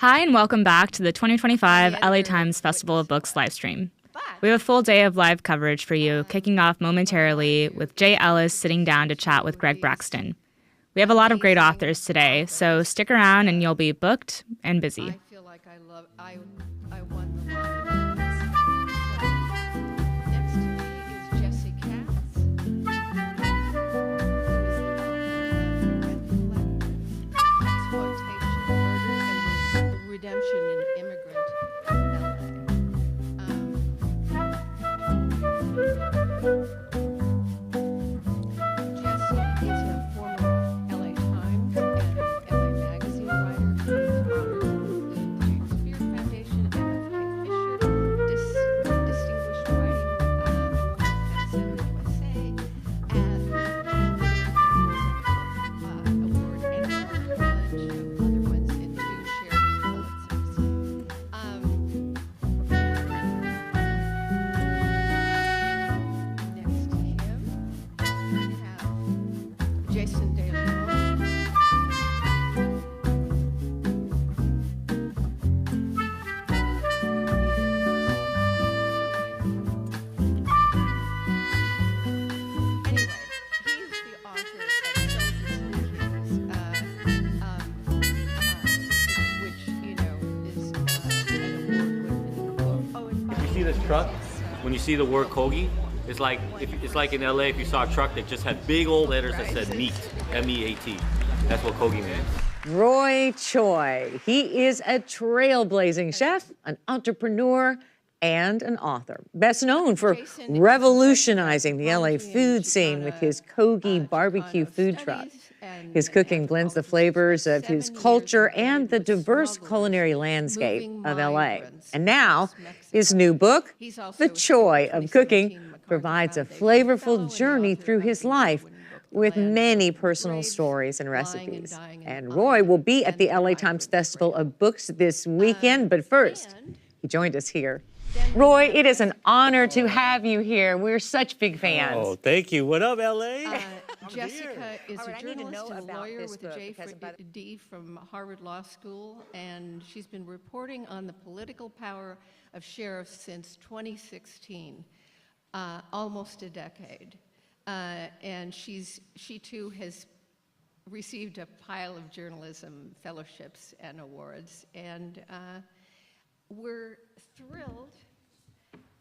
Hi, and welcome back to the 2025 LA Times Festival of Books livestream. We have a full day of live coverage for you, kicking off momentarily with Jay Ellis sitting down to chat with Greg Braxton. We have a lot of great authors today, so stick around and you'll be booked and busy. I feel like I won the lottery. Next to me is Jesse Katz, who is the Exploitation, Murder, and Redemption in Immigrant LA. Jesse is a former LA Times and LA Magazine writer who is honored with the Shakespeare Foundation, MFK Fisher Distinguished Writing at Seven USA, and award and a bunch of other ones and two shared Pulitzers. Next to him, we have Jason De Leon. Anyway, he's the author of Soldiers and Kings, which, you know, is an award-winning book. Oh, and by You see this truck? When you see the word Kogi, it's like in LA if you saw a truck that just had big old letters that said meat, M-E-A-T. That's what Kogi means. Roy Choi. He is a trailblazing chef, an entrepreneur, and an author. Best known for revolutionizing the LA food scene with his Kogi barbecue food truck. His cooking blends the flavors of his culture and the diverse culinary landscape of LA. And now, his new book, The Choi of Cooking, provides a flavorful journey through his life with many personal stories and recipes. And Roy will be at the LA Times Festival of Books this weekend, but first, he joined us here. Roy, it is an honor to have you here. We're such big fans. Oh, thank you. What up, LA? Jessica is All right, a I need to journalist know and a about lawyer this with a book, J because for D from Harvard Law School, and she's been reporting on the political power of sheriffs since 2016, almost a decade. And she too has received a pile of journalism fellowships and awards, and we're thrilled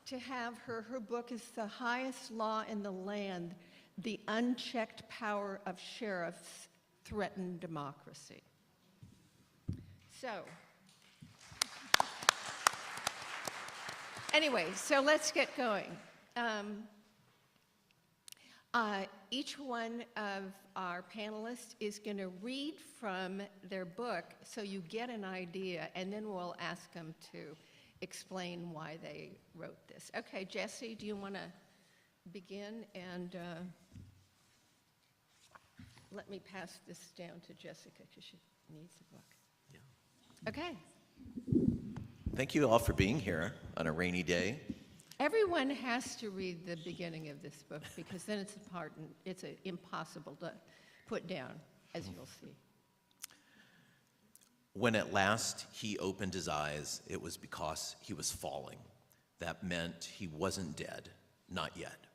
to have her. Her book is The Highest Law in the Land: The Unchecked Power of Sheriffs Threaten Democracy. So, anyway, so let's get going. Each one of our panelists is going to read from their book so you get an idea, and then we'll ask them to explain why they wrote this. Okay, Jesse, do you want to begin? And let me pass this down to Jessica because she needs the book. Yeah. Okay. Thank you all for being here on a rainy day. Everyone has to read the beginning of this book because then it's impossible to put down, as you'll see. When at last he opened his eyes, it was because he was falling. That meant he wasn't dead, not yet.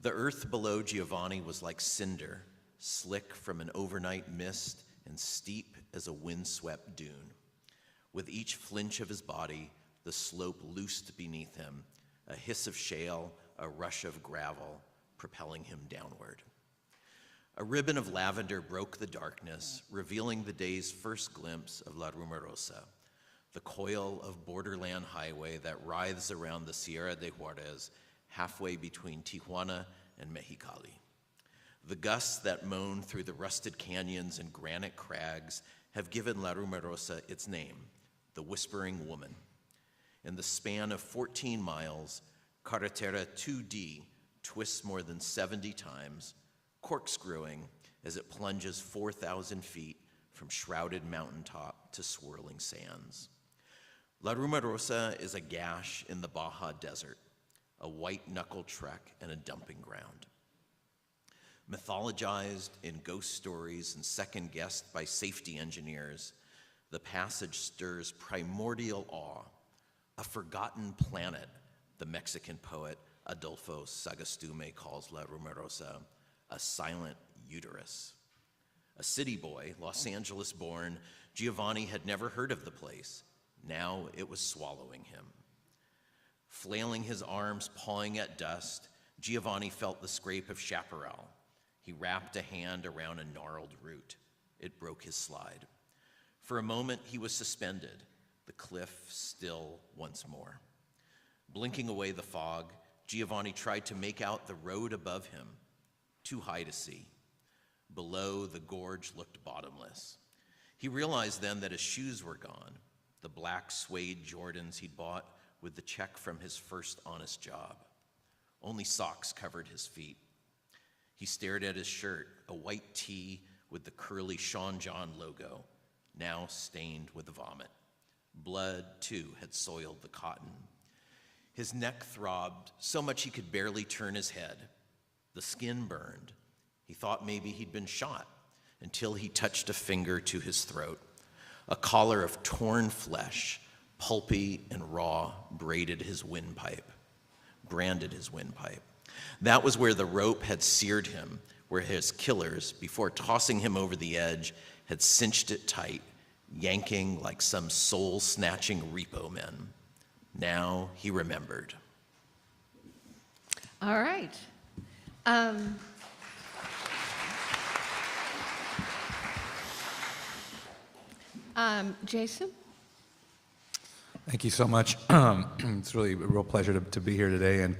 The earth below Giovanni was like cinder, slick from an overnight mist and steep as a windswept dune. With each flinch of his body, the slope loosed beneath him, a hiss of shale, a rush of gravel, propelling him downward. A ribbon of lavender broke the darkness, revealing the day's first glimpse of La Rumorosa, the coil of borderland highway that writhes around the Sierra de Juarez, halfway between Tijuana and Mexicali. The gusts that moan through the rusted canyons and granite crags have given La Rumorosa its name, the Whispering Woman. In the span of 14 miles, Carretera 2D twists more than 70 times, corkscrewing as it plunges 4,000 feet from shrouded mountaintop to swirling sands. La Rumorosa is a gash in the Baja Desert, a white-knuckle trek and a dumping ground. Mythologized in ghost stories and second-guessed by safety engineers, The passage stirs primordial awe, a forgotten planet, the Mexican poet Adolfo Sagastume calls La Rumorosa, a silent uterus. A city boy, Los Angeles born, Giovanni had never heard of the place. Now it was swallowing him. Flailing his arms, pawing at dust, Giovanni felt the scrape of chaparral. He wrapped a hand around a gnarled root. It broke his slide. For a moment, he was suspended, the cliff still once more. Blinking away the fog, Giovanni tried to make out the road above him, too high to see. Below, the gorge looked bottomless. He realized then that his shoes were gone, the black suede Jordans he'd bought with the check from his first honest job. Only socks covered his feet. He stared at his shirt, a white tee with the curly Sean John logo, now stained with vomit. Blood, too, had soiled the cotton. His neck throbbed so much he could barely turn his head. The skin burned. He thought maybe he'd been shot until he touched a finger to his throat. A collar of torn flesh, pulpy and raw, branded his windpipe. That was where the rope had seared him, where his killers, before tossing him over the edge, had cinched it tight, yanking like some soul-snatching repo men. Now he remembered. All right. Jason? Thank you so much. It's really a real pleasure to be here today, and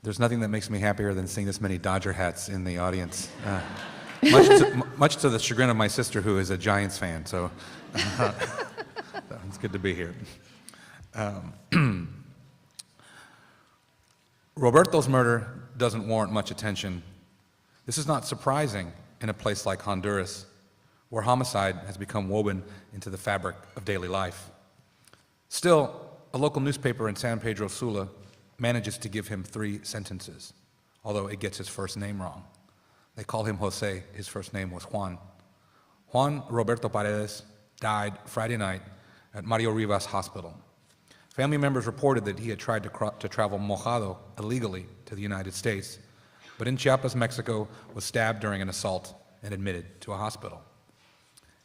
there's nothing that makes me happier than seeing this many Dodger hats in the audience. Much to the chagrin of my sister, who is a Giants fan, so it's good to be here. Roberto's murder doesn't warrant much attention. This is not surprising in a place like Honduras, where homicide has become woven into the fabric of daily life. Still, a local newspaper in San Pedro Sula manages to give him 3 sentences, although it gets his first name wrong. They call him Jose. His first name was Juan. Juan Roberto Paredes died Friday night at Mario Rivas Hospital. Family members reported that he had tried to travel mojado illegally to the United States, but in Chiapas, Mexico, was stabbed during an assault and admitted to a hospital.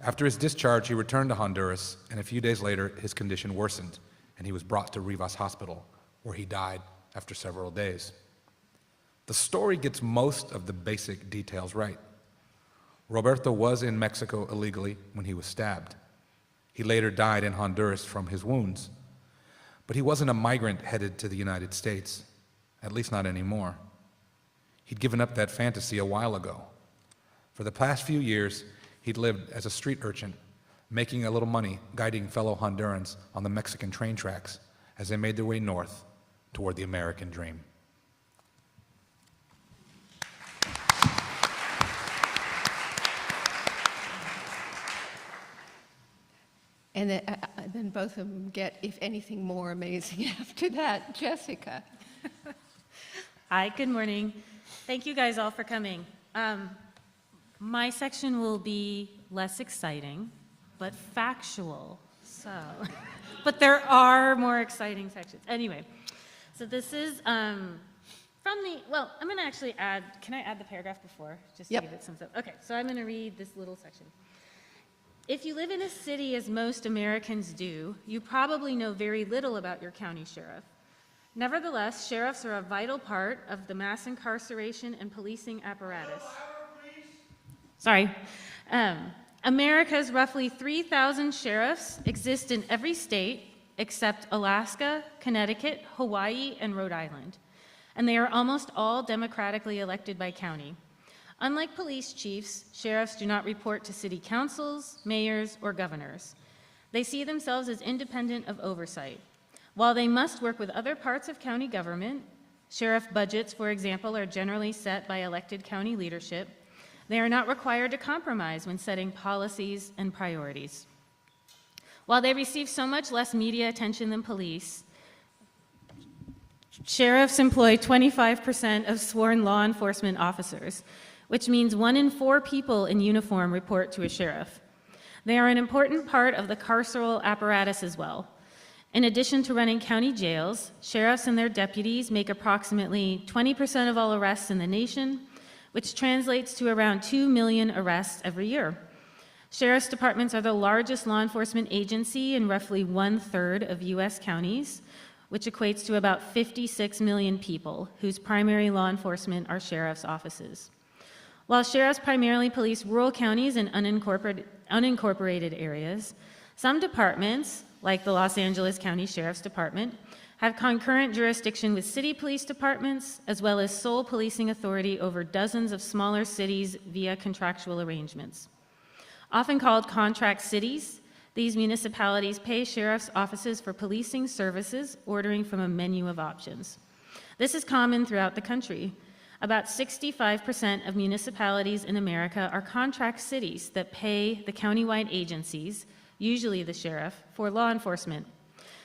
After his discharge, he returned to Honduras, and a few days later, his condition worsened, and he was brought to Rivas Hospital, where he died after several days. The story gets most of the basic details right. Roberto was in Mexico illegally when he was stabbed. He later died in Honduras from his wounds. But he wasn't a migrant headed to the United States, at least not anymore. He'd given up that fantasy a while ago. For the past few years, he'd lived as a street urchin, making a little money guiding fellow Hondurans on the Mexican train tracks as they made their way north toward the American dream. And then both of them get, if anything, more amazing after that. Jessica. Hi, good morning. Thank you guys all for coming. My section will be less exciting, but factual. But there are more exciting sections. Anyway, so this is I'm going to actually add, can I add the paragraph before? Just to give it some stuff. Okay, so I'm going to read this little section. If you live in a city as most Americans do, you probably know very little about your county sheriff. Nevertheless, sheriffs are a vital part of the mass incarceration and policing apparatus. Sorry. America's roughly 3,000 sheriffs exist in every state except Alaska, Connecticut, Hawaii, and Rhode Island. And they are almost all democratically elected by county. Unlike police chiefs, sheriffs do not report to city councils, mayors, or governors. They see themselves as independent of oversight. While they must work with other parts of county government, sheriff budgets, for example, are generally set by elected county leadership, they are not required to compromise when setting policies and priorities. While they receive so much less media attention than police, sheriffs employ 25% of sworn law enforcement officers, which means 1 in 4 people in uniform report to a sheriff. They are an important part of the carceral apparatus as well. In addition to running county jails, sheriffs and their deputies make approximately 20% of all arrests in the nation, which translates to around 2 million arrests every year. Sheriff's departments are the largest law enforcement agency in roughly 1/3 of US counties, which equates to about 56 million people whose primary law enforcement are sheriff's offices. While sheriffs primarily police rural counties and unincorporated areas, some departments, like the Los Angeles County Sheriff's Department, have concurrent jurisdiction with city police departments, as well as sole policing authority over dozens of smaller cities via contractual arrangements. Often called contract cities, these municipalities pay sheriff's offices for policing services, ordering from a menu of options. This is common throughout the country. About 65% of municipalities in America are contract cities that pay the countywide agencies, usually the sheriff, for law enforcement.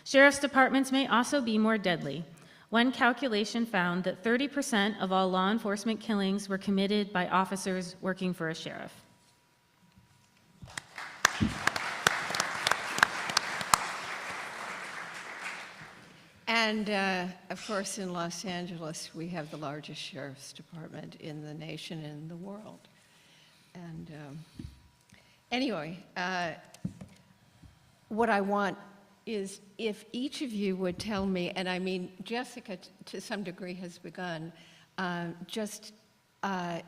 Sheriff's departments may also be more deadly. One calculation found that 30% of all law enforcement killings were committed by officers working for a sheriff. And of course, in Los Angeles, we have the largest sheriff's department in the nation and the world. And anyway, what I want is if each of you would tell me, and I mean, Jessica to some degree has begun, just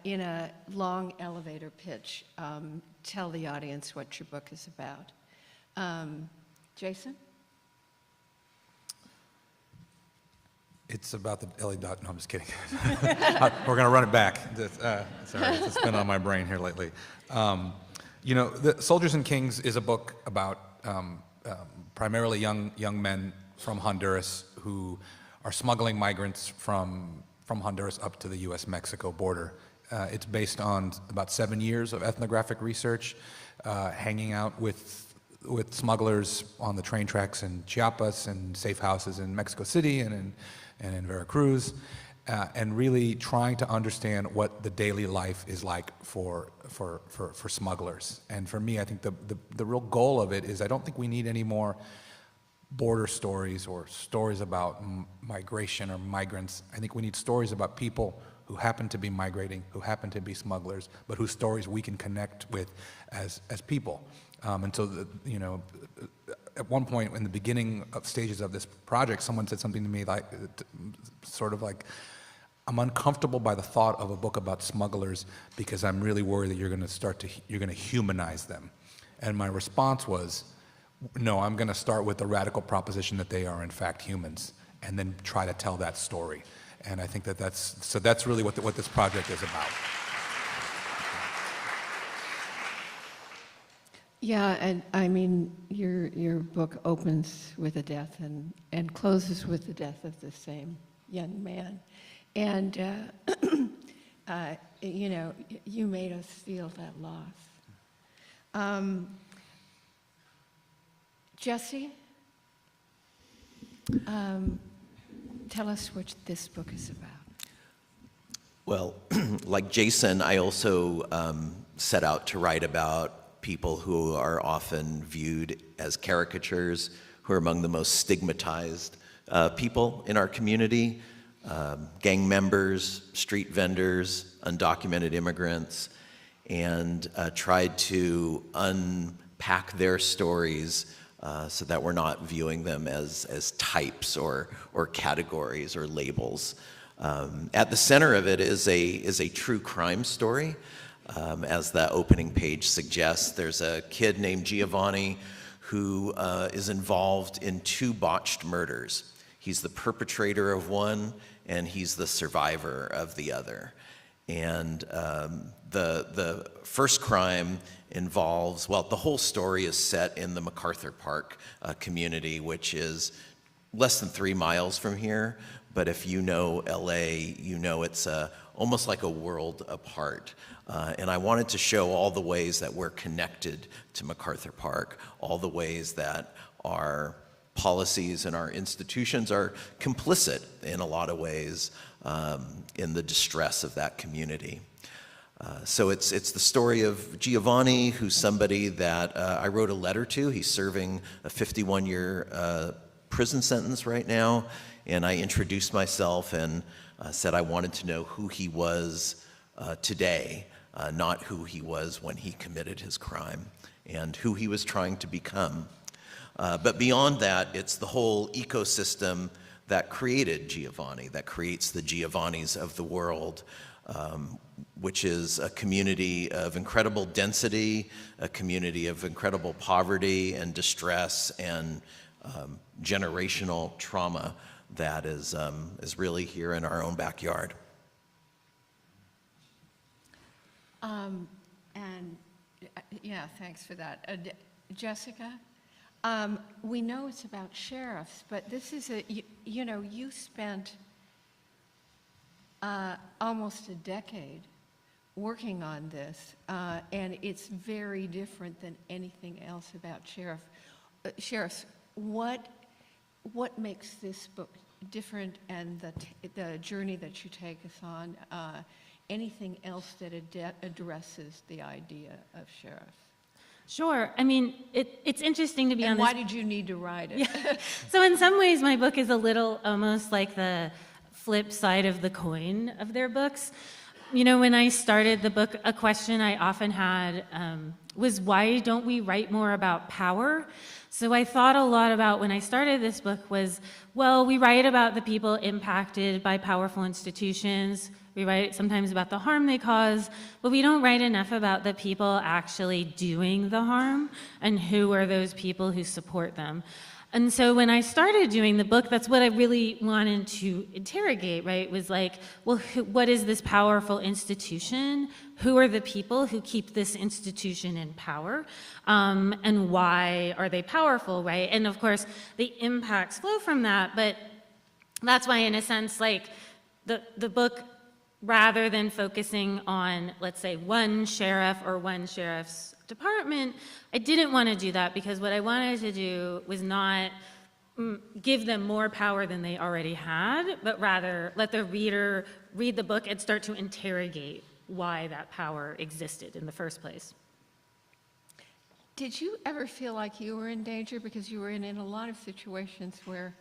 in a long elevator pitch, tell the audience what your book is about. Jason? It's about the LA dot. No, I'm just kidding. We're going to run it back. Sorry, it's been on my brain here lately. The Soldiers and Kings is a book about primarily young men from Honduras who are smuggling migrants from Honduras up to the U.S.-Mexico border. It's based on about 7 years of ethnographic research, hanging out with smugglers on the train tracks in Chiapas and safe houses in Mexico City and in Veracruz, and really trying to understand what the daily life is like for smugglers. And for me, I think the real goal of it is I don't think we need any more border stories or stories about migration or migrants. I think we need stories about people who happen to be migrating, who happen to be smugglers, but whose stories we can connect with as people. And so, at one point in the beginning of stages of this project, someone said something to me like, sort of like, I'm uncomfortable by the thought of a book about smugglers because I'm really worried that you're going to humanize them. And my response was, no, I'm going to start with the radical proposition that they are in fact humans, and then try to tell that story. And I think that's really what this project is about. Yeah, and I mean, your book opens with a death and closes with the death of the same young man. And, you made us feel that loss. Jesse, tell us what this book is about. Well, like Jason, I also set out to write about people who are often viewed as caricatures, who are among the most stigmatized people in our community, gang members, street vendors, undocumented immigrants, and tried to unpack their stories so that we're not viewing them as types or categories or labels. At the center of it is a true crime story. As the opening page suggests, there's a kid named Giovanni who is involved in 2 botched murders. He's the perpetrator of one, and he's the survivor of the other. And the first crime involves, well, the whole story is set in the MacArthur Park community, which is less than 3 miles from here. But if you know LA, you know it's almost like a world apart. And I wanted to show all the ways that we're connected to MacArthur Park, all the ways that our policies and our institutions are complicit in a lot of ways in the distress of that community. So it's the story of Giovanni, who's somebody that I wrote a letter to. He's serving a 51-year prison sentence right now, and I introduced myself and said I wanted to know who he was today, not who he was when he committed his crime, and who he was trying to become. But beyond that, it's the whole ecosystem that created Giovanni, that creates the Giovannis of the world, which is a community of incredible density, a community of incredible poverty and distress and generational trauma that is really here in our own backyard. Yeah, thanks for that. Jessica, we know it's about sheriffs, but this is you spent almost a decade working on this, and it's very different than anything else about sheriffs. What makes this book different, and the journey that you take us on? Anything else that addresses the idea of sheriffs? Sure. I mean, it's interesting to be on this. And why did you need to write it? Yeah. So in some ways, my book is a little almost like the flip side of the coin of their books. You know, when I started the book, a question I often had was, why don't we write more about power? So I thought a lot about, when I started this book, was, well, we write about the people impacted by powerful institutions. We write sometimes about the harm they cause, but we don't write enough about the people actually doing the harm and who are those people who support them. And so when I started doing the book, that's what I really wanted to interrogate, right? Was like, well, what is this powerful institution? Who are the people who keep this institution in power? And why are they powerful, right? And of course, the impacts flow from that, but that's why, in a sense, like, the book, rather than focusing on, let's say, one sheriff or one sheriff's department, I didn't want to do that, because what I wanted to do was not give them more power than they already had, but rather let the reader read the book and start to interrogate why that power existed in the first place. Did you ever feel like you were in danger? Because you were in a lot of situations where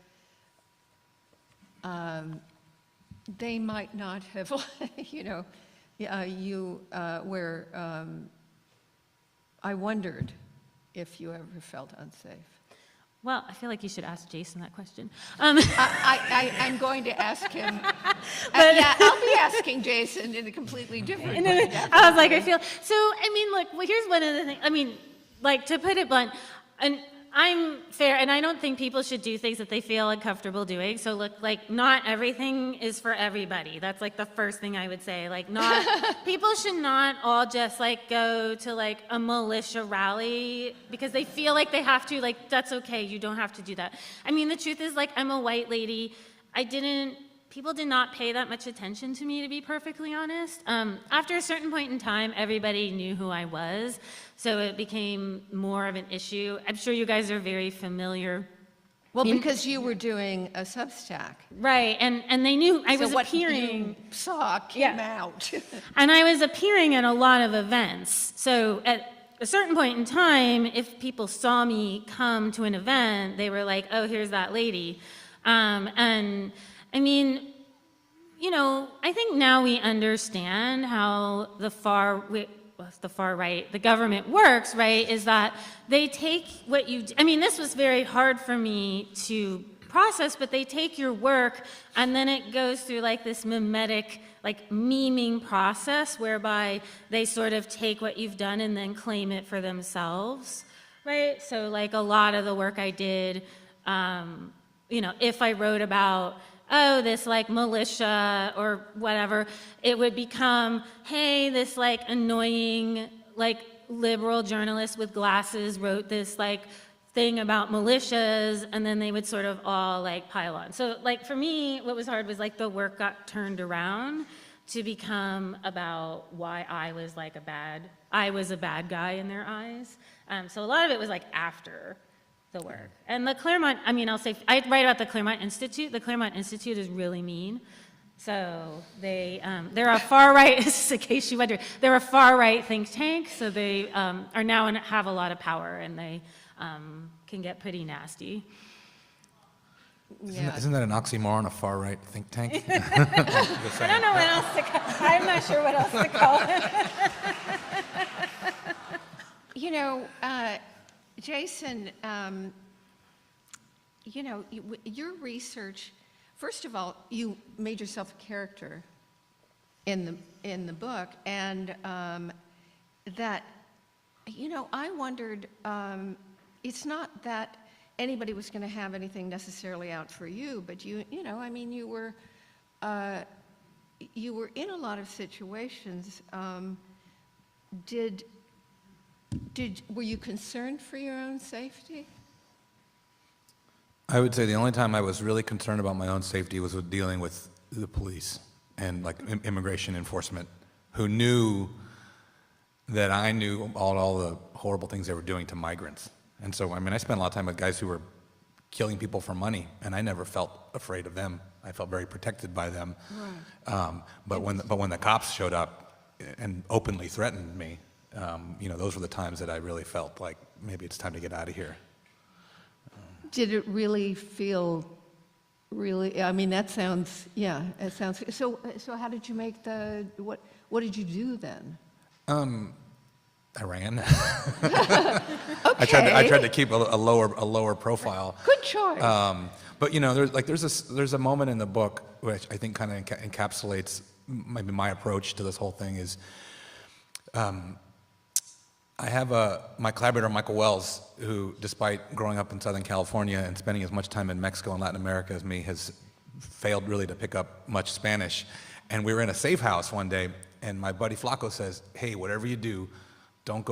they might not have, where I wondered if you ever felt unsafe. Well, I feel like you should ask Jason that question. I'm going to ask him. Yeah, I'll be asking Jason in a completely different way. I was like, I feel, so, I mean, look, well, here's one of the things, I mean, like, to put it blunt, and I'm fair, and I don't think people should do things that they feel uncomfortable doing. So look, like, not everything is for everybody. That's like the first thing I would say. Like, not people should not all just like go to like a militia rally because they feel like they have to. Like, that's okay. You don't have to do that. I mean, the truth is, like, I'm a white lady. People did not pay that much attention to me, to be perfectly honest. After a certain point in time, everybody knew who I was, so it became more of an issue. I'm sure you guys are very familiar. Well, because you were doing a Substack. Right, and they knew I was what appearing. You saw came out. And I was appearing at a lot of events. So at a certain point in time, if people saw me come to an event, they were like, oh, here's that lady. And I mean, I think now we understand how the far right, the government works, right, is that they take what you do. I mean, this was very hard for me to process, but they take your work and then it goes through like this mimetic, like memeing process whereby they sort of take what you've done and then claim it for themselves, right? So like a lot of the work I did, if I wrote about, oh, this like militia or whatever, it would become, hey, this like annoying like liberal journalist with glasses wrote this like thing about militias, and then they would sort of all like pile on. So like for me, what was hard was like the work got turned around to become about why I was a bad guy in their eyes. So a lot of it was like after the work. And the Claremont, I write about the Claremont Institute. The Claremont Institute is really mean. So they're a far-right, in case you wonder, they're a far-right think tank, so they are now have a lot of power, and they can get pretty nasty. Isn't that an oxymoron, a far-right think tank? I don't know what else to call I'm not sure what else to call it. Jason, your research, first of all, you made yourself a character in the book, and that, I wondered, it's not that anybody was going to have anything necessarily out for you, but you were in a lot of situations. Were you concerned for your own safety? I would say the only time I was really concerned about my own safety was with dealing with the police and immigration enforcement, who knew that I knew all the horrible things they were doing to migrants. And so, I spent a lot of time with guys who were killing people for money, and I never felt afraid of them. I felt very protected by them. Right. But when the cops showed up and openly threatened me, those were the times that I really felt like maybe it's time to get out of here. Did it really feel that sounds, it sounds, so how did you make what did you do then? I ran. Okay. I tried to keep a lower profile. Good choice. But there's a moment in the book which I think kind of encapsulates maybe my approach to this whole thing is, I have my collaborator Michael Wells, who, despite growing up in Southern California and spending as much time in Mexico and Latin America as me, has failed really to pick up much Spanish. And we were in a safe house one day, and my buddy Flaco says, "Hey, whatever you do, don't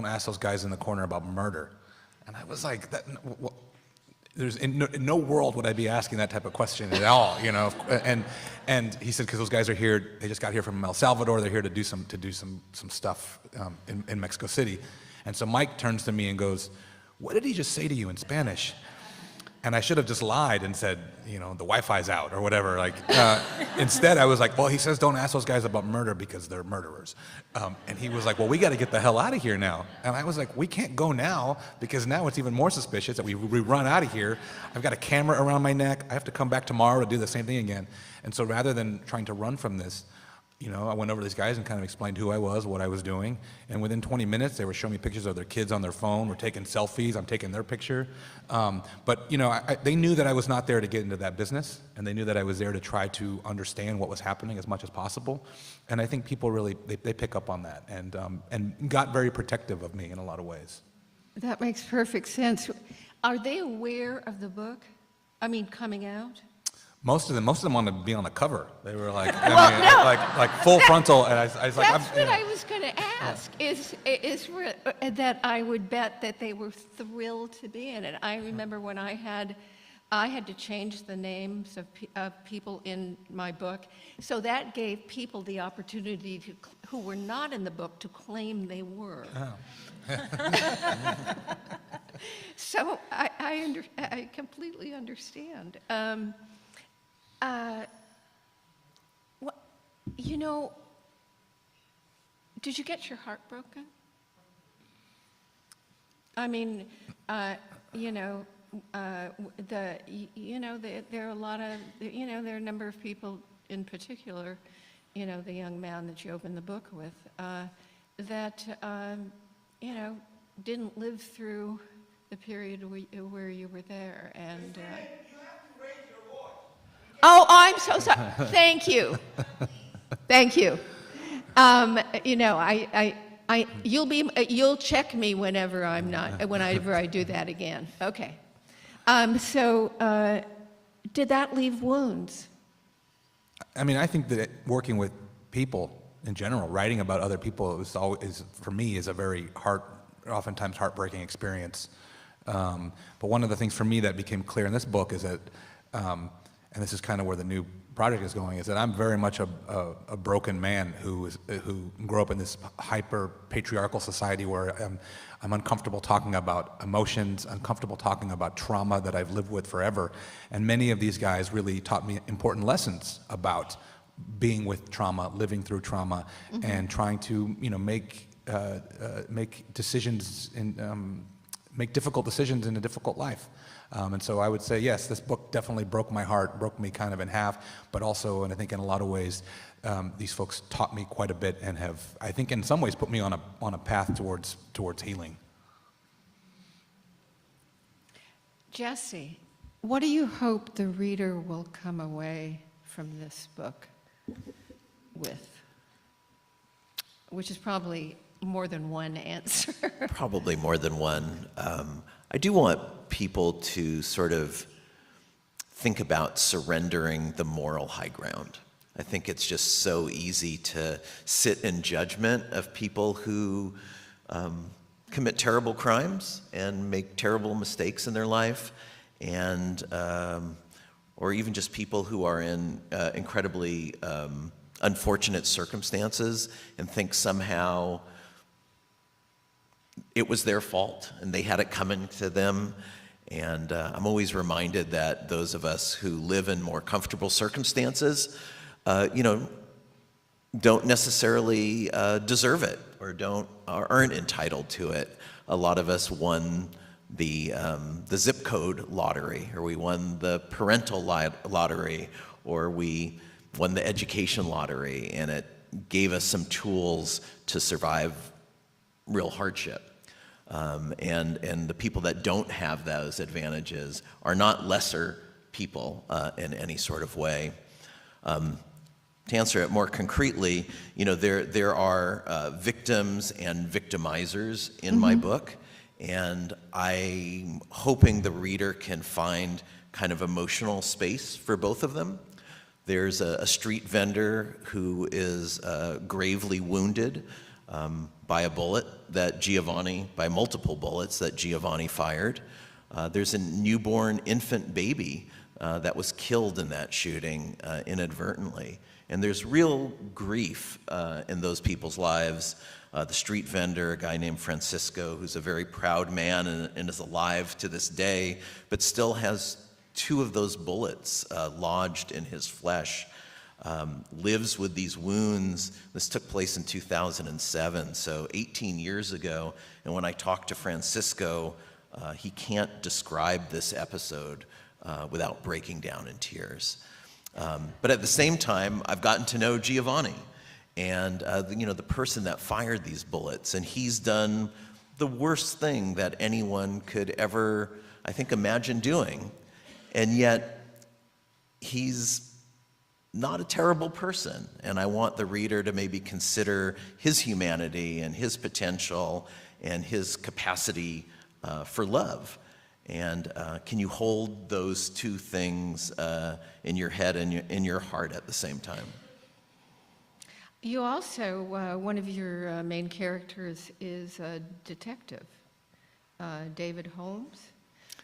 ask those guys in the corner about murder." And I was like, there's in no world would I be asking that type of question at all, And he said, because those guys are here, they just got here from El Salvador, they're here to do some stuff in Mexico City. And so Mike turns to me and goes, "What did he just say to you in Spanish?" And I should have just lied and said, the Wi-Fi's out or whatever. Instead, I was like, well, he says don't ask those guys about murder because they're murderers. And he was like, well, we got to get the hell out of here now. And I was like, we can't go now because now it's even more suspicious that we run out of here. I've got a camera around my neck. I have to come back tomorrow to do the same thing again. And so rather than trying to run from this, I went over to these guys and kind of explained who I was, what I was doing, and within 20 minutes, they were showing me pictures of their kids on their phone. We're taking selfies. I'm taking their picture. But they knew that I was not there to get into that business, and they knew that I was there to try to understand what was happening as much as possible. And I think people really they pick up on that and got very protective of me in a lot of ways. That makes perfect sense. Are they aware of the book? Coming out? Most of them wanted to be on the cover. They were like, like full frontal, and I was like, that's what I was going to ask. Is that I would bet that they were thrilled to be in it. I remember when I had to change the names of people in my book, so that gave people the opportunity who were not in the book to claim they were. Oh. So I completely understand. Did you get your heart broken? There are a lot of, there are a number of people in particular, the young man that you opened the book with, that, didn't live through the period where you were there, and. Oh, I'm so sorry. Thank you. Thank you. You'll check me whenever I do that again. Okay. Did that leave wounds? I think that working with people in general, writing about other people for me is a very oftentimes heartbreaking experience. But one of the things for me that became clear in this book is that and this is kind of where the new project is going, is that I'm very much a broken man who grew up in this hyper-patriarchal society where I'm uncomfortable talking about emotions, uncomfortable talking about trauma that I've lived with forever. And many of these guys really taught me important lessons about being with trauma, living through trauma, and trying to, make decisions make difficult decisions in a difficult life. And so I would say, yes, this book definitely broke my heart, broke me kind of in half, but also, and I think in a lot of ways, these folks taught me quite a bit and have, I think in some ways, put me on a path towards healing. Jesse, what do you hope the reader will come away from this book with? Which is probably more than one answer. Probably more than one. I do want people to sort of think about surrendering the moral high ground. I think it's just so easy to sit in judgment of people who commit terrible crimes and make terrible mistakes in their life, and or even just people who are in incredibly unfortunate circumstances and think somehow it was their fault and they had it coming to them. And I'm always reminded that those of us who live in more comfortable circumstances, don't necessarily deserve it or aren't entitled to it. A lot of us won the zip code lottery, or we won the parental lottery, or we won the education lottery, and it gave us some tools to survive real hardship. And the people that don't have those advantages are not lesser people in any sort of way. To answer it more concretely, there are victims and victimizers in my book, and I'm hoping the reader can find kind of emotional space for both of them. There's a street vendor who is gravely wounded by multiple bullets that Giovanni fired. There's a newborn infant baby that was killed in that shooting inadvertently. And there's real grief in those people's lives. The street vendor, a guy named Francisco, who's a very proud man and is alive to this day, but still has 2 of those bullets lodged in his flesh, lives with these wounds. This took place in 2007, so 18 years ago. And when I talked to Francisco, he can't describe this episode without breaking down in tears. But at the same time, I've gotten to know Giovanni, and the person that fired these bullets, and he's done the worst thing that anyone could ever, I think, imagine doing. And yet, he's not a terrible person, and I want the reader to maybe consider his humanity and his potential and his capacity for love. And can you hold those 2 things in your head and in your heart at the same time? You also, one of your main characters is a detective, David Holmes.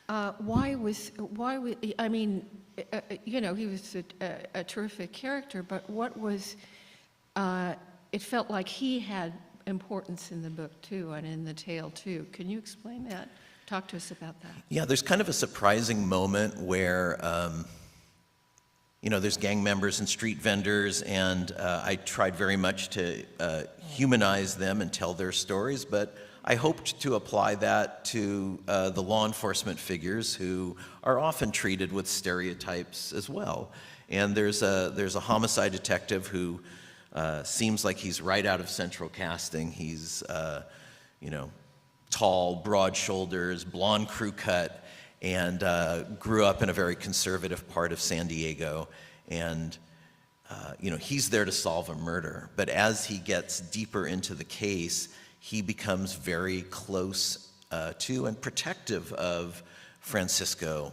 He was a terrific character, but what was, it felt like he had importance in the book too, and in the tale too. Can you explain that? Talk to us about that. Yeah, there's kind of a surprising moment where, there's gang members and street vendors, and I tried very much to humanize them and tell their stories, but I hoped to apply that to the law enforcement figures who are often treated with stereotypes as well. And there's a homicide detective who seems like he's right out of central casting. He's, tall, broad shoulders, blonde crew cut, and grew up in a very conservative part of San Diego. And he's there to solve a murder. But as he gets deeper into the case, he becomes very close to and protective of Francisco,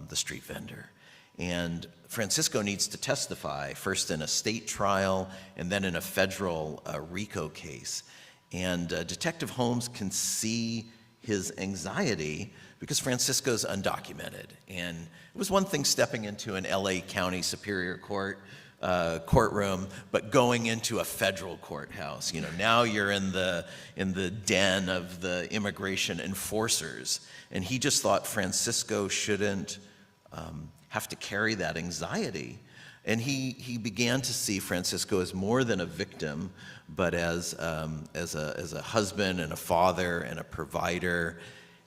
the street vendor. And Francisco needs to testify, first in a state trial and then in a federal RICO case. And Detective Holmes can see his anxiety because Francisco's undocumented. And it was one thing stepping into an LA County Superior Court courtroom, but going into a federal courthouse. Now you're in the den of the immigration enforcers. And he just thought Francisco shouldn't have to carry that anxiety. And he began to see Francisco as more than a victim, but as a husband and a father and a provider.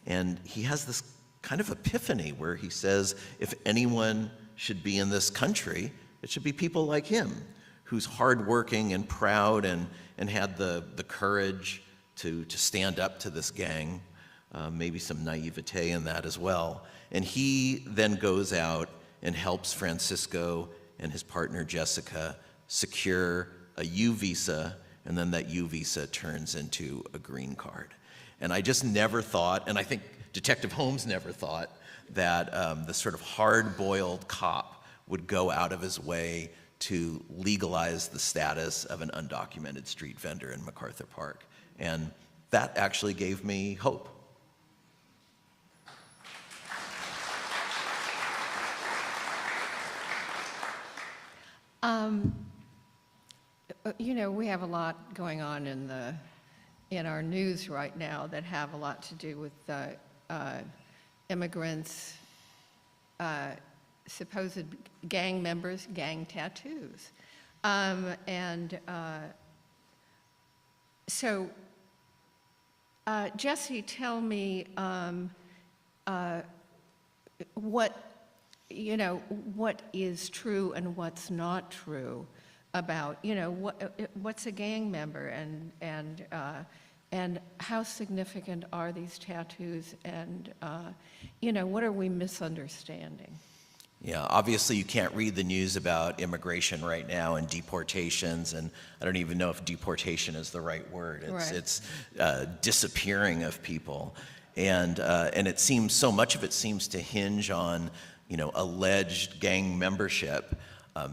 And he has this kind of epiphany where he says, if anyone should be in this country, it should be people like him, who's hardworking and proud and had the courage to stand up to this gang, maybe some naivete in that as well. And he then goes out and helps Francisco and his partner Jessica secure a U visa, and then that U visa turns into a green card. And I just never thought, and I think Detective Holmes never thought, that the sort of hard-boiled cop would go out of his way to legalize the status of an undocumented street vendor in MacArthur Park. And that actually gave me hope. We have a lot going on in our news right now that have a lot to do with immigrants, supposed gang members, gang tattoos. So Jesse, tell me what is true and what's not true about, what's a gang member and how significant are these tattoos, and what are we misunderstanding? Yeah, obviously you can't read the news about immigration right now and deportations, and I don't even know if deportation is the right word. It's disappearing of people, and it seems, so much of it seems to hinge on alleged gang membership.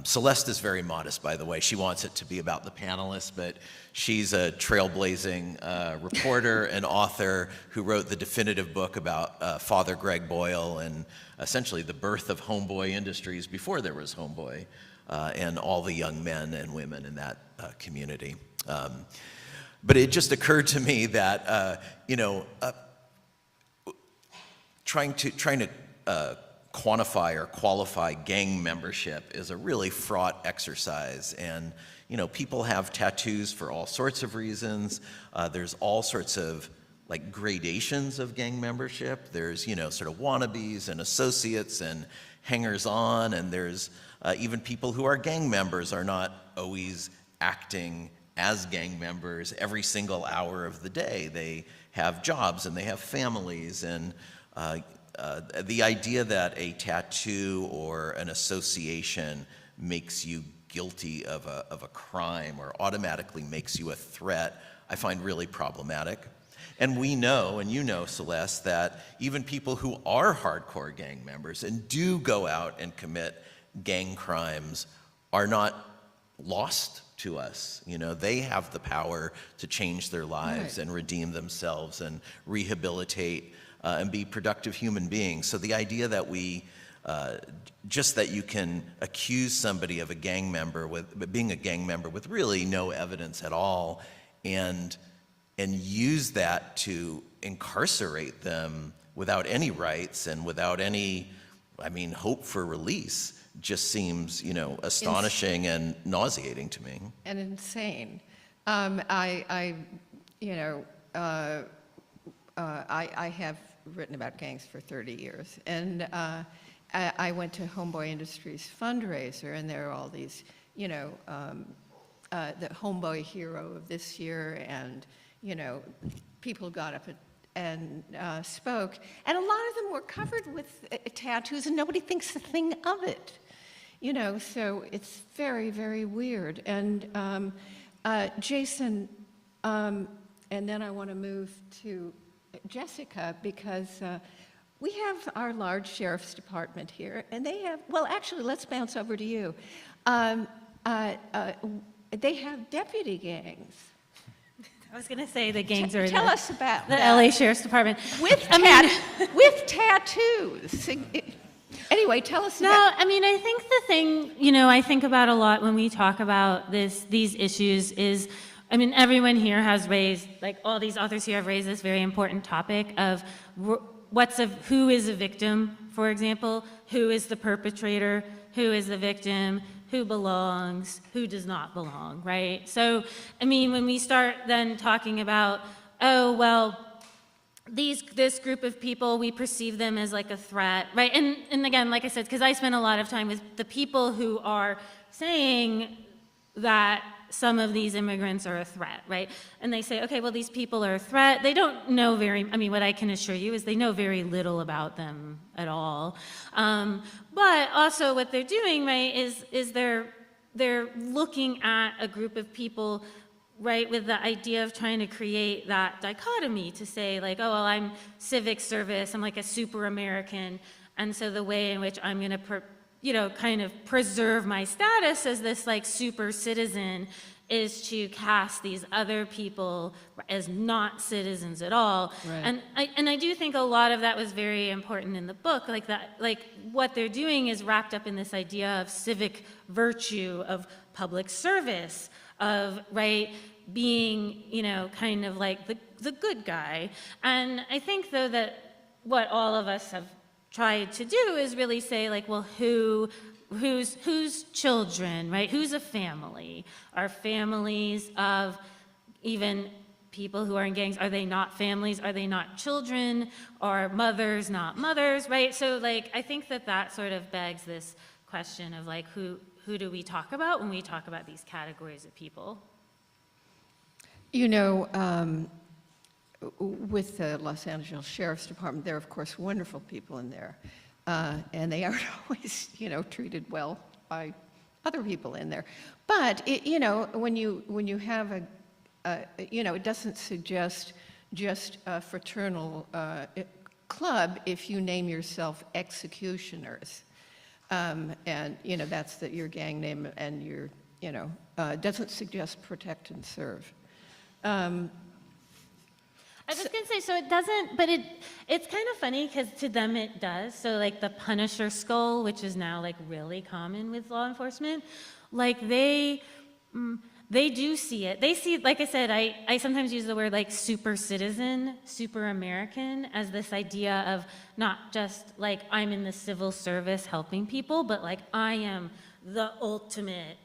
Celeste is very modest, by the way. She wants it to be about the panelists, but she's a trailblazing reporter and author who wrote the definitive book about Father Greg Boyle and essentially the birth of homeboy industries before there was homeboy, and all the young men and women in that community. But it just occurred to me that trying to quantify or qualify gang membership is a really fraught exercise. And, people have tattoos for all sorts of reasons. There's all sorts of gradations of gang membership. There's, sort of wannabes and associates and hangers-on, and there's even people who are gang members are not always acting as gang members every single hour of the day. They have jobs and they have families, and the idea that a tattoo or an association makes you guilty of a crime or automatically makes you a threat, I find really problematic. And we know, and you know, Celeste, that even people who are hardcore gang members and do go out and commit gang crimes are not lost to us. They have the power to change their lives and redeem themselves and rehabilitate and be productive human beings. So the idea that just that you can accuse somebody of being a gang member with really no evidence at all, and use that to incarcerate them without any rights and without any, hope for release, just seems, astonishing and nauseating to me. And insane. I have written about gangs for 30 years, and I went to Homeboy Industries fundraiser, and there are all these, the Homeboy Hero of this year, and people got up and spoke, and a lot of them were covered with tattoos, and nobody thinks a thing of it, so it's very, very weird. And Jason, and then I want to move to Jessica, because we have our large sheriff's department here, and they have, well, actually, let's bounce over to you. They have deputy gangs. I was going to say the gangs are Tell us about the that. LA Sheriff's Department. With tattoos. Anyway, tell us No, about. I mean, I think the thing, I think about a lot when we talk about these issues is, I mean, everyone here has raised, like all these authors here have raised this very important topic of who is a victim, for example, who is the perpetrator, who is the victim, who belongs, who does not belong, right? So, I mean, when we start then talking about, oh, well, this group of people, we perceive them as like a threat, right? And again, like I said, because I spend a lot of time with the people who are saying that some of these immigrants are a threat, right? And they say, okay, well, these people are a threat. They don't know what I can assure you is they know very little about them at all. But also what they're doing, right, is they're looking at a group of people, right, with the idea of trying to create that dichotomy to say, like, oh, well, I'm civic service, I'm like a super American, and so the way in which I'm going to kind of preserve my status as this like super citizen is to cast these other people as not citizens at all. Right. And I do think a lot of that was very important in the book, like what they're doing is wrapped up in this idea of civic virtue, of public service, of being kind of like the good guy. And I think though that what all of us have tried to do is really say, like, well, who's children, right? Who's a family? Are families of even people who are in gangs, are they not families? Are they not children? Are mothers not mothers, right? So, like, I think that sort of begs this question of, like, who do we talk about when we talk about these categories of people? With the Los Angeles Sheriff's Department, there are, of course, wonderful people in there. And they aren't always, treated well by other people in there. But, when you have it doesn't suggest just a fraternal club if you name yourself executioners. And, that's your gang name, and doesn't suggest protect and serve. I was going to say, so it doesn't, but it's kind of funny because to them it does. So like the Punisher skull, which is now like really common with law enforcement, like they do see it. They see, like I said, I sometimes use the word like super citizen, super American as this idea of not just like I'm in the civil service helping people, but like I am the ultimate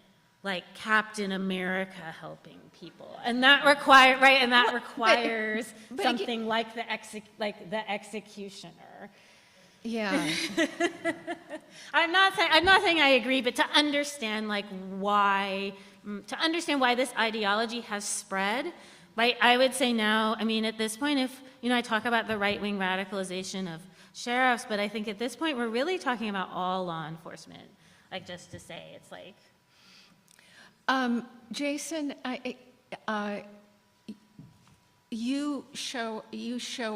like Captain America helping people, and that requires something like the executioner. Yeah. I'm not saying I agree, but to understand why this ideology has spread, right? I would say now, I mean, at this point, if I talk about the right-wing radicalization of sheriffs, but I think at this point we're really talking about all law enforcement. Like, just to say, it's like. Jason, you show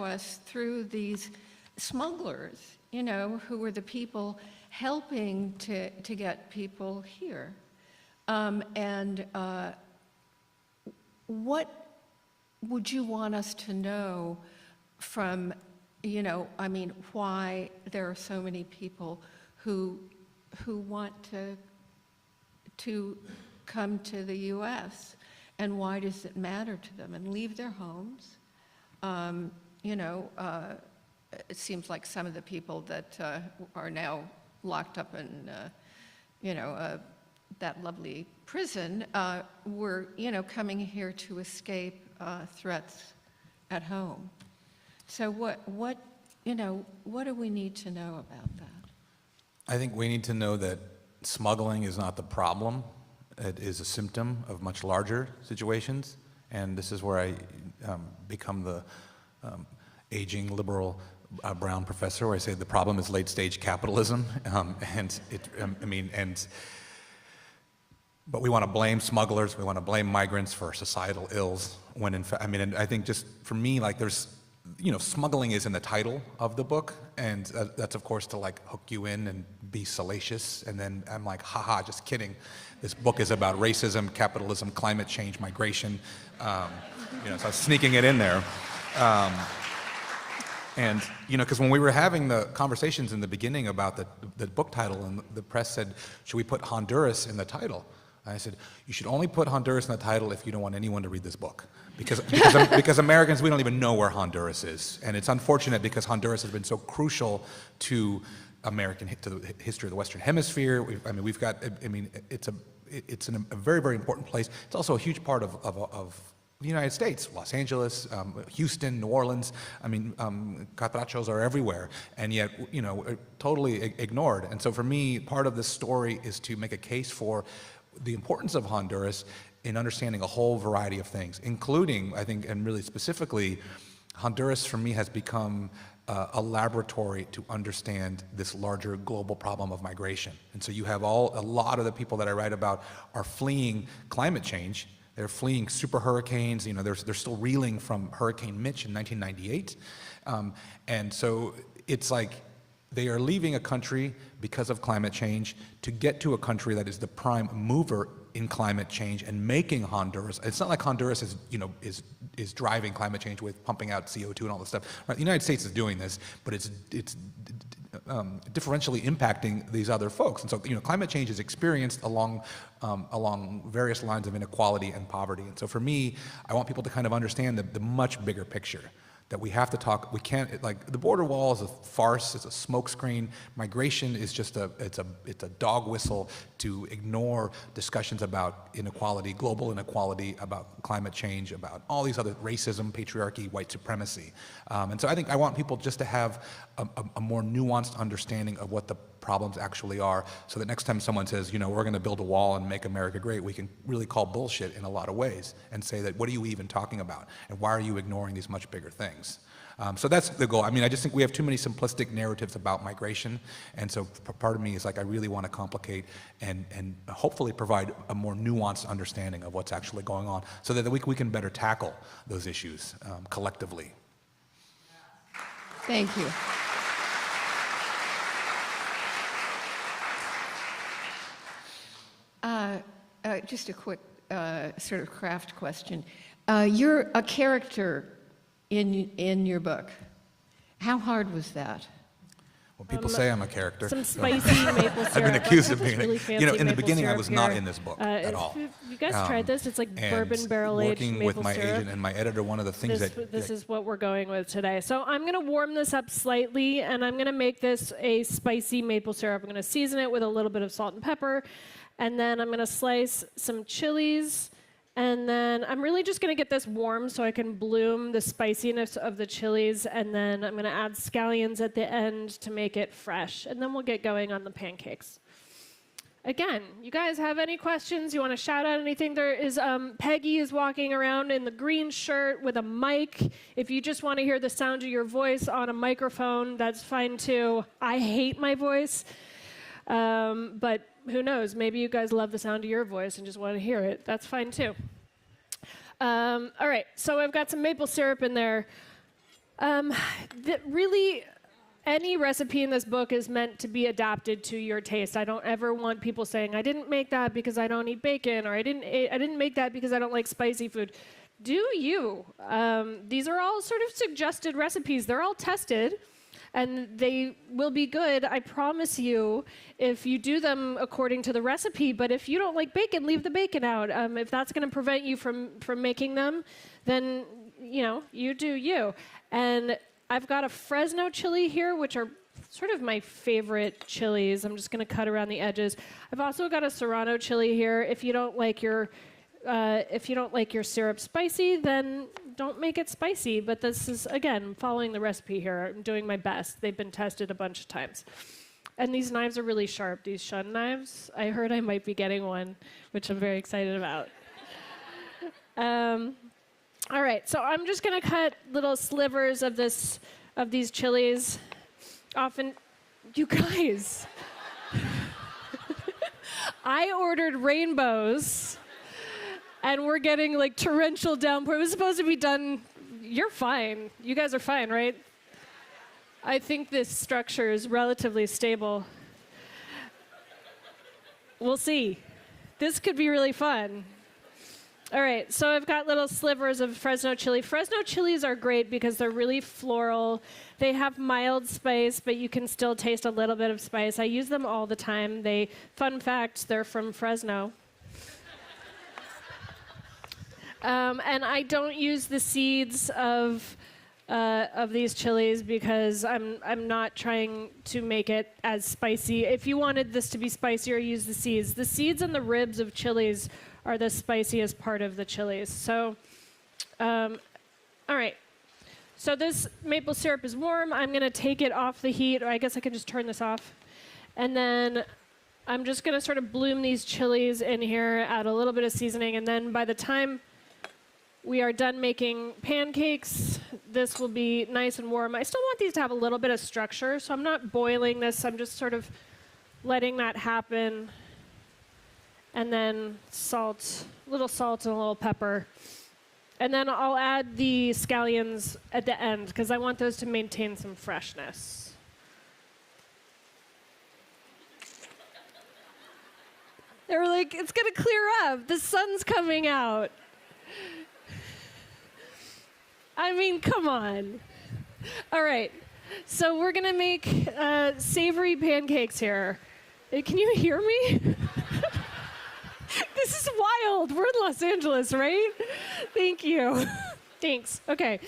us through these smugglers, who were the people helping to get people here. And what would you want us to know from, why there are so many people who want to come to the U.S., and why does it matter to them, and leave their homes? It seems like some of the people that are now locked up in, that lovely prison were, coming here to escape threats at home. So what do we need to know about that? I think we need to know that smuggling is not the problem. It is a symptom of much larger situations, and this is where I become the aging liberal Brown professor, where I say the problem is late-stage capitalism, but we want to blame smugglers, we want to blame migrants for societal ills, when in fact, and I think just for me, like there's smuggling is in the title of the book, and that's of course to like hook you in and be salacious. And then I'm like, haha, just kidding. This book is about racism, capitalism, climate change, migration. So I was sneaking it in there. And because when we were having the conversations in the beginning about the book title, and the press said, should we put Honduras in the title? And I said, you should only put Honduras in the title if you don't want anyone to read this book. Because Americans, we don't even know where Honduras is. And it's unfortunate because Honduras has been so crucial to the history of the Western Hemisphere. It's a very, very important place. It's also a huge part of the United States, Los Angeles, Houston, New Orleans. Catrachos are everywhere, and yet, totally ignored. And so for me, part of this story is to make a case for the importance of Honduras in understanding a whole variety of things, including, I think, and really specifically, Honduras for me has become a laboratory to understand this larger global problem of migration. And so you have a lot of the people that I write about are fleeing climate change. They're fleeing super hurricanes. They're still reeling from Hurricane Mitch in 1998. And so it's like they are leaving a country because of climate change to get to a country that is the prime mover in climate change and making Honduras. It's not like Honduras is driving climate change with pumping out CO2 and all this stuff. Right? The United States is doing this, but it's differentially impacting these other folks. And so, climate change is experienced along various lines of inequality and poverty. And so for me, I want people to kind of understand the much bigger picture, that we have to talk. We can't, like, the border wall is a farce, it's a smokescreen. Migration is just it's a dog whistle to ignore discussions about inequality, global inequality, about climate change, about all these other racism, patriarchy, white supremacy. And so I want people just to have a more nuanced understanding of what the problems actually are, so that next time someone says, we're going to build a wall and make America great, we can really call bullshit in a lot of ways and say that, what are you even talking about? And why are you ignoring these much bigger things? So that's the goal. I just think we have too many simplistic narratives about migration, and so part of me is like, I really want to complicate and hopefully provide a more nuanced understanding of what's actually going on, so that we can better tackle those issues collectively. Thank you. Just a quick sort of craft question. You're a character in your book. How hard was that? Well, people say I'm a character. Some spicy maple syrup. I've been accused of being, really fancy in the beginning I syrup was here. not in this book at all. You guys tried this? It's like bourbon barrel aged working maple with my syrup. agent and my editor, one of the things This is what we're going with today. So I'm going to warm this up slightly, and I'm going to make this a spicy maple syrup. I'm going to season it with a little bit of salt and pepper, and then I'm going to slice some chilies. And then I'm really just going to get this warm so I can bloom the spiciness of the chilies. And then I'm going to add scallions at the end to make it fresh. And then we'll get going on the pancakes. Again, you guys have any questions? You want to shout out anything? There is Peggy is walking around in the green shirt with a mic. If you just want to hear the sound of your voice on a microphone, that's fine too. I hate my voice. But who knows? Maybe you guys love the sound of your voice and just want to hear it. That's fine too. All right, so I've got some maple syrup in there. Really, any recipe in this book is meant to be adapted to your taste. I don't ever want people saying, I didn't make that because I don't eat bacon, or I didn't make that because I don't like spicy food. Do you? These are all sort of suggested recipes. They're all tested. And they will be good, I promise you, if you do them according to the recipe. But if you don't like bacon, leave the bacon out. If that's going to prevent you from making them, then, you do you. And I've got a Fresno chili here, which are sort of my favorite chilies. I'm just going to cut around the edges. I've also got a Serrano chili here. If you don't like your syrup spicy, then don't make it spicy. But this is, again, following the recipe here. I'm doing my best. They've been tested a bunch of times. And these knives are really sharp, these Shun knives. I heard I might be getting one, which I'm very excited about. All right, so I'm just going to cut little slivers of these chilies. Often, you guys, I ordered rainbows. And we're getting like torrential downpour. It was supposed to be done, You're fine. You guys are fine, right? I think this structure is relatively stable. We'll see. This could be really fun. All right, so I've got little slivers of Fresno chili. Fresno chilies are great because they're really floral. They have mild spice, but you can still taste a little bit of spice. I use them all the time. Fun fact, they're from Fresno. And I don't use the seeds of these chilies because I'm not trying to make it as spicy. If you wanted this to be spicier, use the seeds. The seeds and the ribs of chilies are the spiciest part of the chilies. So, all right. So this maple syrup is warm. I'm going to take it off the heat, or I guess I can just turn this off. And then I'm just going to sort of bloom these chilies in here, add a little bit of seasoning, and then by the time we are done making pancakes, this will be nice and warm. I still want these to have a little bit of structure, so I'm not boiling this. I'm just sort of letting that happen. And then salt, a little salt and a little pepper. And then I'll add the scallions at the end because I want those to maintain some freshness. They were like, it's going to clear up. The sun's coming out. I mean, come on. All right. So we're going to make savory pancakes here. Can you hear me? This is wild. We're in Los Angeles, right? Thank you. Thanks. Okay.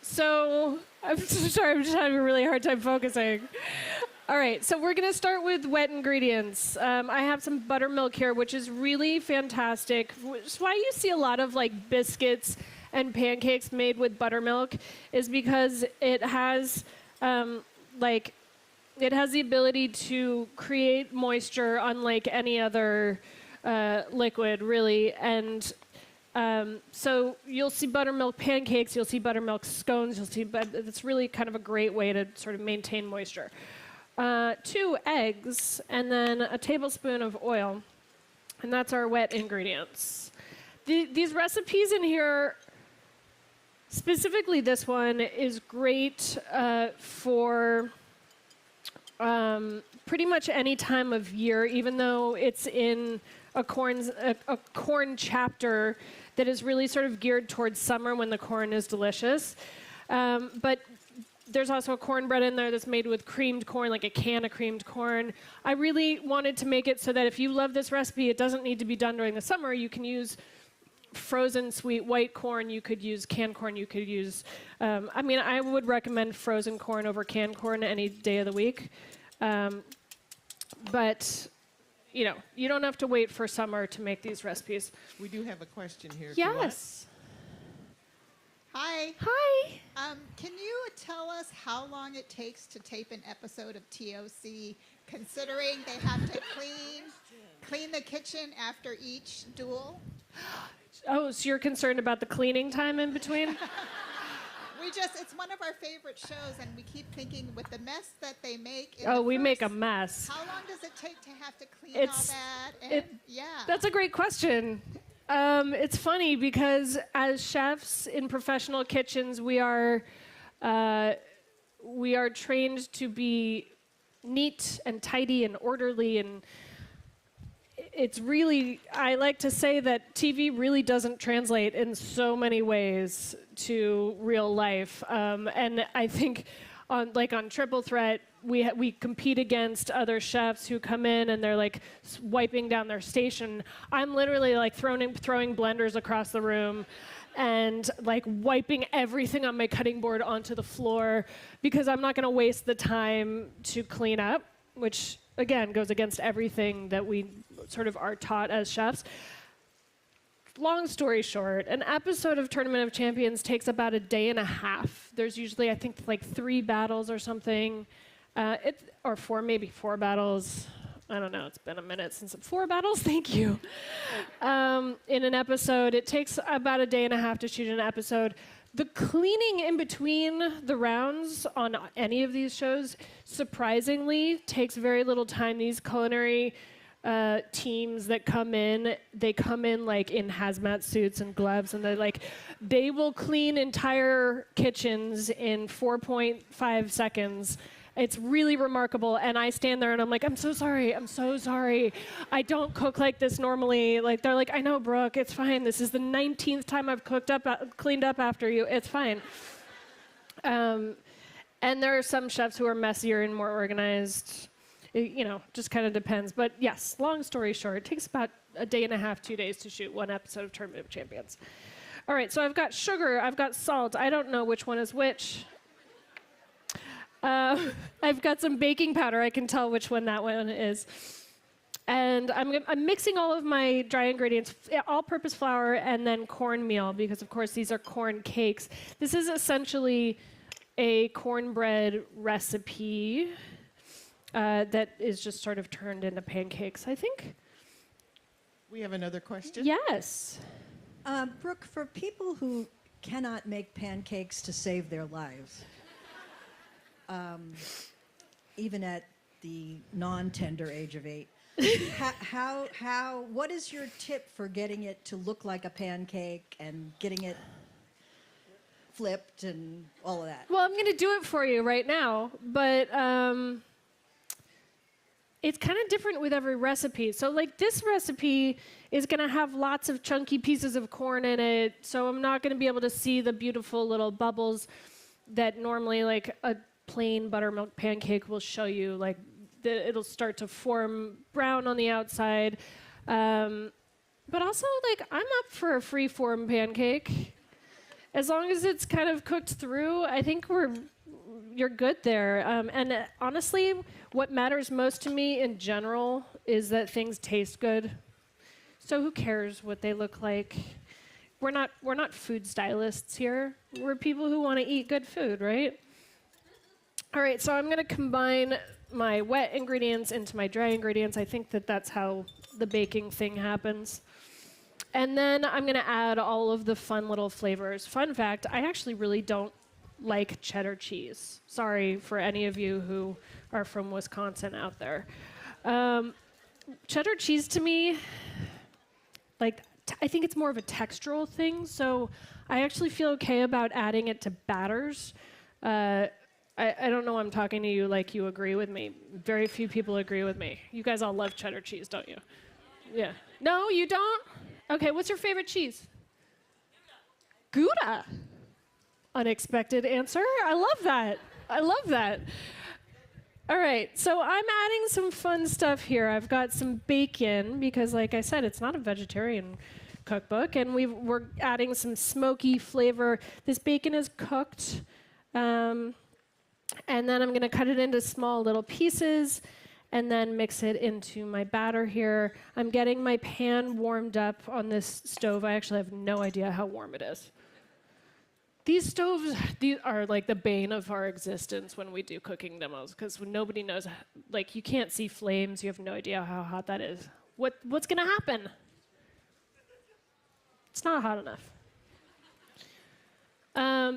So I'm sorry, I'm just having a really hard time focusing. All right, so we're going to start with wet ingredients. I have some buttermilk here, which is really fantastic. Which is why you see a lot of like biscuits and pancakes made with buttermilk, is because it has it has the ability to create moisture unlike any other liquid, really. And so you'll see buttermilk pancakes, you'll see buttermilk scones, it's really kind of a great way to sort of maintain moisture. 2 eggs, and then a tablespoon of oil. And that's our wet ingredients. These recipes in here, specifically this one, is great for pretty much any time of year, even though it's in a corn chapter that is really sort of geared towards summer when the corn is delicious. But there's also a cornbread in there that's made with creamed corn, like a can of creamed corn. I really wanted to make it so that if you love this recipe, it doesn't need to be done during the summer. You can use frozen sweet white corn, you could use canned corn, you could use, I would recommend frozen corn over canned corn any day of the week. But, you don't have to wait for summer to make these recipes. We do have a question here. Yes. Hi. Hi. Can you tell us how long it takes to tape an episode of TOC, considering they have to clean the kitchen after each duel? Oh, so you're concerned about the cleaning time in between? It's one of our favorite shows, and we keep thinking with the mess that they make. We make a mess. How long does it take to have to clean all that? That's a great question. It's funny because as chefs in professional kitchens, we are trained to be neat and tidy and orderly, and it's really, I like to say that TV really doesn't translate in so many ways to real life. And I think on Triple Threat, we compete against other chefs who come in and they're like wiping down their station. I'm literally like throwing blenders across the room and like wiping everything on my cutting board onto the floor because I'm not going to waste the time to clean up, which again goes against everything that we sort of are taught as chefs. Long story short, an episode of Tournament of Champions takes about a day and a half. There's usually, I think, like 3 battles or something, or 4, maybe 4 battles. I don't know, it's been a minute since 4 battles, thank you. In an episode, it takes about a day and a half to shoot an episode. The cleaning in between the rounds on any of these shows, surprisingly, takes very little time. These culinary teams that come in. They come in like in hazmat suits and gloves, and they will clean entire kitchens in 4.5 seconds. It's really remarkable, and I stand there and I'm like, I'm so sorry. I don't cook like this normally. Like they're like, I know, Brooke, it's fine. This is the 19th time I've cleaned up after you. It's fine. And there are some chefs who are messier and more organized. It, just kind of depends. But yes, long story short, it takes about a day and a half, 2 days to shoot one episode of Tournament of Champions. All right, so I've got sugar, I've got salt. I don't know which one is which. I've got some baking powder. I can tell which one that one is. And I'm mixing all of my dry ingredients, all-purpose flour and then cornmeal, because of course these are corn cakes. This is essentially a cornbread recipe that is just sort of turned into pancakes, I think. We have another question. Yes. Brooke, for people who cannot make pancakes to save their lives, even at the non-tender age of 8, what is your tip for getting it to look like a pancake and getting it flipped and all of that? Well, I'm going to do it for you right now, but it's kind of different with every recipe. So like this recipe is going to have lots of chunky pieces of corn in it, so I'm not going to be able to see the beautiful little bubbles that normally like a plain buttermilk pancake will show you. Like it'll start to form brown on the outside. But also, like, I'm up for a free-form pancake. As long as it's kind of cooked through, I think you're good there. And honestly, what matters most to me in general is that things taste good. So who cares what they look like? We're not food stylists here. We're people who want to eat good food, right? All right, so I'm going to combine my wet ingredients into my dry ingredients. I think that's how the baking thing happens. And then I'm going to add all of the fun little flavors. Fun fact, I actually really don't like cheddar cheese. Sorry for any of you who are from Wisconsin out there. Cheddar cheese to me, like, I think it's more of a textural thing, so I actually feel okay about adding it to batters. I don't know why I'm talking to you like you agree with me. Very few people agree with me. You guys all love cheddar cheese, don't you? Yeah. No, you don't? Okay, what's your favorite cheese? Gouda. Unexpected answer. I love that. I love that. All right, so I'm adding some fun stuff here. I've got some bacon because, like I said, it's not a vegetarian cookbook, and we're adding some smoky flavor. This bacon is cooked, and then I'm going to cut it into small little pieces and then mix it into my batter here. I'm getting my pan warmed up on this stove. I actually have no idea how warm it is. These stoves are like the bane of our existence when we do cooking demos, because nobody knows, like, you can't see flames. You have no idea how hot that is. What's going to happen? It's not hot enough.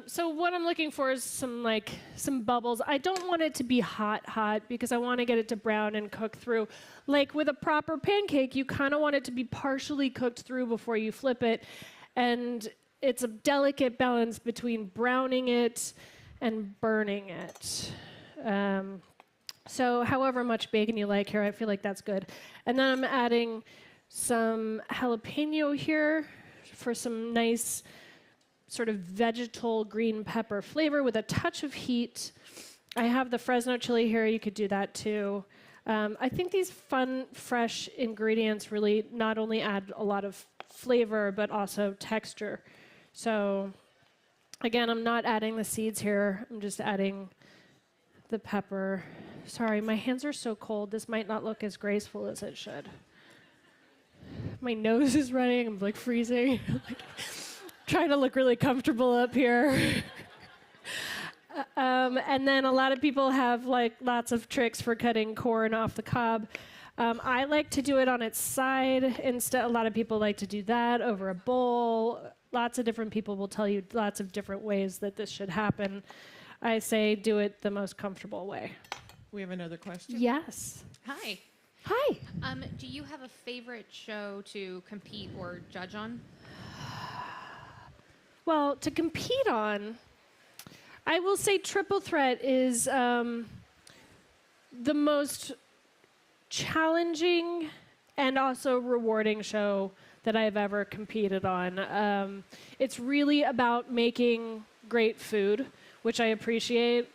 So what I'm looking for is some bubbles. I don't want it to be hot because I want to get it to brown and cook through. Like with a proper pancake, you kind of want it to be partially cooked through before you flip it. And it's a delicate balance between browning it and burning it. So however much bacon you like here, I feel like that's good. And then I'm adding some jalapeno here for some nice sort of vegetal green pepper flavor with a touch of heat. I have the Fresno chili here. You could do that too. I think these fun, fresh ingredients really not only add a lot of flavor, but also texture. So again, I'm not adding the seeds here. I'm just adding the pepper. Sorry, my hands are so cold. This might not look as graceful as it should. My nose is running. I'm like freezing. Trying to look really comfortable up here. And then a lot of people have like lots of tricks for cutting corn off the cob. I like to do it on its side instead. A lot of people like to do that over a bowl. Lots of different people will tell you lots of different ways that this should happen. I say do it the most comfortable way. We have another question. Yes. Hi. Hi. Do you have a favorite show to compete or judge on? Well, to compete on, I will say Triple Threat is the most challenging and also rewarding show that I've ever competed on. It's really about making great food, which I appreciate.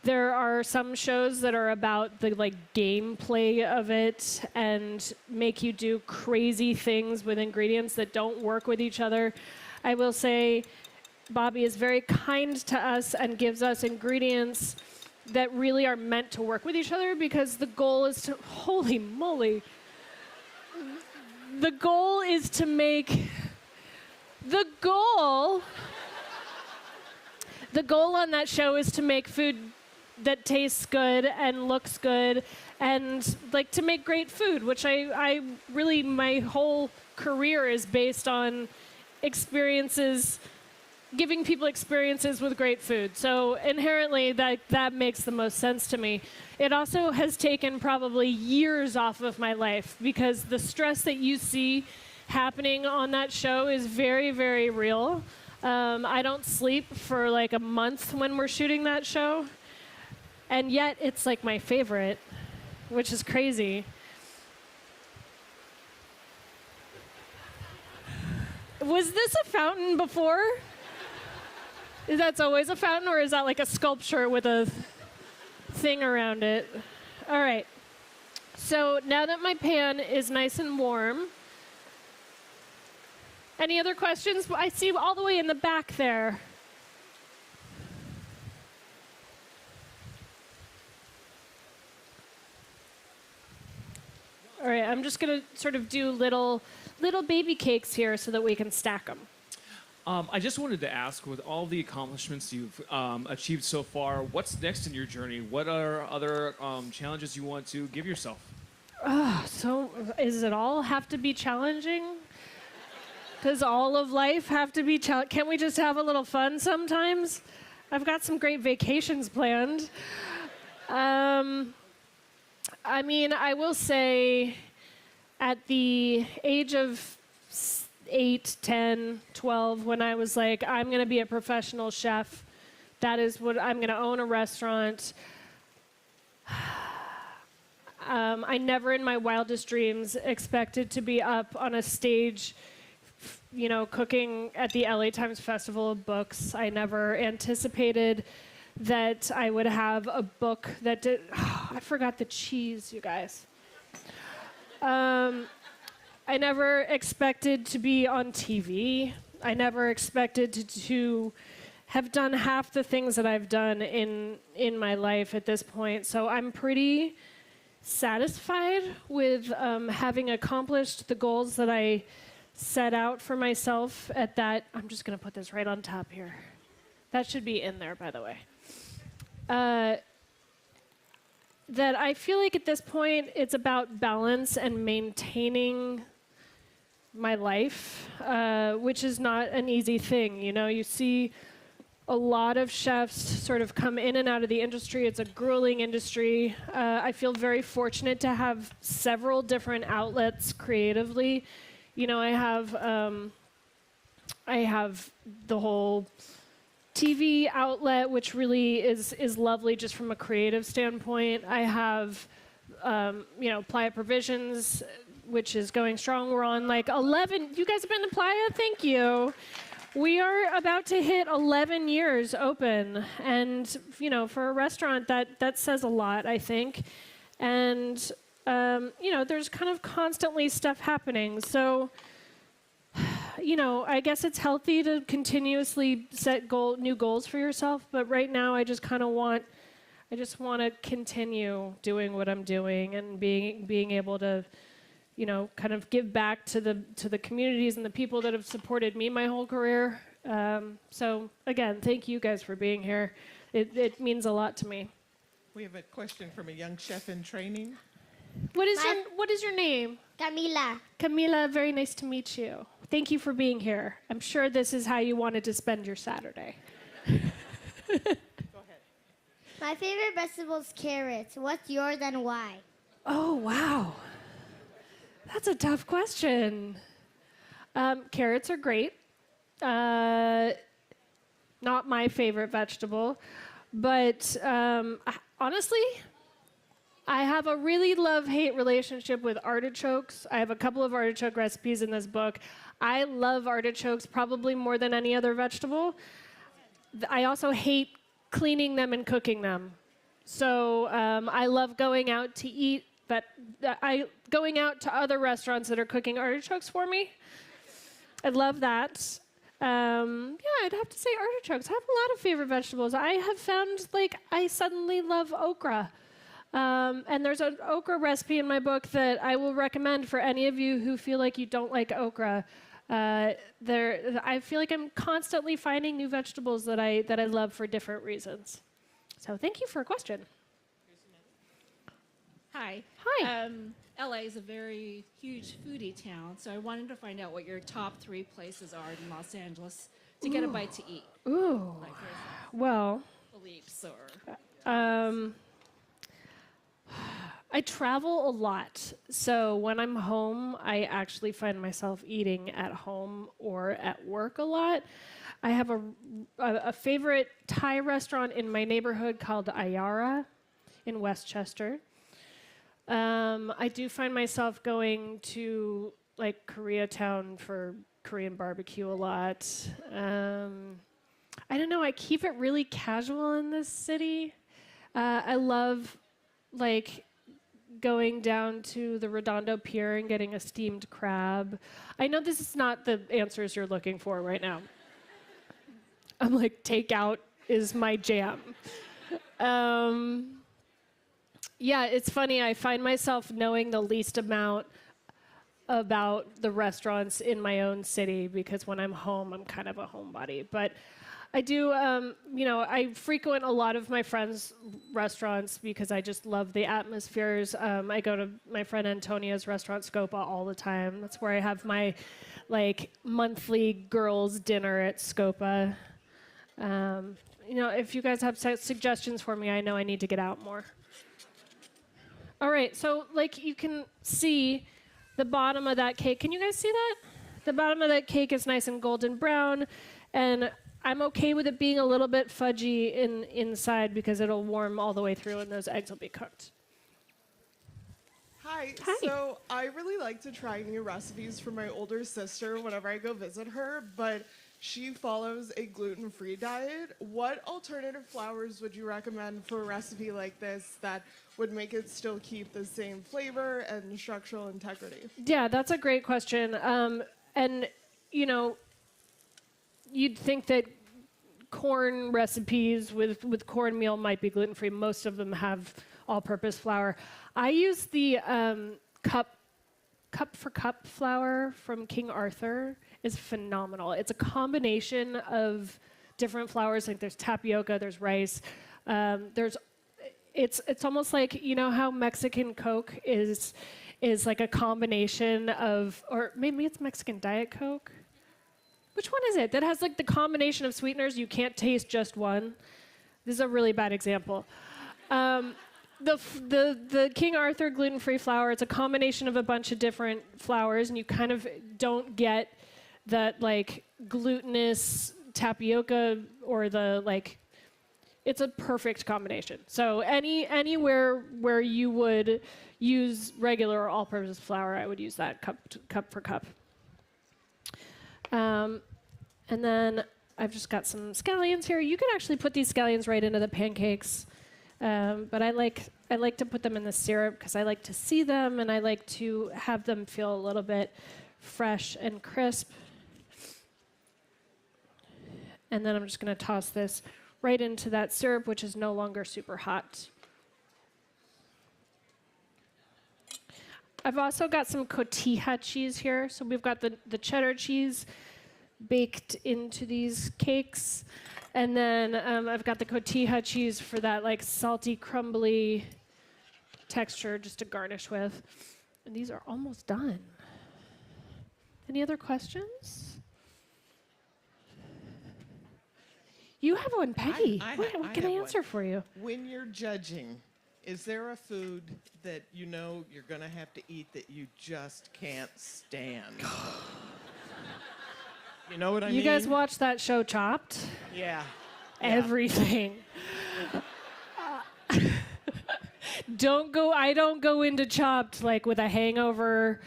There are some shows that are about the gameplay of it and make you do crazy things with ingredients that don't work with each other. I will say Bobby is very kind to us and gives us ingredients that really are meant to work with each other, because the goal is to, holy moly, the goal is to make, the goal on that show is to make food that tastes good and looks good, and to make great food, which I really, my whole career is based on experiences, giving people experiences with great food. So inherently, that makes the most sense to me. It also has taken probably years off of my life, because the stress that you see happening on that show is very, very real. I don't sleep for a month when we're shooting that show, and yet it's my favorite, which is crazy. Was this a fountain before? That's always a fountain, or is that a sculpture with a thing around it? All right. So now that my pan is nice and warm, any other questions? I see all the way in the back there. All right, I'm just going to sort of do little baby cakes here so that we can stack them. I just wanted to ask, with all the accomplishments you've achieved so far, what's next in your journey? What are other challenges you want to give yourself? So does it all have to be challenging? Does all of life have to be challenging? Can't we just have a little fun sometimes? I've got some great vacations planned. I mean, I will say at the age of 8, 10, 12, when I was I'm going to be a professional chef, that is what I'm going to own a restaurant. I never in my wildest dreams expected to be up on a stage, cooking at the LA Times Festival of Books. I never anticipated that I would have a book that did, I forgot the cheese, you guys. I never expected to be on TV. I never expected to have done half the things that I've done in my life at this point. So I'm pretty satisfied with having accomplished the goals that I set out for myself at that. I'm just going to put this right on top here. That should be in there, by the way. That I feel like at this point it's about balance and maintaining my life, which is not an easy thing. You see a lot of chefs sort of come in and out of the industry. It's a grueling industry. I feel very fortunate to have several different outlets creatively. I have the whole TV outlet, which really is lovely just from a creative standpoint. I have, Playa Provisions, which is going strong. We're on 11. You guys have been to Playa? Thank you. We are about to hit 11 years open. And, for a restaurant, that says a lot, I think. And, there's kind of constantly stuff happening. So, I guess it's healthy to continuously set new goals for yourself. But right now, I just want to continue doing what I'm doing and being able to, kind of give back to the communities and the people that have supported me my whole career. So again, thank you guys for being here. It means a lot to me. We have a question from a young chef in training. What is your name? Camila. Camila, very nice to meet you. Thank you for being here. I'm sure this is how you wanted to spend your Saturday. Go ahead. My favorite vegetable is carrots. What's yours and why? Oh, wow. That's a tough question. Carrots are great. Not my favorite vegetable. But honestly, I have a really love-hate relationship with artichokes. I have a couple of artichoke recipes in this book. I love artichokes probably more than any other vegetable. I also hate cleaning them and cooking them. So I love going out to eat, going out to other restaurants that are cooking artichokes for me. I love that. Yeah, I'd have to say artichokes. I have a lot of favorite vegetables. I have found, I suddenly love okra. And there's an okra recipe in my book that I will recommend for any of you who feel like you don't like okra. I feel like I'm constantly finding new vegetables that I love for different reasons. So thank you for a question. Hi. Hi. LA is a very huge foodie town, so I wanted to find out what your top 3 places are in Los Angeles to get a bite to eat. Ooh. Like, for example, Well. Philippe's or... I travel a lot, so when I'm home, I actually find myself eating at home or at work a lot. I have a favorite Thai restaurant in my neighborhood called Ayara in Westchester. I do find myself going to Koreatown for Korean barbecue a lot. I don't know, I keep it really casual in this city. I love going down to the Redondo Pier and getting a steamed crab. I know this is not the answers you're looking for right now. I'm takeout is my jam. Yeah, it's funny. I find myself knowing the least amount about the restaurants in my own city because when I'm home, I'm kind of a homebody. But I do, I frequent a lot of my friends' restaurants because I just love the atmospheres. I go to my friend Antonia's restaurant, Scopa, all the time. That's where I have my, monthly girls' dinner at Scopa. If you guys have suggestions for me, I know I need to get out more. All right, so, you can see the bottom of that cake. Can you guys see that? The bottom of that cake is nice and golden brown, and I'm okay with it being a little bit fudgy inside because it'll warm all the way through and those eggs will be cooked. Hi. Hi. So I really like to try new recipes for my older sister whenever I go visit her, but she follows a gluten-free diet. What alternative flours would you recommend for a recipe like this that would make it still keep the same flavor and structural integrity? Yeah, that's a great question. You'd think that corn recipes with cornmeal might be gluten-free. Most of them have all-purpose flour. I use the cup for cup flour from King Arthur. Is phenomenal. It's a combination of different flours. There's tapioca, there's rice, it's almost like how Mexican Coke is like a combination of, or maybe it's Mexican Diet Coke. Which one is it that has the combination of sweeteners? You can't taste just one. This is a really bad example. The King Arthur gluten-free flour, it's a combination of a bunch of different flours, and you kind of don't get that glutinous tapioca or it's a perfect combination. So anywhere where you would use regular or all-purpose flour, I would use that cup for cup. And then I've just got some scallions here. You can actually put these scallions right into the pancakes, but I like to put them in the syrup because I like to see them and I like to have them feel a little bit fresh and crisp. And then I'm just going to toss this right into that syrup, which is no longer super hot. I've also got some cotija cheese here. So we've got the cheddar cheese baked into these cakes. And then I've got the cotija cheese for that salty, crumbly texture just to garnish with. And these are almost done. Any other questions? You have one, Peggy. What can I answer for you? When you're judging Is there a food that you know you're going to have to eat that you just can't stand? You know what I mean? You guys watch that show Chopped? Yeah. Everything. I don't go into Chopped like with a hangover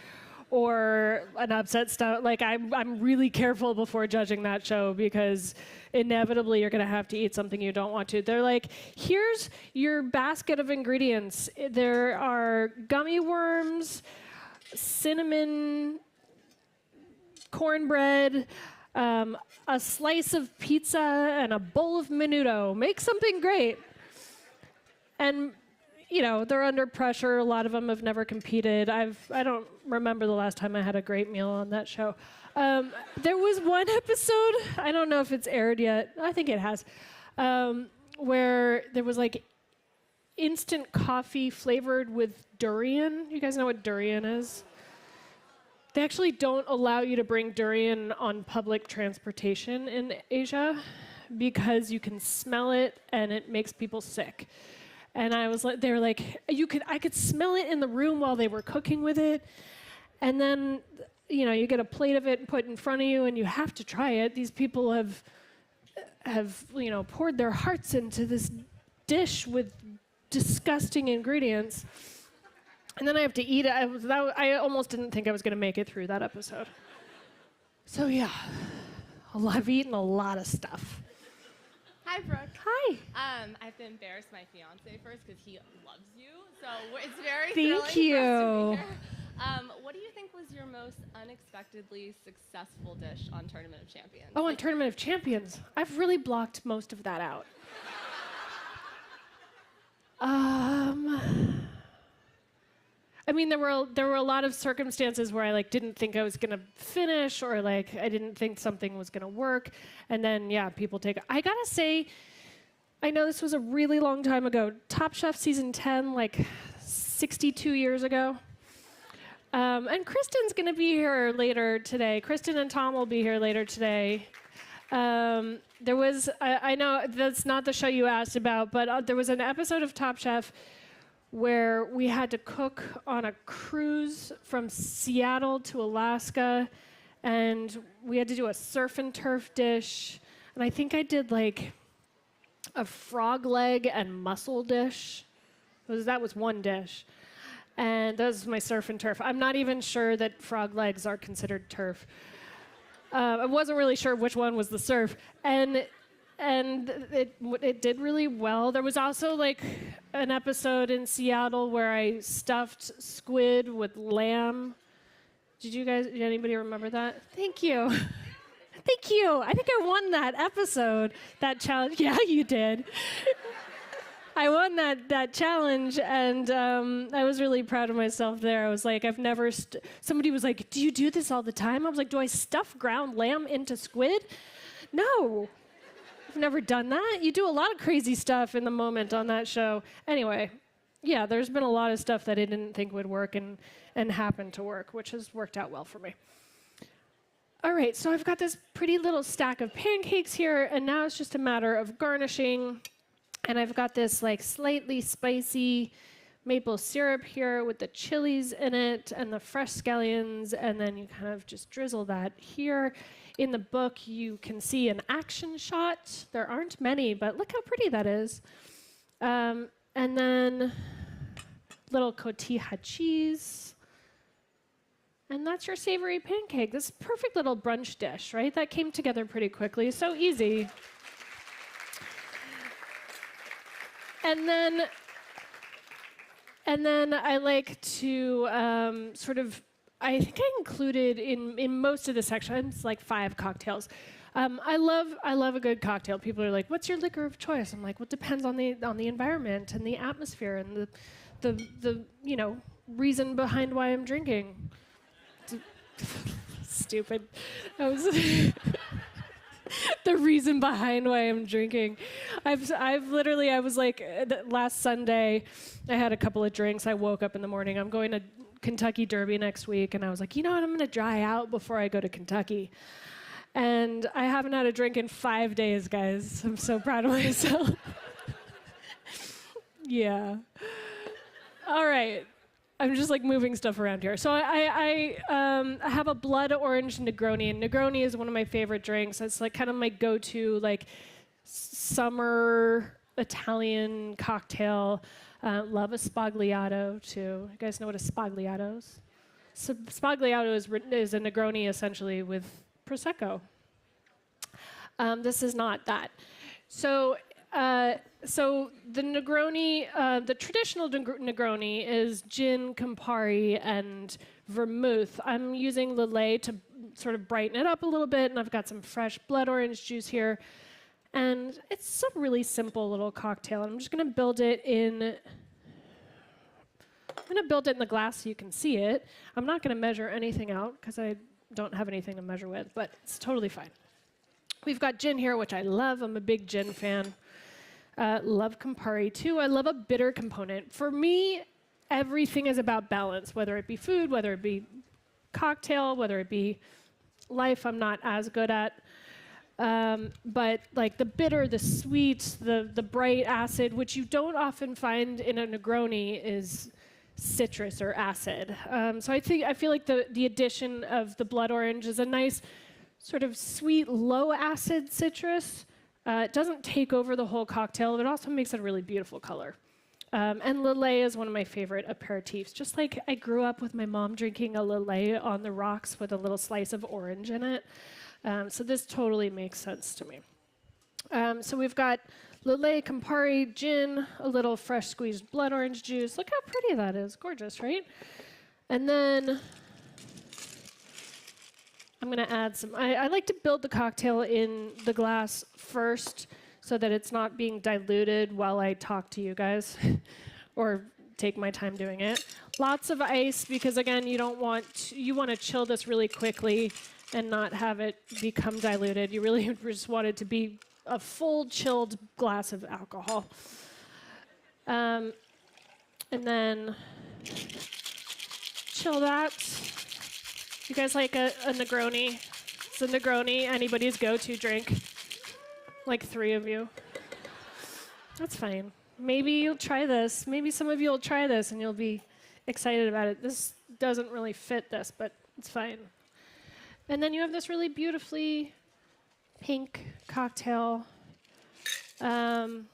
or an upset stomach. Like I'm really careful before judging that show because inevitably you're gonna have to eat something you don't want to. They're like, here's your basket of ingredients. There are gummy worms, cinnamon, cornbread, a slice of pizza, and a bowl of menudo. Make something great. And you know, they're under pressure. A lot of them have never competed. I don't remember the last time I had a great meal on that show. There was one episode, I don't know if it's aired yet, I think it has, where there was like instant coffee flavored with durian. You guys know what durian is? They actually don't allow you to bring durian on public transportation in Asia because you can smell it and it makes people sick. And they were like, I could smell it in the room while they were cooking with it. And then, you know, you get a plate of it and put in front of you and you have to try it. These people have, you know, poured their hearts into this dish with disgusting ingredients. And then I have to eat it. I almost didn't think I was going to make it through that episode. So yeah, I've eaten a lot of stuff. Hi, Brooke. Hi. I have to embarrass my fiance first because he loves you. So it's very Thank thrilling you. for us to be here. What do you think was your most unexpectedly successful dish on Tournament of Champions? Oh, on Tournament of Champions. I've really blocked most of that out. I mean, there were a lot of circumstances where I like didn't think I was gonna finish, or like I didn't think something was gonna work, and then yeah, people take. I gotta say, I know this was a really long time ago. Top Chef season 10, like 62 years ago. And Kristen's gonna be here later today. Kristen and Tom will be here later today. There was, I know that's not the show you asked about, but there was an episode of Top Chef where we had to cook on a cruise from Seattle to Alaska, and we had to do a surf and turf dish, and I think I did like a frog leg and mussel dish. That was one dish, and that was my surf and turf. I'm not even sure that frog legs are considered turf. I wasn't really sure which one was the surf, and it did really well. There was also like an episode in Seattle where I stuffed squid with lamb. Did anybody remember that? Thank you. Thank you. I think I won that episode, that challenge. Yeah, you did. I won that challenge, and I was really proud of myself there. I was like, I've never, somebody was like, do you do this all the time? I was like, do I stuff ground lamb into squid? No. I've never done that. You do a lot of crazy stuff in the moment on that show. Anyway, yeah, there's been a lot of stuff that I didn't think would work and happened to work, which has worked out well for me. All right, so I've got this pretty little stack of pancakes here, and now it's just a matter of garnishing. And I've got this like slightly spicy maple syrup here with the chilies in it and the fresh scallions, and then you kind of just drizzle that here. In the book, you can see an action shot. There aren't many, but look how pretty that is. And then little cotija cheese. And that's your savory pancake. This perfect little brunch dish, right? That came together pretty quickly. So easy. And then I like to sort of, I think I included in most of the sections like 5 cocktails. I love a good cocktail. People are like, "What's your liquor of choice?" I'm like, "Well, it depends on the environment and the atmosphere and the you know reason behind why I'm drinking." Stupid. That was the reason behind why I'm drinking. I've literally, I was like, last Sunday, I had a couple of drinks. I woke up in the morning. I'm going to Kentucky Derby next week, and I was like, you know what? I'm going to dry out before I go to Kentucky. And I haven't had a drink in 5 days, guys. I'm so proud of myself. Yeah. All right. I'm just like moving stuff around here. So I have a blood orange Negroni, and Negroni is one of my favorite drinks. It's like kind of my go-to like summer Italian cocktail. Love a Spagliato too. You guys know what a Spagliato is? So Spagliato is a Negroni essentially with Prosecco. This is not that. So the Negroni, the traditional Negroni is gin, Campari, and vermouth. I'm using Lillet to sort of brighten it up a little bit, and I've got some fresh blood orange juice here. And it's a really simple little cocktail. I'm just going to build it in. I'm going to build it in the glass so you can see it. I'm not going to measure anything out because I don't have anything to measure with, but it's totally fine. We've got gin here, which I love. I'm a big gin fan. Love Campari too. I love a bitter component. For me, everything is about balance, whether it be food, whether it be cocktail, whether it be life I'm not as good at. But like the bitter, the sweet, the bright acid, which you don't often find in a Negroni, is citrus or acid. So I feel like the addition of the blood orange is a nice sort of sweet, low acid citrus. It doesn't take over the whole cocktail, but it also makes it a really beautiful color. And Lillet is one of my favorite aperitifs. Just like I grew up with my mom drinking a Lillet on the rocks with a little slice of orange in it. So this totally makes sense to me. So we've got Lillet, Campari, gin, a little fresh squeezed blood orange juice. Look how pretty that is. Gorgeous, right? And then I'm going to add some. I like to build the cocktail in the glass first so that it's not being diluted while I talk to you guys or take my time doing it. Lots of ice because, again, you want to chill this really quickly and not have it become diluted. You really just want it to be a full chilled glass of alcohol. And then chill that. You guys like a Negroni? It's a Negroni, anybody's go-to drink. Like 3 of you. That's fine. Maybe you'll try this. Maybe some of you will try this and you'll be excited about it. This doesn't really fit this, but it's fine. And then you have this really beautifully pink cocktail. And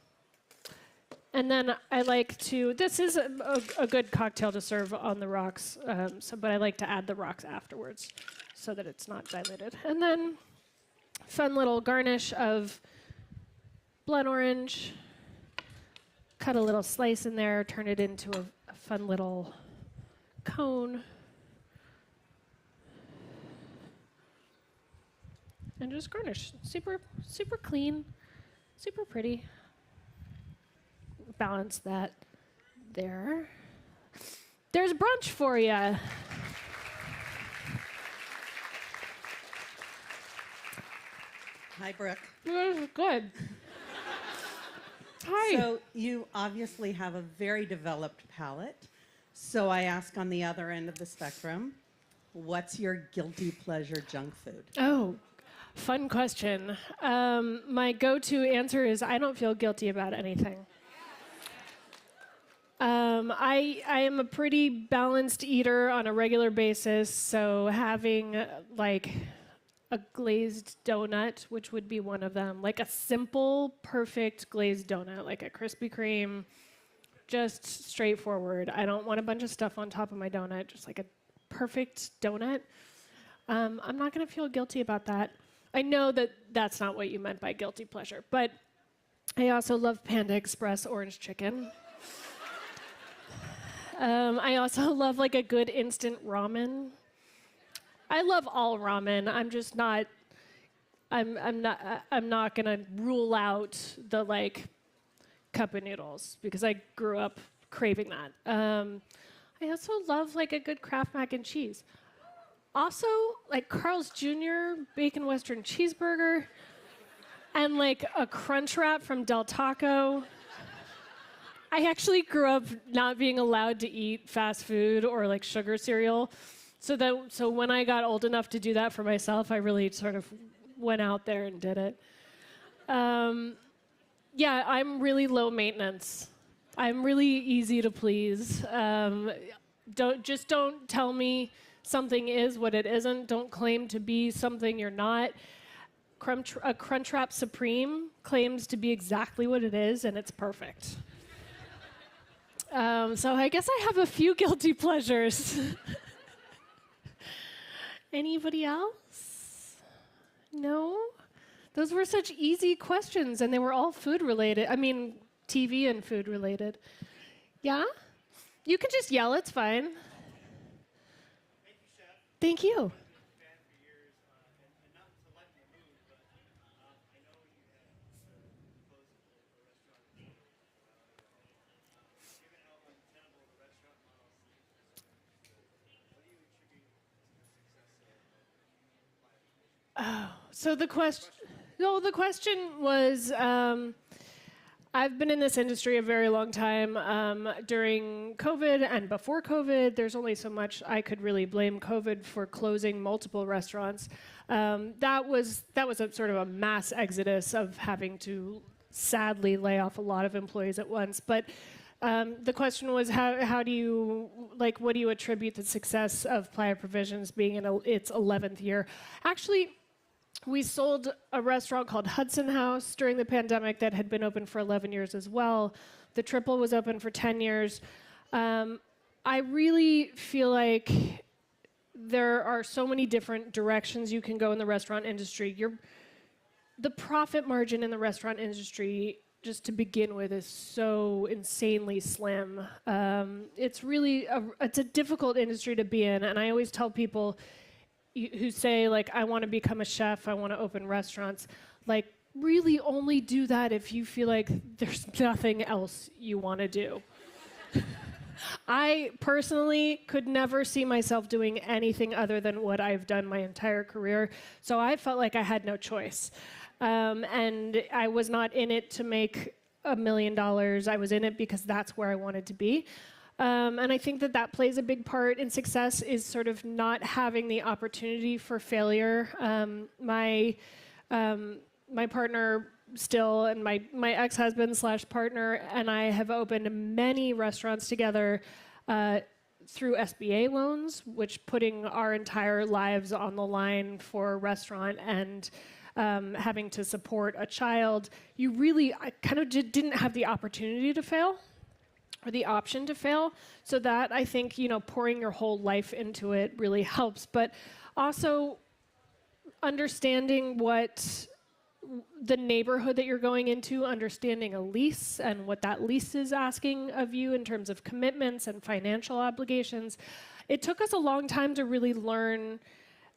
then I like to, this is a good cocktail to serve on the rocks, but I like to add the rocks afterwards so that it's not diluted. And then fun little garnish of blood orange. Cut a little slice in there, turn it into a fun little cone. And just garnish. Super, super clean, super pretty. Balance that there. There's brunch for you. Hi, Brooke. Good. Hi. So you obviously have a very developed palate. So I ask on the other end of the spectrum, what's your guilty pleasure junk food? Oh, fun question. My go-to answer is I don't feel guilty about anything. I am a pretty balanced eater on a regular basis, so having like a glazed donut, which would be one of them, like a simple, perfect glazed donut, like a Krispy Kreme, just straightforward. I don't want a bunch of stuff on top of my donut, just like a perfect donut. I'm not going to feel guilty about that. I know that that's not what you meant by guilty pleasure, but I also love Panda Express orange chicken. I also love like a good instant ramen. I love all ramen. I'm just not. I'm not gonna rule out the like cup of noodles because I grew up craving that. I also love like a good Kraft mac and cheese. Also, like Carl's Jr. bacon Western cheeseburger, and like a crunch wrap from Del Taco. I actually grew up not being allowed to eat fast food or like sugar cereal. So when I got old enough to do that for myself, I really sort of went out there and did it. Yeah, I'm really low maintenance. I'm really easy to please. Don't tell me something is what it isn't. Don't claim to be something you're not. A Crunchwrap Supreme claims to be exactly what it is, and it's perfect. So I guess I have a few guilty pleasures. Anybody else? No? Those were such easy questions, and they were all food related. I mean, TV and food related. Yeah? You can just yell, it's fine. Thank you. Oh, so the question was, I've been in this industry a very long time. During COVID and before COVID, there's only so much I could really blame COVID for closing multiple restaurants. That was a sort of a mass exodus of having to sadly lay off a lot of employees at once. But the question was, how do you, what do you attribute the success of Playa Provisions being in its 11th year? Actually, we sold a restaurant called Hudson House during the pandemic that had been open for 11 years as well. The Triple was open for 10 years. I really feel like there are so many different directions you can go in the restaurant industry. The profit margin in the restaurant industry, just to begin with, is so insanely slim. It's really it's a difficult industry to be in, and I always tell people who say, I want to become a chef, I want to open restaurants, really only do that if you feel like there's nothing else you want to do. I personally could never see myself doing anything other than what I've done my entire career, so I felt like I had no choice. And I was not in it to make $1 million. I was in it because that's where I wanted to be. And I think that plays a big part in success, is sort of not having the opportunity for failure. My partner still, and my ex-husband / partner, and I have opened many restaurants together through SBA loans, which putting our entire lives on the line for a restaurant and having to support a child, I kind of didn't have the opportunity to fail, or the option to fail. So that, I think, pouring your whole life into it really helps. But also understanding what the neighborhood that you're going into, understanding a lease and what that lease is asking of you in terms of commitments and financial obligations. It took us a long time to really learn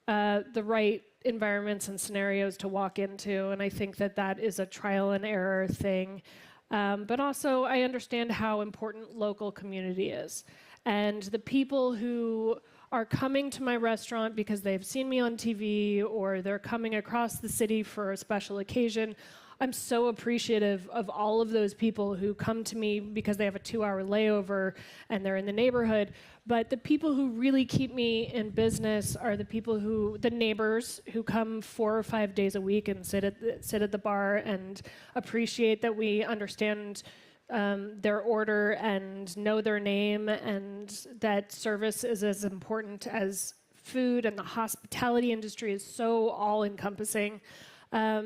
the right environments and scenarios to walk into, and I think that is a trial and error thing. But also, I understand how important local community is. And the people who are coming to my restaurant because they've seen me on TV, or they're coming across the city for a special occasion, I'm so appreciative of all of those people who come to me because they have a 2-hour layover and they're in the neighborhood. But the people who really keep me in business are the neighbors who come 4 or 5 days a week and sit at the bar and appreciate that we understand their order and know their name, and that service is as important as food, and the hospitality industry is so all-encompassing.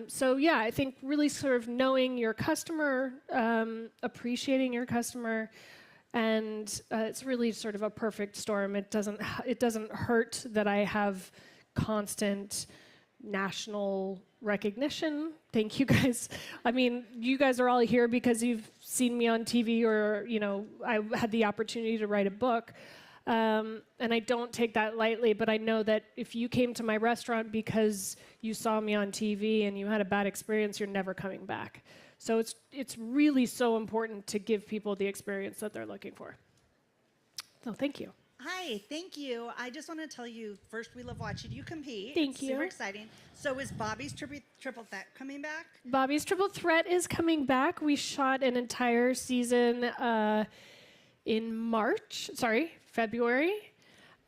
So yeah, I think really sort of knowing your customer, appreciating your customer, and it's really sort of a perfect storm. It doesn't hurt that I have constant national recognition. Thank you guys. I mean, you guys are all here because you've seen me on TV, or I had the opportunity to write a book. And I don't take that lightly, but I know that if you came to my restaurant because you saw me on TV and you had a bad experience, you're never coming back. So it's really so important to give people the experience that they're looking for. So thank you. Hi, thank you. I just want to tell you, first, we love watching you compete. Thank you. Super exciting. So is Bobby's Triple Threat coming back? Bobby's Triple Threat is coming back. We shot an entire season in February.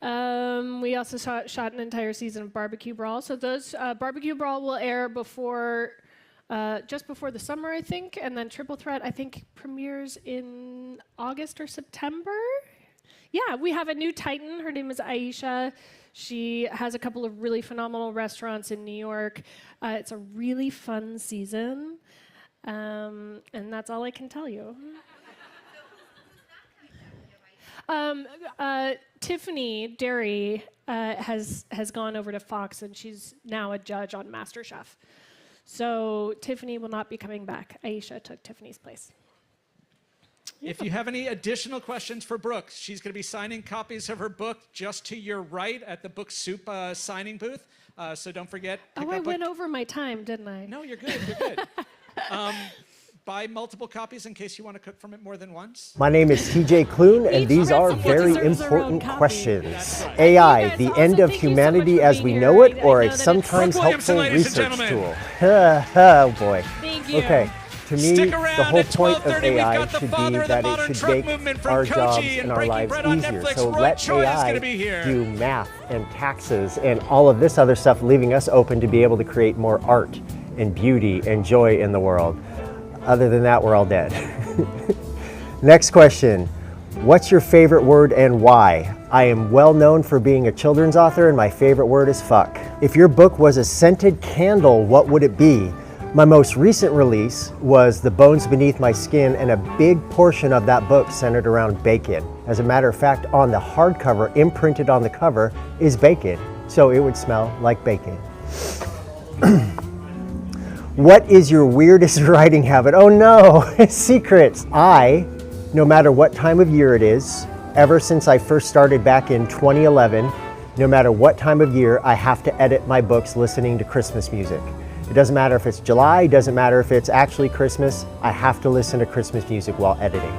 We also shot an entire season of Barbecue Brawl. So those Barbecue Brawl will air before just before the summer, I think, and then Triple Threat, I think, premieres in August or September. Yeah, we have a new Titan. Her name is Aisha. She has a couple of really phenomenal restaurants in New York. It's a really fun season, and that's all I can tell you. Tiffany Derry has gone over to Fox, and she's now a judge on MasterChef. So Tiffany will not be coming back. Aisha took Tiffany's place. If you have any additional questions for Brooke, she's going to be signing copies of her book just to your right at the Book Soup signing booth. So don't forget. Oh, I went over my time, didn't I? No, you're good. You're good. Buy multiple copies in case you want to cook from it more than once. My name is TJ Kloon, and these are very important questions. AI, the end of humanity as we know it, or a sometimes helpful research tool? Oh boy. Thank you. Okay. To me, the whole point of AI should be that it should make our jobs and our lives easier. So let AI do math and taxes and all of this other stuff, leaving us open to be able to create more art and beauty and joy in the world. Other than that, we're all dead. Next question. What's your favorite word and why? I am well known for being a children's author, and my favorite word is fuck. If your book was a scented candle, what would it be? My most recent release was The Bones Beneath My Skin, and a big portion of that book centered around bacon. As a matter of fact, on the hardcover, imprinted on the cover, is bacon, so it would smell like bacon. What is your weirdest writing habit? Oh no, secrets. No matter what time of year it is, ever since I first started back in 2011, no matter what time of year, I have to edit my books listening to Christmas music. It doesn't matter if it's July, it doesn't matter if it's actually Christmas, I have to listen to Christmas music while editing.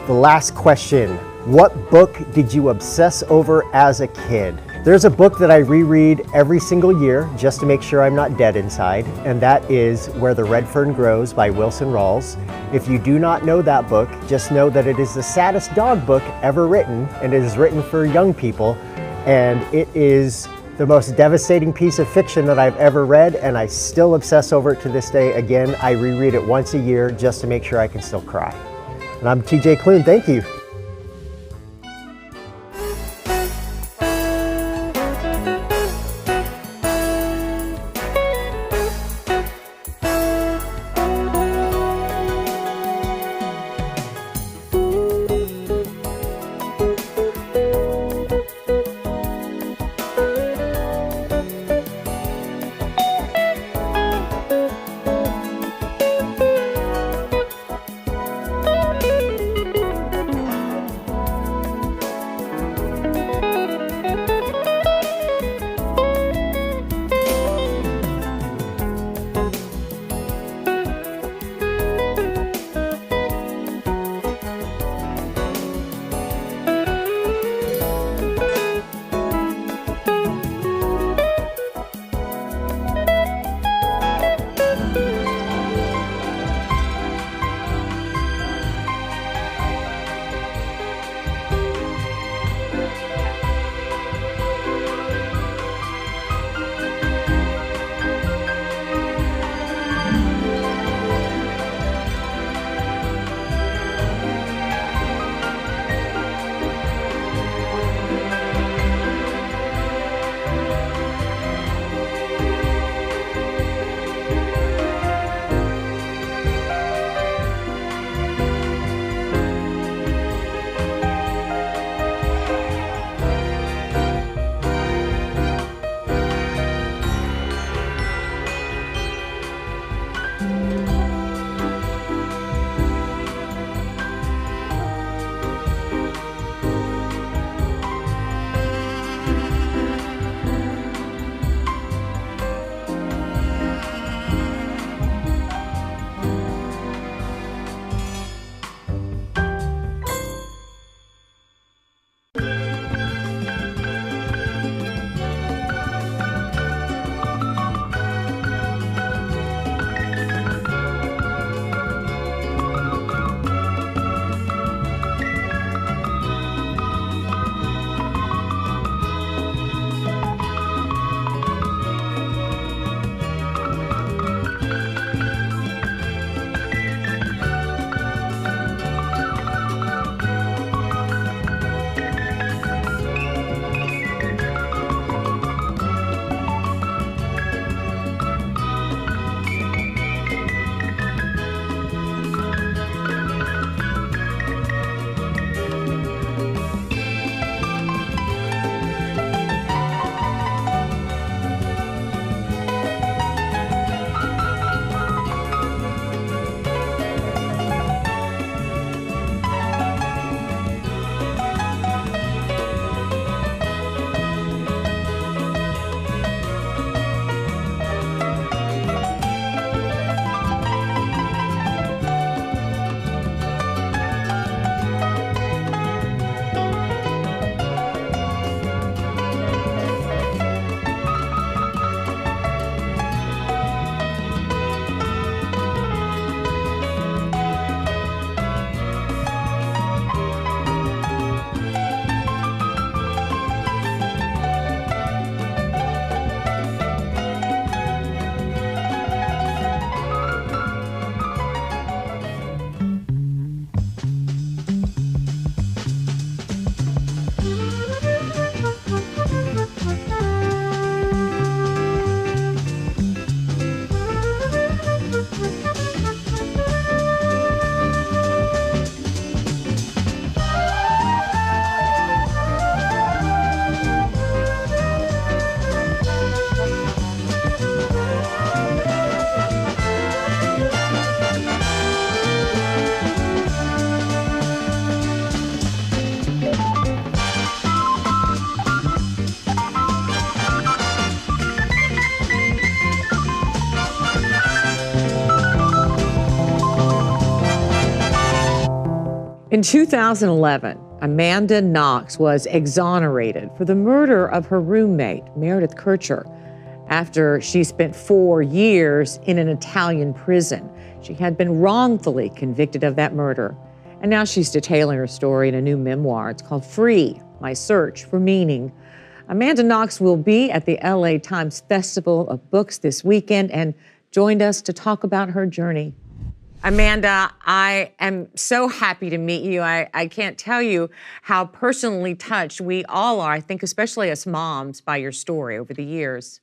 The last question, what book did you obsess over as a kid? There's a book that I reread every single year just to make sure I'm not dead inside, and that is Where the Red Fern Grows by Wilson Rawls. If you do not know that book, just know that it is the saddest dog book ever written, and it is written for young people, and it is the most devastating piece of fiction that I've ever read, and I still obsess over it to this day. Again, I reread it once a year just to make sure I can still cry. And I'm TJ Kloon, thank you. In 2011, Amanda Knox was exonerated for the murder of her roommate, Meredith Kircher, after she spent 4 years in an Italian prison. She had been wrongfully convicted of that murder, and now she's detailing her story in a new memoir. It's called Free, My Search for Meaning. Amanda Knox will be at the LA Times Festival of Books this weekend and joined us to talk about her journey. Amanda, I am so happy to meet you. I can't tell you how personally touched we all are, I think especially as moms, by your story over the years.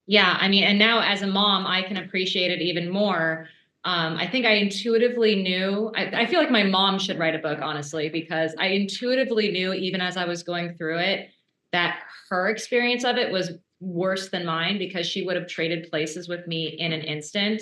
Yeah, I mean, and now as a mom, I can appreciate it even more. I think I intuitively knew, I feel like my mom should write a book, honestly, because I intuitively knew, even as I was going through it, that her experience of it was worse than mine, because she would have traded places with me in an instant.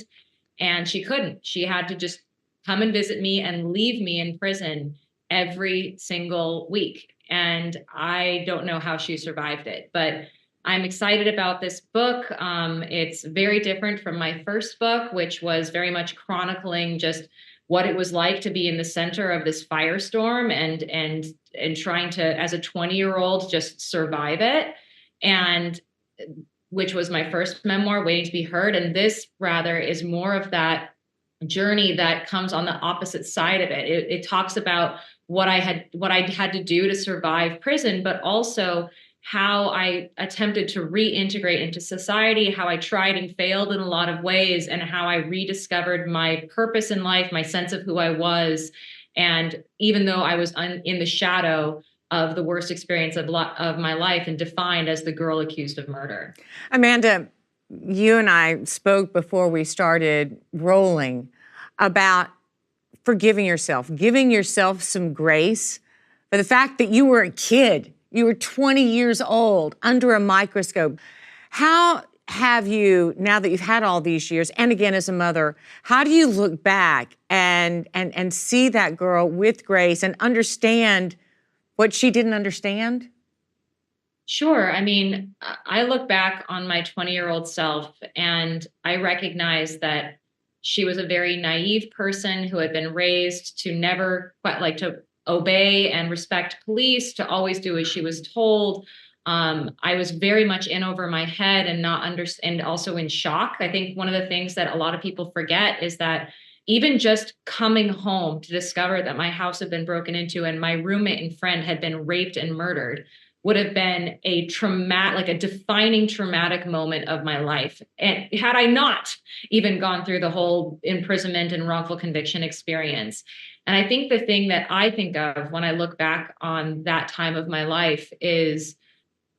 And she couldn't. She had to just come and visit me and leave me in prison every single week. And I don't know how she survived it, but I'm excited about this book. It's very different from my first book, which was very much chronicling just what it was like to be in the center of this firestorm and trying to, as a 20-year-old, just survive it. And which was my first memoir, Waiting to Be Heard. And this rather is more of that journey that comes on the opposite side of it. It talks about what I had to do to survive prison, but also how I attempted to reintegrate into society, how I tried and failed in a lot of ways, and how I rediscovered my purpose in life, my sense of who I was. And even though I was in the shadow of the worst experience of my life and defined as the girl accused of murder. Amanda, you and I spoke before we started rolling about forgiving yourself, giving yourself some grace for the fact that you were a kid. You were 20 years old, under a microscope. How have you, now that you've had all these years, and again as a mother, how do you look back and see that girl with grace and understand what she didn't understand? Sure. I mean, I look back on my 20-year-old self and I recognize that she was a very naive person who had been raised to never to obey and respect police, to always do as she was told. I was very much in over my head and not and also in shock. I think one of the things that a lot of people forget is that even just coming home to discover that my house had been broken into and my roommate and friend had been raped and murdered would have been a defining traumatic moment of my life. And had I not even gone through the whole imprisonment and wrongful conviction experience. And I think the thing that I think of when I look back on that time of my life is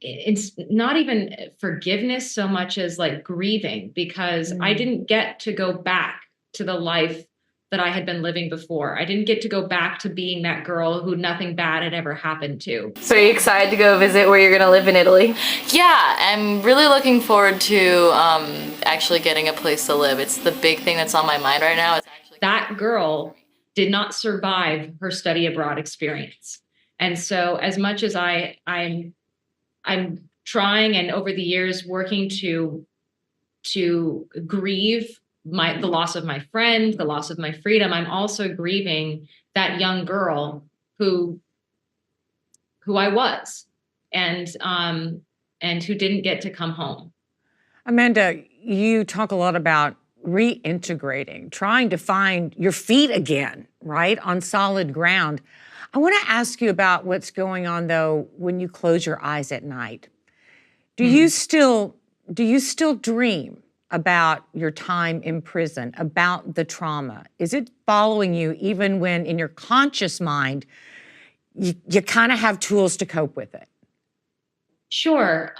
it's not even forgiveness so much as like grieving, because I didn't get to go back to the life that I had been living before. I didn't get to go back to being that girl who nothing bad had ever happened to. So are you excited to go visit where you're gonna live in Italy? Yeah, I'm really looking forward to actually getting a place to live. It's the big thing that's on my mind right now. That girl did not survive her study abroad experience. And so as much as I'm trying and over the years working to grieve the loss of my friend, the loss of my freedom, I'm also grieving that young girl who I was and who didn't get to come home. Amanda, you talk a lot about reintegrating, trying to find your feet again, right, on solid ground. I want to ask you about what's going on, though, when you close your eyes at night. Do you still dream about your time in prison, about the trauma? Is it following you even when in your conscious mind, you kind of have tools to cope with it? Sure.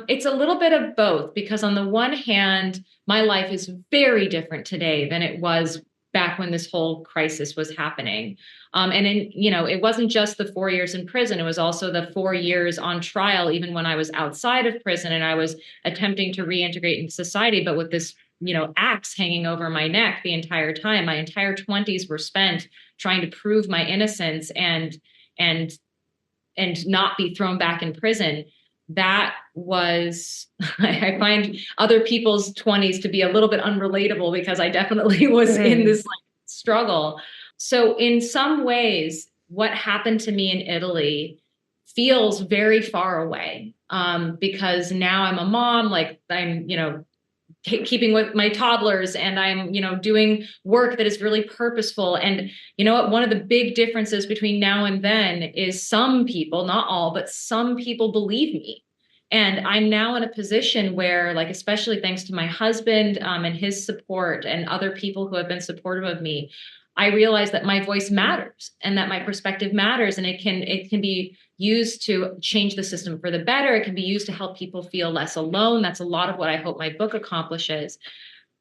It's a little bit of both, because on the one hand, my life is very different today than it was back when this whole crisis was happening. It wasn't just the 4 years in prison. It was also the 4 years on trial, even when I was outside of prison and I was attempting to reintegrate into society, but with this, axe hanging over my neck the entire time. My entire 20s were spent trying to prove my innocence and not be thrown back in prison. That was, I find other people's 20s to be a little bit unrelatable, because I definitely was in this struggle. So in some ways, what happened to me in Italy feels very far away, because now I'm a mom, like I'm, keeping with my toddlers, and I'm, doing work that is really purposeful. And you know what? One of the big differences between now and then is some people, not all, but some people believe me. And I'm now in a position where, like, especially thanks to my husband, and his support and other people who have been supportive of me, I realize that my voice matters and that my perspective matters, and it can be used to change the system for the better. It can be used to help people feel less alone. That's a lot of what I hope my book accomplishes.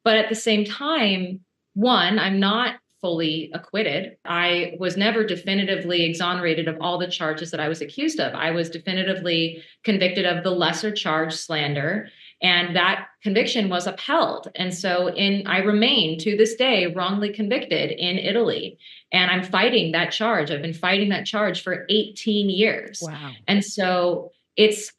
But at the same time, one, I'm not fully acquitted. I was never definitively exonerated of all the charges that I was accused of. I was definitively convicted of the lesser charge, slander, and that conviction was upheld. And so I remain to this day wrongly convicted in Italy. And I'm fighting that charge. I've been fighting that charge for 18 years. Wow. And so it's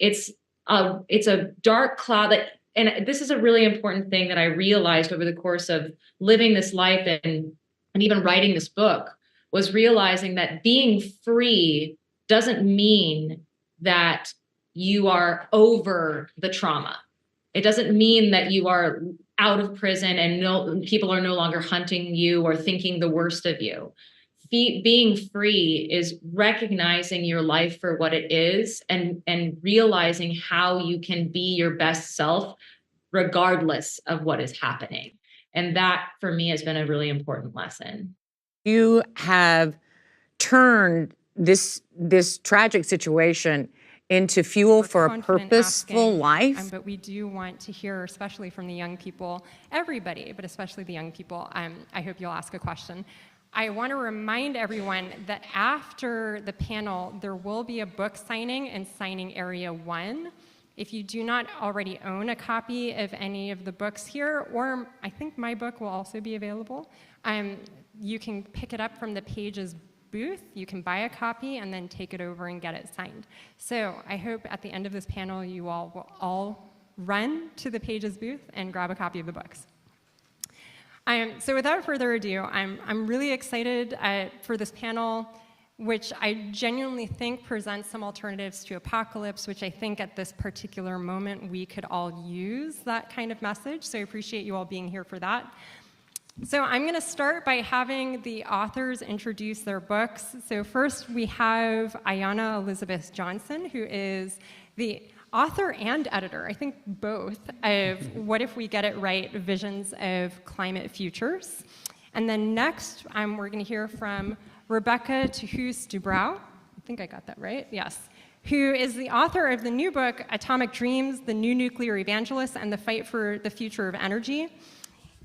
a dark cloud and this is a really important thing that I realized over the course of living this life and even writing this book, was realizing that being free doesn't mean that you are over the trauma. It doesn't mean that you are out of prison and people are no longer hunting you or thinking the worst of you. Being free is recognizing your life for what it is and realizing how you can be your best self regardless of what is happening. And that, for me, has been a really important lesson. You have turned this tragic situation into fuel for a purposeful life. But we do want to hear, especially from the young people, everybody, but especially the young people. I hope you'll ask a question. I want to remind everyone that after the panel, there will be a book signing in signing area 1. If you do not already own a copy of any of the books here, or I think my book will also be available, you can pick it up from the Pages booth. You can buy a copy and then take it over and get it signed. So I hope at the end of this panel, you all will all run to the Pages booth and grab a copy of the books. So without further ado, I'm really excited for this panel, which I genuinely think presents some alternatives to apocalypse, which I think at this particular moment we could all use that kind of message. So I appreciate you all being here for that. So I'm going to start by having the authors introduce their books. So first we have Ayanna Elizabeth Johnson, who is the author and editor, I think both, of What If We Get It Right? Visions of Climate Futures. And then next, we're going to hear from Rebecca Tehus Dubrow, I think I got that right, yes, who is the author of the new book, Atomic Dreams, The New Nuclear Evangelists and the Fight for the Future of Energy.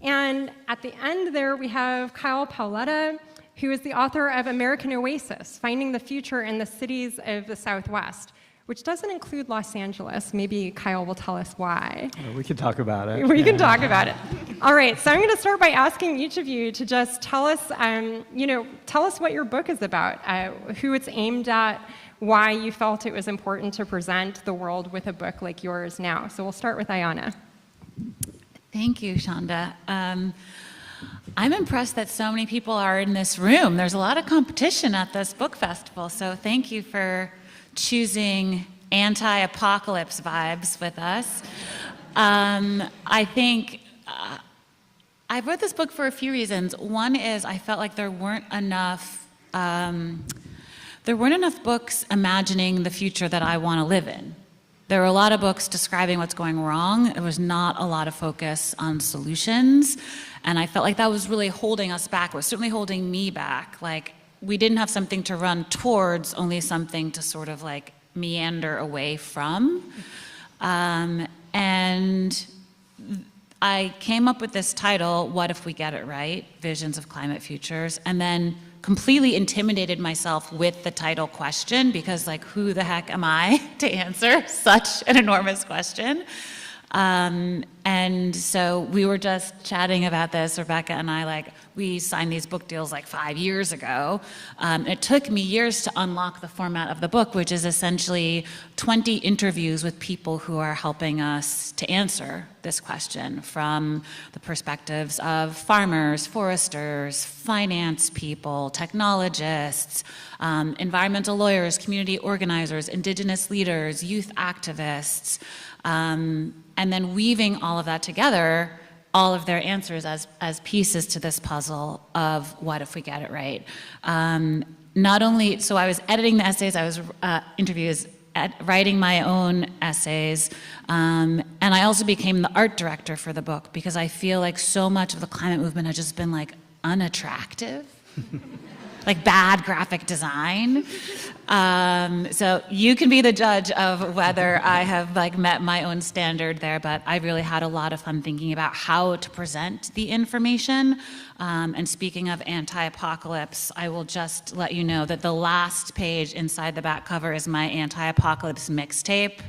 And at the end there, we have Kyle Paoletta, who is the author of American Oasis, Finding the Future in the Cities of the Southwest, which doesn't include Los Angeles. Maybe Kyle will tell us why. We can talk about it. We can talk about it. All right, so I'm going to start by asking each of you to just tell us, tell us what your book is about, who it's aimed at, why you felt it was important to present the world with a book like yours now. So we'll start with Ayanna. Thank you, Shonda. I'm impressed that so many people are in this room. There's a lot of competition at this book festival, so thank you for choosing anti-apocalypse vibes with us. I think I wrote this book for a few reasons. One is I felt like there weren't enough books imagining the future that I want to live in. There were a lot of books describing what's going wrong. There was not a lot of focus on solutions, and I felt like that was really holding us back. It was certainly holding me back. Like, we didn't have something to run towards, only something to sort of like meander away from. And I came up with this title, What If We Get It Right? Visions of Climate Futures, and then completely intimidated myself with the title question, because like, who the heck am I to answer such an enormous question? And And so we were just chatting about this, Rebecca and I, like, we signed these book deals like 5 years ago. It took me years to unlock the format of the book, which is essentially 20 interviews with people who are helping us to answer this question from the perspectives of farmers, foresters, finance people, technologists, environmental lawyers, community organizers, indigenous leaders, youth activists, and then weaving all of that together, all of their answers as pieces to this puzzle of what if we get it right. Not only, so I was editing the essays, I was interviews, writing my own essays, and I also became the art director for the book because I feel like so much of the climate movement has just been like unattractive. Like bad graphic design. So you can be the judge of whether I have like met my own standard there, but I really had a lot of fun thinking about how to present the information. And speaking of anti-apocalypse, I will just let you know that the last page inside the back cover is my anti-apocalypse mixtape.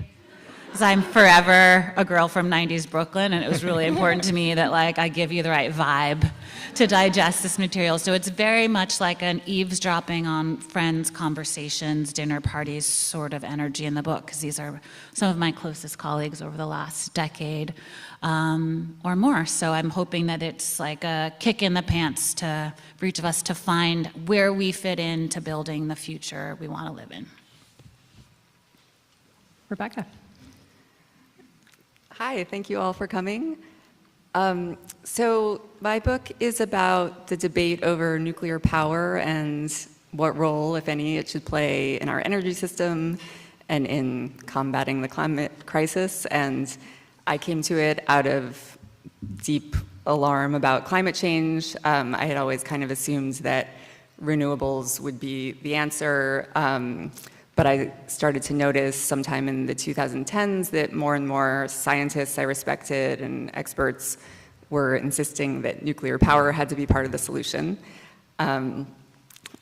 Because I'm forever a girl from 90s Brooklyn, and it was really important to me that like I give you the right vibe to digest this material. So it's very much like an eavesdropping on friends, conversations, dinner parties sort of energy in the book, because these are some of my closest colleagues over the last decade or more. So I'm hoping that it's like a kick in the pants for each of us to find where we fit into building the future we want to live in. Rebecca. Hi, thank you all for coming. So my book is about the debate over nuclear power and what role, if any, it should play in our energy system and in combating the climate crisis. And I came to it out of deep alarm about climate change. I had always kind of assumed that renewables would be the answer. But I started to notice sometime in the 2010s that more and more scientists I respected and experts were insisting that nuclear power had to be part of the solution. I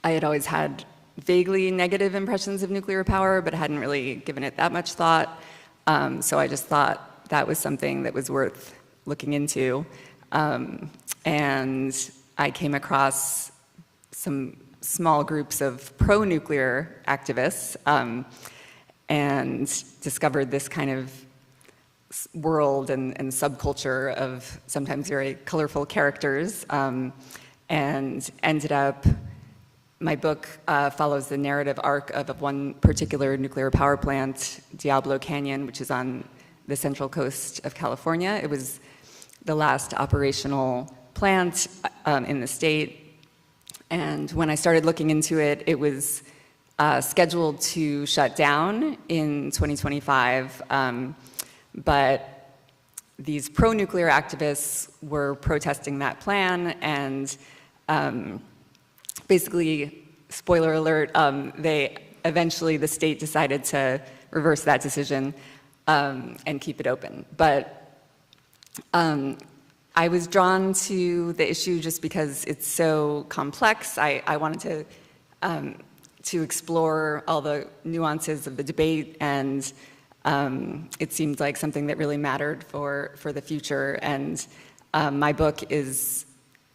had always had vaguely negative impressions of nuclear power, but hadn't really given it that much thought. So I just thought that was something that was worth looking into. And I came across some small groups of pro-nuclear activists and discovered this kind of world and subculture of sometimes very colorful characters, and ended up, my book follows the narrative arc of one particular nuclear power plant, Diablo Canyon, which is on the central coast of California. It was the last operational plant in the state. And when I started looking into it, it was scheduled to shut down in 2025, but these pro-nuclear activists were protesting that plan, and basically, spoiler alert, eventually the state decided to reverse that decision and keep it open. But I was drawn to the issue just because it's so complex. I wanted to explore all the nuances of the debate, and it seemed like something that really mattered for the future. And my book is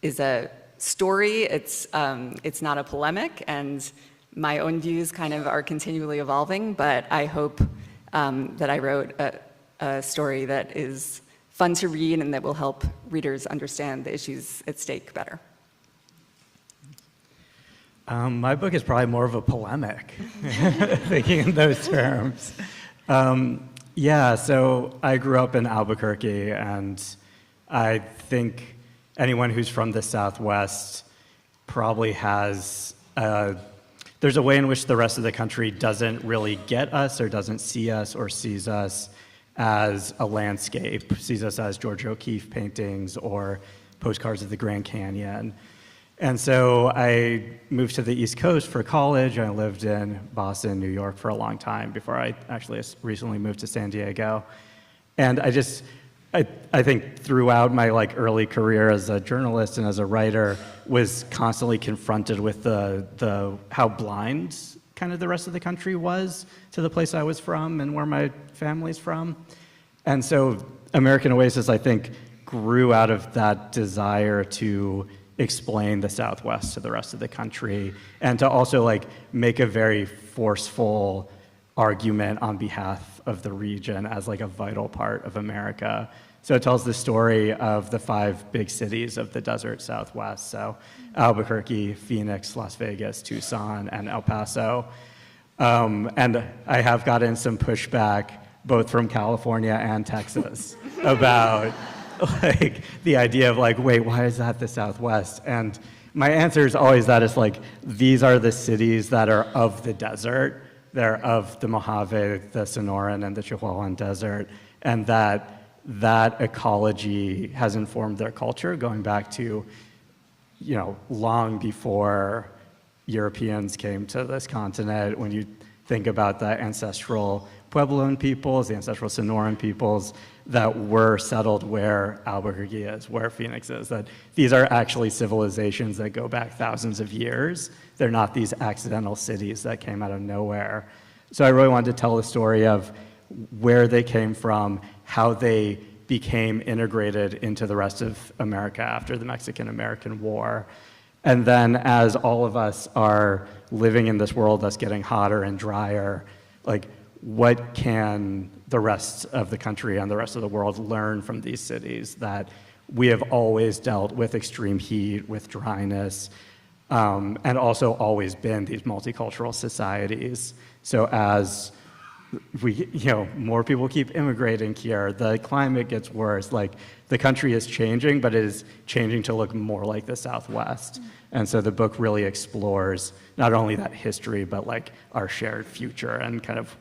a story. It's not a polemic, and my own views kind of are continually evolving. But I hope that I wrote a story that is fun to read and that will help readers understand the issues at stake better. My book is probably more of a polemic, thinking in those terms. Yeah, so I grew up in Albuquerque, and I think anyone who's from the Southwest probably has, there's a way in which the rest of the country doesn't really get us or doesn't see us or sees us as a landscape, sees us as George O'Keeffe paintings or postcards of the Grand Canyon. And so I moved to the East Coast for college. I lived in Boston, New York for a long time before I actually recently moved to San Diego. And I think throughout my early career as a journalist and as a writer was constantly confronted with the how blind kind of the rest of the country was to the place I was from and where my family's from. And so American Oasis, I think, grew out of that desire to explain the Southwest to the rest of the country, and to also like make a very forceful argument on behalf of the region as like a vital part of America. So it tells the story of the 5 big cities of the desert Southwest. So Albuquerque, Phoenix, Las Vegas, Tucson, and El Paso. And I have gotten some pushback both from California and Texas about like the idea of like, wait, why is that the Southwest? And my answer is always that it's like, these are the cities that are of the desert. They're of the Mojave, the Sonoran, and the Chihuahuan Desert, and that ecology has informed their culture going back to, long before Europeans came to this continent. When you think about the ancestral Puebloan peoples, the ancestral Sonoran peoples that were settled where Albuquerque is, where Phoenix is, that these are actually civilizations that go back thousands of years. They're not these accidental cities that came out of nowhere. So I really wanted to tell the story of where they came from, how they became integrated into the rest of America after the Mexican-American War. And then as all of us are living in this world that's getting hotter and drier, like what can the rest of the country and the rest of the world learn from these cities that we have always dealt with extreme heat, with dryness, and also always been these multicultural societies. So as we, more people keep immigrating here, the climate gets worse. Like the country is changing, but it is changing to look more like the Southwest. And so the book really explores not only that history, but like our shared future and kind of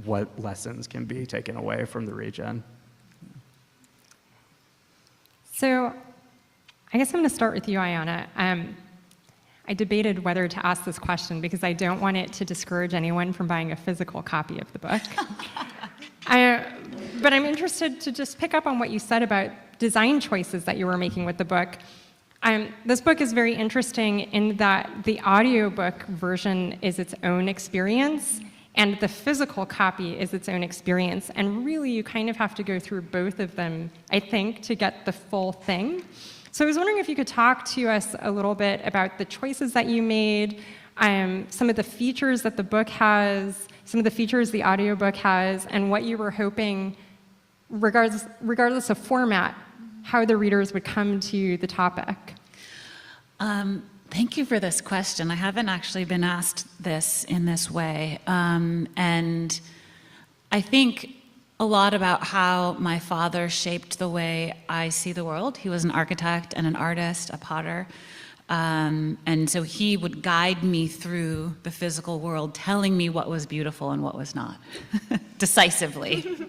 what lessons can be taken away from the region. So I guess I'm going to start with you, Ayana. I debated whether to ask this question because I don't want it to discourage anyone from buying a physical copy of the book. But I'm interested to just pick up on what you said about design choices that you were making with the book. This book is very interesting in that the audiobook version is its own experience, and the physical copy is its own experience. And really, you kind of have to go through both of them, I think, to get the full thing. So I was wondering if you could talk to us a little bit about the choices that you made, some of the features that the book has, some of the features the audiobook has, and what you were hoping, regardless of format, how the readers would come to the topic. Thank you for this question. I haven't actually been asked this in this way. And I think a lot about how my father shaped the way I see the world. He was an architect and an artist, a potter. And so he would guide me through the physical world, telling me what was beautiful and what was not, decisively.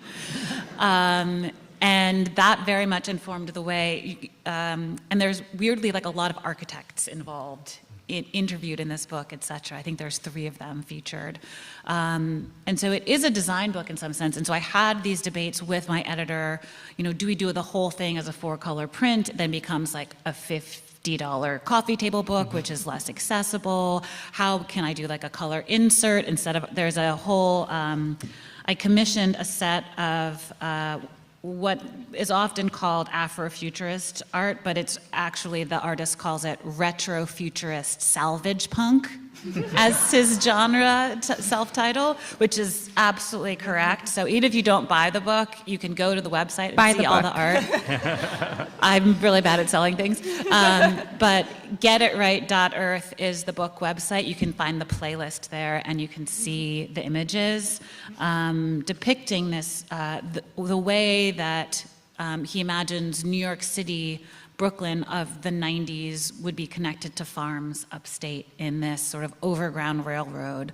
And that very much informed the way, and there's weirdly like a lot of architects involved, interviewed in this book, etc. I think there's 3 of them featured. And so it is a design book in some sense. And so I had these debates with my editor, do we do the whole thing as a 4-color print? It then becomes like a $50 coffee table book, which is less accessible. How can I do like a color insert instead of, there's a whole, I commissioned a set of what is often called Afrofuturist art, but it's actually, the artist calls it retrofuturist salvage punk as his genre self-title, which is absolutely correct. So even if you don't buy the book, you can go to the website and see all the art. I'm really bad at selling things. But getitright.earth is the book website. You can find the playlist there, and you can see the images depicting this, the way that he imagines New York City, Brooklyn of the 90s would be connected to farms upstate in this sort of overground railroad.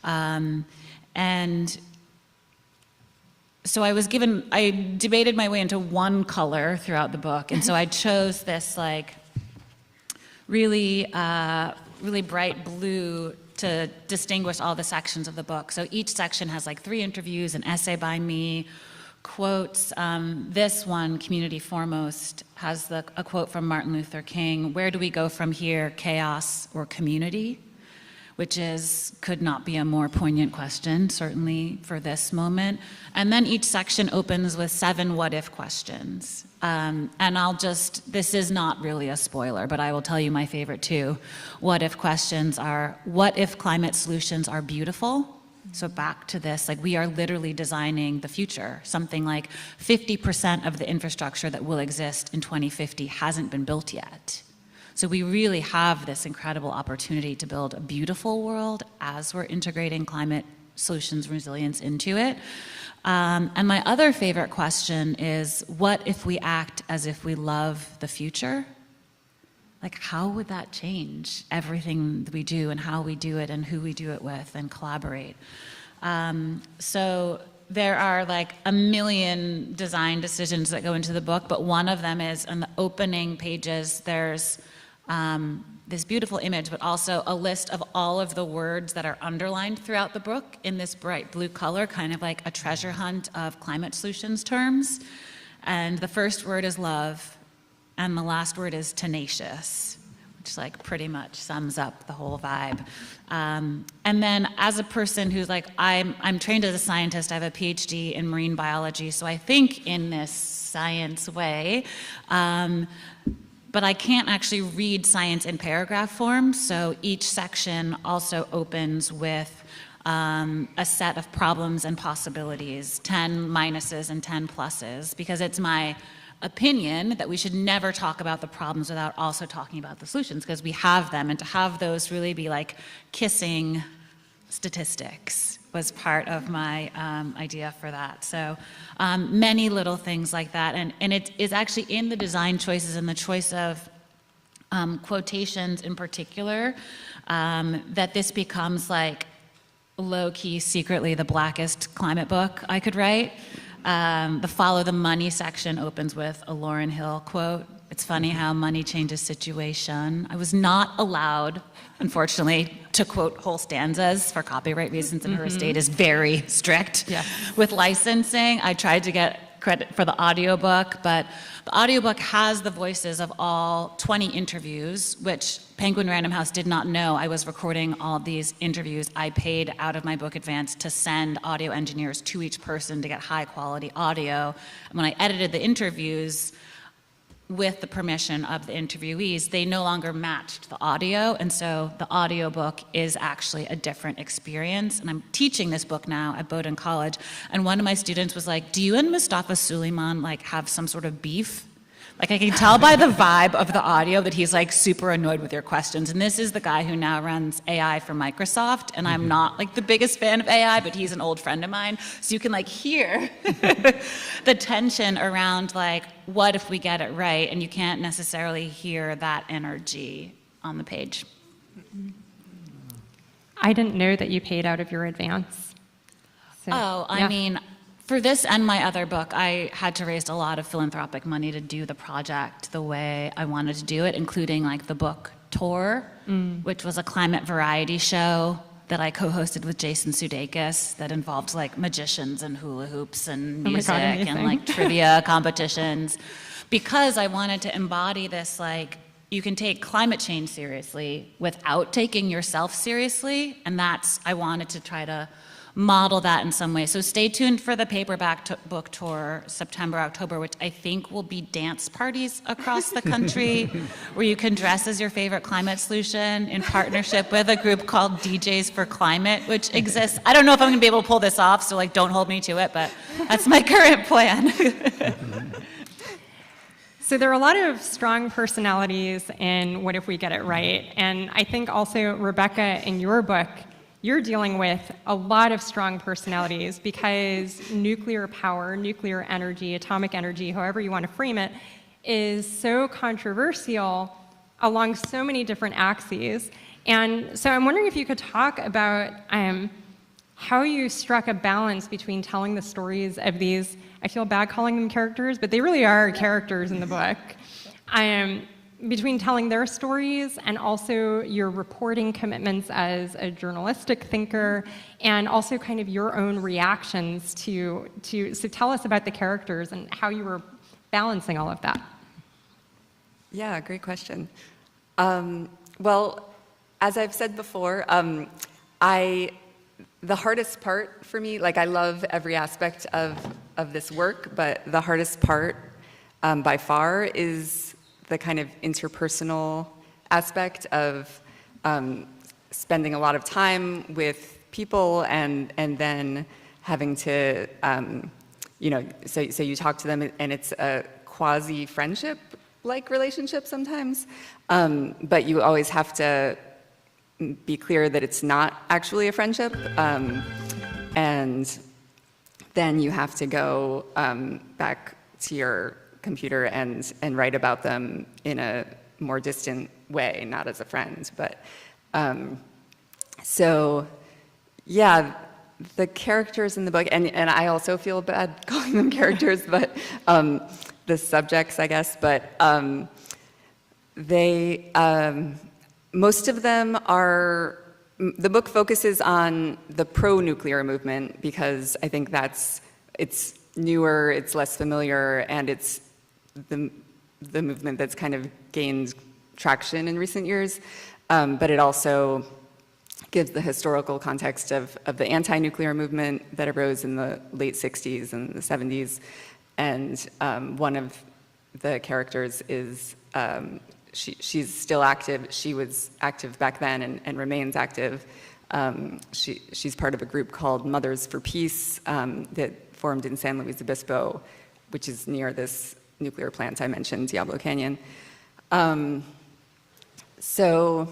And so I debated my way into one color throughout the book. And so I chose this like really bright blue to distinguish all the sections of the book. So each section has like 3 interviews, an essay by me, quotes. This one, Community Foremost, has a quote from Martin Luther King: "Where do we go from here, chaos or community?" which could not be a more poignant question, certainly for this moment. And then each section opens with 7 what-if questions. And this is not really a spoiler, but I will tell you my favorite 2 what-if questions are, what if climate solutions are beautiful? So back to this, like we are literally designing the future. Something like 50% of the infrastructure that will exist in 2050 hasn't been built yet. So we really have this incredible opportunity to build a beautiful world as we're integrating climate solutions resilience into it. And my other favorite question is, what if we act as if we love the future? Like, how would that change everything that we do and how we do it and who we do it with and collaborate? So there are like a million design decisions that go into the book, but one of them is in the opening pages, there's this beautiful image, but also a list of all of the words that are underlined throughout the book in this bright blue color, kind of like a treasure hunt of climate solutions terms. And the first word is love. And the last word is tenacious, which like pretty much sums up the whole vibe. And then as a person who's like, I'm trained as a scientist, I have a PhD in marine biology, so I think in this science way, but I can't actually read science in paragraph form, so each section also opens with a set of problems and possibilities, 10 minuses and 10 pluses, because it's my opinion that we should never talk about the problems without also talking about the solutions, because we have them, and to have those really be like kissing statistics was part of my idea for that. So many little things like that, and it is actually in the design choices and the choice of quotations in particular that this becomes like low-key, secretly the blackest climate book I could write. The follow the money section opens with a Lauryn Hill quote. It's funny how money changes situation. I was not allowed, unfortunately, to quote whole stanzas for copyright reasons, and her estate is very strict with licensing. I tried to get credit for the audiobook, but the audiobook has the voices of all 20 interviews, which Penguin Random House did not know I was recording all of these interviews. I paid out of my book advance to send audio engineers to each person to get high quality audio. And when I edited the interviews, with the permission of the interviewees, they no longer matched the audio, and so the audiobook is actually a different experience. And I'm teaching this book now at Bowdoin College, and one of my students was like, do you and Mustafa Suleyman like have some sort of beef? Like I can tell by the vibe of the audio that he's like super annoyed with your questions. And this is the guy who now runs AI for Microsoft, and I'm not like the biggest fan of AI, but he's an old friend of mine. So you can like hear the tension around like, what if we get it right? And you can't necessarily hear that energy on the page. I didn't know that you paid out of your advance. So, I mean, for this and my other book, I had to raise a lot of philanthropic money to do the project the way I wanted to do it, including like the book tour, which was a climate variety show that I co-hosted with Jason Sudeikis that involved like magicians and hula hoops and music and like trivia competitions, because I wanted to embody this like, you can take climate change seriously without taking yourself seriously, and I wanted to try to model that in some way. So stay tuned for the paperback book tour, September, October, which I think will be dance parties across the country where you can dress as your favorite climate solution in partnership with a group called DJs for Climate, which exists. I don't know if I'm gonna be able to pull this off, so like don't hold me to it, but that's my current plan. So there are a lot of strong personalities in What If We Get It Right? And I think also, Rebecca, in your book, you're dealing with a lot of strong personalities because nuclear power, nuclear energy, atomic energy, however you want to frame it, is so controversial along so many different axes. And so I'm wondering if you could talk about how you struck a balance between telling the stories of these, I feel bad calling them characters, but they really are characters in the book, between telling their stories and also your reporting commitments as a journalistic thinker, and also kind of your own reactions so tell us about the characters and how you were balancing all of that. Yeah, great question. Well, as I've said before, the hardest part for me, like I love every aspect of this work, but the hardest part by far is the kind of interpersonal aspect of spending a lot of time with people and then having to, so you talk to them and it's a quasi-friendship like relationship sometimes, but you always have to be clear that it's not actually a friendship, and then you have to go back to your computer and write about them in a more distant way, not as a friend. But so, yeah, the characters in the book, and I also feel bad calling them characters, but the subjects, I guess, but they, most of them are, the book focuses on the pro-nuclear movement because I think it's newer, it's less familiar, and it's the movement that's kind of gained traction in recent years. But it also gives the historical context of the anti-nuclear movement that arose in the late 60s and the 70s. And one of the characters is, she's still active. She was active back then and remains active. She's part of a group called Mothers for Peace that formed in San Luis Obispo, which is near this nuclear plant I mentioned, Diablo Canyon. So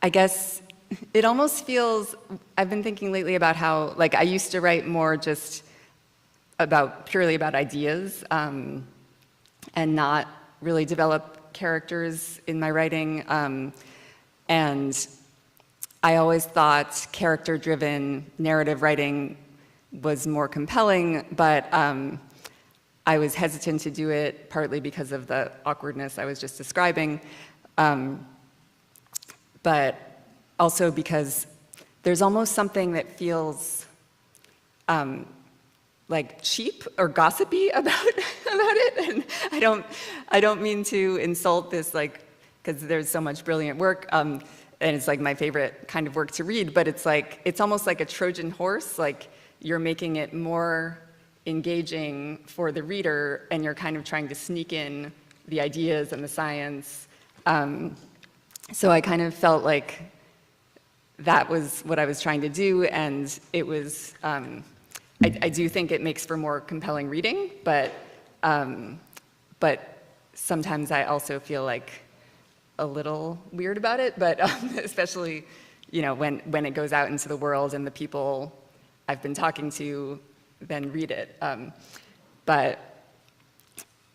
I guess it almost feels, I've been thinking lately about how, like I used to write more just purely about ideas and not really develop characters in my writing. And I always thought character-driven narrative writing was more compelling, but I was hesitant to do it partly because of the awkwardness I was just describing, but also because there's almost something that feels like cheap or gossipy about it, and I don't mean to insult this, like, because there's so much brilliant work, and it's like my favorite kind of work to read, but it's like, it's almost like a Trojan horse, like you're making it more engaging for the reader and you're kind of trying to sneak in the ideas and the science. So I kind of felt like that was what I was trying to do, and it was, I do think it makes for more compelling reading, but sometimes I also feel like a little weird about it, but especially, when it goes out into the world and the people I've been talking to then read it. But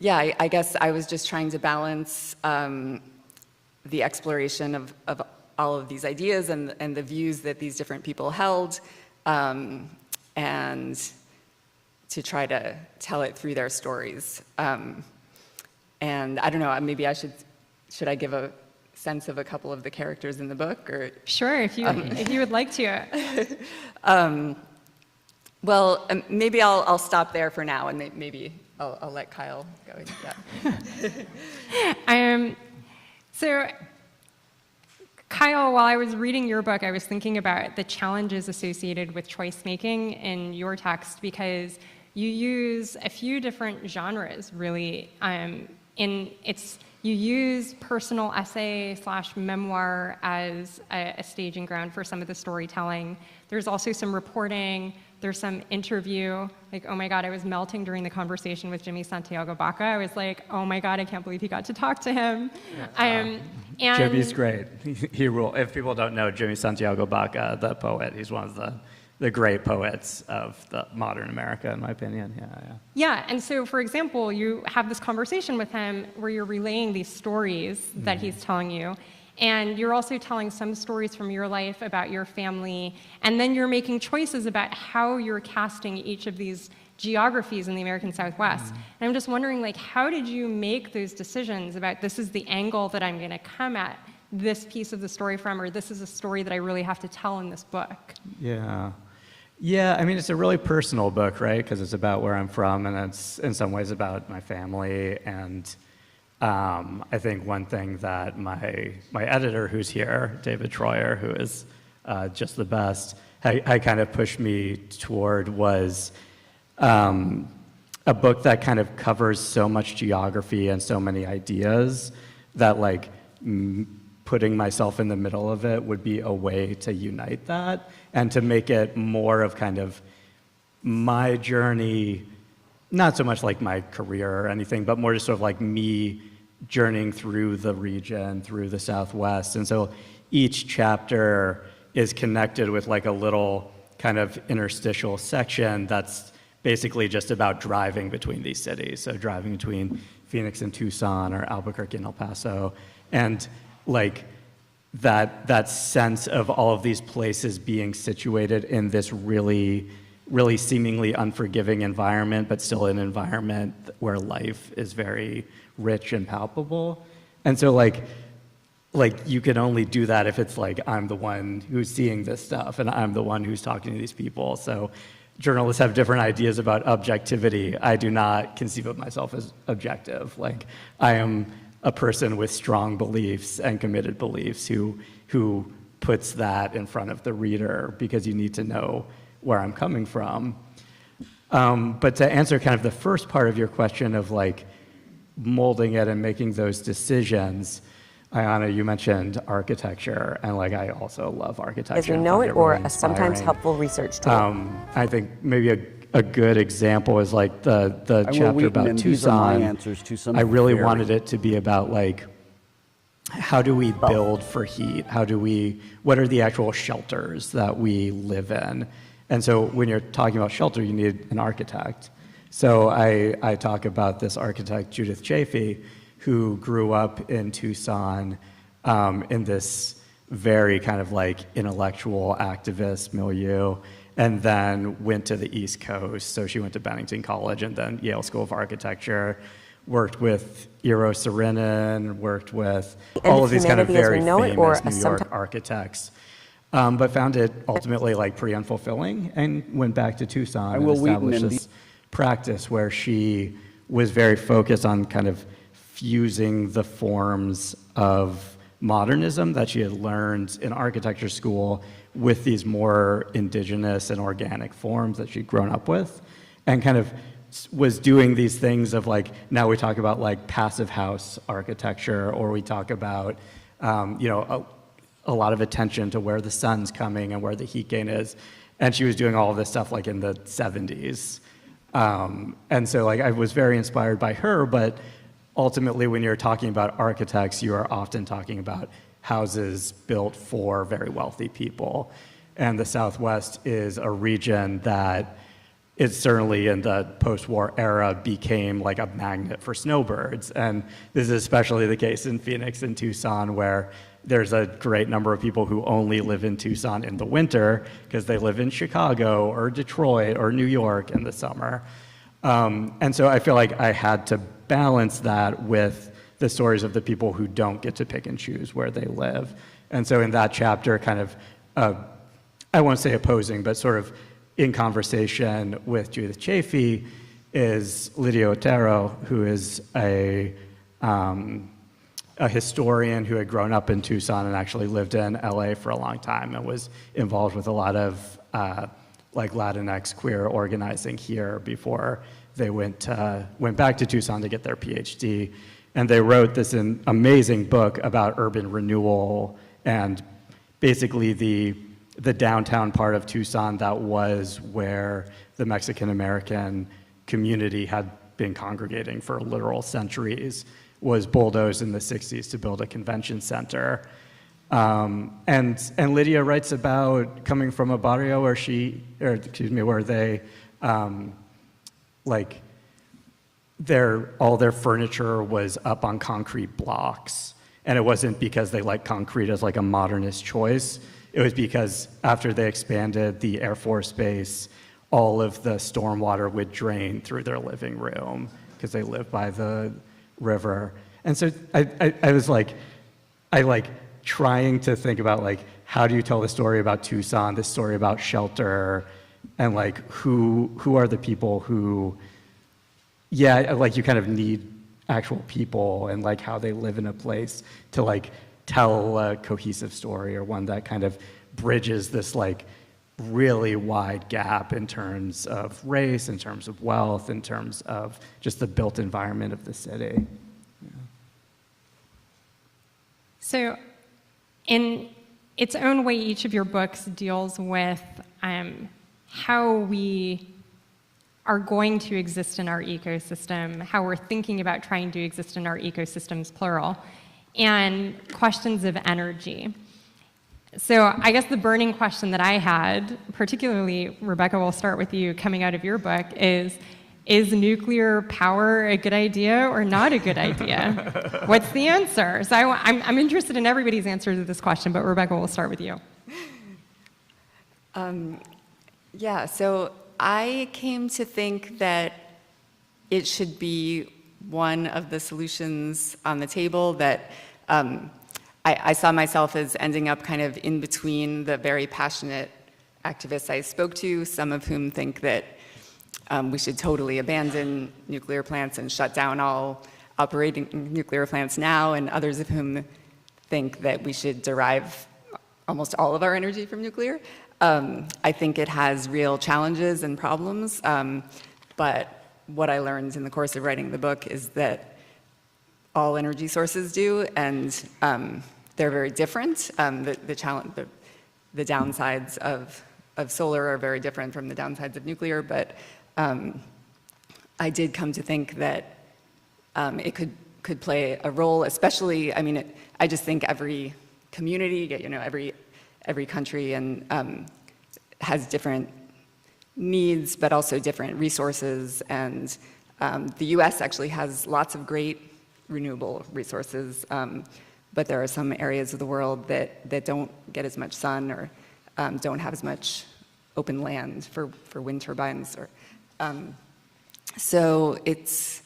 yeah, I guess I was just trying to balance the exploration of all of these ideas and the views that these different people held, and to try to tell it through their stories. And I don't know, maybe should I give a sense of a couple of the characters in the book? Or sure, if you would like to. Well, maybe I'll stop there for now, and maybe I'll let Kyle go. Yeah. So, Kyle, while I was reading your book, I was thinking about the challenges associated with choice making in your text, because you use a few different genres, really. You use personal essay / memoir as a staging ground for some of the storytelling. There's also some reporting. There's some interview. Like, oh my God, I was melting during the conversation with Jimmy Santiago Baca. I was like, oh my God, I can't believe he got to talk to him. Jimmy's great. He ruled. If people don't know Jimmy Santiago Baca, the poet, he's one of the great poets of the modern America, in my opinion. Yeah, and so, for example, you have this conversation with him where you're relaying these stories that he's telling you, and you're also telling some stories from your life about your family, and then you're making choices about how you're casting each of these geographies in the American Southwest. And I'm just wondering, like, how did you make those decisions about this is the angle that I'm going to come at this piece of the story from, or this is a story that I really have to tell in this book? Yeah, I mean, it's a really personal book, right? Because it's about where I'm from, and it's in some ways about my family. And I think one thing that my editor, who's here, David Troyer, who is just the best, had kind of pushed me toward was a book that kind of covers so much geography and so many ideas that like putting myself in the middle of it would be a way to unite that and to make it more of kind of my journey, not so much like my career or anything, but more just sort of like me journeying through the region, through the Southwest. And so each chapter is connected with like a little kind of interstitial section that's basically just about driving between these cities. So driving between Phoenix and Tucson or Albuquerque and El Paso. And like that sense of all of these places being situated in this really seemingly unforgiving environment, but still an environment where life is very rich and palpable. And so like you can only do that if it's like I'm the one who's seeing this stuff and I'm the one who's talking to these people. So journalists have different ideas about objectivity. I do not conceive of myself as objective. Like I am a person with strong beliefs and committed beliefs who puts that in front of the reader because you need to know where I'm coming from. But to answer kind of the first part of your question of like molding it and making those decisions, Ayana, you mentioned architecture, and like I also love architecture. As we know it, or a sometimes helpful research tool. I think maybe a good example is like the chapter about Tucson. Answers to some I really very... wanted it to be about like, how do we build for heat? What are the actual shelters that we live in? And so when you're talking about shelter, you need an architect. So I talk about this architect, Judith Chafee, who grew up in Tucson in this very kind of like intellectual activist milieu, and then went to the East Coast. So she went to Bennington College and then Yale School of Architecture, worked with Eero Saarinen, worked with all of these kind of very famous New York architects, but found it ultimately like pretty unfulfilling and went back to Tucson and established this practice where she was very focused on kind of fusing the forms of modernism that she had learned in architecture school with these more indigenous and organic forms that she'd grown up with, and kind of was doing these things of like, now we talk about like passive house architecture, or we talk about, a lot of attention to where the sun's coming and where the heat gain is. And she was doing all of this stuff like in the 70s. And so like I was very inspired by her, but ultimately when you're talking about architects, you are often talking about houses built for very wealthy people. And the Southwest is a region that is certainly in the post-war era became like a magnet for snowbirds. And this is especially the case in Phoenix and Tucson, where there's a great number of people who only live in Tucson in the winter because they live in Chicago or Detroit or New York in the summer. And so I feel like I had to balance that with the stories of the people who don't get to pick and choose where they live. And so in that chapter, kind of, I won't say opposing, but sort of in conversation with Judith Chafee is Lydia Otero, who is a historian who had grown up in Tucson and actually lived in LA for a long time and was involved with a lot of like Latinx queer organizing here before they went back to Tucson to get their PhD. And they wrote this amazing book about urban renewal and basically the downtown part of Tucson that was where the Mexican-American community had been congregating for literal centuries, was bulldozed in the 60s to build a convention center. And Lydia writes about coming from a barrio where they, like, all their furniture was up on concrete blocks. And it wasn't because they liked concrete as like a modernist choice. It was because after they expanded the Air Force Base, all of the stormwater would drain through their living room because they lived by the river. And so I was like, trying to think about like, how do you tell the story about Tucson, this story about shelter, and like who are the people who, yeah, like you kind of need actual people and like how they live in a place to like tell a cohesive story, or one that kind of bridges this like really wide gap in terms of race, in terms of wealth, in terms of just the built environment of the city. So in its own way, each of your books deals with how we are going to exist in our ecosystem, how we're thinking about trying to exist in our ecosystems, plural, and questions of energy. So I guess the burning question that I had, particularly, Rebecca, we'll start with you coming out of your book, is nuclear power a good idea or not a good idea? What's the answer? So I'm interested in everybody's answer to this question, but Rebecca, we'll start with you. Yeah, so I came to think that it should be one of the solutions on the table, that I saw myself as ending up kind of in between the very passionate activists I spoke to, some of whom think that we should totally abandon nuclear plants and shut down all operating nuclear plants now, and others of whom think that we should derive almost all of our energy from nuclear. I think it has real challenges and problems, but what I learned in the course of writing the book is that all energy sources do, and they're very different. The downsides of solar are very different from the downsides of nuclear, but I did come to think that it could play a role, especially, I mean, I just think every community, every country and has different needs, but also different resources. And the US actually has lots of great renewable resources, but there are some areas of the world that don't get as much sun, or don't have as much open land for wind turbines. So it's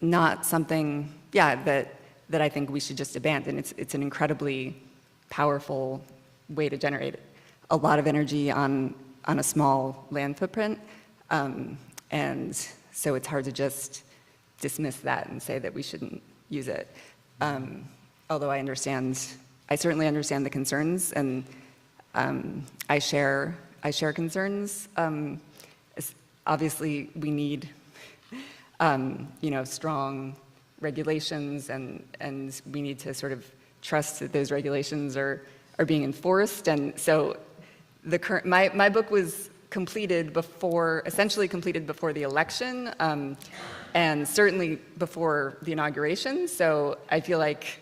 not something, that I think we should just abandon. It's an incredibly powerful way to generate a lot of energy on a small land footprint. And so it's hard to just dismiss that and say that we shouldn't use it. Although I certainly understand the concerns, and I share concerns. Obviously, we need strong regulations, and we need to sort of trust that those regulations are being enforced. And so my book was essentially completed before the election, and certainly before the inauguration. So I feel like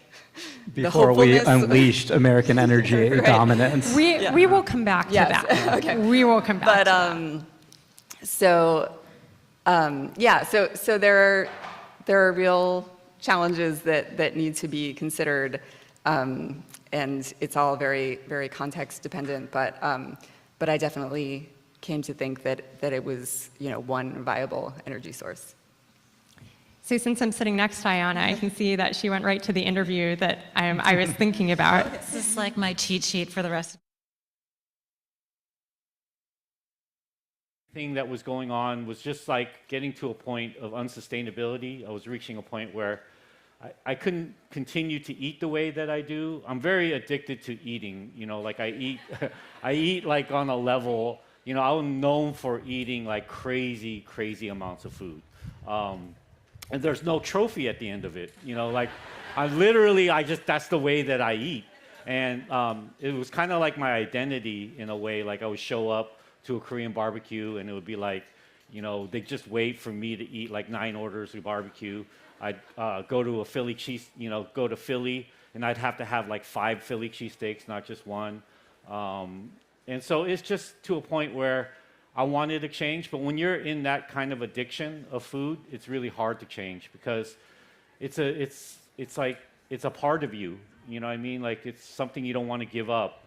before we unleashed American energy right. dominance. We will come back to that. Okay. We will come back to that. So there are real challenges that need to be considered, and it's all very, very context dependent. But I definitely came to think that it was one viable energy source. So since I'm sitting next to Ayana, I can see that she went right to the interview that I was thinking about. This is like my cheat sheet for the rest of thing that was going on was just like getting to a point of unsustainability. I was reaching a point where I couldn't continue to eat the way that I do. I'm very addicted to eating, like I eat like on a level, I'm known for eating like crazy amounts of food. And there's no trophy at the end of it, like that's the way that I eat. And it was kind of like my identity in a way. Like I would show up to a Korean barbecue, and it would be like, they just wait for me to eat like 9 orders of barbecue. I'd go to a Philly go to Philly, and I'd have to have like 5 Philly cheesesteaks, not just one. And so it's just to a point where I wanted to change, but when you're in that kind of addiction of food, it's really hard to change, because it's a part of you, you know what I mean? Like it's something you don't want to give up.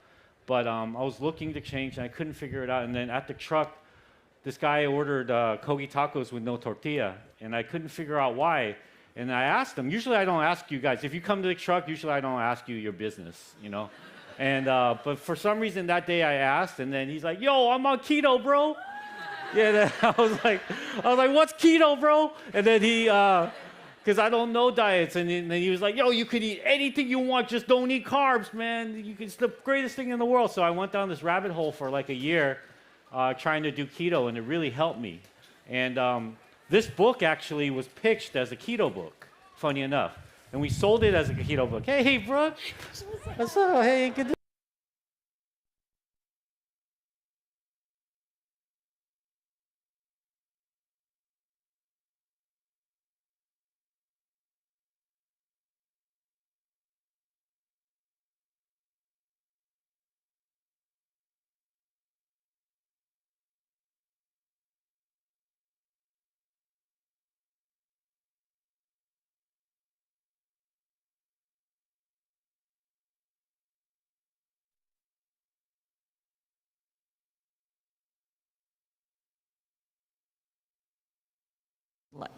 But I was looking to change, and I couldn't figure it out. And then at the truck, this guy ordered kogi tacos with no tortilla, and I couldn't figure out why. And I asked him. Usually I don't ask you guys. If you come to the truck, usually I don't ask you your business, And but for some reason that day I asked, and then he's like, "Yo, I'm on keto, bro." Yeah, I was like, "What's keto, bro?" And then he because I don't know diets. And then he was like, yo, you could eat anything you want, just don't eat carbs, man. It's the greatest thing in the world. So I went down this rabbit hole for like a year trying to do keto, and it really helped me. And this book actually was pitched as a keto book, funny enough. And we sold it as a keto book. Hey, Brooke. What's up? Hey, good to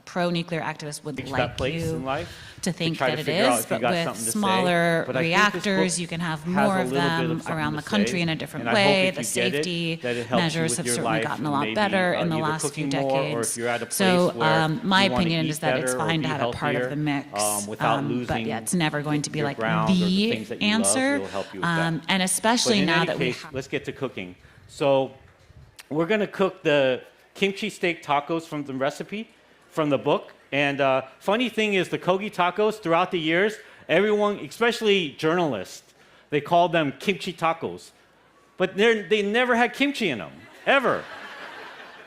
pro-nuclear activists would reach like that place you in life to think try that to it figure out is, if you but got with something to say. smaller But I think this book reactors, you can have has more a of little bit them of something around to the country say, in a different and I hope way. if The you get it, safety that it helps you measures with have your certainly life, gotten a and lot maybe, better in the either last few cooking more, or decades. if you're at a place So where my you wanna opinion eat is that it's better or fine to be have it part of healthier, the mix, without but losing yeah, it's never going to be your like ground or the the things that you answer. love, it'll help you with that. And especially But in now any that we case, have. let's get to cooking. So we're going to cook the kimchi steak tacos from the recipe, from the book. And funny thing is, the kogi tacos, throughout the years, everyone, especially journalists, they called them kimchi tacos. But they never had kimchi in them, ever.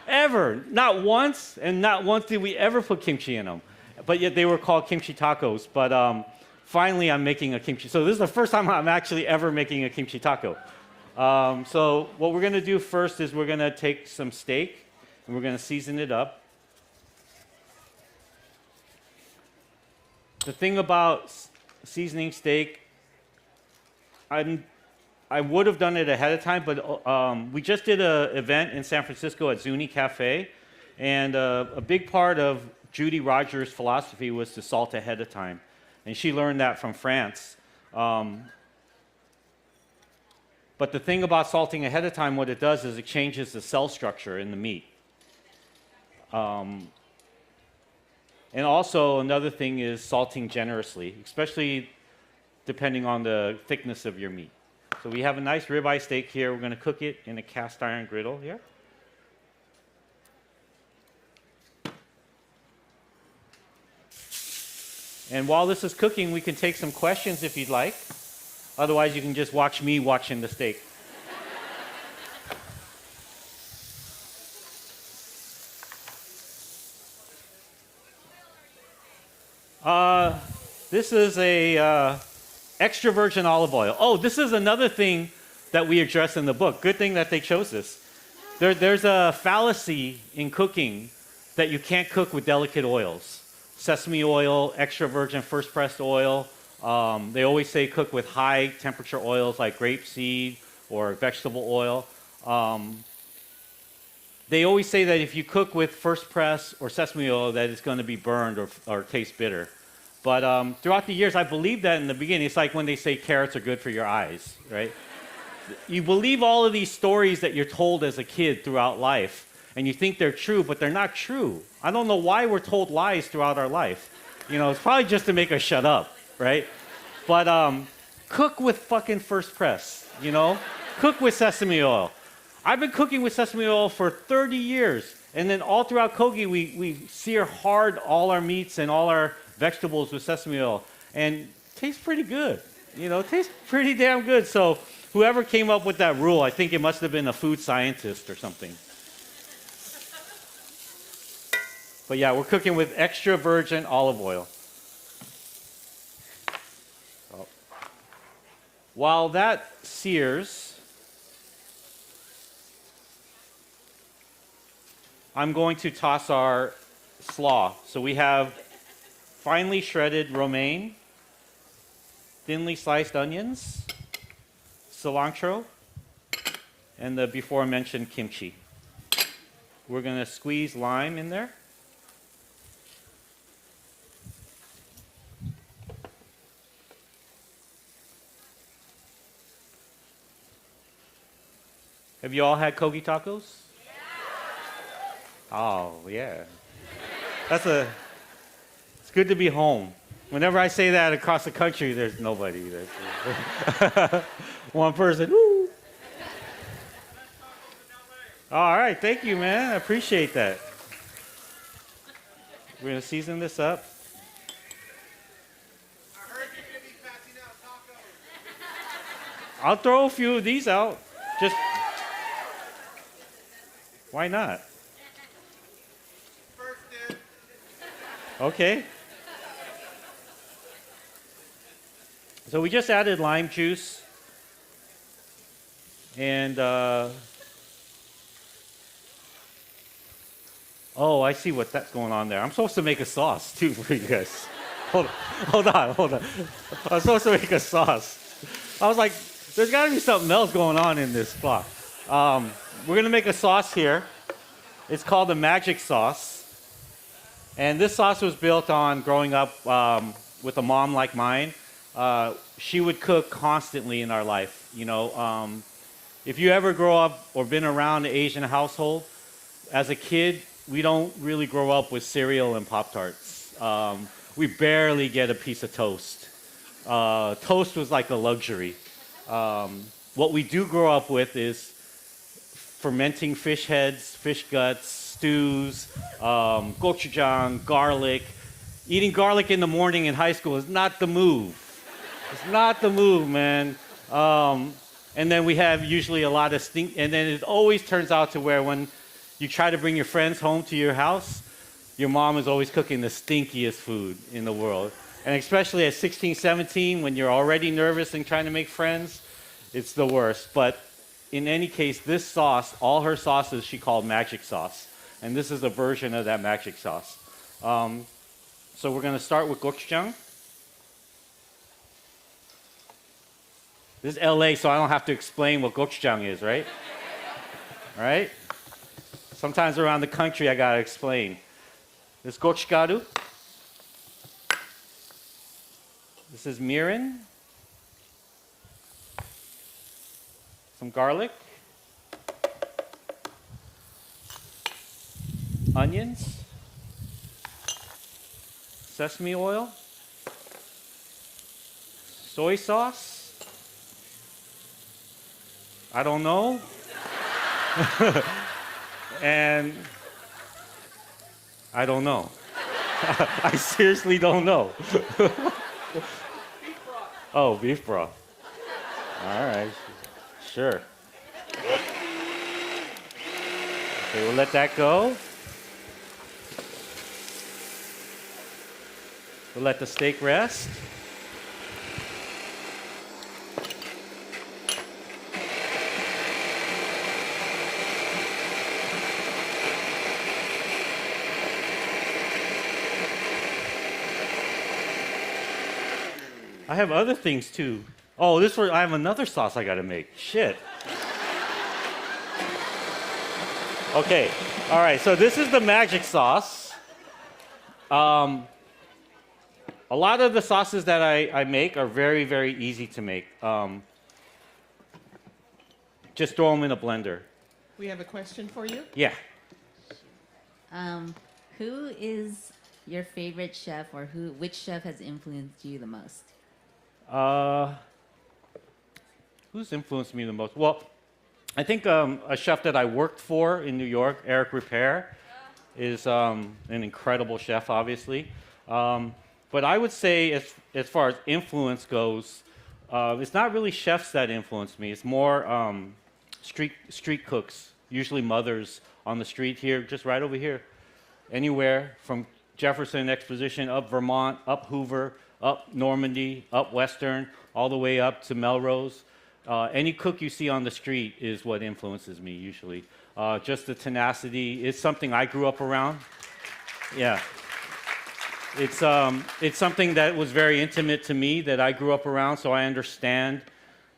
Ever. Not once, and not once did we ever put kimchi in them. But yet they were called kimchi tacos. But finally, I'm making a kimchi. So this is the first time I'm actually ever making a kimchi taco. So what we're going to do first is we're going to take some steak, and we're going to season it up. The thing about seasoning steak, I would have done it ahead of time, but we just did an event in San Francisco at Zuni Cafe, and a big part of Judy Rogers' philosophy was to salt ahead of time, and she learned that from France. But the thing about salting ahead of time, what it does is it changes the cell structure in the meat. And also, another thing is salting generously, especially depending on the thickness of your meat. So we have a nice ribeye steak here. We're going to cook it in a cast iron griddle here. And while this is cooking, we can take some questions if you'd like. Otherwise, you can just watch me watching the steak. This is a extra virgin olive oil. Oh, this is another thing that we address in the book. Good thing that they chose this. There's a fallacy in cooking that you can't cook with delicate oils. Sesame oil, extra virgin first pressed oil. They always say cook with high temperature oils like grapeseed or vegetable oil. They always say that if you cook with first press or sesame oil, that it's going to be burned or taste bitter. But throughout the years, I believed that in the beginning. It's like when they say carrots are good for your eyes, right? You believe all of these stories that you're told as a kid throughout life, and you think they're true, but they're not true. I don't know why we're told lies throughout our life. You know, it's probably just to make us shut up, right? But cook with fucking first press, you know? Cook with sesame oil. I've been cooking with sesame oil for 30 years, and then all throughout Kogi, we sear hard all our meats and all our vegetables with sesame oil, and it tastes pretty good. You know, it tastes pretty damn good. So whoever came up with that rule, I think it must have been a food scientist or something. But yeah, we're cooking with extra virgin olive oil. So, while that sears, I'm going to toss our slaw. So we have finely shredded romaine, thinly sliced onions, cilantro, and the before mentioned kimchi. We're going to squeeze lime in there. Have you all had kogi tacos? Yeah. Oh, yeah. It's good to be home. Whenever I say that across the country, there's nobody. There's one person. Woo. All right, thank you, man. I appreciate that. We're gonna season this up. I'll throw a few of these out. Just why not? Okay. So we just added lime juice and oh, I see that's going on there. I'm supposed to make a sauce too for you guys. Hold on. I'm supposed to make a sauce. I was like, there's got to be something else going on in this plot. We're going to make a sauce here. It's called the magic sauce. And this sauce was built on growing up with a mom like mine. She would cook constantly in our life. You know, if you ever grow up or been around an Asian household, as a kid, we don't really grow up with cereal and Pop-Tarts. We barely get a piece of toast. Toast was like a luxury. What we do grow up with is fermenting fish heads, fish guts, stews, gochujang, garlic. Eating garlic in the morning in high school is not the move. It's not the move, man. And then we have usually a lot of stink. And then it always turns out to where when you try to bring your friends home to your house, your mom is always cooking the stinkiest food in the world. And especially at 16, 17, when you're already nervous and trying to make friends, it's the worst. But in any case, this sauce, all her sauces she called magic sauce. And this is a version of that magic sauce. So we're going to start with gochujang. This is LA, so I don't have to explain what gochujang is, right? All right? Sometimes around the country, I got to explain. This gochugaru. This is mirin. Some garlic. Onions. Sesame oil. Soy sauce. I don't know. And I don't know. I seriously don't know. Oh, beef broth. All right, sure. Okay, we'll let that go. We'll let the steak rest. I have other things too. Oh, I have another sauce I gotta make. Shit. Okay, all right, so this is the magic sauce. A lot of the sauces that I make are very, very easy to make. Just throw them in a blender. We have a question for you. Yeah. Who is your favorite chef, or which chef has influenced you the most? Who's influenced me the most? Well, I think a chef that I worked for in New York, Eric Repair, is an incredible chef, obviously. But I would say, as far as influence goes, it's not really chefs that influence me. It's more street cooks, usually mothers on the street here, just right over here. Anywhere from Jefferson Exposition, up Vermont, up Hoover, up Normandy, up Western, all the way up to Melrose. Any cook you see on the street is what influences me usually. Just the tenacity is something I grew up around. Yeah. It's something that was very intimate to me that I grew up around, so I understand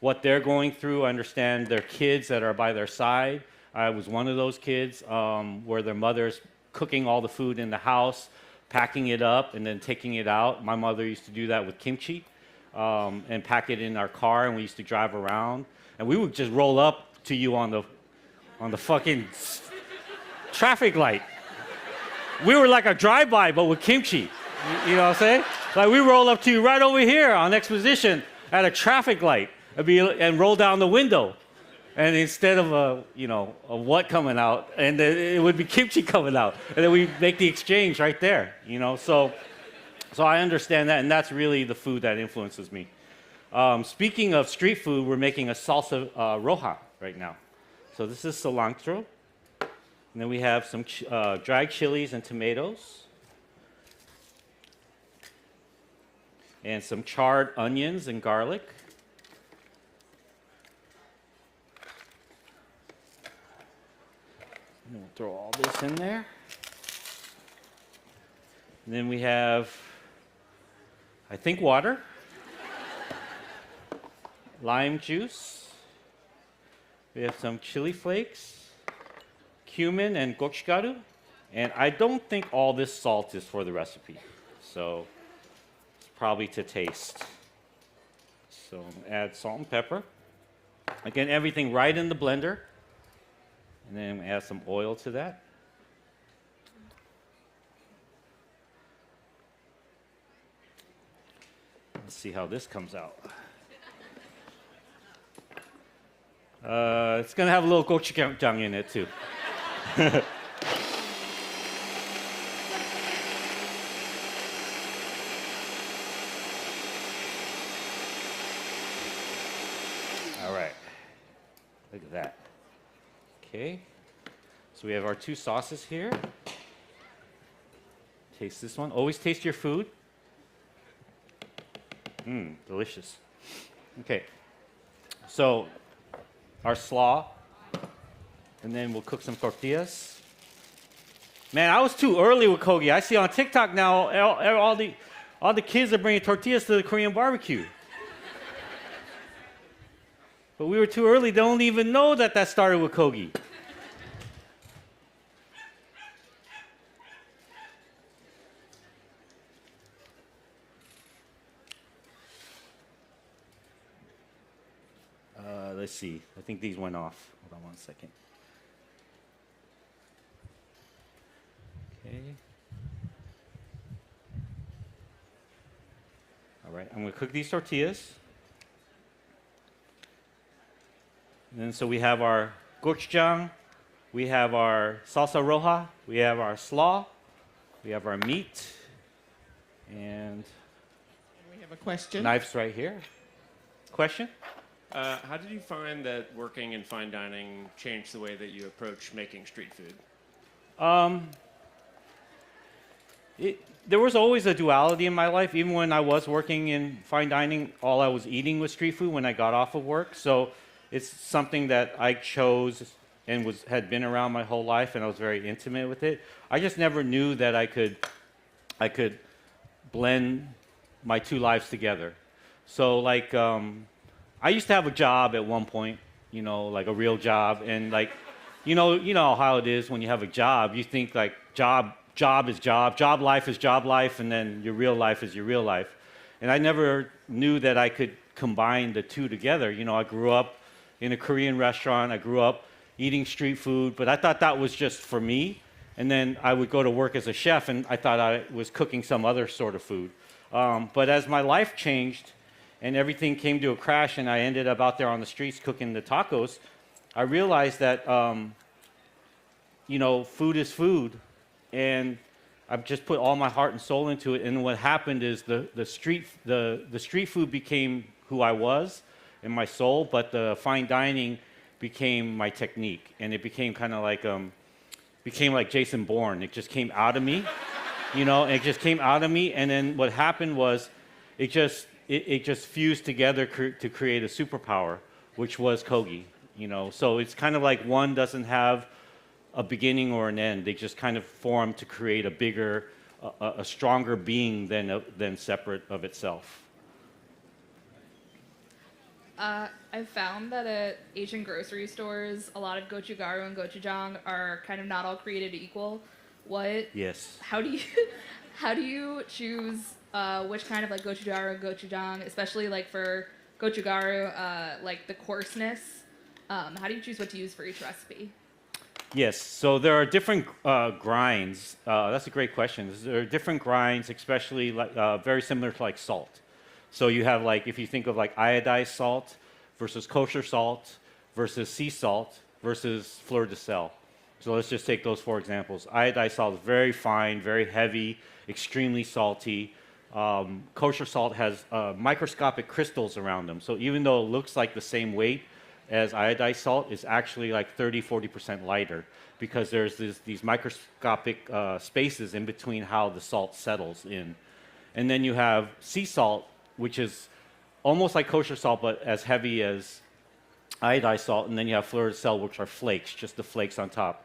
what they're going through. I understand their kids that are by their side. I was one of those kids where their mother's cooking all the food in the house, packing it up, and then taking it out. My mother used to do that with kimchi and pack it in our car, and we used to drive around. And we would just roll up to you on the fucking traffic light. We were like a drive-by, but with kimchi. You know what I'm saying? Like we roll up to you right over here on exposition at a traffic light and roll down the window. And instead of a what coming out, and it would be kimchi coming out. And then we make the exchange right there, So I understand that, and that's really the food that influences me. Speaking of street food, we're making a salsa roja right now. So this is cilantro. And then we have some dried chilies and tomatoes. And some charred onions and garlic. And we'll throw all this in there. And then we have, I think, water, lime juice. We have some chili flakes, cumin and gochugaru. And I don't think all this salt is for the recipe. So it's probably to taste. So add salt and pepper. Again, everything right in the blender. And then add some oil to that. Let's see how this comes out. It's going to have a little gochujang in it, too. All right. Look at that. Okay. So we have our two sauces here. Taste this one. Always taste your food. Delicious. Okay. So our slaw, and then we'll cook some tortillas. Man, I was too early with kogi. I see on TikTok now all the kids are bringing tortillas to the Korean barbecue. But we were too early. They don't even know that started with kogi. Let's see. I think these went off. Hold on one second. Okay. All right. I'm going to cook these tortillas. And then so we have our gochujang, we have our salsa roja, we have our slaw, we have our meat, and we have a question. Knives right here. Question? How did you find that working in fine dining changed the way that you approach making street food? There was always a duality in my life. Even when I was working in fine dining, all I was eating was street food when I got off of work. So it's something that I chose and had been around my whole life, and I was very intimate with it. I just never knew that I could blend my two lives together. So like, I used to have a job at one point, like a real job, and like, you know how it is when you have a job. You think like job is job life is job life, and then your real life is your real life. And I never knew that I could combine the two together. I grew up in a Korean restaurant. I grew up eating street food, but I thought that was just for me. And then I would go to work as a chef, and I thought I was cooking some other sort of food. But as my life changed and everything came to a crash, and I ended up out there on the streets cooking the tacos, I realized that, food is food. And I've just put all my heart and soul into it. And what happened is the street food became who I was and my soul, but the fine dining became my technique. And it became kind of like Jason Bourne. It just came out of me, it just came out of me. And then what happened was it just fused together to create a superpower, which was kogi, So it's kind of like one doesn't have a beginning or an end. They just kind of form to create a bigger, a stronger being than separate of itself. I've found that at Asian grocery stores, a lot of gochugaru and gochujang are kind of not all created equal. Yes. How do you choose which kind of like gochugaru and gochujang, especially like for gochugaru, like the coarseness? How do you choose what to use for each recipe? Yes, so there are different grinds. That's a great question. There are different grinds, especially like, very similar to like salt. So you have like, if you think of like iodized salt versus kosher salt versus sea salt versus fleur de sel. So let's just take those 4 examples. Iodized salt is very fine, very heavy, extremely salty. Kosher salt has microscopic crystals around them. So even though it looks like the same weight as iodized salt, it's actually like 30–40% lighter because there's these microscopic spaces in between how the salt settles in. And then you have sea salt, which is almost like kosher salt, but as heavy as iodized salt. And then you have fleur de sel, which are flakes, just the flakes on top.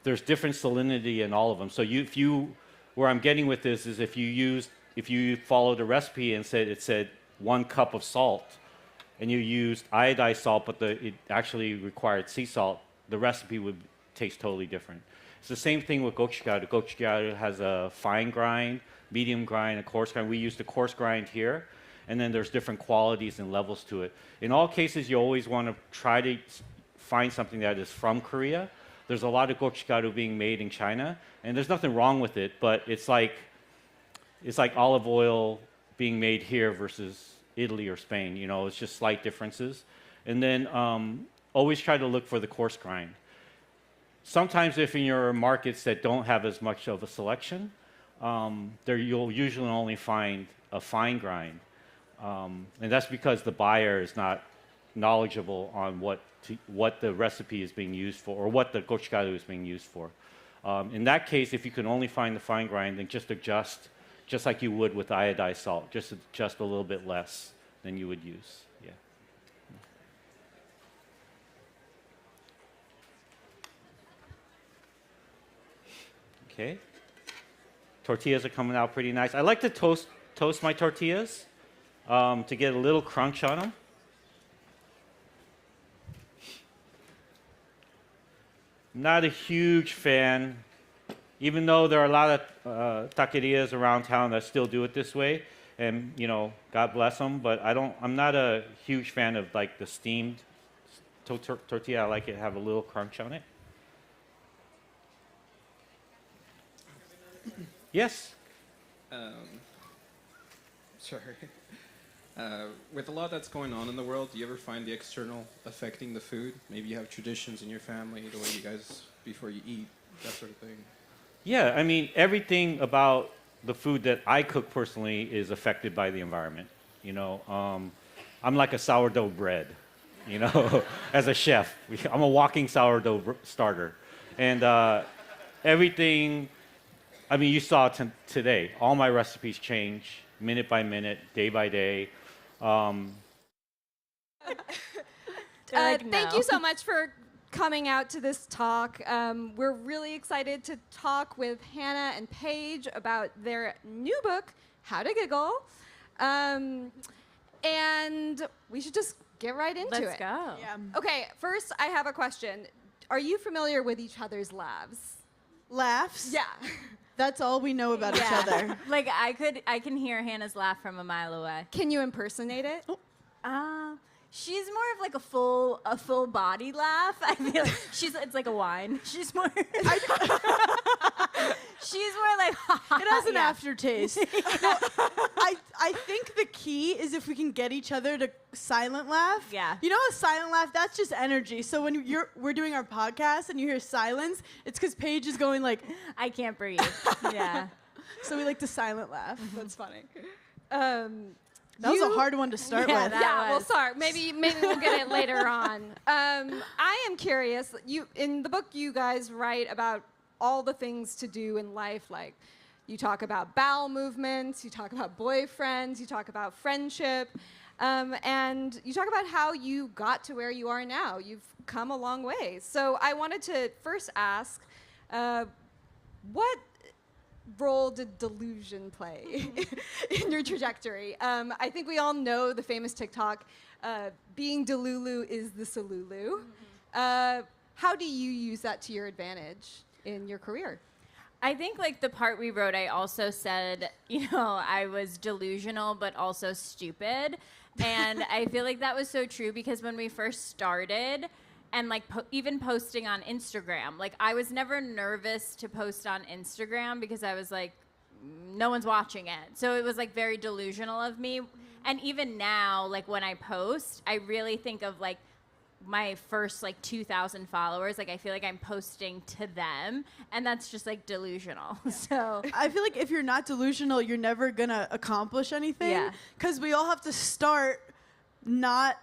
There's different salinity in all of them. So where I'm getting with this is if you followed a recipe and it said 1 cup of salt, and you used iodized salt, but it actually required sea salt, the recipe would taste totally different. It's the same thing with gochugaru. Gochugaru has a fine grind, medium grind, a coarse grind. We use the coarse grind here, and then there's different qualities and levels to it. In all cases, you always want to try to find something that is from Korea. There's a lot of gochugaru being made in China, and there's nothing wrong with it, but it's like olive oil being made here versus Italy or Spain. You know, it's just slight differences. And then always try to look for the coarse grind. Sometimes if in your markets that don't have as much of a selection, you'll usually only find a fine grind. And that's because the buyer is not knowledgeable on what the recipe is being used for or what the gochugaru is being used for. In that case, if you can only find the fine grind, then just adjust, just like you would with iodized salt, just a little bit less than you would use. Yeah. Okay. Tortillas are coming out pretty nice. I like to toast my tortillas to get a little crunch on them. Not a huge fan, even though there are a lot of taquerias around town that still do it this way, and you know, God bless them. But I'm not a huge fan of like the steamed tortilla. I like it to have a little crunch on it. Yes. Sorry. With a lot that's going on in the world, do you ever find the external affecting the food? Maybe you have traditions in your family, the way you guys, before you eat, that sort of thing. Yeah, I mean, everything about the food that I cook personally is affected by the environment. You know, I'm like a sourdough bread, you know, as a chef. I'm a walking sourdough starter. And everything, I mean, you saw today, all my recipes change minute by minute, day by day. Thank you so much for coming out to this talk. We're really excited to talk with Hannah and Paige about their new book, How to Giggle. And we should just get right into it. Let's go. Yeah. Okay, first I have a question. Are you familiar with each other's laughs? Laughs? Yeah. That's all we know about each other. Like I can hear Hannah's laugh from a mile away. Can you impersonate it? She's more of like a full body laugh. I feel like it's like a whine. She's more she's more like It has an aftertaste. No, I think the key is if we can get each other to silent laugh. Yeah. You know, a silent laugh, that's just energy. So when we're doing our podcast and you hear silence, it's because Paige is going like, I can't breathe. Yeah. So we like to silent laugh. That's funny. That was a hard one to start with. We'll start. Maybe we'll get it later on. I am curious. In the book, you guys write about all the things to do in life. Like, you talk about bowel movements, you talk about boyfriends, you talk about friendship, and you talk about how you got to where you are now. You've come a long way. So I wanted to first ask, what role did delusion play in your trajectory? I think we all know the famous TikTok, being Delulu is the Salulu. How do you use that to your advantage in your career? I think like the part we wrote, I also said, I was delusional, but also stupid. And I feel like that was so true because when we first started, and like even posting on Instagram. Like I was never nervous to post on Instagram because I was like, no one's watching it. So it was like very delusional of me. And even now, like when I post, I really think of like my first like 2,000 followers. Like I feel like I'm posting to them, and that's just like delusional. So I feel like if you're not delusional, you're never gonna accomplish anything. Yeah. Because we all have to start not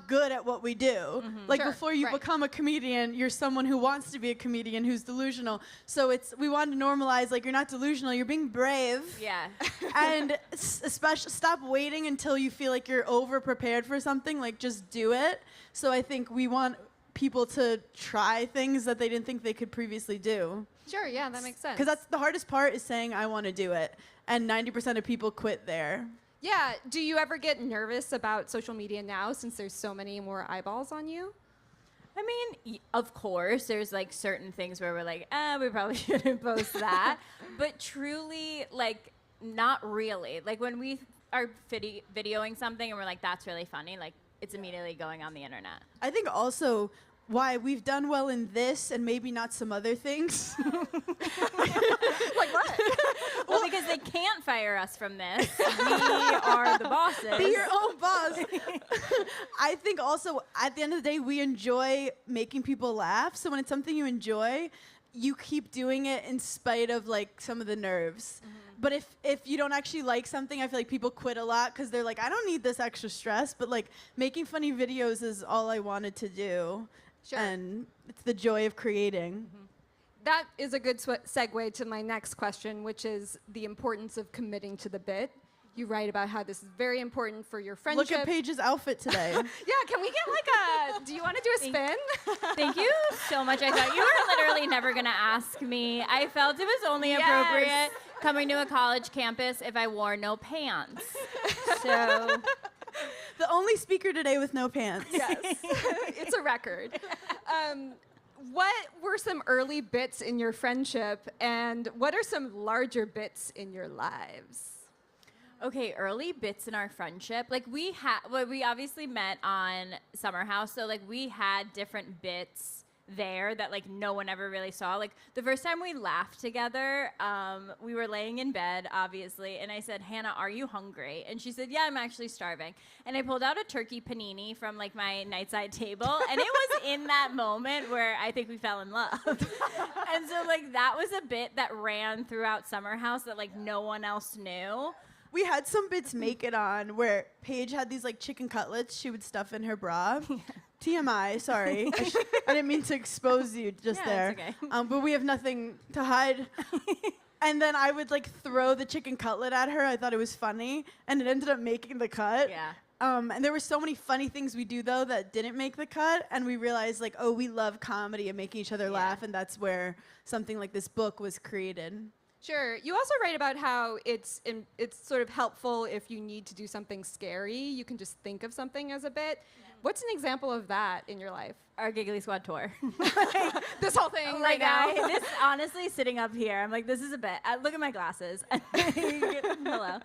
good at what we do. Like Sure, before you become a comedian, you're someone who wants to be a comedian who's delusional. So we want to normalize, like, you're not delusional, you're being brave. yeah. And especially stop waiting until you feel like you're over prepared for something, like just do it. So I think we want people to try things that they didn't think they could previously do. Sure, yeah, that makes sense. Because that's the hardest part, is saying I want to do it. And 90% of people quit there. Yeah, do you ever get nervous about social media now since there's so many more eyeballs on you? I mean, of course, there's like certain things where we're like, we probably shouldn't post that. But truly, like, not really. Like when we are videoing something and we're like, that's really funny, like it's immediately going on the internet. I think also why we've done well in this and maybe not some other things. Like what? Well, because they can't fire us from this. We are the bosses. Be your own boss. I think also at the end of the day, we enjoy making people laugh. So when it's something you enjoy, you keep doing it in spite of like some of the nerves. But if you don't actually like something, I feel like people quit a lot because they're like, I don't need this extra stress. But like making funny videos is all I wanted to do. Sure. And it's the joy of creating. That is a good segue to my next question, which is the importance of committing to the bit. You write about how this is very important for your friendship. Look at Paige's outfit today. Yeah, can we get like do you want to do a spin? Thank you so much. I thought you were literally never going to ask me. I felt it was only appropriate coming to a college campus if I wore no pants. So the only speaker today with no pants. Yes, it's a record. What were some early bits in your friendship, and what are some larger bits in your lives? Okay, early bits in our friendship. Like we obviously met on Summer House, so like we had different bits there that like no one ever really saw. Like the first time we laughed together, we were laying in bed, obviously, and I said, Hannah, are you hungry? And she said, yeah, I'm actually starving. And I pulled out a turkey panini from like my nightside table, and it was in that moment where I think we fell in love. And so like that was a bit that ran throughout Summer House that like no one else knew. We had some bits make it on where Paige had these like chicken cutlets she would stuff in her bra. TMI, sorry. I didn't mean to expose you just there. It's okay. But we have nothing to hide. And then I would like throw the chicken cutlet at her. I thought it was funny. And it ended up making the cut. Yeah. And there were so many funny things we do though that didn't make the cut. And we realized like, oh, we love comedy and making each other laugh. And that's where something like this book was created. Sure. You also write about how it's sort of helpful if you need to do something scary. You can just think of something as a bit. What's an example of that in your life? Our Giggly Squad tour. This whole thing right now. now. This honestly sitting up here, I'm like, this is a bit. Look at my glasses. Hello.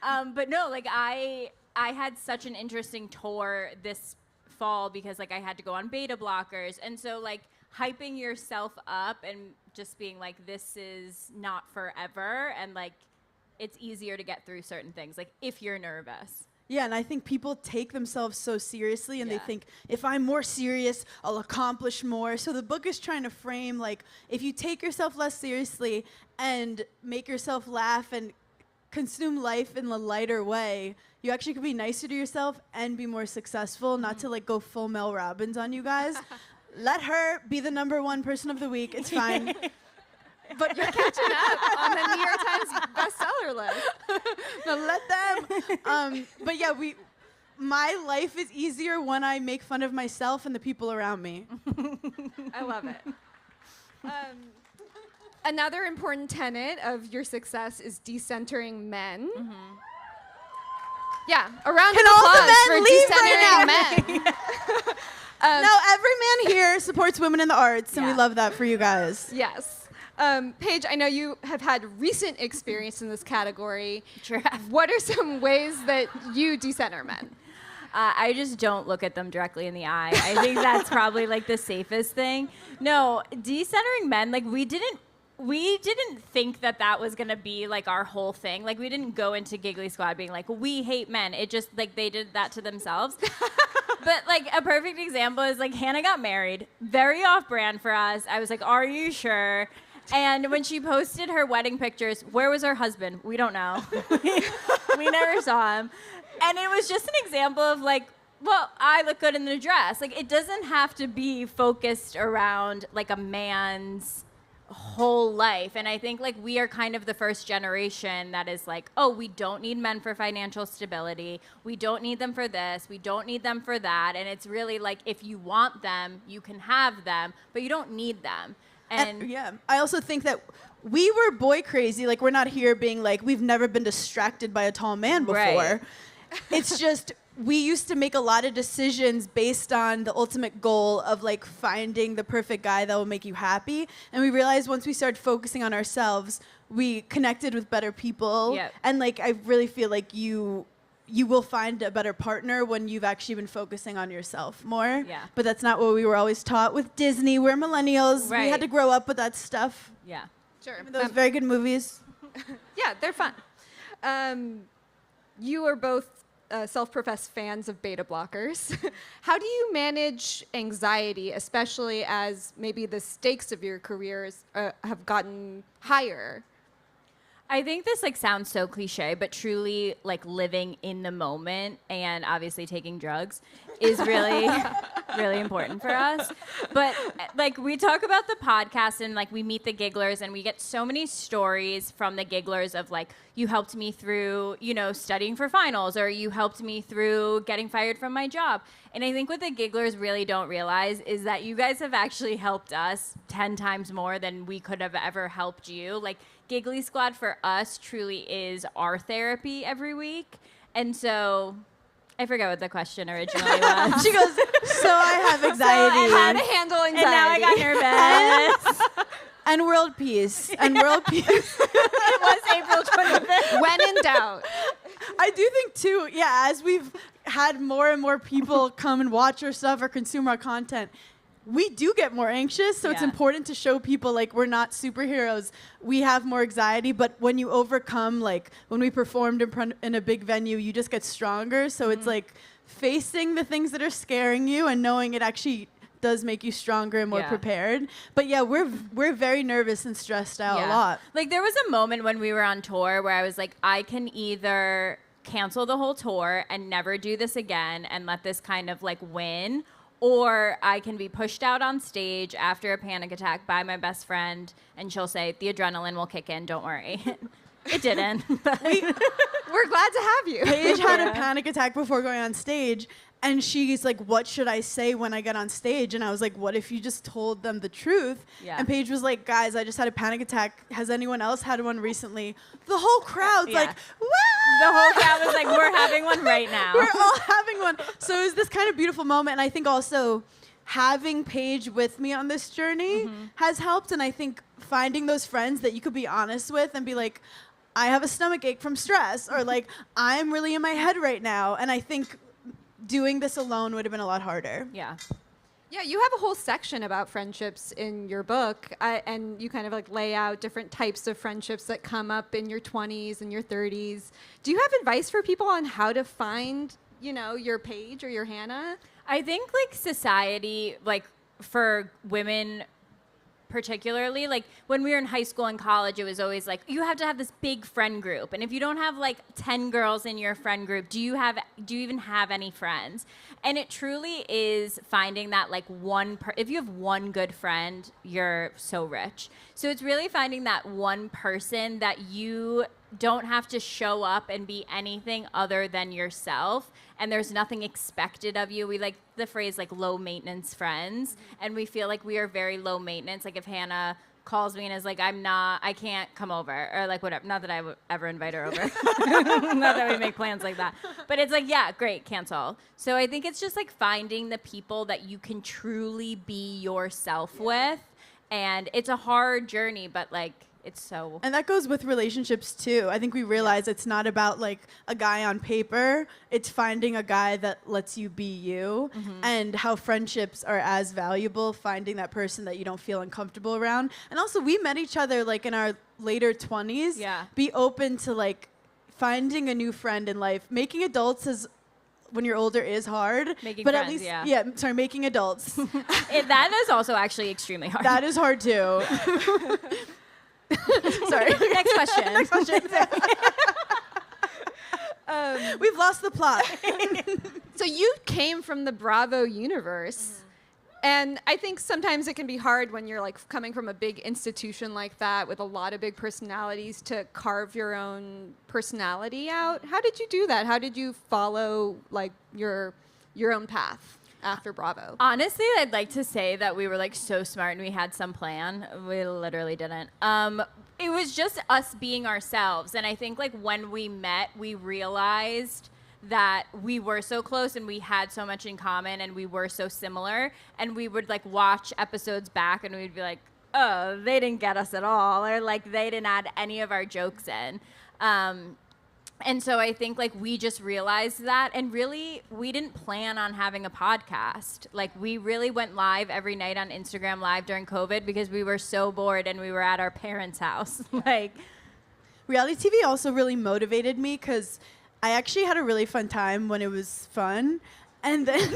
But no, like I had such an interesting tour this fall because like I had to go on beta blockers, and so like hyping yourself up and just being like, this is not forever, and like it's easier to get through certain things, like if you're nervous. Yeah, and I think people take themselves so seriously, and they think, if I'm more serious, I'll accomplish more. So the book is trying to frame, like, if you take yourself less seriously and make yourself laugh and consume life in a lighter way, you actually could be nicer to yourself and be more successful, not to, like, go full Mel Robbins on you guys. Let her be the #1 person of the week. It's fine. But you're catching up on the New York Times bestseller list. No, let them. But yeah, my life is easier when I make fun of myself and the people around me. I love it. Another important tenet of your success is decentering men. Mm-hmm. Yeah, a round of applause for decentering men. No, every man here supports women in the arts, and we love that for you guys. Yes. Paige, I know you have had recent experience in this category. Sure. What are some ways that you decenter men? I just don't look at them directly in the eye. I think that's probably like the safest thing. No, decentering men, like we didn't think that was going to be like our whole thing. Like we didn't go into Giggly Squad being like, we hate men. It just like they did that to themselves. But like a perfect example is like Hannah got married, very off brand for us. I was like, are you sure? And when she posted her wedding pictures, where was her husband? We don't know. We never saw him. And it was just an example of like, well, I look good in the dress. Like it doesn't have to be focused around like a man's whole life. And I think like we are kind of the first generation that is like, oh, we don't need men for financial stability. We don't need them for this. We don't need them for that. And it's really like, if you want them, you can have them, but you don't need them. And yeah, I also think that we were boy crazy. Like we're not here being like, we've never been distracted by a tall man before. Right. It's just, we used to make a lot of decisions based on the ultimate goal of like finding the perfect guy that will make you happy. And we realized once we started focusing on ourselves, we connected with better people. Yep. And like, I really feel like you will find a better partner when you've actually been focusing on yourself more. Yeah. But that's not what we were always taught with Disney. We're millennials. Right. We had to grow up with that stuff. yeah. Sure. Those very good movies. Yeah, they're fun. You are both self-professed fans of beta blockers. How do you manage anxiety, especially as maybe the stakes of your careers have gotten higher? I think this like sounds so cliche, but truly like living in the moment and obviously taking drugs is really, really important for us. But like we talk about the podcast and like we meet the gigglers and we get so many stories from the gigglers of like, you helped me through, you know, studying for finals, or you helped me through getting fired from my job. And I think what the gigglers really don't realize is that you guys have actually helped us 10 times more than we could have ever helped you. Like Giggly Squad for us truly is our therapy every week. And so I forgot what the question originally was. She goes, so I have anxiety. So how to handle anxiety. And now I got nervous. And world peace. And world peace. It was April 25th. When in doubt. I do think, too, yeah, as we've had more and more people come and watch our stuff or consume our content, we do get more anxious. So it's important to show people, like, we're not superheroes. We have more anxiety. But when you overcome, like, when we performed in a big venue, you just get stronger. So it's like facing the things that are scaring you and knowing it actually does make you stronger and more prepared. But yeah, we're very nervous and stressed out a lot. Like there was a moment when we were on tour where I was like, I can either cancel the whole tour and never do this again and let this kind of like win, or I can be pushed out on stage after a panic attack by my best friend and she'll say, the adrenaline will kick in, don't worry. It didn't. We're glad to have you. Paige had a panic attack before going on stage. And she's like, what should I say when I get on stage? And I was like, what if you just told them the truth? Yeah. And Paige was like, guys, I just had a panic attack. Has anyone else had one recently? The whole crowd's like, wah! The whole crowd was like, we're having one right now. We're all having one. So it was this kind of beautiful moment. And I think also having Paige with me on this journey has helped. And I think finding those friends that you could be honest with and be like, I have a stomach ache from stress, or like, I'm really in my head right now. And I think doing this alone would have been a lot harder. Yeah. Yeah, you have a whole section about friendships in your book, and you kind of like lay out different types of friendships that come up in your 20s and your 30s. Do you have advice for people on how to find, you know, your Paige or your Hannah? I think like society, like for women particularly, like when we were in high school and college, it was always like, you have to have this big friend group. And if you don't have like 10 girls in your friend group, do you even have any friends? And it truly is finding that like if you have one good friend, you're so rich. So it's really finding that one person that you don't have to show up and be anything other than yourself, and there's nothing expected of you. We like the phrase like low maintenance friends, and we feel like we are very low maintenance. Like if Hannah calls me and is like, I can't come over, or like whatever, not that I would ever invite her over, not that we make plans like that, but it's like, yeah, great, cancel. So I think it's just like finding the people that you can truly be yourself with, and it's a hard journey, but like it's so. And that goes with relationships too. I think we realize it's not about like a guy on paper. It's finding a guy that lets you be you, and how friendships are as valuable, finding that person that you don't feel uncomfortable around. And also we met each other like in our later 20s. Yeah. Be open to like finding a new friend in life. Making adults is when you're older is hard. Making but friends, at least making adults. That is also actually extremely hard. That is hard too. Sorry. Next question. Next question. We've lost the plot. So you came from the Bravo universe. And I think sometimes it can be hard when you're like coming from a big institution like that with a lot of big personalities to carve your own personality out. How did you do that? How did you follow like your own path after Bravo? Honestly, I'd like to say that we were like so smart and we had some plan. We literally didn't. It was just us being ourselves. And I think like when we met, we realized that we were so close and we had so much in common and we were so similar, and we would like watch episodes back and we'd be like, oh, they didn't get us at all, or like they didn't add any of our jokes in. And so I think like we just realized that, and really we didn't plan on having a podcast. Like we really went live every night on Instagram Live during COVID because we were so bored and we were at our parents' house. Like reality TV also really motivated me because I actually had a really fun time when it was fun. And then,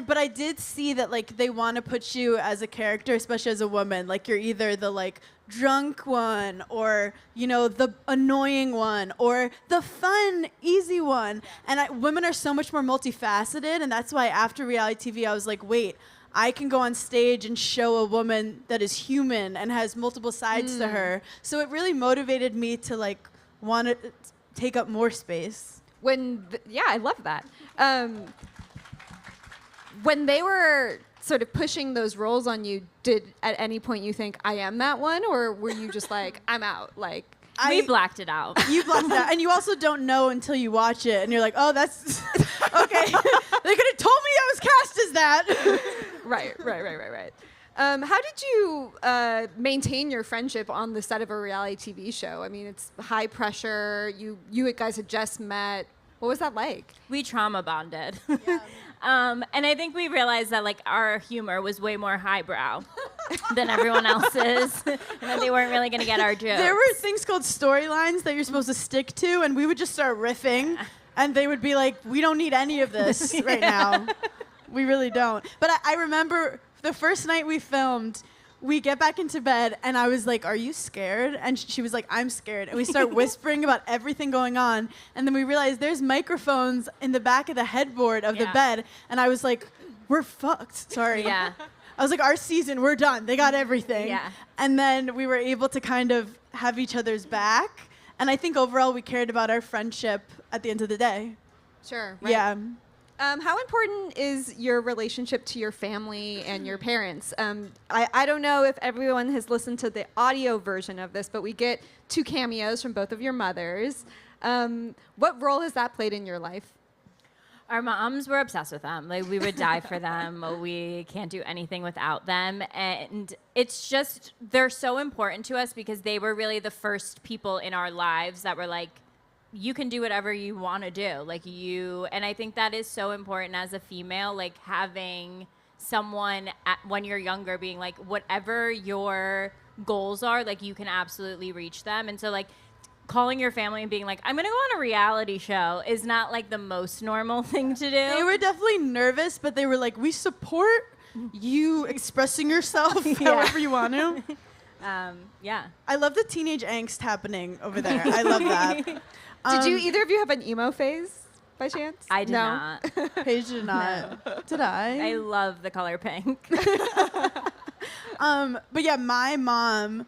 but I did see that like they want to put you as a character, especially as a woman. Like you're either the like drunk one, or, you know, the annoying one, or the fun, easy one. And women are so much more multifaceted. And that's why after reality TV, I was like, wait, I can go on stage and show a woman that is human and has multiple sides to her. So it really motivated me to like want to take up more space. I love that. When they were sort of pushing those roles on you, did at any point you think, I am that one? Or were you just like, I'm out? Like, we blacked it out. You blacked it out. And you also don't know until you watch it. And you're like, oh, that's okay. They could have told me I was cast as that. Right. How did you maintain your friendship on the set of a reality TV show? I mean, it's high pressure. You guys had just met. What was that like? We trauma bonded. Yeah. And I think we realized that like our humor was way more highbrow than everyone else's, and that they weren't really going to get our jokes. There were things called storylines that you're supposed to stick to, and we would just start riffing, and they would be like, we don't need any of this right now. We really don't. But I remember the first night we filmed, we get back into bed, and I was like, are you scared? And she was like, I'm scared. And we start whispering about everything going on. And then we realized there's microphones in the back of the headboard of the bed. And I was like, we're fucked. Sorry. Yeah. I was like, our season, we're done. They got everything. Yeah. And then we were able to kind of have each other's back. And I think overall we cared about our friendship at the end of the day. Sure. Right. Yeah. How important is your relationship to your family and your parents? I don't know if everyone has listened to the audio version of this, but we get 2 cameos from both of your mothers. What role has that played in your life? Our moms were obsessed with them. Like, we would die for them. We can't do anything without them. And it's just, they're so important to us because they were really the first people in our lives that were like, you can do whatever you want to do. And I think that is so important as a female, like having someone when you're younger being like, whatever your goals are, like you can absolutely reach them. And so like calling your family and being like, I'm going to go on a reality show is not like the most normal thing to do. They were definitely nervous, but they were like, we support you expressing yourself however you want to. Yeah. I love the teenage angst happening over there. I love that. Did you either of you have an emo phase by chance? I did not. Paige did not. No. Did I? I love the color pink. But yeah, my mom,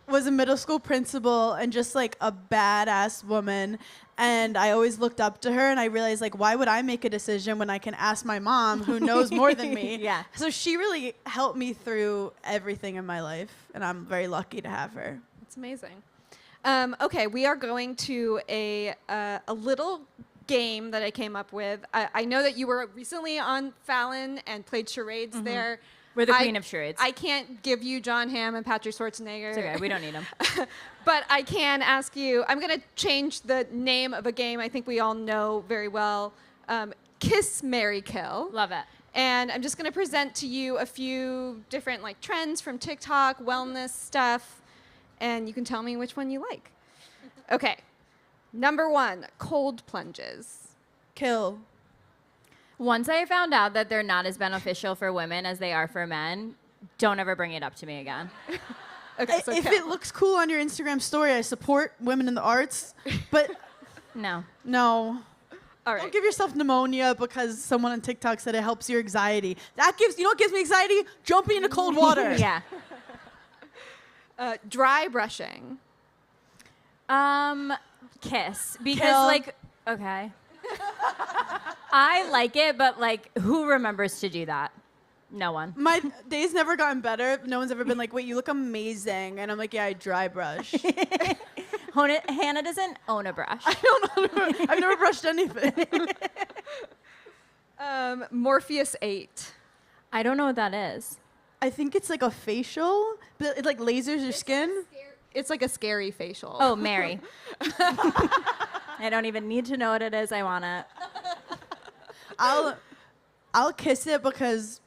was a middle school principal and just like a badass woman. And I always looked up to her, and I realized, like, why would I make a decision when I can ask my mom, who knows more than me? Yeah. So she really helped me through everything in my life, and I'm very lucky to have her. That's amazing. Okay, we are going to a little game that I came up with. I know that you were recently on Fallon and played charades there. We're the queen of charades. I can't give you John Hamm and Patrick Schwarzenegger. It's okay, we don't need them. But I can ask you, I'm going to change the name of a game I think we all know very well. Kiss, Marry, Kill. Love it. And I'm just going to present to you a few different like trends from TikTok, wellness stuff, and you can tell me which one you like. Okay. Number 1, cold plunges. Kill. Once I found out that they're not as beneficial for women as they are for men, don't ever bring it up to me again. Okay, so if it looks cool on your Instagram story, I support women in the arts, but no. All right. Don't give yourself pneumonia because someone on TikTok said it helps your anxiety. You know what gives me anxiety? Jumping into cold water. Yeah. Dry brushing. Kiss. Because, Kill. okay. I like it, but, who remembers to do that? No one. My day's never gotten better. No one's ever been like, wait, you look amazing. And I'm like, yeah, I dry brush. Hannah doesn't own a brush. I've never brushed anything. Morpheus 8. I don't know what that is. I think it's like a facial, but it lasers your skin. It's like a scary facial. Oh, Mary. I don't even need to know what it is. I want it. I'll kiss it because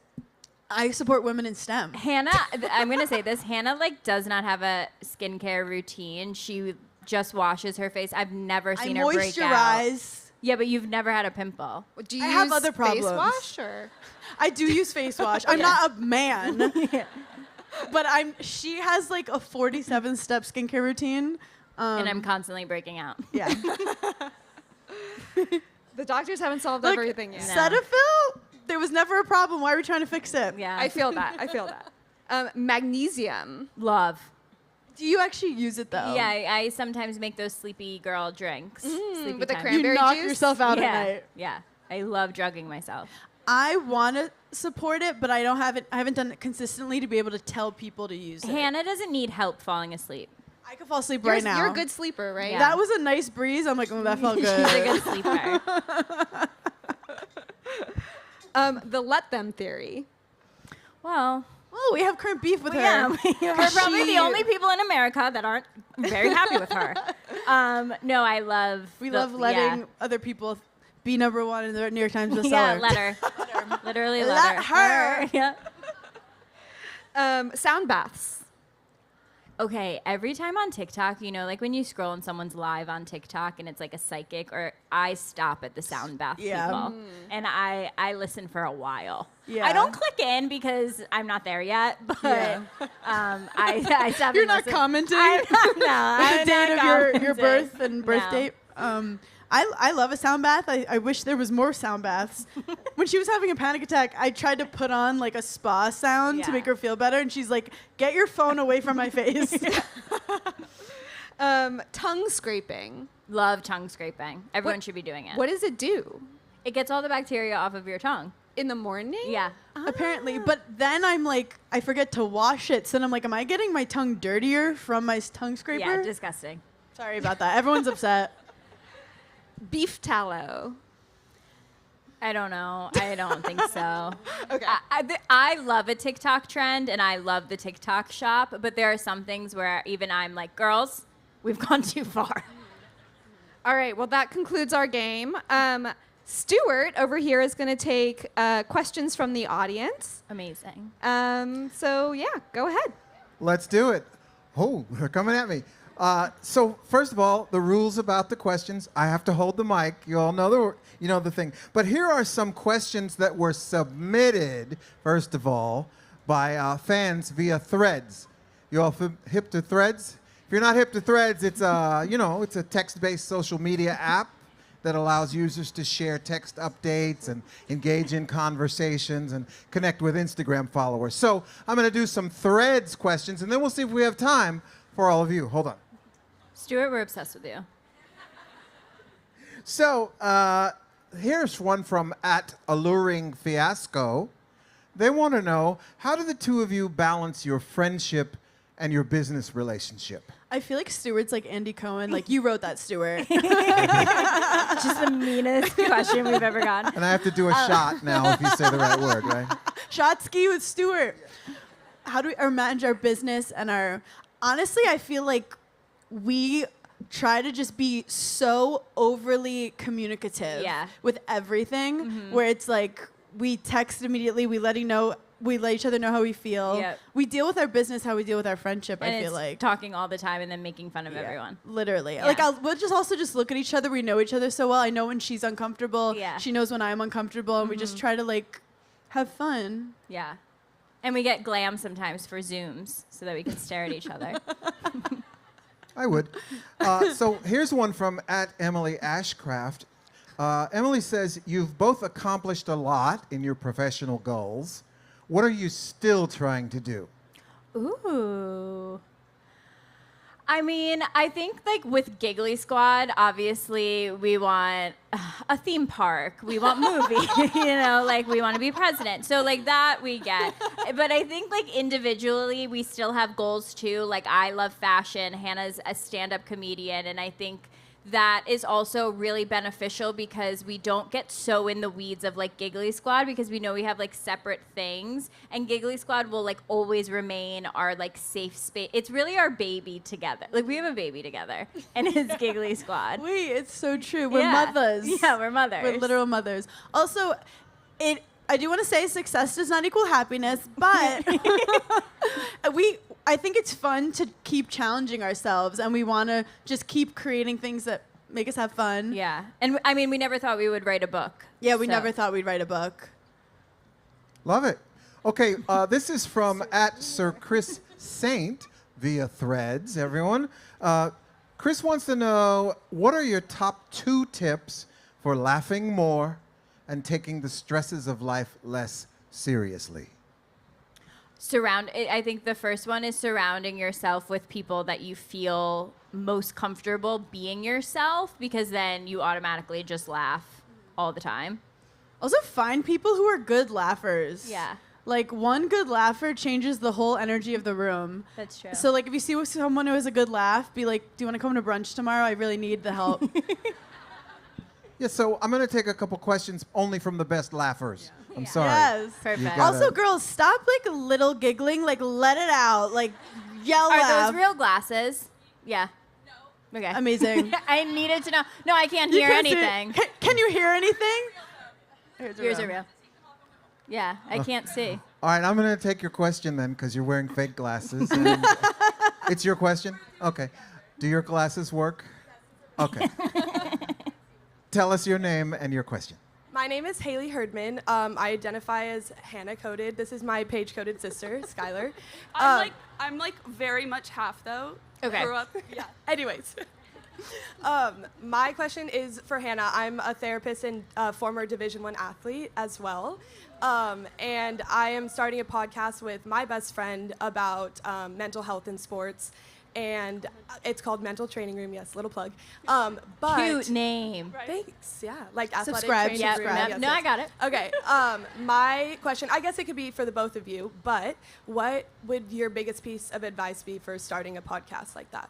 I support women in STEM. Hannah, I'm going to say this. Hannah, does not have a skincare routine. She just washes her face. I've never seen her break out. I moisturize. Yeah, but you've never had a pimple. Do you I use have other problems. face wash or? I do use face wash. I'm not a man. But she has a 47-step skincare routine. And I'm constantly breaking out. Yeah. The doctors haven't solved everything yet. Cetaphil? There was never a problem. Why are we trying to fix it? Yeah. I feel that. Magnesium. Love. Do you actually use it though? Yeah, I sometimes make those sleepy girl drinks. Sleepy with the time. cranberry You knock juice? yourself out yeah. at night. Yeah. I love drugging myself. I want to support it, but I haven't done it consistently to be able to tell people to use it. Hannah doesn't need help falling asleep. I could fall asleep right now. You're a good sleeper, right? Yeah. That was a nice breeze. I'm like, oh, that felt good. She's a good sleeper. The let them theory. Well, oh, we have current beef with her. Yeah, we're probably the only people in America that aren't very happy with her. No, I love. We love letting other people be number one in the New York Times bestseller. Yeah, let her. Literally Let her. Yeah. Sound baths. Okay, every time on TikTok, when you scroll and someone's live on TikTok and it's like a psychic, or I stop at the sound bath people, and I listen for a while. Yeah. I don't click in because I'm not there yet, but I stop. You're and not listen. commenting? I'm the not date of your commenting. birth and birth No. date. I love a sound bath. I wish there was more sound baths. When she was having a panic attack, I tried to put on a spa sound to make her feel better, and she's like, "Get your phone away from my face." Tongue scraping. Love tongue scraping. Everyone should be doing it. What does it do? It gets all the bacteria off of your tongue. In the morning? Yeah. Apparently, but then I'm like, I forget to wash it. So then I'm like, am I getting my tongue dirtier from my tongue scraper? Yeah, disgusting. Sorry about that. Everyone's upset. Beef tallow. I don't know. I don't think so. Okay. I love a TikTok trend and I love the TikTok shop, but there are some things where even I'm like, girls, we've gone too far. All right. Well, that concludes our game. Stuart over here is going to take questions from the audience. Amazing. So, yeah, go ahead. Let's do it. Oh, they're coming at me. So first of all, the rules about the questions. I have to hold the mic. You all know the thing. But here are some questions that were submitted, first of all, by fans via Threads. You all hip to Threads? If you're not hip to Threads, it's it's a text-based social media app that allows users to share text updates and engage in conversations and connect with Instagram followers. So I'm going to do some Threads questions, and then we'll see if we have time for all of you. Hold on. Stuart, we're obsessed with you. So here's one from @AlluringFiasco. They want to know, how do the two of you balance your friendship and your business relationship? I feel like Stuart's like Andy Cohen. Like, you wrote that, Stuart. Just the meanest question we've ever gotten. And I have to do a shot now if you say the right word, right? Shot ski with Stuart. How do we manage our business and our... Honestly, I feel like we try to just be so overly communicative with everything, where it's like we text immediately, we let each other know how we feel. Yep. We deal with our business how we deal with our friendship, And I feel it's like. talking all the time and then making fun of everyone. Literally. Yeah. Like, we'll just also just look at each other. We know each other so well. I know when she's uncomfortable. Yeah. She knows when I'm uncomfortable. And we just try to, like, have fun. Yeah. And we get glam sometimes for Zooms so that we can stare at each other. I would. So here's one from @Emily Ashcraft. Emily says, you've both accomplished a lot in your professional goals. What are you still trying to do? Ooh. I mean, I think like with Giggly Squad, obviously we want a theme park. We want movie, like we want to be president. So like that we get. But I think like individually we still have goals too. Like I love fashion. Hannah's a stand-up comedian. And I think that is also really beneficial because we don't get so in the weeds of like Giggly Squad because we know we have like separate things, and Giggly Squad will like always remain our like safe space. It's really our baby together. Like we have a baby together and it's Giggly Squad. Wait, it's so true. We're mothers. Yeah, we're mothers. We're literal mothers. Also, I do want to say success does not equal happiness, but I think it's fun to keep challenging ourselves, and we want to just keep creating things that make us have fun. Yeah. And I mean, we never thought we would write a book. Yeah, we never thought we'd write a book. Love it. Okay, this is from @SirChris Saint via Threads, everyone. Chris wants to know, what are your top 2 tips for laughing more and taking the stresses of life less seriously? I think the first one is surrounding yourself with people that you feel most comfortable being yourself, because then you automatically just laugh all the time. Also, find people who are good laughers. Yeah. Like, one good laugher changes the whole energy of the room. That's true. So, like, if you see someone who has a good laugh, be like, do you want to come to brunch tomorrow? I really need the help. Yeah, so I'm going to take a couple questions only from the best laughers. I'm sorry. Yes. Perfect. Also, girls, stop, like, little giggling. Like, let it out. Like, yell Are laugh. those real glasses? Yeah. No. Okay. Amazing. I needed to know. No, I can't hear anything. Can you hear anything? Yours are real. Yeah, I can't see. All right, I'm going to take your question then, because you're wearing fake glasses. And it's your question? Okay. Do your glasses work? Okay. Tell us your name and your question. My name is Haley Herdman. I identify as Hannah coded. This is my page coded sister, Skylar. I'm like very much half though. Okay. Grew up. Yeah. Anyways. My question is for Hannah. I'm a therapist and former Division I athlete as well. And I am starting a podcast with my best friend about mental health in sports. And it's called Mental Training Room. Yes, little plug. But Cute name. Thanks. Yeah, like athletic Subscribe. training Yeah, room. Yes, no, yes. I got it. Okay. My question, I guess it could be for the both of you, but what would your biggest piece of advice be for starting a podcast like that?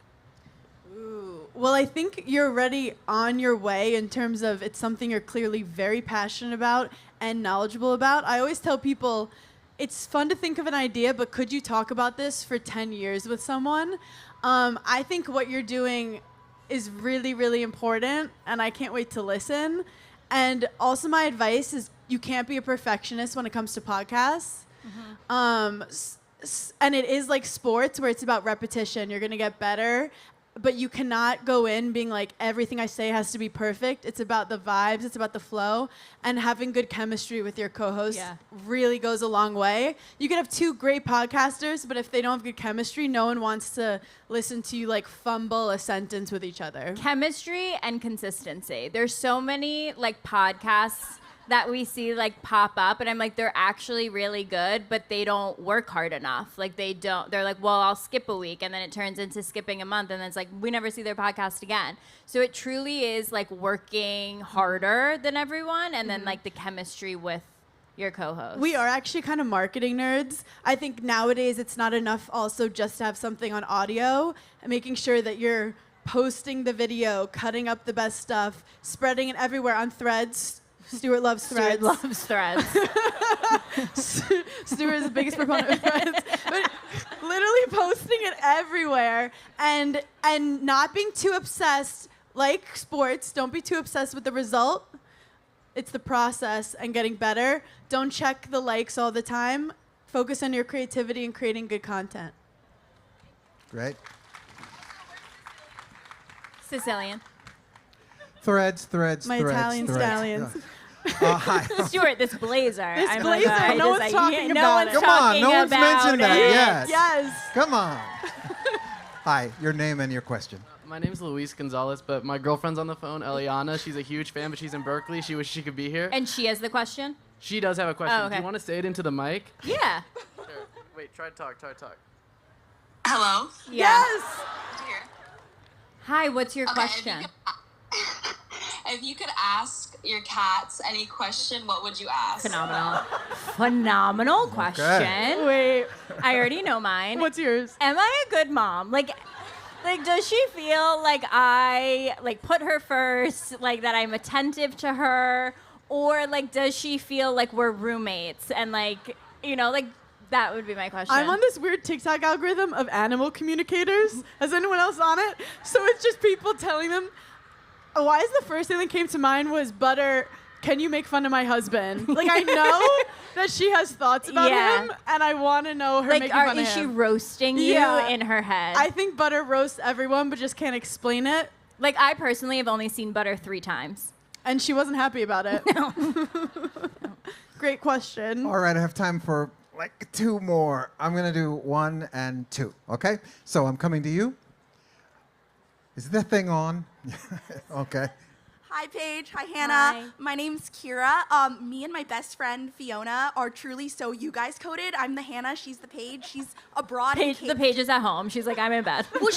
Ooh. Well, I think you're already on your way in terms of it's something you're clearly very passionate about and knowledgeable about. I always tell people it's fun to think of an idea, but could you talk about this for 10 years with someone? I think what you're doing is really, really important, and I can't wait to listen. And also my advice is you can't be a perfectionist when it comes to podcasts. And it is like sports where it's about repetition. You're going to get better, but you cannot go in being like, everything I say has to be perfect. It's about the vibes. It's about the flow. And having good chemistry with your co-host really goes a long way. You can have 2 great podcasters, but if they don't have good chemistry, no one wants to listen to you like fumble a sentence with each other. Chemistry and consistency. There's so many like podcasts that we see like pop up, and I'm like, they're actually really good, but they don't work hard enough. Like they're like, well, I'll skip a week, and then it turns into skipping a month, and then it's like, we never see their podcast again. So it truly is like working harder than everyone, and then like the chemistry with your co-host. We are actually kind of marketing nerds. I think nowadays it's not enough also just to have something on audio, and making sure that you're posting the video, cutting up the best stuff, spreading it everywhere on Threads. Stuart loves threads. Stuart loves threads. Stuart is the biggest proponent of threads. But literally posting it everywhere and not being too obsessed, like sports, don't be too obsessed with the result. It's the process and getting better. Don't check the likes all the time. Focus on your creativity and creating good content. Great. Sicilian. Threads. My Italian stallions. Hi. Stuart, this blazer. This I'm blazer, like, no one's talking about it. Come on, no one's mentioned that yet. Yes. Come on. Hi, your name and your question. My name's Luis Gonzalez, but my girlfriend's on the phone, Eliana. She's a huge fan, but she's in Berkeley. She wishes she could be here. And she has the question? She does have a question. Oh, okay. Do you want to say it into the mic? Yeah. Sure. Wait, try to talk. Hello? Yeah. Yes. Hi, what's your question? If you could ask your cats any question, what would you ask? Phenomenal question. Wait. I already know mine. What's yours? Am I a good mom? Like, does she feel like I put her first, like that I'm attentive to her, or like does she feel like we're roommates and like that would be my question. I'm on this weird TikTok algorithm of animal communicators. Is anyone else on it? So it's just people telling them, why is the first thing that came to mind was Butter, can you make fun of my husband? Like, I know that she has thoughts about him, and I want to know her making fun of him. Is she roasting you in her head? I think Butter roasts everyone, but just can't explain it. Like, I personally have only seen Butter 3 times. And she wasn't happy about it. No. Great question. All right, I have time for like 2 more. I'm going to do 1 and 2, okay? So I'm coming to you. Is the thing on? Okay. Hi, Paige. Hi, Hannah. Hi. My name's Kira. Me and my best friend, Fiona, are truly so you guys coded. I'm the Hannah. She's the Paige. She's abroad. The Paige is at home. She's like, I'm in bed. Well,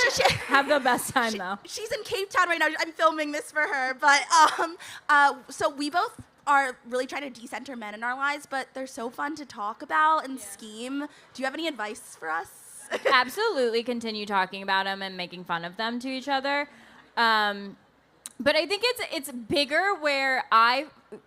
have the best time, though. She's in Cape Town right now. I'm filming this for her. But so we both are really trying to decenter men in our lives, but they're so fun to talk about and scheme. Do you have any advice for us? Absolutely continue talking about them and making fun of them to each other. But I think it's bigger where I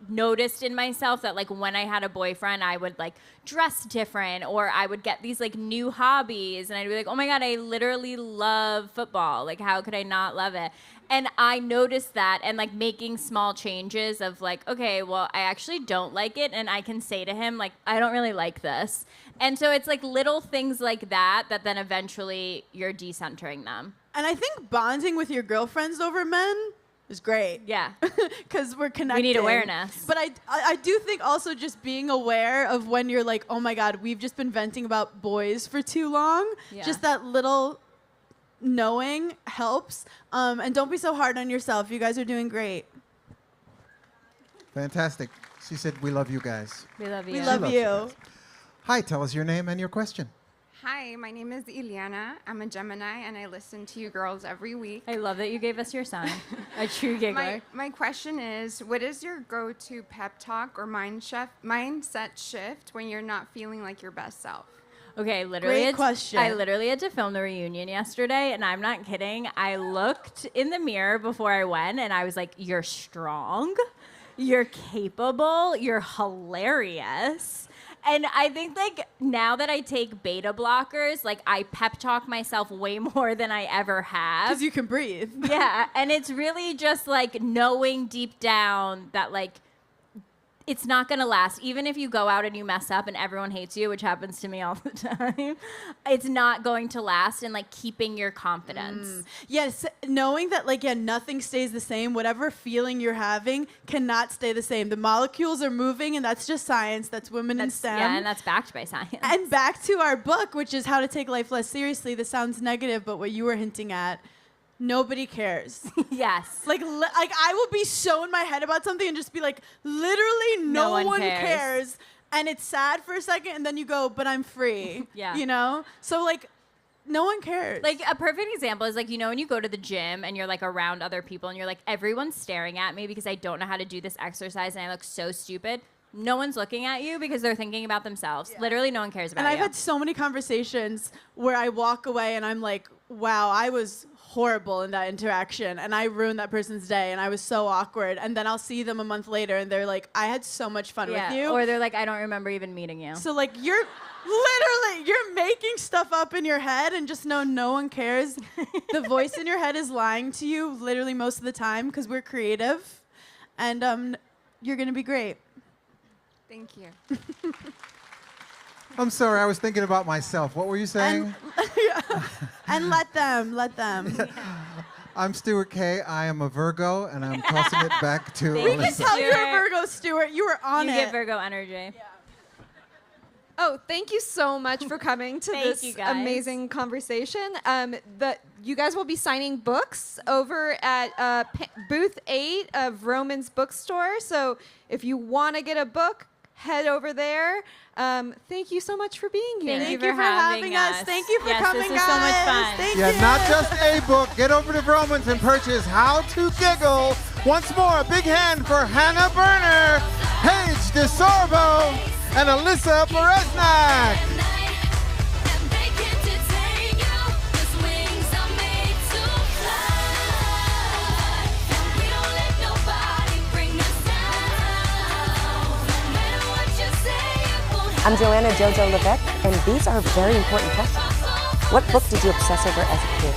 noticed in myself that like when I had a boyfriend, I would like dress different or I would get these like new hobbies and I'd be like, oh my God, I literally love football. Like how could I not love it? And I noticed that and like making small changes of like, okay, well, I actually don't like it. And I can say to him, like, I don't really like this. And so it's like little things like that then eventually you're decentering them. And I think bonding with your girlfriends over men is great. Yeah. Because we're connected. We need awareness. But I do think also just being aware of when you're like, oh my God, we've just been venting about boys for too long. Yeah. Just that little knowing helps. And don't be so hard on yourself. You guys are doing great. Fantastic. She said, we love you guys. We love you. We love you. Hi, tell us your name and your question. Hi, my name is Ileana. I'm a Gemini, and I listen to you girls every week. I love that you gave us your sign. A true giggler. My question is, what is your go-to pep talk or mindset shift when you're not feeling like your best self? Okay, literally. Great question. I literally had to film the reunion yesterday, and I'm not kidding. I looked in the mirror before I went, and I was like, you're strong, you're capable, you're hilarious. And I think, like, now that I take beta blockers, like, I pep talk myself way more than I ever have. Because you can breathe. Yeah, and it's really just, like, knowing deep down that, like, it's not going to last. Even if you go out and you mess up and everyone hates you, which happens to me all the time, it's not going to last, and, like, keeping your confidence. Yes, knowing that, like, nothing stays the same. Whatever feeling you're having cannot stay the same. The molecules are moving, and that's just science. That's women in STEM. Yeah, and that's backed by science. And back to our book, which is How to Take Life Less Seriously. This sounds negative, but what you were hinting at, nobody cares. Yes. Like I will be so in my head about something and just be like, literally no one cares. And it's sad for a second, and then you go, but I'm free. Yeah. You know? So, like, no one cares. Like, a perfect example is, like, you know, when you go to the gym and you're, like, around other people and you're like, everyone's staring at me because I don't know how to do this exercise and I look so stupid. No one's looking at you because they're thinking about themselves. Yeah. Literally, no one cares about you. And I've had so many conversations where I walk away and I'm like, wow, I was horrible in that interaction and I ruined that person's day and I was so awkward. And then I'll see them a month later and they're like, I had so much fun with you. Or they're like, I don't remember even meeting you. So like you're making stuff up in your head and just know no one cares. The voice in your head is lying to you literally most of the time because we're creative. And you're going to be great. Thank you. I'm sorry, I was thinking about myself. What were you saying? And let them. I'm Stuart K. I am a Virgo, and I'm tossing it back to We can Alyssa. tell you're a Virgo, Stuart. You were on You it. get Virgo energy. Yeah. Oh, thank you so much for coming to Thank you, this guys. amazing conversation. You guys will be signing books over at booth 8 of Roman's Bookstore. So if you want to get a book, head over there. Thank you so much for being here. Thank you for having us. Thank you for coming, this was guys. so much fun. Thank Yeah, you. not just a book. Get over to Romans and purchase How to Giggle. Once more, a big hand for Hannah Berner, Paige DeSorbo, and Alyssa Beresnak. I'm Joanna Jojo Levesque, and these are very important questions. What book did you obsess over as a kid?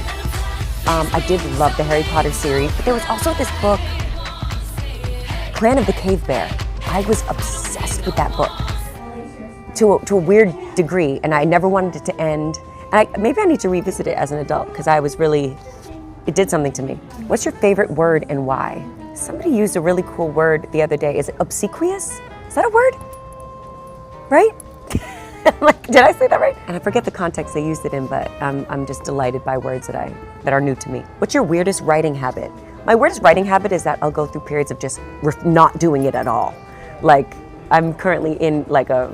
I did love the Harry Potter series, but there was also this book, Clan of the Cave Bear. I was obsessed with that book to a weird degree, and I never wanted it to end. And maybe I need to revisit it as an adult, because it did something to me. What's your favorite word and why? Somebody used a really cool word the other day. Is it obsequious? Is that a word? Right? Like, did I say that right? And I forget the context they used it in, but I'm just delighted by words that are new to me. What's your weirdest writing habit? My weirdest writing habit is that I'll go through periods of just not doing it at all. Like, I'm currently in like a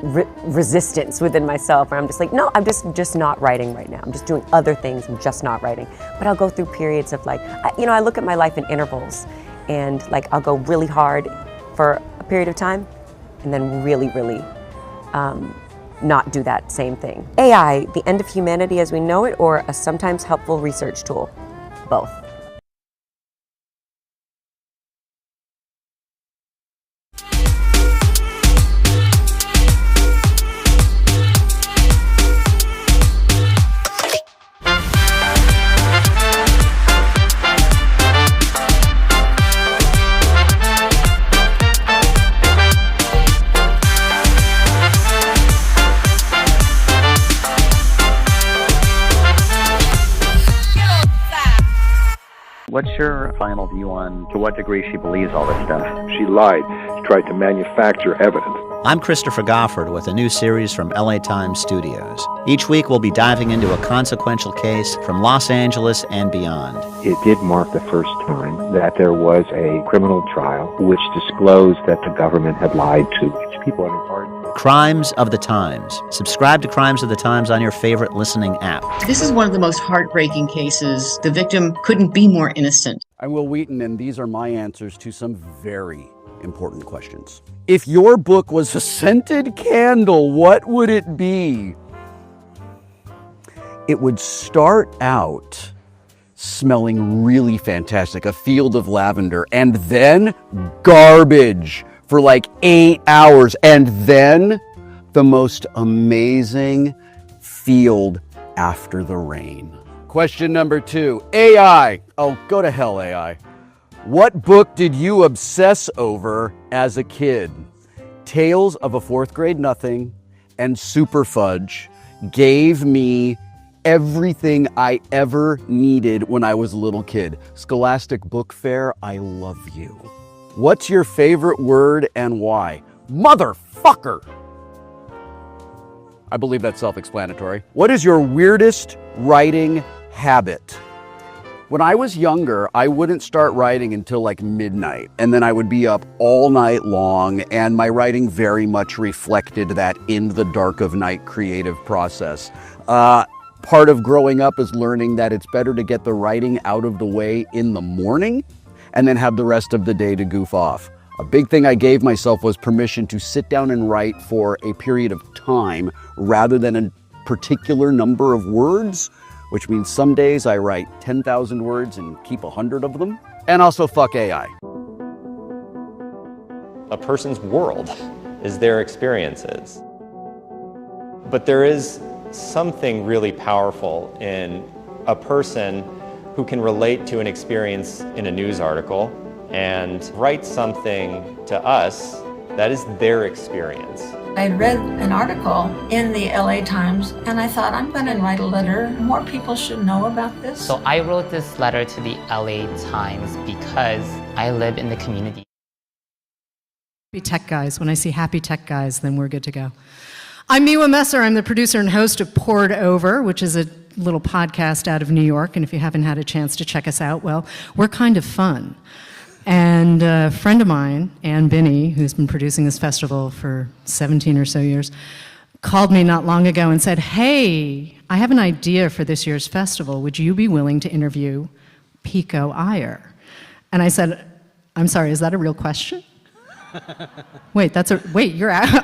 resistance within myself where I'm just like, no, I'm just not writing right now. I'm just doing other things. I'm just not writing. But I'll go through periods of like, I look at my life in intervals, and like I'll go really hard for a period of time, and then really, really not do that same thing. AI, the end of humanity as we know it, or a sometimes helpful research tool? Both. What's your final view on to what degree she believes all this stuff? She lied. She tried to manufacture evidence. I'm Christopher Goffard with a new series from LA Times Studios. Each week we'll be diving into a consequential case from Los Angeles and beyond. It did mark the first time that there was a criminal trial which disclosed that the government had lied to people in part. Crimes of the Times. Subscribe to Crimes of the Times on your favorite listening app. This is one of the most heartbreaking cases. The victim couldn't be more innocent. I'm Will Wheaton, and these are my answers to some very important questions. If your book was a scented candle, what would it be? It would start out smelling really fantastic, a field of lavender, and then garbage for like 8 hours, and then the most amazing field after the rain. Question number 2, AI. Oh, go to hell, AI. What book did you obsess over as a kid? Tales of a Fourth Grade Nothing and Super Fudge gave me everything I ever needed when I was a little kid. Scholastic Book Fair, I love you. What's your favorite word and why? Motherfucker! I believe that's self-explanatory. What is your weirdest writing habit? When I was younger, I wouldn't start writing until like midnight, and then I would be up all night long, and my writing very much reflected that in the dark of night creative process. Part of growing up is learning that it's better to get the writing out of the way in the morning and then have the rest of the day to goof off. A big thing I gave myself was permission to sit down and write for a period of time rather than a particular number of words. which means some days I write 10,000 words and keep 100 of them. And also fuck AI. A person's world is their experiences. But there is something really powerful in a person who can relate to an experience in a news article and write something to us that is their experience. I read an article in the LA Times and I thought, I'm going to write a letter. More people should know about this. So I wrote this letter to the LA Times because I live in the community. Happy tech guys. When I see happy tech guys, then we're good to go. I'm Miwa Messer. I'm the producer and host of Poured Over, which is a little podcast out of New York. And if you haven't had a chance to check us out, well, we're kind of fun. And a friend of mine, Ann Binney, who's been producing this festival for 17 or so years, called me not long ago and said, hey, I have an idea for this year's festival. Would you be willing to interview Pico Iyer? And I said, I'm sorry, is that a real question? Wait, you're out.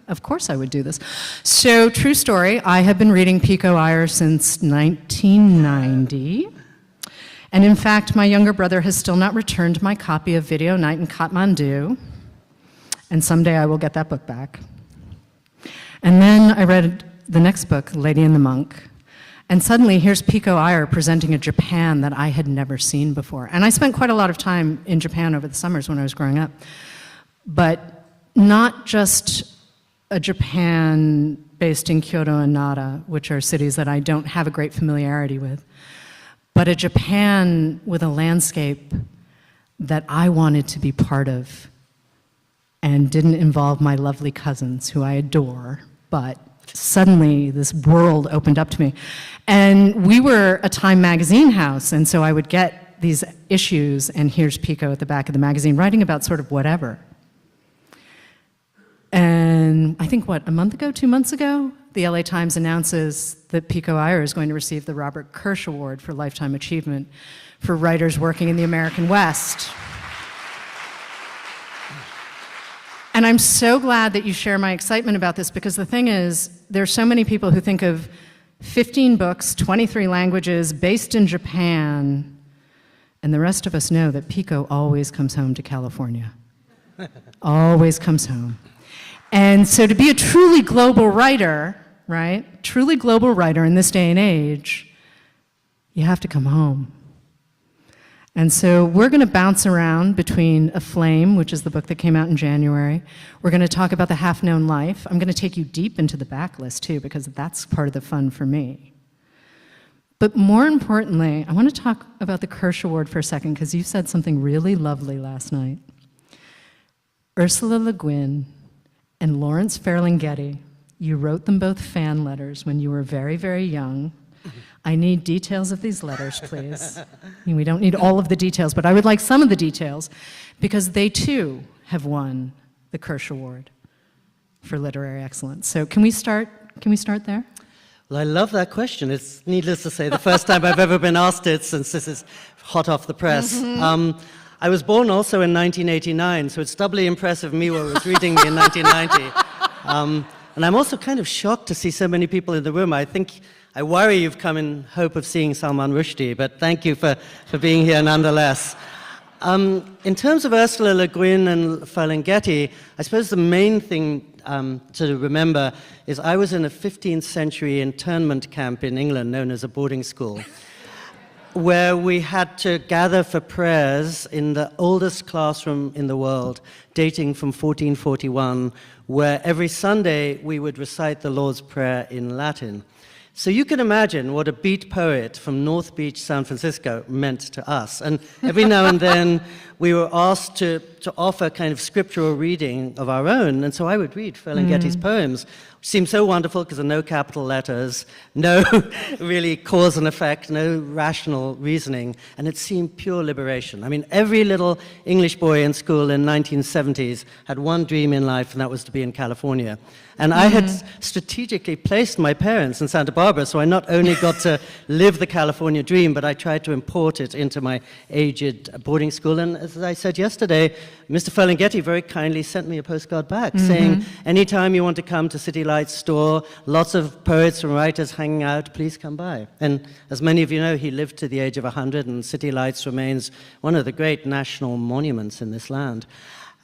Of course I would do this. So, true story, I have been reading Pico Iyer since 1990. And in fact, my younger brother has still not returned my copy of Video Night in Kathmandu. And someday I will get that book back. And then I read the next book, Lady and the Monk. And suddenly here's Pico Iyer presenting a Japan that I had never seen before. And I spent quite a lot of time in Japan over the summers when I was growing up. But not just a Japan based in Kyoto and Nara, which are cities that I don't have a great familiarity with, but a Japan with a landscape that I wanted to be part of and didn't involve my lovely cousins, who I adore, but suddenly this world opened up to me. And we were a Time magazine house, and so I would get these issues, and here's Pico at the back of the magazine writing about sort of whatever. And I think, a month ago, 2 months ago, the LA Times announces that Pico Iyer is going to receive the Robert Kirsch Award for Lifetime Achievement for writers working in the American West. And I'm so glad that you share my excitement about this, because the thing is, there's so many people who think of 15 books, 23 languages, based in Japan, and the rest of us know that Pico always comes home to California. Always comes home. And so to be a truly global writer, right? Truly global writer in this day and age, you have to come home. And so we're going to bounce around between A Flame, which is the book that came out in January. We're going to talk about The Half-Known Life. I'm going to take you deep into the backlist, too, because that's part of the fun for me. But more importantly, I want to talk about the Kirsch Award for a second, because you said something really lovely last night. Ursula Le Guin and Lawrence Ferlinghetti, you wrote them both fan letters when you were very, very young. I need details of these letters, please. We don't need all of the details, but I would like some of the details, because they too have won the Kirsch Award for literary excellence. So can we start there? Well, I love that question. It's needless to say the first time I've ever been asked it, since this is hot off the press. Mm-hmm. I was born also in 1989, so it's doubly impressive Miwa was reading me in 1990. And I'm also kind of shocked to see so many people in the room. I worry you've come in hope of seeing Salman Rushdie, but thank you for being here nonetheless. In terms of Ursula Le Guin and Ferlinghetti, I suppose the main thing to remember is I was in a 15th century internment camp in England known as a boarding school, where we had to gather for prayers in the oldest classroom in the world, dating from 1441, where every Sunday we would recite the Lord's Prayer in Latin. So you can imagine what a beat poet from North Beach, San Francisco meant to us. And every now and then we were asked to offer kind of scriptural reading of our own. And so I would read Ferlinghetti's poems, which seemed so wonderful because there are no capital letters, no really cause and effect, no rational reasoning. And it seemed pure liberation. I mean, every little English boy in school in 1970s had one dream in life, and that was to be in California. And I had strategically placed my parents in Santa Barbara, so I not only got to live the California dream, but I tried to import it into my aged boarding school. And as I said yesterday, Mr. Ferlinghetti very kindly sent me a postcard back saying, anytime you want to come to City Light's store, lots of poets and writers hanging out, please come by. And as many of you know, he lived to the age of 100, and City Lights remains one of the great national monuments in this land.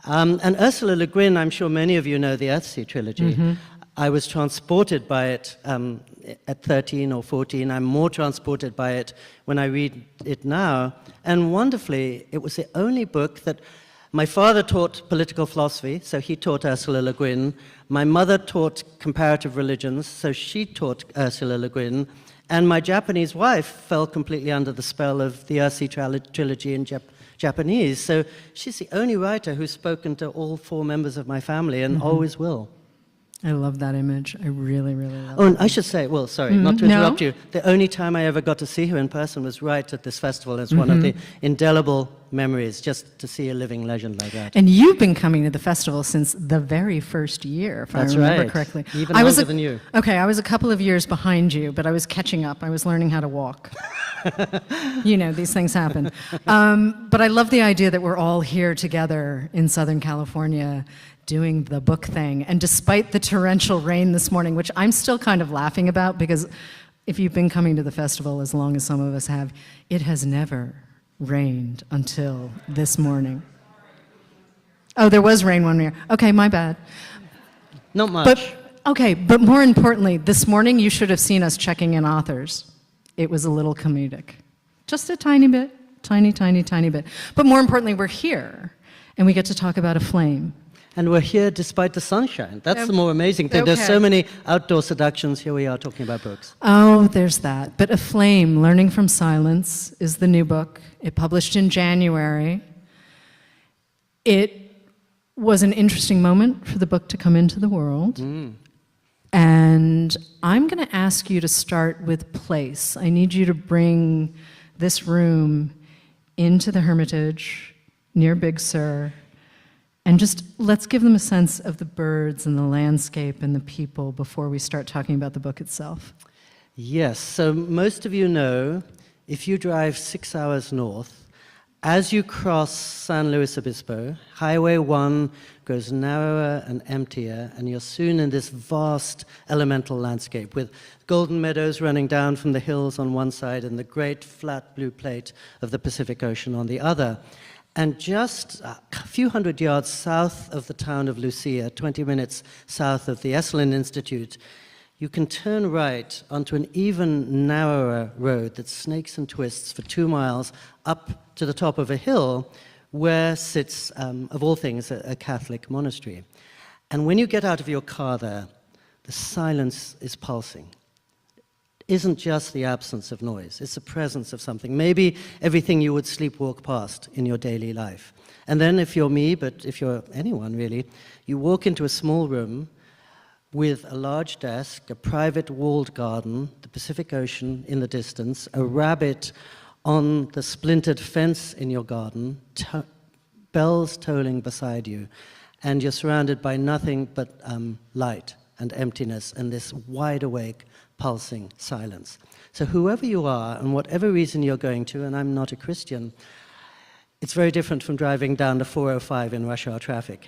And Ursula Le Guin, I'm sure many of you know the Earthsea trilogy. I was transported by it at 13 or 14. I'm more transported by it when I read it now. And wonderfully, it was the only book that my father taught political philosophy, so he taught Ursula Le Guin. My mother taught comparative religions, so she taught Ursula Le Guin. And my Japanese wife fell completely under the spell of the Earthsea trilogy in Japanese. So she's the only writer who's spoken to all 4 members of my family and always will. I love that image. I really, really love it. Oh, and I should say, well, sorry, not to interrupt you, the only time I ever got to see her in person was right at this festival. It's one of the indelible memories, just to see a living legend like that. And you've been coming to the festival since the very first year, if That's I remember right. correctly. Even longer than you. Okay, I was a couple of years behind you, but I was catching up. I was learning how to walk. You know, these things happen. But I love the idea that we're all here together in Southern California doing the book thing. And despite the torrential rain this morning, which I'm still kind of laughing about, because if you've been coming to the festival as long as some of us have, it has never rained until this morning. Oh, there was rain one year. Okay, my bad. Not much. But more importantly, this morning you should have seen us checking in authors. It was a little comedic. Just a tiny bit, tiny, tiny, tiny bit. But more importantly, we're here, and we get to talk about a flame. And we're here despite the sunshine. That's the more amazing thing. There's so many outdoor seductions. Here we are talking about books. Oh, there's that. But A Flame, Learning from Silence, is the new book. It published in January. It was an interesting moment for the book to come into the world. And I'm going to ask you to start with place. I need you to bring this room into the Hermitage near Big Sur. And just let's give them a sense of the birds and the landscape and the people before we start talking about the book itself. Yes, so most of you know, if you drive 6 hours north, as you cross San Luis Obispo, Highway 1 goes narrower and emptier, and you're soon in this vast elemental landscape with golden meadows running down from the hills on one side and the great flat blue plate of the Pacific Ocean on the other. And just a few hundred yards south of the town of Lucia, 20 minutes south of the Esalen Institute, you can turn right onto an even narrower road that snakes and twists for 2 miles up to the top of a hill where sits, of all things, a Catholic monastery. And when you get out of your car there, the silence is pulsing. Isn't just the absence of noise, it's the presence of something, maybe everything you would sleepwalk past in your daily life. And then if you're me, but if you're anyone really, you walk into a small room with a large desk, a private walled garden, the Pacific Ocean in the distance, a rabbit on the splintered fence in your garden, bells tolling beside you, and you're surrounded by nothing but light and emptiness and this wide awake, pulsing silence. So whoever you are and whatever reason you're going to, and I'm not a Christian, it's very different from driving down the 405 in rush hour traffic.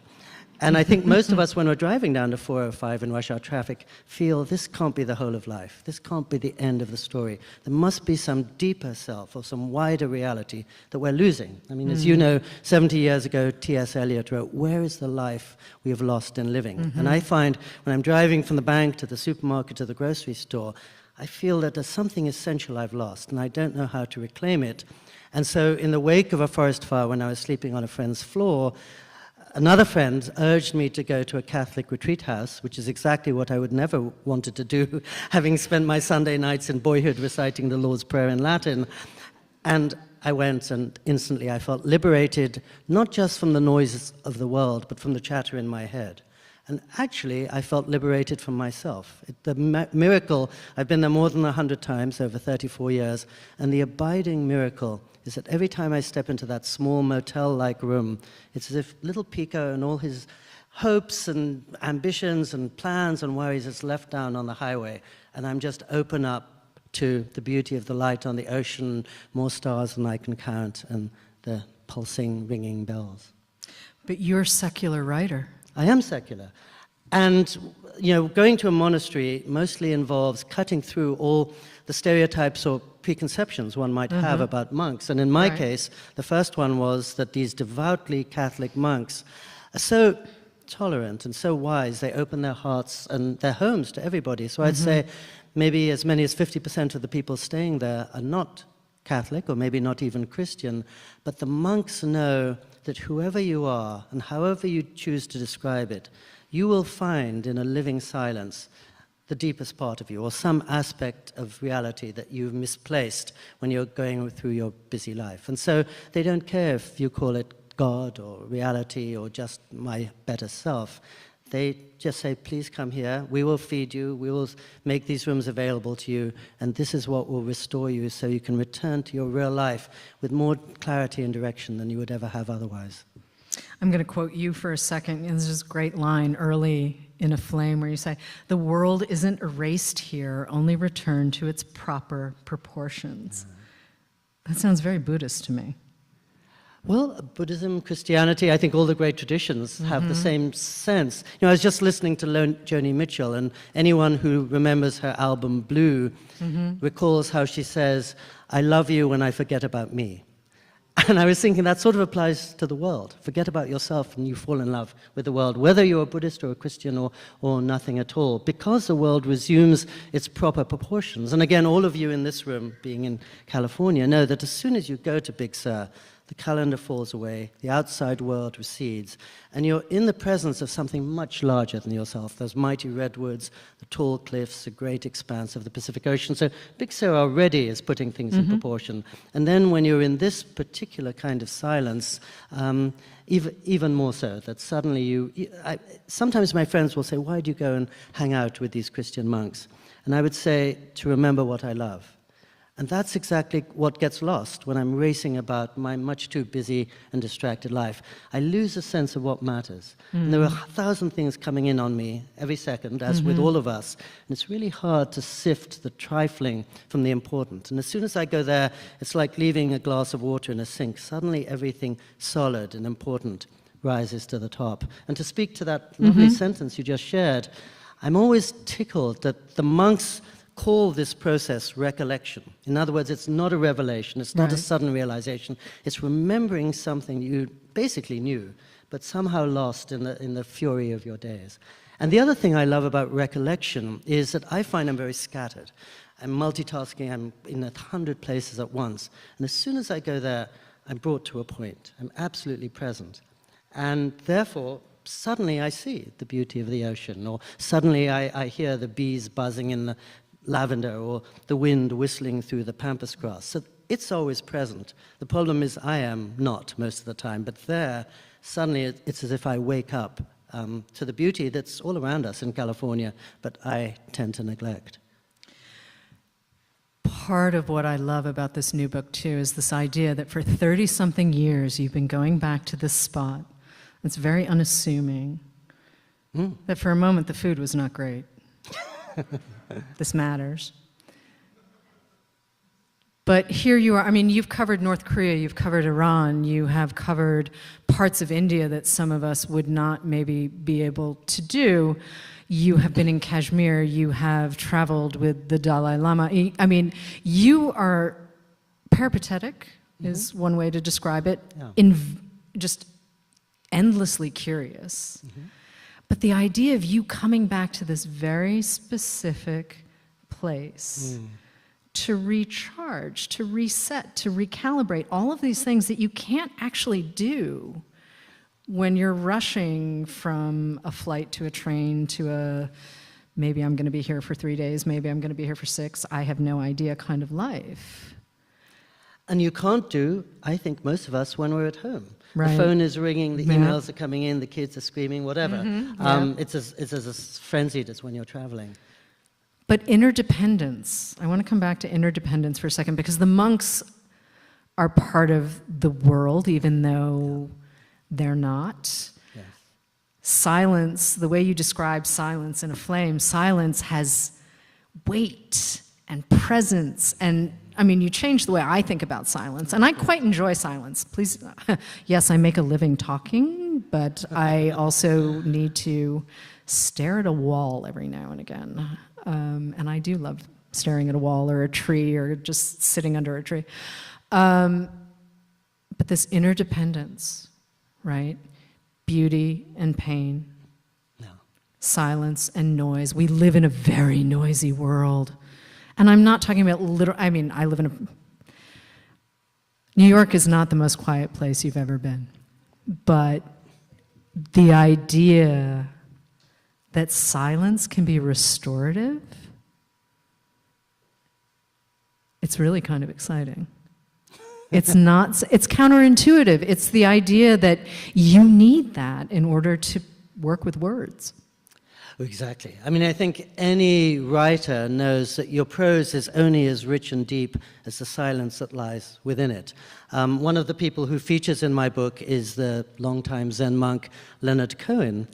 And I think most of us, when we're driving down the 405 in rush hour traffic, feel this can't be the whole of life. This can't be the end of the story. There must be some deeper self or some wider reality that we're losing. I mean, as you know, 70 years ago, T.S. Eliot wrote, "Where is the life we have lost in living?" And I find when I'm driving from the bank to the supermarket to the grocery store, I feel that there's something essential I've lost, and I don't know how to reclaim it. And so in the wake of a forest fire, when I was sleeping on a friend's floor, another friend urged me to go to a Catholic retreat house, which is exactly what I would never wanted to do, having spent my Sunday nights in boyhood reciting the Lord's Prayer in Latin. And I went, and instantly I felt liberated, not just from the noises of the world, but from the chatter in my head. And actually, I felt liberated from myself. The miracle, I've been there more than 100 times over 34 years, and the abiding miracle is that every time I step into that small motel-like room, it's as if little Pico and all his hopes and ambitions and plans and worries is left down on the highway, and I'm just open up to the beauty of the light on the ocean, more stars than I can count, and the pulsing, ringing bells. But you're a secular writer. I am secular. And, going to a monastery mostly involves cutting through all the stereotypes or preconceptions one might have about monks. And in my case, the first one was that these devoutly Catholic monks are so tolerant and so wise. They open their hearts and their homes to everybody. So I'd say maybe as many as 50% of the people staying there are not Catholic or maybe not even Christian, but the monks know that whoever you are and however you choose to describe it, you will find in a living silence the deepest part of you, or some aspect of reality that you've misplaced when you're going through your busy life. And so they don't care if you call it God or reality or just my better self. They just say, please come here, we will feed you, we will make these rooms available to you, and this is what will restore you so you can return to your real life with more clarity and direction than you would ever have otherwise. I'm going to quote you for a second. This is a great line early in A Flame where you say, the world isn't erased here, only returned to its proper proportions. That sounds very Buddhist to me. Well, Buddhism, Christianity, I think all the great traditions have the same sense. I was just listening to Joni Mitchell, and anyone who remembers her album Blue recalls how she says, I love you when I forget about me. And I was thinking that sort of applies to the world. Forget about yourself and you fall in love with the world, whether you're a Buddhist or a Christian or nothing at all, because the world resumes its proper proportions. And again, all of you in this room, being in California, know that as soon as you go to Big Sur, the calendar falls away, the outside world recedes, and you're in the presence of something much larger than yourself, those mighty redwoods, the tall cliffs, the great expanse of the Pacific Ocean. So Big Sur already is putting things in proportion. And then when you're in this particular kind of silence, even more so, that suddenly sometimes my friends will say, why do you go and hang out with these Christian monks? And I would say, to remember what I love. And that's exactly what gets lost when I'm racing about my much too busy and distracted life. I lose a sense of what matters. And there are 1,000 things coming in on me every second, as with all of us. And it's really hard to sift the trifling from the important. And as soon as I go there, it's like leaving a glass of water in a sink. Suddenly everything solid and important rises to the top. And to speak to that lovely sentence you just shared, I'm always tickled that the monks call this process recollection. In other words, it's not a revelation, it's not a sudden realization, it's remembering something you basically knew, but somehow lost in the fury of your days. And the other thing I love about recollection is that I find I'm very scattered. I'm multitasking, I'm in 100 places at once, and as soon as I go there, I'm brought to a point. I'm absolutely present. And therefore, suddenly I see the beauty of the ocean, or suddenly I hear the bees buzzing in the lavender, or the wind whistling through the pampas grass. So it's always present. The problem is I am not most of the time, but there, suddenly it's as if I wake up to the beauty that's all around us in California, but I tend to neglect. Part of what I love about this new book, too, is this idea that for 30-something years you've been going back to this spot. It's very unassuming. That for a moment the food was not great. This matters. But here you are. I mean, you've covered North Korea, you've covered Iran, you have covered parts of India that some of us would not maybe be able to do. You have been in Kashmir, you have traveled with the Dalai Lama. I mean, you are peripatetic, is one way to describe it, just endlessly curious. But the idea of you coming back to this very specific place to recharge, to reset, to recalibrate, all of these things that you can't actually do when you're rushing from a flight to a train to a maybe I'm going to be here for 3 days, maybe I'm going to be here for 6, I have no idea kind of life. And you can't do, I think, most of us when we're at home. Right. The phone is ringing, the emails are coming in, the kids are screaming, whatever. It's as frenzied as when you're traveling. But interdependence, I want to come back to interdependence for a second, because the monks are part of the world, even though they're not. Yes. Silence, the way you describe silence in A Flame, silence has weight and presence, and I mean, you changed the way I think about silence, and I quite enjoy silence. Please, yes, I make a living talking, but I also need to stare at a wall every now and again. And I do love staring at a wall or a tree or just sitting under a tree. But this interdependence, right? Beauty and pain, silence and noise. We live in a very noisy world. And I'm not talking about I live in a... New York is not the most quiet place you've ever been. But the idea that silence can be restorative, it's really kind of exciting. It's counterintuitive. It's the idea that you need that in order to work with words. Exactly. I mean, I think any writer knows that your prose is only as rich and deep as the silence that lies within it. One of the people who features in my book is the longtime Zen monk Leonard Cohen.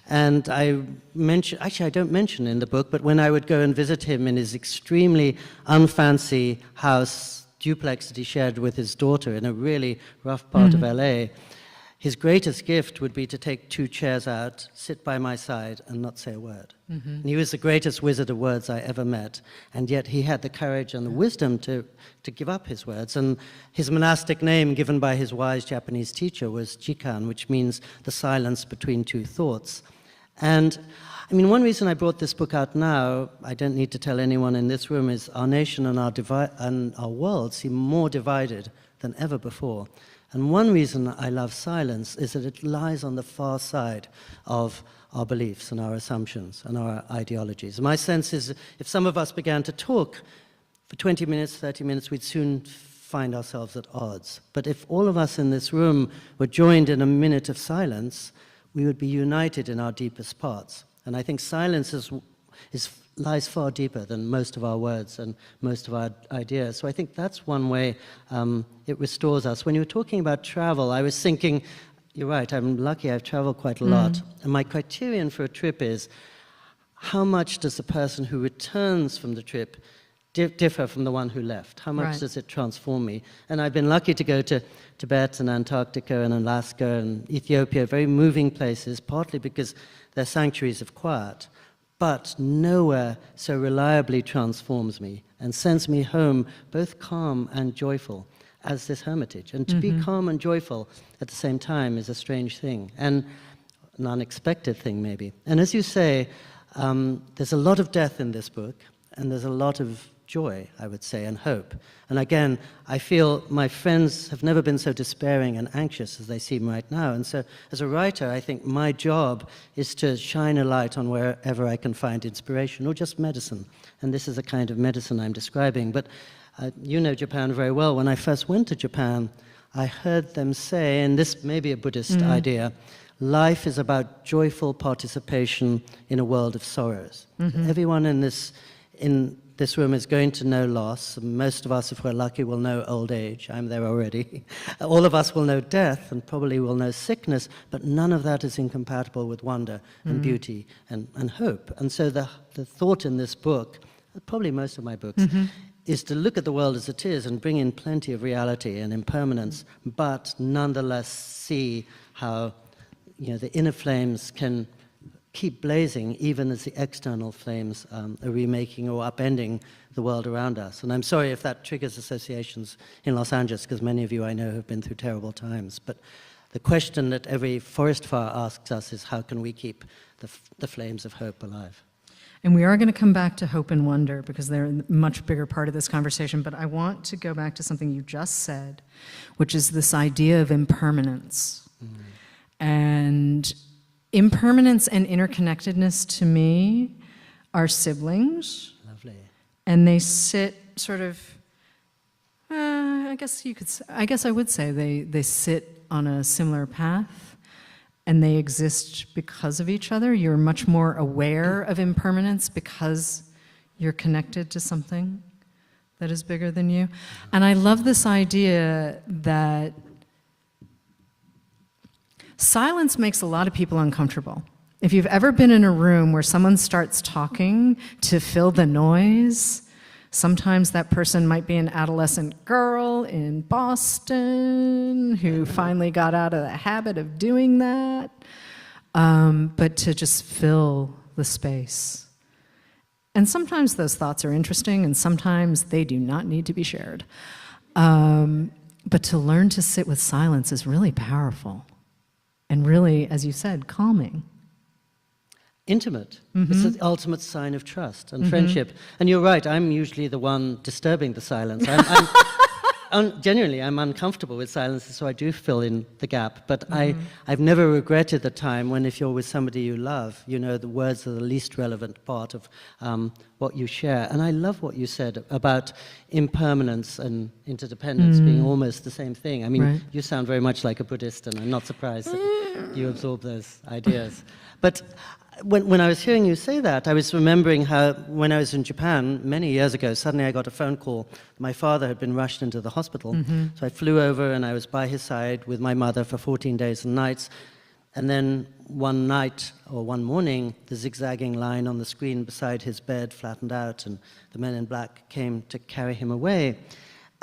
And I don't mention in the book, but when I would go and visit him in his extremely unfancy house, duplex that he shared with his daughter in a really rough part of LA, his greatest gift would be to take 2 chairs out, sit by my side, and not say a word. And he was the greatest wizard of words I ever met, and yet he had the courage and the wisdom to give up his words. And his monastic name, given by his wise Japanese teacher, was Jikan, which means the silence between 2 thoughts. And I mean, one reason I brought this book out now, I don't need to tell anyone in this room, is our nation and our world seem more divided than ever before. And one reason I love silence is that it lies on the far side of our beliefs and our assumptions and our ideologies. My sense is if some of us began to talk for 20 minutes, 30 minutes, we'd soon find ourselves at odds. But if all of us in this room were joined in a minute of silence, we would be united in our deepest parts. And I think silence lies far deeper than most of our words and most of our ideas. So I think that's one way it restores us. When you were talking about travel, I was thinking, you're right, I'm lucky I've traveled quite a lot. And my criterion for a trip is, how much does the person who returns from the trip differ from the one who left? How much does it transform me? And I've been lucky to go to Tibet and Antarctica and Alaska and Ethiopia, very moving places, partly because they're sanctuaries of quiet. But nowhere so reliably transforms me and sends me home both calm and joyful as this hermitage. And to be calm and joyful at the same time is a strange thing, and an unexpected thing maybe. And as you say, there's a lot of death in this book, and there's a lot of joy, I would say, and hope. And again, I feel my friends have never been so despairing and anxious as they seem right now. And so as a writer, I think my job is to shine a light on wherever I can find inspiration, or just medicine. And this is the kind of medicine I'm describing. But you know Japan very well. When I first went to Japan, I heard them say, and this may be a Buddhist idea, life is about joyful participation in a world of sorrows. Everyone in this room is going to know loss. Most of us, if we're lucky, will know old age. I'm there already. All of us will know death and probably will know sickness, but none of that is incompatible with wonder and beauty and hope. And so the thought in this book, probably most of my books, is to look at the world as it is and bring in plenty of reality and impermanence, but nonetheless see how the inner flames can keep blazing even as the external flames are remaking or upending the world around us. And I'm sorry if that triggers associations in Los Angeles, because many of you I know have been through terrible times. But the question that every forest fire asks us is, how can we keep the flames of hope alive? And we are going to come back to hope and wonder, because they're a much bigger part of this conversation. But I want to go back to something you just said, which is this idea of impermanence. And impermanence and interconnectedness, to me, are siblings. Lovely. And they sit sort of, I guess I would say they sit on a similar path, and they exist because of each other. You're much more aware of impermanence because you're connected to something that is bigger than you. And I love this idea that silence makes a lot of people uncomfortable. If you've ever been in a room where someone starts talking to fill the noise, Sometimes that person might be an adolescent girl in Boston who finally got out of the habit of doing that, but to just fill the space. And sometimes those thoughts are interesting, and sometimes they do not need to be shared. But to learn to sit with silence is really powerful and really, as you said, calming. Intimate. It's the ultimate sign of trust and friendship. And you're right, I'm usually the one disturbing the silence. Genuinely, I'm uncomfortable with silence, so I do fill in the gap. But I've never regretted the time when, if you're with somebody you love, you know the words are the least relevant part of what you share. And I love what you said about impermanence and interdependence being almost the same thing. I mean, you sound very much like a Buddhist, and I'm not surprised that you absorb those ideas. But when I was hearing you say that, I was remembering how when I was in Japan many years ago, suddenly I got a phone call. My father had been rushed into the hospital. So I flew over and I was by his side with my mother for 14 days and nights. And then one night or one morning, the zigzagging line on the screen beside his bed flattened out and the men in black came to carry him away.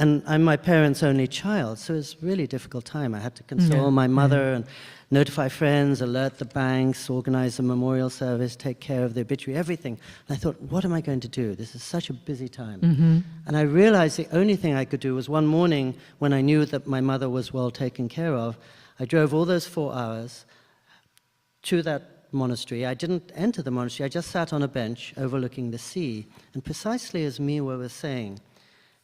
And I'm my parents' only child, so it was a really difficult time. I had to console my mother and notify friends, alert the banks, organize a memorial service, take care of the obituary, everything. And I thought, what am I going to do? This is such a busy time. And I realized the only thing I could do was one morning when I knew that my mother was well taken care of, I drove all those 4 hours to that monastery. I didn't enter the monastery, I just sat on a bench overlooking the sea. And precisely as Miwa was saying,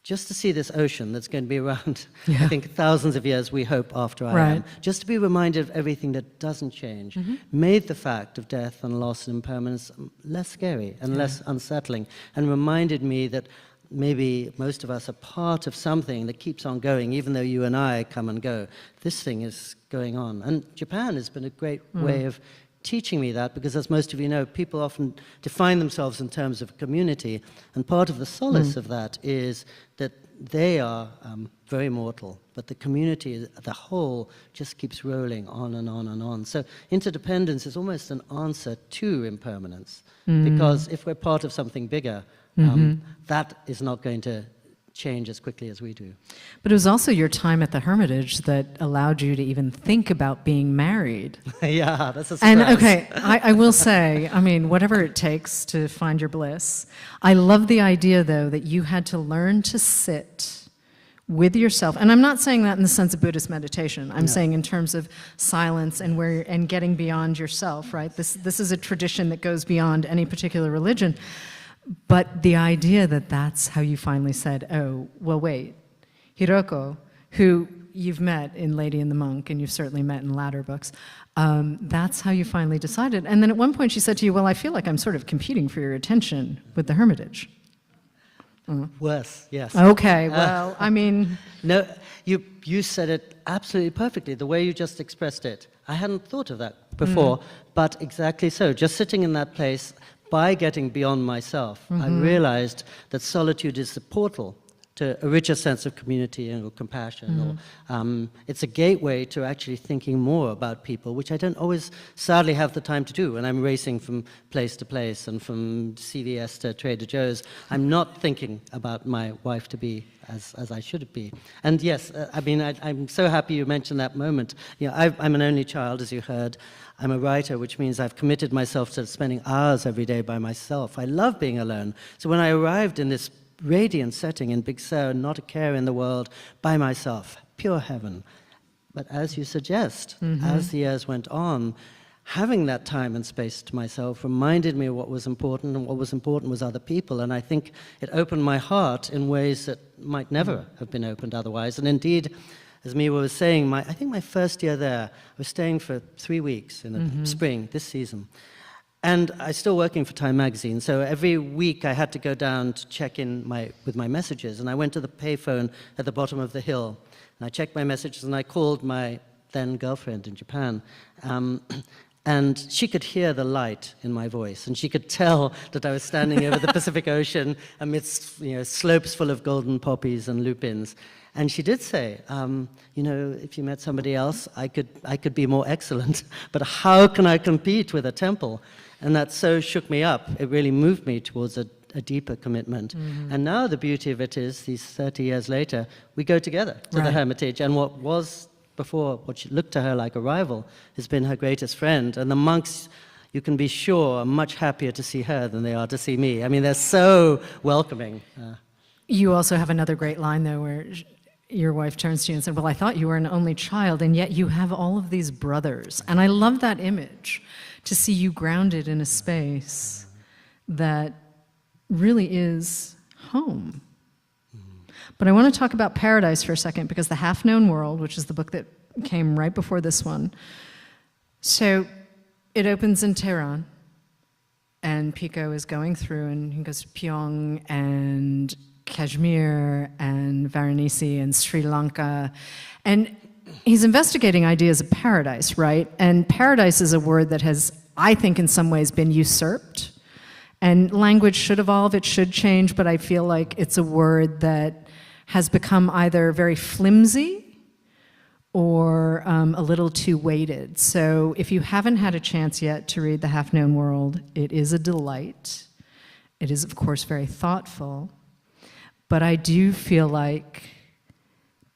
just to see this ocean that's going to be around, I think, thousands of years, we hope, after I am, just to be reminded of everything that doesn't change, made the fact of death and loss and impermanence less scary and less unsettling, and reminded me that maybe most of us are part of something that keeps on going, even though you and I come and go. This thing is going on. And Japan has been a great way of teaching me that, because as most of you know, people often define themselves in terms of community, and part of the solace of that is that they are very mortal, but the community, the whole, just keeps rolling on and on and on. So interdependence is almost an answer to impermanence, because if we're part of something bigger, that is not going to change as quickly as we do. But it was also your time at the Hermitage that allowed you to even think about being married. Yeah, that's a surprise. And okay, I will say, I mean, whatever it takes to find your bliss. I love the idea, though, that you had to learn to sit with yourself. And I'm not saying that in the sense of Buddhist meditation. I'm saying in terms of silence and getting beyond yourself, right? This is a tradition that goes beyond any particular religion. But the idea that that's how you finally said, oh, well, wait, Hiroko, who you've met in Lady and the Monk, and you've certainly met in latter books, that's how you finally decided. And then at one point she said to you, well, I feel like I'm sort of competing for your attention with the Hermitage. Worse, yes. Okay, well, I mean... No, you said it absolutely perfectly, the way you just expressed it. I hadn't thought of that before, but exactly so. Just sitting in that place, by getting beyond myself, I realized that solitude is the portal to a richer sense of community or compassion. Or, it's a gateway to actually thinking more about people, which I don't always, sadly, have the time to do when I'm racing from place to place and from CVS to Trader Joe's. I'm not thinking about my wife-to-be as I should be. And yes, I mean, I'm so happy you mentioned that moment. You know, I'm an only child, as you heard. I'm a writer, which means I've committed myself to spending hours every day by myself. I love being alone. So when I arrived in this radiant setting in Big Sur, not a care in the world, by myself, pure heaven. But as you suggest, as the years went on, having that time and space to myself reminded me of what was important, and what was important was other people. And I think it opened my heart in ways that might never have been opened otherwise. And indeed, as Miwa was saying, I think my first year there, I was staying for 3 weeks in the spring, this season. And I was still working for Time magazine, so every week I had to go down to check in with my messages. And I went to the payphone at the bottom of the hill, and I checked my messages, and I called my then girlfriend in Japan. And she could hear the light in my voice, and she could tell that I was standing over the Pacific Ocean amidst slopes full of golden poppies and lupins. And she did say, if you met somebody else, I could be more excellent, but how can I compete with a temple? And that so shook me up. It really moved me towards a a deeper commitment. Mhm. And now the beauty of it is, these 30 years later, we go together to the Right. Hermitage, and what was before, what she looked to her like a rival, has been her greatest friend. And the monks, you can be sure, are much happier to see her than they are to see me. I mean, they're so welcoming. You also have another great line, though, where your wife turns to you and said, well, I thought you were an only child, and yet you have all of these brothers. And I love that image, to see you grounded in a space that really is home. But I want to talk about Paradise for a second, because The Half-Known World, which is the book that came right before this one, so it opens in Tehran, and Pico is going through, and he goes to Pyong and Kashmir and Varanasi and Sri Lanka, and he's investigating ideas of paradise, right? And paradise is a word that has, I think, in some ways been usurped, and language should evolve, it should change, but I feel like it's a word that has become either very flimsy or a little too weighted. So if you haven't had a chance yet to read The Half-Known World, it is a delight. It is, of course, very thoughtful. But I do feel like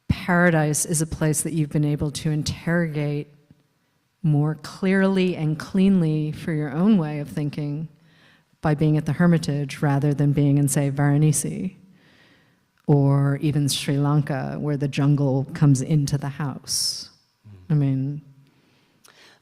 paradise is a place that you've been able to interrogate more clearly and cleanly for your own way of thinking by being at the Hermitage rather than being in, say, Varanasi or even Sri Lanka, where the jungle comes into the house. I mean...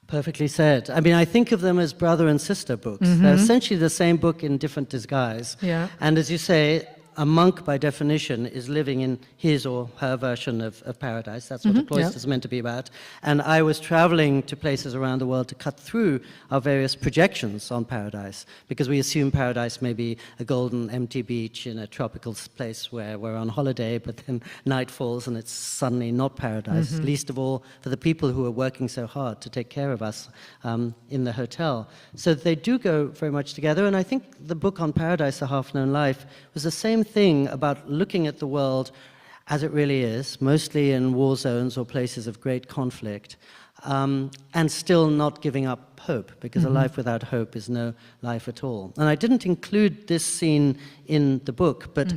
Perfectly said. I mean, I think of them as brother and sister books. Mhm. They're essentially the same book in different disguise. Yeah. And as you say, a monk, by definition, is living in his or her version of paradise. That's what a cloister is meant to be about. And I was traveling to places around the world to cut through our various projections on paradise, because we assume paradise may be a golden, empty beach in a tropical place where we're on holiday, but then night falls and it's suddenly not paradise, Mhm. least of all for the people who are working so hard to take care of us in the hotel. So they do go very much together, and I think the book on Paradise, A Half-Known Life, was the same thing about looking at the world as it really is, mostly in war zones or places of great conflict, and still not giving up hope, because a life without hope is no life at all. And I didn't include this scene in the book, but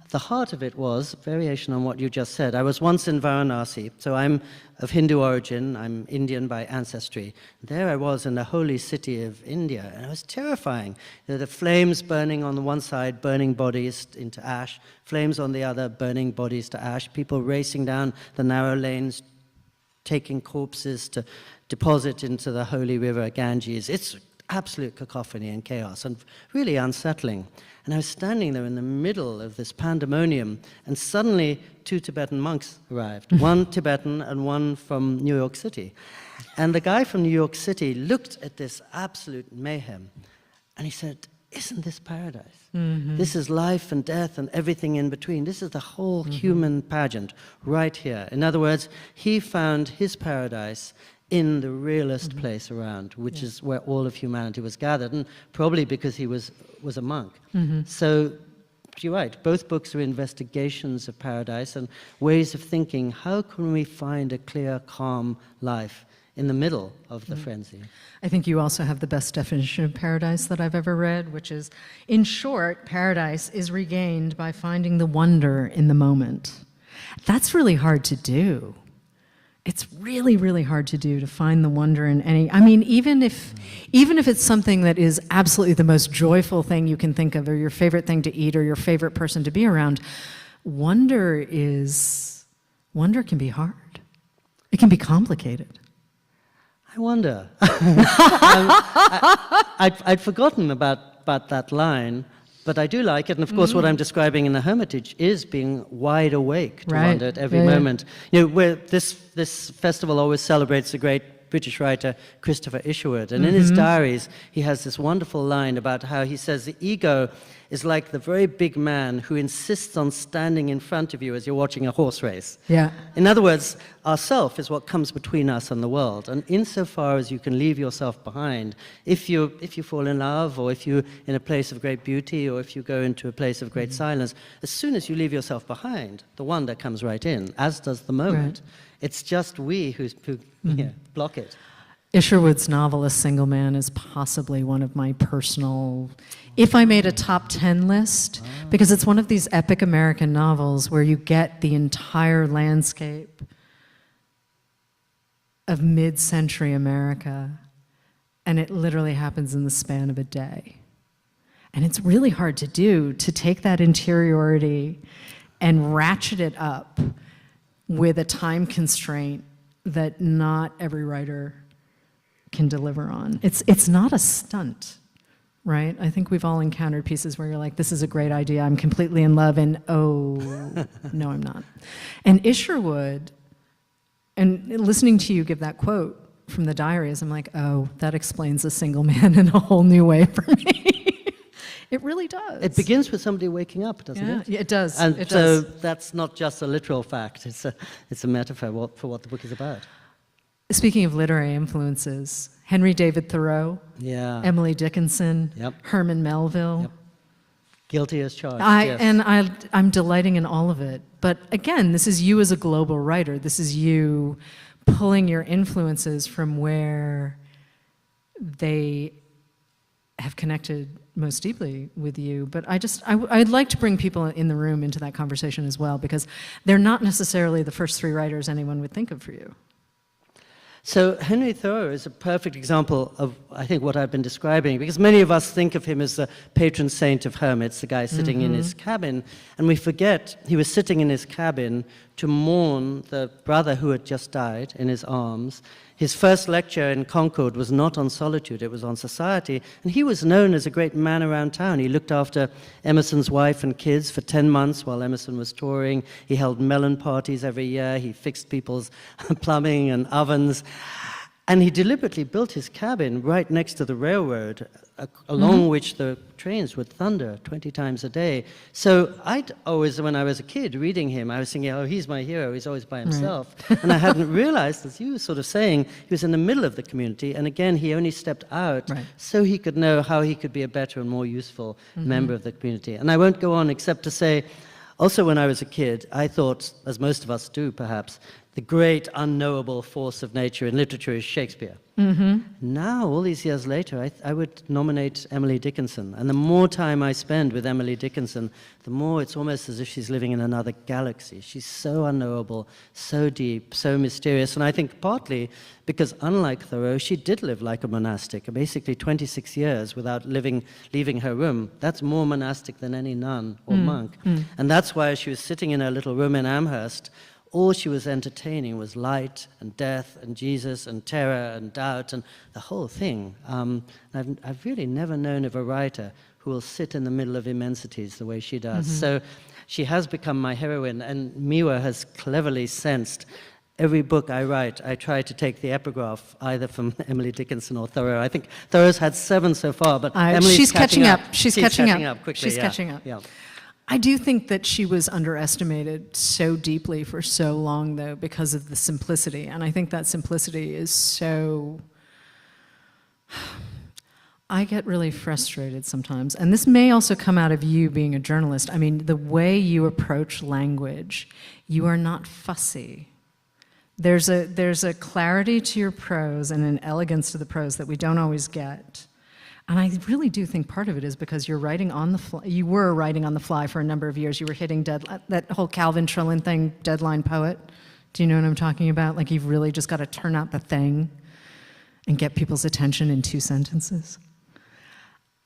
the heart of it was a variation on what you just said. I was once in Varanasi, so I'm of Hindu origin, I'm Indian by ancestry. There I was in the holy city of India, and it was terrifying. You know, the flames burning on the one side, burning bodies into ash, flames on the other, burning bodies to ash, people racing down the narrow lanes, taking corpses to deposit into the holy river Ganges. It's absolute cacophony and chaos, and really unsettling. And I was standing there in the middle of this pandemonium, and suddenly 2 Tibetan monks arrived, one Tibetan and one from New York City. And the guy from New York City looked at this absolute mayhem, and he said, isn't this paradise? This is life and death and everything in between. This is the whole human pageant right here. In other words, he found his paradise in the realest place around, which is where all of humanity was gathered, and probably because he was a monk. So you're right, both books are investigations of paradise and ways of thinking, how can we find a clear, calm life in the middle of the frenzy? I think you also have the best definition of paradise that I've ever read, which is, in short, paradise is regained by finding the wonder in the moment. That's really hard to do. It's really, really hard to do, to find the wonder in any, I mean, even if it's something that is absolutely the most joyful thing you can think of, or your favorite thing to eat, or your favorite person to be around, wonder can be hard. It can be complicated. I wonder. I'd forgotten about that line, but I do like it. And of course, what I'm describing in the Hermitage is being wide awake to wonder at every moment. You know, where this festival always celebrates the great British writer Christopher Isherwood. And in his diaries, he has this wonderful line about how he says the ego is like the very big man who insists on standing in front of you as you're watching a horse race. Yeah. In other words, our self is what comes between us and the world. And insofar as you can leave yourself behind, if you fall in love, or if you're in a place of great beauty, or if you go into a place of great silence, as soon as you leave yourself behind, the wonder comes right in, as does the moment. It's just we who block it. Isherwood's novel, A Single Man, is possibly one of my personal, if I made a top 10 list, because it's one of these epic American novels where you get the entire landscape of mid-century America, and it literally happens in the span of a day. And it's really hard to do, to take that interiority and ratchet it up with a time constraint that not every writer can deliver on. It's not a stunt, right? I think we've all encountered pieces where you're like, this is a great idea, I'm completely in love, and oh, no, I'm not. And Isherwood, and listening to you give that quote from the diaries, I'm like, oh, that explains A Single Man in a whole new way for me. It really does. It begins with somebody waking up, doesn't it? Yeah, it does. And it so does. that's not just a literal fact, it's a metaphor for what the book is about. Speaking of literary influences, Henry David Thoreau, Yeah. Emily Dickinson, Yep. Herman Melville. Yep. Guilty as charged. Yes. And I'm delighting in all of it. But again, this is you as a global writer. This is you pulling your influences from where they have connected most deeply with you. But I'd like to bring people in the room into that conversation as well, because they're not necessarily the first three writers anyone would think of for you. So Henry Thoreau is a perfect example of, I think, what I've been describing, because many of us think of him as the patron saint of hermits, the guy sitting in his cabin, and we forget he was sitting in his cabin to mourn the brother who had just died in his arms. His first lecture in Concord was not on solitude, it was on society, and he was known as a great man around town. He looked after Emerson's wife and kids for 10 months while Emerson was touring. He held melon parties every year. He fixed people's plumbing and ovens. And he deliberately built his cabin right next to the railroad, along which the trains would thunder 20 times a day. So I'd always, when I was a kid reading him, I was thinking, oh, he's my hero, he's always by himself. Right. And I hadn't realized, as you were sort of saying, he was in the middle of the community, and again, he only stepped out so he could know how he could be a better and more useful member of the community. And I won't go on except to say, also when I was a kid, I thought, as most of us do perhaps, the great unknowable force of nature in literature is Shakespeare. Now, all these years later, I would nominate Emily Dickinson. And the more time I spend with Emily Dickinson, the more it's almost as if she's living in another galaxy. She's so unknowable, so deep, so mysterious. And I think partly because, unlike Thoreau, she did live like a monastic, basically 26 years without leaving her room. That's more monastic than any nun or monk. And that's why she was sitting in her little room in Amherst. All she was entertaining was light and death and Jesus and terror and doubt and the whole thing. I've really never known of a writer who will sit in the middle of immensities the way she does. So she has become my heroine, and Miwa has cleverly sensed every book I write, I try to take the epigraph either from Emily Dickinson or Thoreau. I think Thoreau's had 7 so far, but Emily's catching up. She's catching up quickly. She's catching up. Yeah. I do think that she was underestimated so deeply for so long, though, because of the simplicity. And I think that simplicity is so... I get really frustrated sometimes. And this may also come out of you being a journalist. I mean, the way you approach language, you are not fussy. There's a clarity to your prose and an elegance to the prose that we don't always get. And I really do think part of it is because you're writing on the fly. You were writing on the fly for a number of years. You were hitting that whole Calvin Trillin thing, deadline poet. Do you know what I'm talking about? Like, you've really just got to turn out the thing and get people's attention in 2 sentences.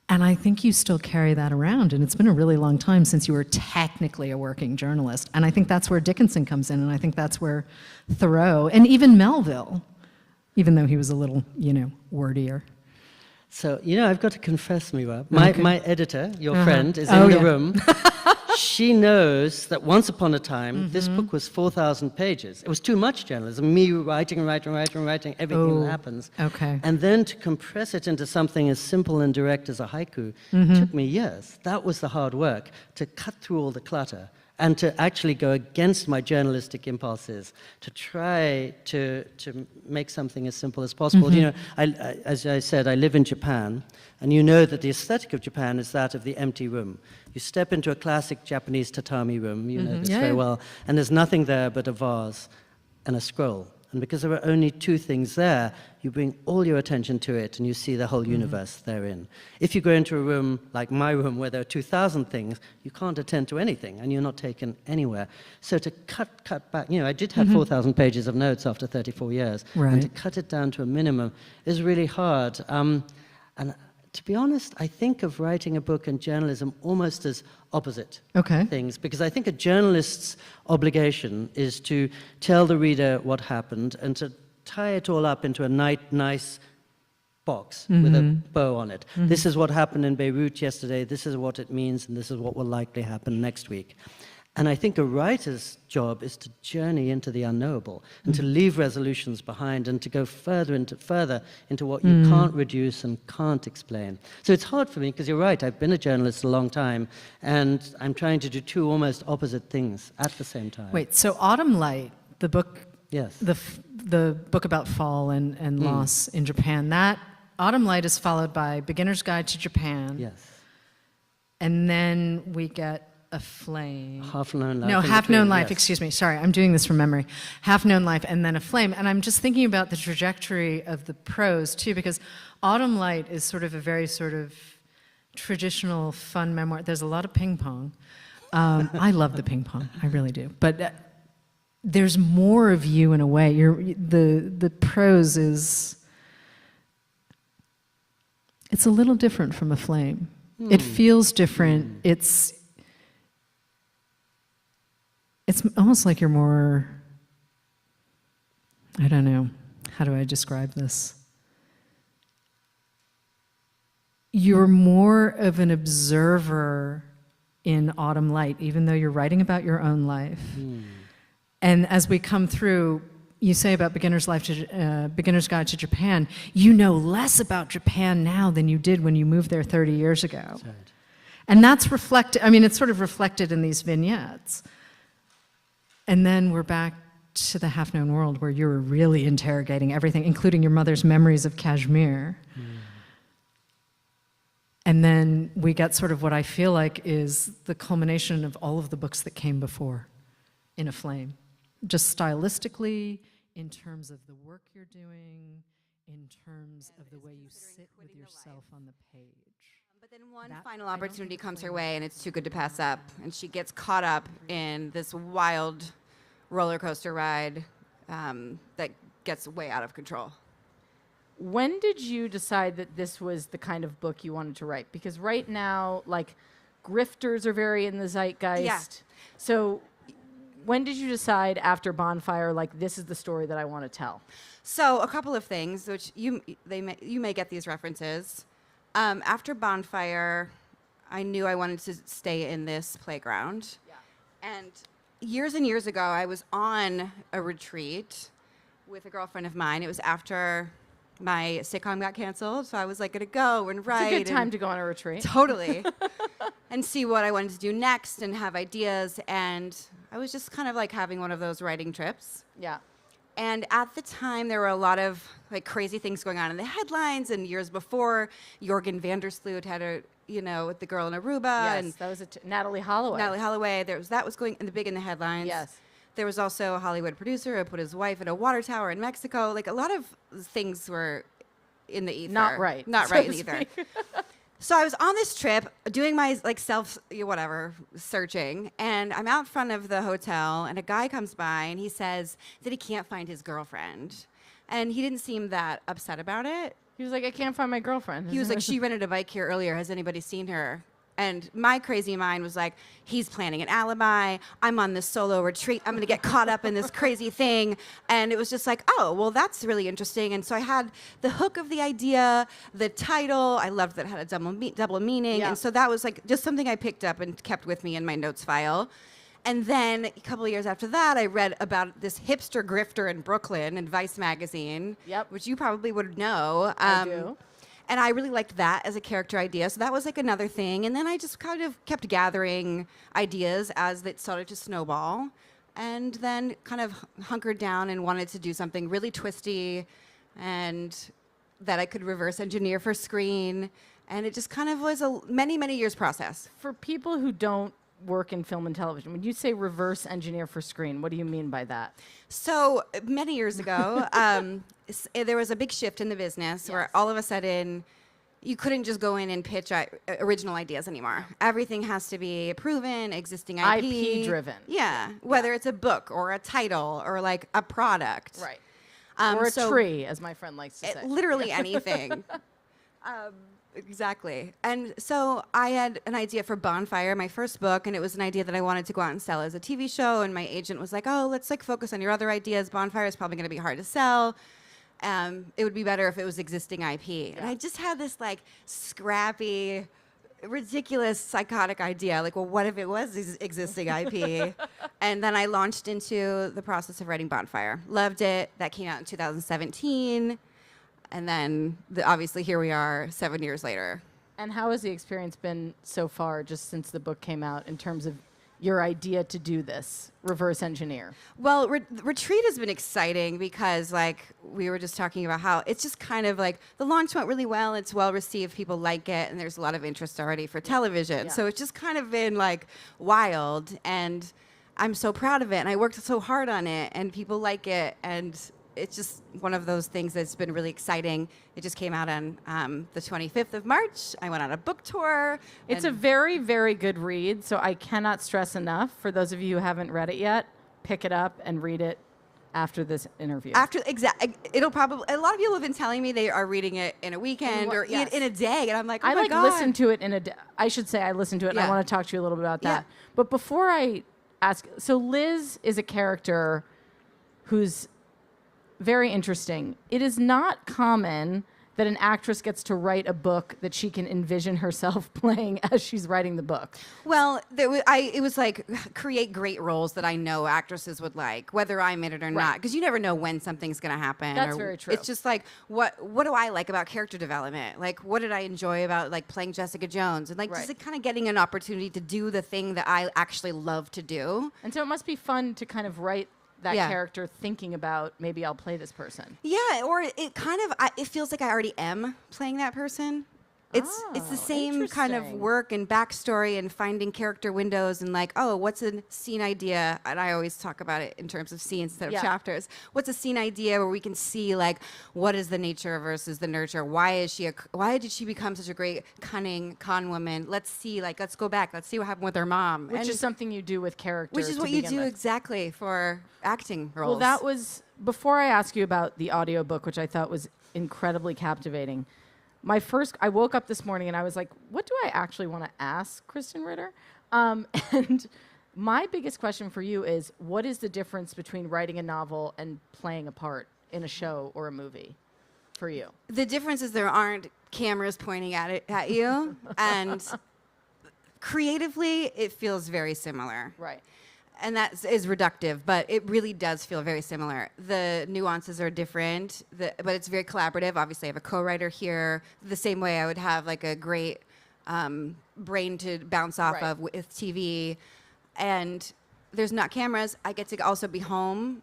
And I think you still carry that around, and it's been a really long time since you were technically a working journalist. And I think that's where Dickinson comes in, and I think that's where Thoreau, and even Melville, even though he was a little, wordier. So, I've got to confess, Miwa, my editor, your friend, is in the room. She knows that once upon a time, this book was 4,000 pages. It was too much journalism, me writing everything that happens. Okay. And then to compress it into something as simple and direct as a haiku took me years. That was the hard work, to cut through all the clutter and to actually go against my journalistic impulses, to try to make something as simple as possible. As I said, I live in Japan, and you know that the aesthetic of Japan is that of the empty room. You step into a classic Japanese tatami room, you know this very well, and there's nothing there but a vase and a scroll. And because there are only two things there, you bring all your attention to it and you see the whole universe therein. If you go into a room like my room where there are 2,000 things, you can't attend to anything and you're not taken anywhere. So to cut back, I did have 4,000 pages of notes after 34 years. Right. And to cut it down to a minimum is really hard. And to be honest, I think of writing a book and journalism almost as opposite things, because I think a journalist's obligation is to tell the reader what happened and to tie it all up into a nice box with a bow on it. This is what happened in Beirut yesterday, this is what it means, and this is what will likely happen next week. And I think a writer's job is to journey into the unknowable and to leave resolutions behind and to go further into what you can't reduce and can't explain. So it's hard for me because you're right, I've been a journalist a long time and I'm trying to do two almost opposite things at the same time. Wait, so Autumn Light, the book, yes, the book about fall and loss in Japan, that Autumn Light is followed by Beginner's Guide to Japan. Yes. And then we get A Flame. Half Known Life. No, Half Known Life, yes. excuse me. Sorry, I'm doing this from memory. Half Known Life and then A Flame. And I'm just thinking about the trajectory of the prose, too, because Autumn Light is sort of a very sort of traditional, fun memoir. There's a lot of ping pong. I love the ping pong. I really do. But there's more of you in a way. The prose is... It's a little different from A Flame. It feels different. It's almost like you're more, I don't know, how do I describe this? You're more of an observer in Autumn Light, even though you're writing about your own life. And as we come through, you say about Beginner's Guide to Japan, you know less about Japan now than you did when you moved there 30 years ago. That's right. And that's reflected, it's sort of reflected in these vignettes. And then we're back to the half-known world where you're really interrogating everything, including your mother's memories of Kashmir. And then we get sort of what I feel like is the culmination of all of the books that came before in A Flame. Just stylistically, in terms of the work you're doing, in terms of the way you sit with yourself on the page. But then one final opportunity comes her way, and it's too good to pass up. And she gets caught up in this wild roller coaster ride that gets way out of control. When did you decide that this was the kind of book you wanted to write? Because right now, like, grifters are very in the zeitgeist. Yeah. So when did you decide after Bonfire, like, this is the story that I want to tell? So a couple of things, which you may get these references. After Bonfire, I knew I wanted to stay in this playground. Yeah. And years and years ago, I was on a retreat with a girlfriend of mine. It was after my sitcom got canceled, so I was like going to go and write. It's a good time to go on a retreat. Totally. And see what I wanted to do next and have ideas. And I was just kind of like having one of those writing trips. Yeah. And at the time, there were a lot of like crazy things going on in the headlines. And years before, Jorgen van der Sloot had with the girl in Aruba. Yes, and that was Natalie Holloway. Natalie Holloway. That was going big in the headlines. Yes. There was also a Hollywood producer who put his wife in a water tower in Mexico. Like a lot of things were in the ether. Not right. Not right in the ether. So I was on this trip doing my searching, and I'm out front of the hotel, and a guy comes by, and he says that he can't find his girlfriend. And he didn't seem that upset about it. He was like, I can't find my girlfriend. He was like, she rented a bike here earlier. Has anybody seen her? And my crazy mind was like, he's planning an alibi. I'm on this solo retreat. I'm going to get caught up in this crazy thing. And it was just like, oh, well, that's really interesting. And so I had the hook of the idea, the title. I loved that it had a double meaning. Yeah. And so that was like just something I picked up and kept with me in my notes file. And then a couple of years after that, I read about this hipster grifter in Brooklyn in Vice magazine, which you probably would know. I do. And I really liked that as a character idea. So that was like another thing. And then I just kind of kept gathering ideas as it started to snowball. And then kind of hunkered down and wanted to do something really twisty and that I could reverse engineer for screen. And it just kind of was a many, many years process. For people who don't work in film and television. When you say reverse engineer for screen, what do you mean by that? So many years ago, there was a big shift in the business where all of a sudden you couldn't just go in and pitch original ideas anymore. Everything has to be proven, existing IP. IP driven. Yeah, whether it's a book or a title or like a product. Right. Or a so tree, as my friend likes to say. Literally anything. Exactly. And so I had an idea for Bonfire, my first book, and it was an idea that I wanted to go out and sell as a TV show. And my agent was like, "Oh, let's like focus on your other ideas. Bonfire is probably going to be hard to sell. It would be better if it was existing IP." Yeah. And I just had this like scrappy, ridiculous, psychotic idea. Like, well, what if it was existing IP? And then I launched into the process of writing Bonfire. Loved it. That came out in 2017. And then, obviously, here we are 7 years later. And how has the experience been so far, just since the book came out, in terms of your idea to do this, reverse engineer? Well, Retreat has been exciting because, like, we were just talking about how it's just kind of like the launch went really well. It's well received. People like it. And there's a lot of interest already for television. Yeah. So it's just kind of been, like, wild. And I'm so proud of it. And I worked so hard on it. And people like it. And it's just one of those things that's been really exciting. It just came out on the 25th of March. I went on a book tour. It's a very, very good read, so I cannot stress enough, for those of you who haven't read it yet, pick it up and read it after this interview. It'll probably, a lot of people have been telling me they are reading it in a weekend or in a day, and I'm like, oh my God. Listen to it in a day. I should say I listened to it, and I want to talk to you a little bit about that. But before I ask, so Liz is a character who's very interesting. It is not common that an actress gets to write a book that she can envision herself playing as she's writing the book. Well, it was like create great roles that I know actresses would like, whether I'm in it or not, because you never know when something's going to happen. That's very true. It's just like, what do I like about character development? Like, what did I enjoy about like playing Jessica Jones? And like just like, kind of getting an opportunity to do the thing that I actually love to do. And so it must be fun to kind of write that character thinking about, maybe I'll play this person. Yeah, or it kind of, it feels like I already am playing that person. It's the same kind of work and backstory and finding character windows and like, oh, what's a scene idea? And I always talk about it in terms of scenes instead of chapters. What's a scene idea where we can see like, what is the nature versus the nurture? Why did she become such a great cunning con woman? Let's go back. Let's see what happened with her mom. Which is something you do with characters. Which is what you do exactly for acting roles. Well, that was, before I ask you about the audiobook, which I thought was incredibly captivating, I woke up this morning and I was like, what do I actually want to ask Kristen Ritter? And my biggest question for you is, what is the difference between writing a novel and playing a part in a show or a movie for you? The difference is there aren't cameras pointing at you. And creatively, it feels very similar. Right. And that is reductive, but it really does feel very similar. The nuances are different, but it's very collaborative. Obviously, I have a co-writer here. The same way I would have like a great brain to bounce off of with TV. And there's not cameras. I get to also be home.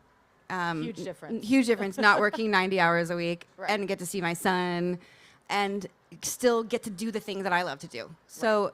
Huge difference. Huge difference, not working 90 hours a week and get to see my son and still get to do the thing that I love to do. So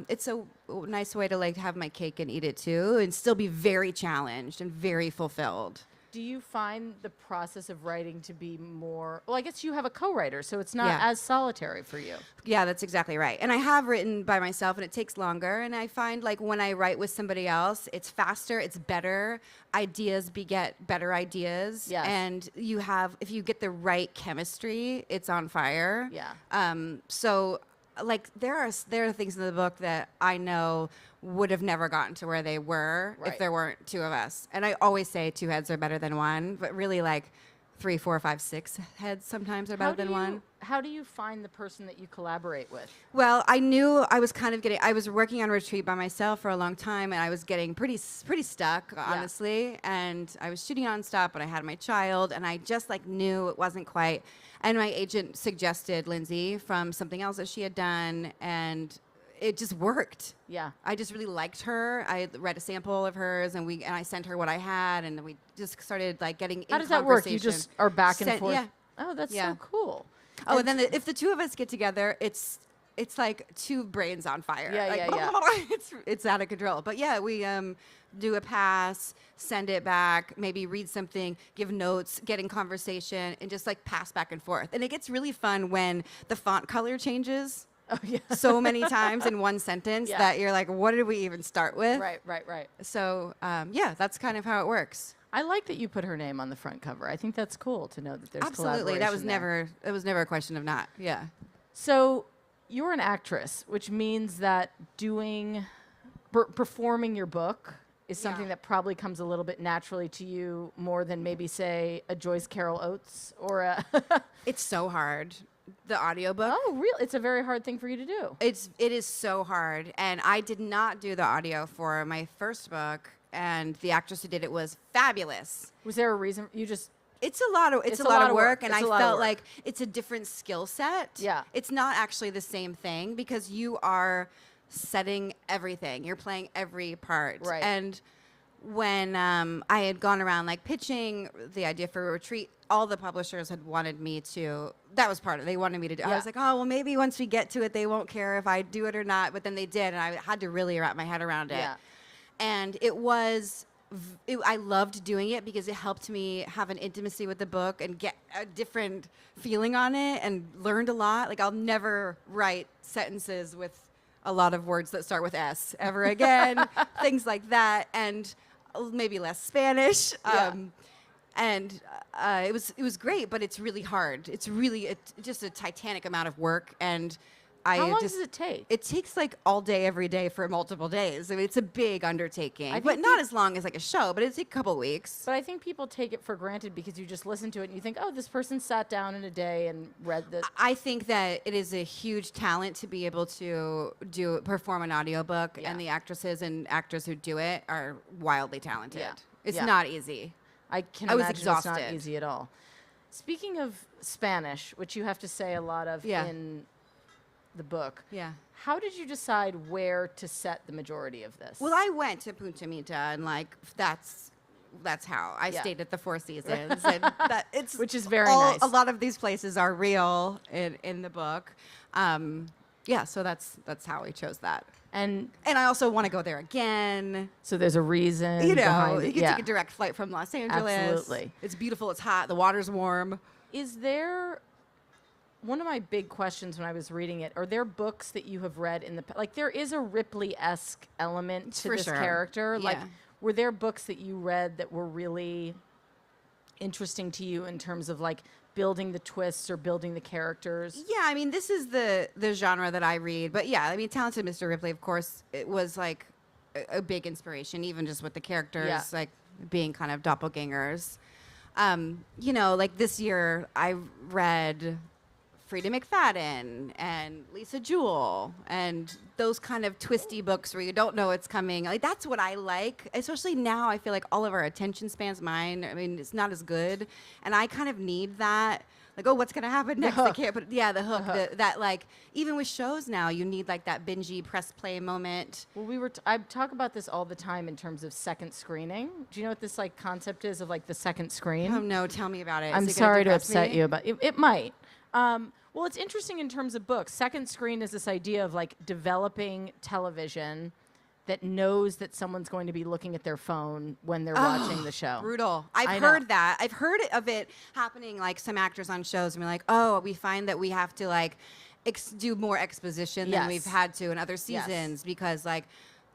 it's a nice way to like have my cake and eat it too and still be very challenged and very fulfilled. Do you find the process of writing to be more, well, I guess you have a co-writer, so it's not as solitary for you. Yeah, that's exactly right. And I have written by myself and it takes longer. And I find like when I write with somebody else, it's faster, it's better. Ideas beget better ideas. Yes. And if you get the right chemistry, it's on fire. Yeah. So like there are things in the book that I know would have never gotten to where they were if there weren't two of us. And I always say two heads are better than one, but really like 3, 4, 5, 6 heads sometimes are better than one. How do you find the person that you collaborate with? Well, I knew I was I was working on Retreat by myself for a long time, and I was getting pretty stuck, honestly. And I was shooting nonstop, and I had my child, and I just like knew it wasn't quite. And my agent suggested Lindsay from something else that she had done, and it just worked. Yeah. I just really liked her. I read a sample of hers, and I sent her what I had, and we just started like getting in conversation. How does that work? You just are back and forth? Yeah. Oh, that's so cool. Oh, and then if the two of us get together, it's it's like two brains on fire. Yeah, like, yeah. It's out of control. But yeah, we do a pass, send it back, maybe read something, give notes, get in conversation, and just like pass back and forth. And it gets really fun when the font color changes. Oh, yeah. So many times in one sentence that you're like, what did we even start with? Right. So yeah, that's kind of how it works. I like that you put her name on the front cover. I think that's cool to know that there's Absolutely. That was collaboration there. never a question of not. Yeah. So you're an actress, which means that performing your book is something that probably comes a little bit naturally to you more than maybe, say, a Joyce Carol Oates or a... It's so hard. The audiobook. Oh, really? It's a very hard thing for you to do. It is so hard. And I did not do the audio for my first book, and the actress who did it was fabulous. Was there a reason you just... It's a lot of work, and I felt like it's a different skill set. Yeah. It's not actually the same thing because you are setting everything. You're playing every part. Right. And when I had gone around like pitching the idea for a retreat, all the publishers had wanted me to, that was part of it. They wanted me to do I was like, oh, well, maybe once we get to it, they won't care if I do it or not. But then they did, and I had to really wrap my head around it. Yeah. And I loved doing it because it helped me have an intimacy with the book and get a different feeling on it, and learned a lot. Like, I'll never write sentences with a lot of words that start with S ever again, things like that, and maybe less Spanish. And it was great, but it's really hard. It's really just a titanic amount of work, and How long does it take? It takes like all day, every day for multiple days. I mean, it's a big undertaking, I but think not as long as like a show, but it's a couple weeks. But I think people take it for granted because you just listen to it and you think, oh, this person sat down in a day and read the... I think that it is a huge talent to be able to perform an audiobook, and the actresses and actors who do it are wildly talented. Yeah. It's Yeah. not easy. I can was imagine exhausted. it's not easy at all. Speaking of Spanish, which you have to say a lot of in the book, how did you decide where to set the majority of this? Well, I went to Punta Mita, and like that's how I stayed at the Four Seasons, and which is very nice. A lot of these places are real in the book. So that's how we chose that. And I also want to go there again. So there's a reason. You know, behind you it. can Yeah. take a direct flight from Los Angeles. Absolutely. It's beautiful. It's hot. The water's warm. Is there... One of my big questions when I was reading it, are there books that you have read in the... Like, there is a Ripley-esque element to For this sure. character. Like, Yeah. were there books that you read that were really interesting to you in terms of, like, building the twists or building the characters? Yeah, I mean, this is the genre that I read. But yeah, I mean, Talented Mr. Ripley, of course, it was like a big inspiration, even just with the characters, like being kind of doppelgangers. You know, like this year I read Frida McFadden and Lisa Jewell and those kind of twisty books where you don't know it's coming. Like, that's what I like, especially now. I feel like all of our attention spans, it's not as good, and I kind of need that. Like, oh, what's gonna happen next? I can't. But yeah, the hook. That like, even with shows now, you need like that bingey press play moment. Well, I talk about this all the time in terms of second screening. Do you know what this like concept is of like the second screen? Oh no, tell me about it. I'm Is it gonna sorry to depress upset me? you, but it might. Well, it's interesting in terms of books. Second screen is this idea of like developing television that knows that someone's going to be looking at their phone when they're watching the show. Brutal. I've I heard know. that. I've heard of it happening, like some actors on shows and be like, oh, we find that we have to like do more exposition than we've had to in other seasons because like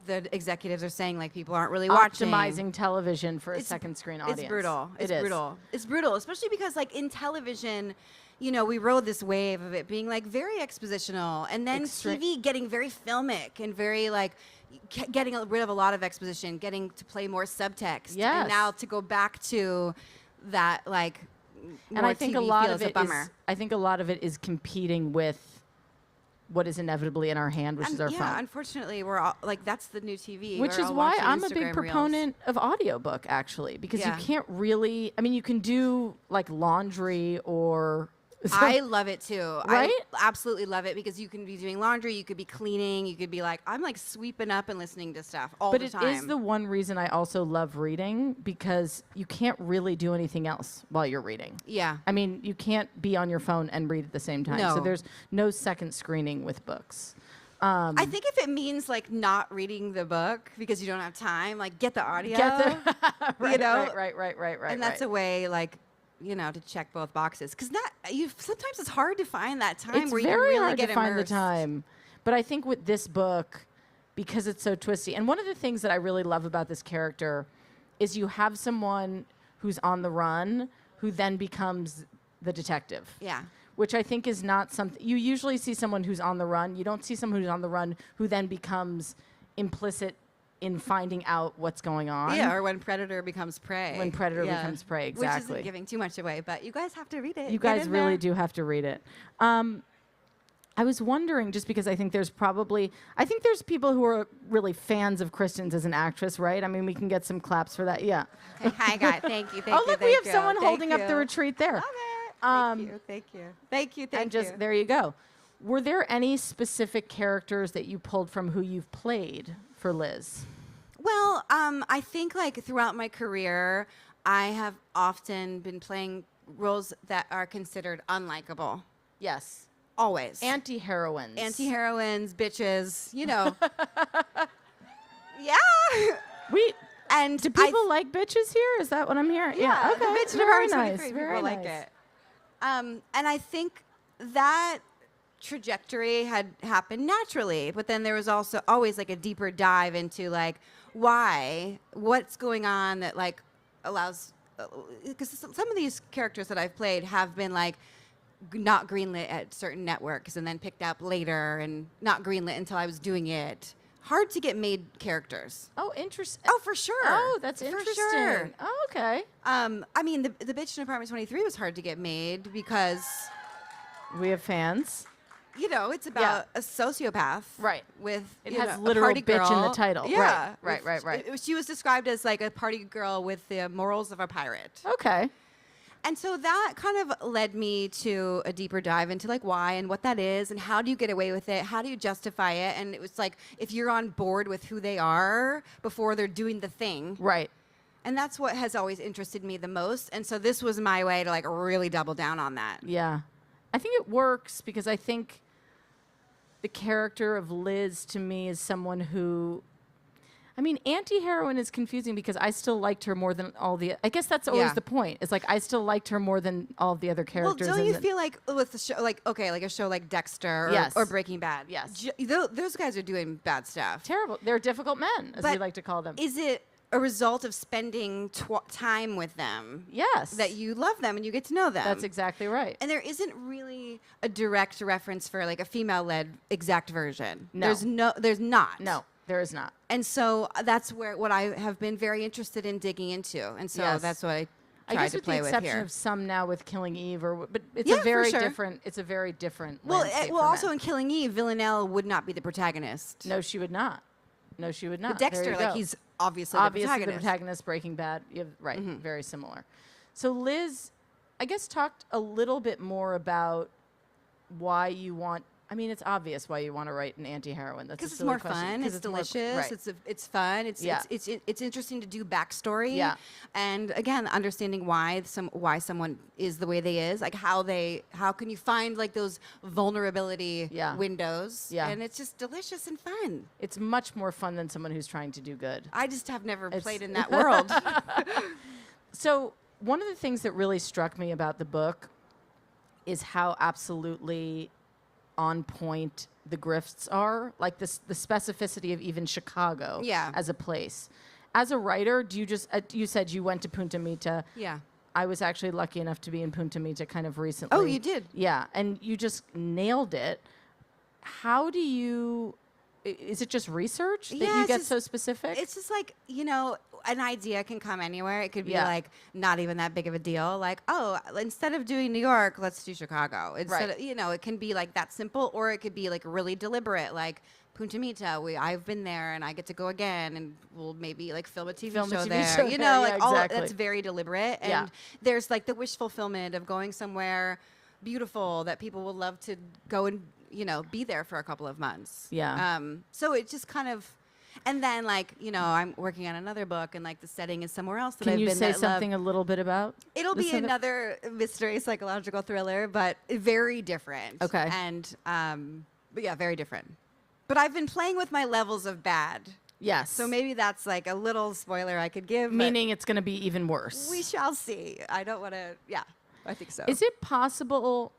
the executives are saying like people aren't really watching. Optimizing television for a second screen audience. It's brutal. It is. Brutal. It's brutal, especially because like in television, you know, we rode this wave of it being like very expositional, and then TV getting very filmic and very like getting rid of a lot of exposition, getting to play more subtext. Yes. And now to go back to that like more And I think TV a lot feel of is a it bummer. is. I think a lot of it is competing with what is inevitably in our hand, which is our yeah, phone. Unfortunately, we're all like that's the new TV. Which We're is all why watching I'm a Instagram big reels. proponent of audiobook, actually, because you can't really. I mean, you can do like laundry or I love it too. Right? I absolutely love it because you can be doing laundry, you could be cleaning, you could be like, I'm like sweeping up and listening to stuff all the time. But it is the one reason I also love reading, because you can't really do anything else while you're reading. Yeah. I mean, you can't be on your phone and read at the same time. So No. there's no second screening with books. I think if it means like not reading the book because you don't have time, like get the audio. Right, you know? right. And that's a way, like, to check both boxes. Because sometimes it's hard to find that time It's where you can very really hard get to find the immersed. time. But I think with this book, because it's so twisty, and one of the things that I really love about this character is you have someone who's on the run who then becomes the detective. Yeah. Which I think is not something you usually see someone who's on the run. You don't see someone who's on the run who then becomes implicit in finding out what's going on. Yeah, or when predator becomes prey. When predator becomes prey, exactly. Which isn't giving too much away, but you guys have to read it. You Get guys in really there. do have to read it. I was wondering, just because I think there's people who are really fans of Kristen as an actress, right? I mean, we can get some claps for that. Yeah. Okay, hi, guys. Thank you. Oh, look, we have someone holding up the retreat. retreat there. Thank you. And just there you go. Were there any specific characters that you pulled from who you've played for Liz? Well, I think like throughout my career, I have often been playing roles that are considered unlikable. Yes. Always. Anti-heroines. Anti-heroines, bitches, Yeah. And do people like bitches here? Is that what I'm hearing? Yeah, Okay. the bitch in Very Impermanence nice. 23 Very people like nice. it. And I think that trajectory had happened naturally, but then there was also always like a deeper dive into like what's going on that like allows, because some of these characters that I've played have been like not greenlit at certain networks and then picked up later and not greenlit until I was doing it. Hard to get made characters. Oh, interesting. Oh, for sure. Oh, that's For interesting. sure. Oh, okay. I mean, the bitch in Apartment 23 was hard to get made because we have fans. It's about a sociopath. Right. With It you has know, literal a party bitch in the girl. title. Yeah. Right. She was described as like a party girl with the morals of a pirate. Okay. And so that kind of led me to a deeper dive into like why and what that is and how do you get away with it? How do you justify it? And it was like if you're on board with who they are before they're doing the thing. Right. And that's what has always interested me the most. And so this was my way to like really double down on that. Yeah. I think it works because I think the character of Liz to me is someone who, I mean, anti-heroine is confusing because I still liked her more than all the, I guess that's always the point. It's like I still liked her more than all of the other characters. Well, don't you feel like with the show, like, okay, like a show like Dexter or Breaking Bad? Yes. Those guys are doing bad stuff. Terrible. They're difficult men, as we But like to call them. Is it a result of spending time with them? Yes. That you love them and you get to know them. That's exactly right. And there isn't really a direct reference for like a female-led exact version. No. There's not. No, there is not. And so that's what I have been very interested in digging into. And so Yes. that's what I I tried guess to with play the with exception here. of some now with Killing Eve, but it's Yeah, a for very sure. different. It's a very different. Well, landscape well, for also men. in Killing Eve, Villanelle would not be the protagonist. No, she would not. No, she would not. But Dexter, There you like go. he's obviously the the protagonist. protagonist. Breaking Bad. You have, right, Mhm. very similar. So Liz, I guess talked a little bit more about why you want. I mean, it's obvious why you want to write an anti-heroine. That's a Because it's silly more question. fun. 'Cause It's more- delicious. right. It's fun. Yeah. It's interesting to do backstory. Yeah. And again, understanding why someone is the way they is, like how can you find like those vulnerability windows? Yeah. And it's just delicious and fun. It's much more fun than someone who's trying to do good. I just have never It's- played in that world. So one of the things that really struck me about the book is how absolutely on point the grifts are, like the specificity of even Chicago as a place. As a writer, do you just, you said you went to Punta Mita. Yeah. I was actually lucky enough to be in Punta Mita kind of recently. Oh, you did? Yeah, and you just nailed it. How do you, is it just research that you it's get just- so specific? It's just like, an idea can come anywhere. It could be Yeah. like not even that big of a deal. Like, oh, instead of doing New York, let's do Chicago. Instead Right. of, it can be like that simple, or it could be like really deliberate, like Punta Mita. I've been there and I get to go again, and we'll maybe like film a TV Film a show TV there. show You there, know, yeah, like all exactly. that's very deliberate. And Yeah. there's like the wish fulfillment of going somewhere beautiful that people will love to go and be there for a couple of months. Yeah. So it just kind of, and then like I'm working on another book and like the setting is somewhere else. Can you say something a little bit about? It'll be another mystery psychological thriller, but very different. Okay. And but yeah, very different. But I've been playing with my levels of bad. Yes. So maybe that's like a little spoiler I could give. Meaning it's going to be even worse. We shall see. I don't want to. Yeah, I think so. Is it possible?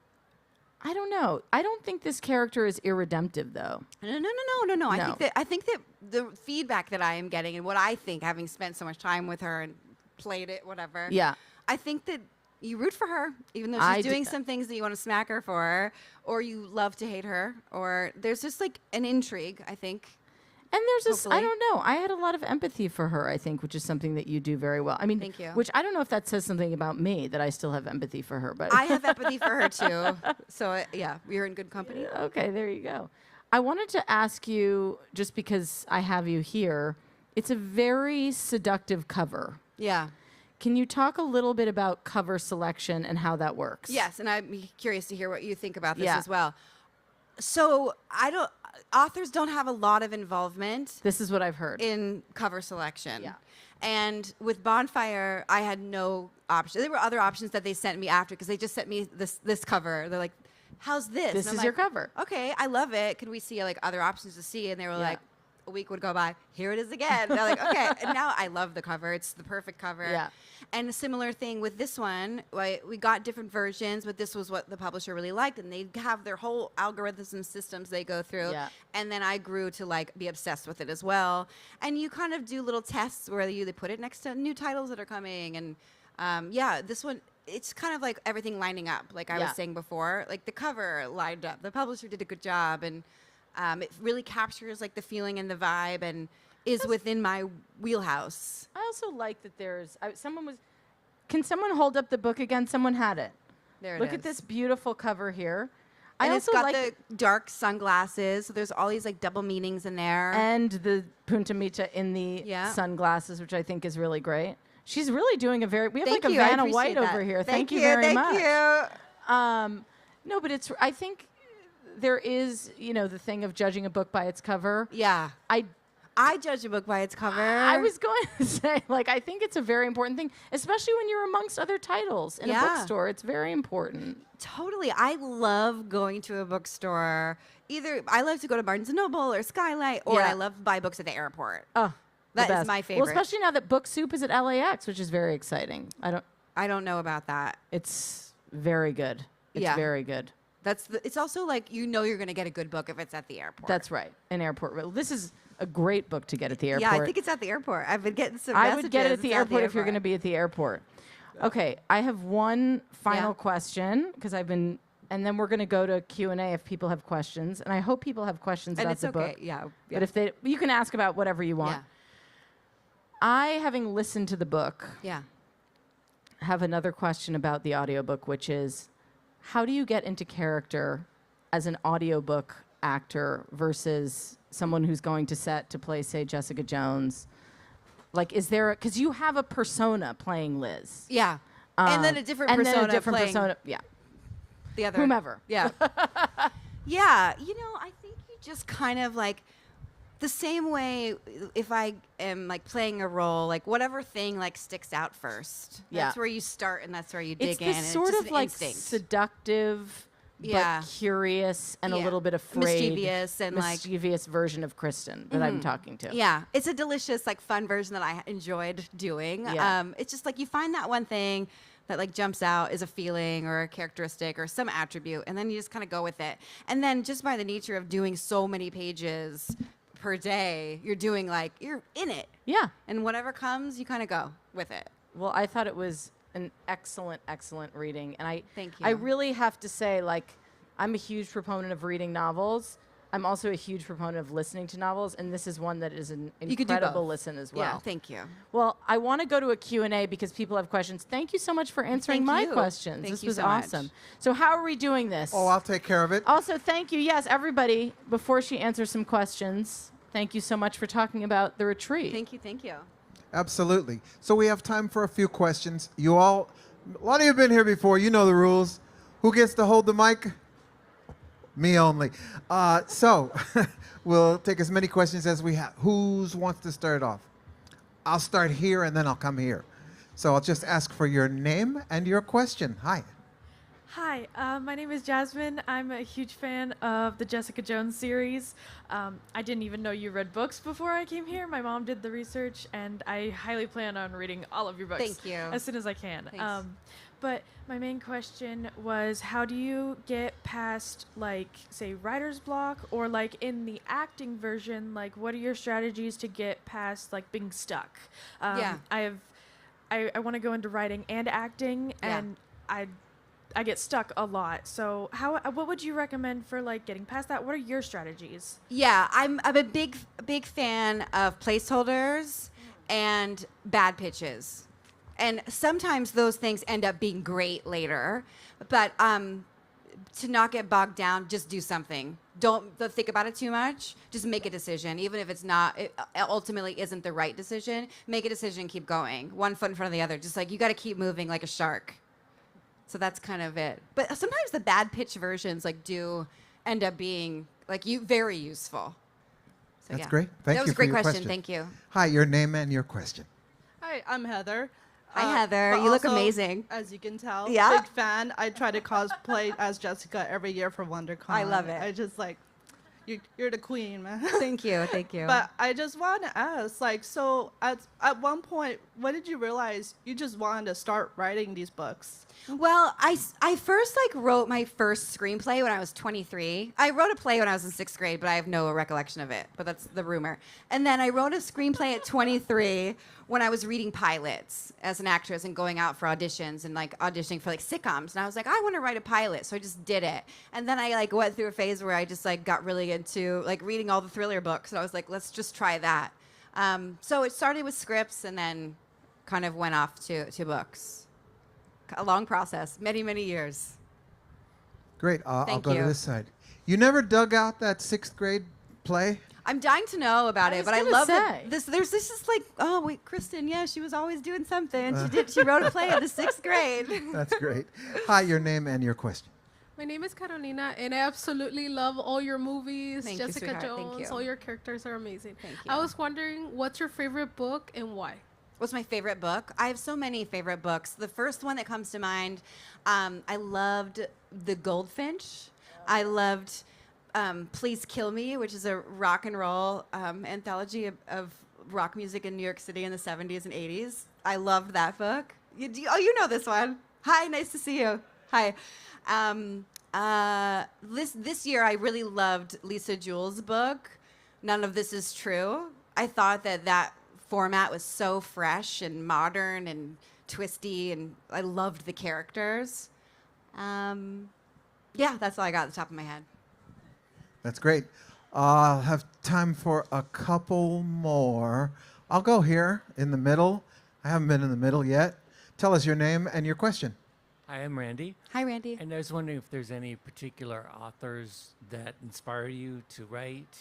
I don't know. I don't think this character is irredemptive, though. No. I think that the feedback that I am getting and what I think, having spent so much time with her and played it, whatever. Yeah. I think that you root for her, even though she's doing some things that you want to smack her for, or you love to hate her, or there's just like an intrigue, I think. And there's this, I don't know. I had a lot of empathy for her, I think, which is something that you do very well. I mean, thank you. Which I don't know if that says something about me, that I still have empathy for her. But I have empathy for her, too. So, yeah, we're in good company. Okay, there you go. I wanted to ask you, just because I have you here, it's a very seductive cover. Yeah. Can you talk a little bit about cover selection and how that works? Yes, and I'm curious to hear what you think about this as well. So authors don't have a lot of involvement. This is what I've heard. In cover selection. Yeah. And with Bonfire, I had no option. There were other options that they sent me after because they just sent me this cover. They're like, how's this? This and is I'm your like, cover. Okay, I love it. Could we see like other options to see? And they were like, a week would go by. Here it is again. They're like, okay. And now I love the cover. It's the perfect cover. Yeah. And a similar thing with this one. We got different versions, but this was what the publisher really liked. And they have their whole algorithms and systems they go through. Yeah. And then I grew to like be obsessed with it as well. And you kind of do little tests where they put it next to new titles that are coming. And this one, it's kind of like everything lining up. Like I was saying before, like the cover lined up. The publisher did a good job. And it really captures like the feeling and the vibe and is within my wheelhouse. I also like that there's can someone hold up the book again? Someone had it. There it Look is. at this beautiful cover here. And I it's also got like the dark sunglasses. So there's all these like double meanings in there. and the Punta Mita in the sunglasses, which I think is really great. She's really doing we have Thank like you. a I Vanna appreciate White that. over here. Thank you you, very thank much. you. No, but I think there is, the thing of judging a book by its cover. Yeah. I judge a book by its cover. I was going to say, I think it's a very important thing, especially when you're amongst other titles in a bookstore. It's very important. Totally. I love going to a bookstore. Either I love to go to Barnes & Noble or Skylight, or I love to buy books at the airport. Oh, that best. is my favorite. Well, especially now that Book Soup is at LAX, which is very exciting. I don't know about that. It's very good. It's very good. It's also like you're going to get a good book if it's at the airport. That's right, an airport. Well, this is a great book to get at the airport. Yeah, I think it's at the airport. I've been getting some I messages. would get it at the It's airport if you're going to be at the airport. Okay, I have one final question because and then we're going to go to Q&A if people have questions. And I hope people have questions about the book. Yeah. But if you can ask about whatever you want. Yeah. I, having listened to the book, have another question about the audiobook, which is, how do you get into character as an audiobook actor versus someone who's going to set to play, say, Jessica Jones? Is there, because you have a persona playing Liz. Yeah. And then a different persona playing yeah. The other. Whomever. Yeah. Yeah. I think you just kind of the same way if I am playing a role, whatever thing sticks out first. That's where you start and that's where you dig in. It's sort of instinct. Seductive, but curious and a little bit afraid. Mischievous version of Kristen that I'm talking to. Yeah. It's a delicious, fun version that I enjoyed doing. Yeah. It's just you find that one thing that jumps out as a feeling or a characteristic or some attribute, and then you just kind of go with it. And then just by the nature of doing so many pages per day, you're doing you're in it. Yeah. And whatever comes, you kind of go with it. Well, I thought it was an excellent, excellent reading. And Thank you. I really have to say, I'm a huge proponent of reading novels. I'm also a huge proponent of listening to novels, and this is one that is an incredible listen as well. Yeah, thank you. Well, I want to go to a Q&A because people have questions. Thank you so much for answering my questions. This was awesome. So how are we doing this? Oh, I'll take care of it. Also, thank you. Yes, everybody, before she answers some questions, thank you so much for talking about the retreat. Thank you. Absolutely. So we have time for a few questions. A lot of you have been here before. You know the rules. Who gets to hold the mic? Me only. So we'll take as many questions as we have. Who wants to start off? I'll start here and then I'll come here. So I'll just ask for your name and your question. Hi. Hi, my name is Jasmine. I'm a huge fan of the Jessica Jones series. I didn't even know you read books before I came here. My mom did the research, and I highly plan on reading all of your books. Thank you. As soon as I can. Thanks. But my main question was, how do you get past, like, say, writer's block, or like in the acting version, like, what are your strategies to get past, like, being stuck? Yeah. I want to go into writing and acting, and I get stuck a lot. So what would you recommend for like getting past that? What are your strategies? Yeah, I'm a big fan of placeholders and bad pitches. And sometimes those things end up being great later. But to not get bogged down, just do something. Don't think about it too much. Just make a decision. Even if it ultimately isn't the right decision, make a decision, keep going. One foot in front of the other. Just like you got to keep moving like a shark. So that's kind of it. But sometimes the bad pitch versions like do end up being like very useful. So, That's yeah. great. Thank that you was a for great your question. Thank you. Hi, your name and your question. Hi, I'm Heather. Hi, Heather. But You look also, amazing. As you can tell, Yeah. big fan. I try to cosplay as Jessica every year for WonderCon. I love it. I just like, you're the queen, man. Thank you. Thank you. But I just want to ask, like, so at one point, when did you realize you just wanted to start writing these books? Well, I first wrote my first screenplay when I was 23. I wrote a play when I was in 6th grade, but I have no recollection of it. But that's the rumor. And then I wrote a screenplay at 23 when I was reading pilots as an actress and going out for auditions and like auditioning for like sitcoms. And I was like, I want to write a pilot, so I just did it. And then I like went through a phase where I just like got really into like reading all the thriller books. And I was like, let's just try that. So it started with scripts and then kind of went off to books. A long process, many, many years. Great. I'll Thank go you. to this side. You never dug out that 6th grade play? I'm dying to know about it, but I gonna love say. it. There's this is like, oh wait, Kristen, yeah, she was always doing something. She wrote a play in the 6th grade. That's great. Hi, your name and your question. My name is Carolina, and I absolutely love all your movies. Thank you, Jessica sweetheart. Thank Jones, you. all your characters are amazing. Thank you. I was wondering, what's your favorite book and why? What's my favorite book? I have so many favorite books. The first one that comes to mind, I loved The Goldfinch. I loved Please Kill Me, which is a rock and roll anthology of rock music in New York City in the 70s and 80s. I loved that book. You know this one. Hi, nice to see you. Hi. This year, I really loved Lisa Jewell's book, None of This Is True. I thought that format was so fresh and modern and twisty, and I loved the characters. Yeah, that's all I got at the top of my head. That's great. I'll have time for a couple more. I'll go here in the middle. I haven't been in the middle yet. Tell us your name and your question. Hi, I'm Randy. Hi, Randy. And I was wondering if there's any particular authors that inspire you to write,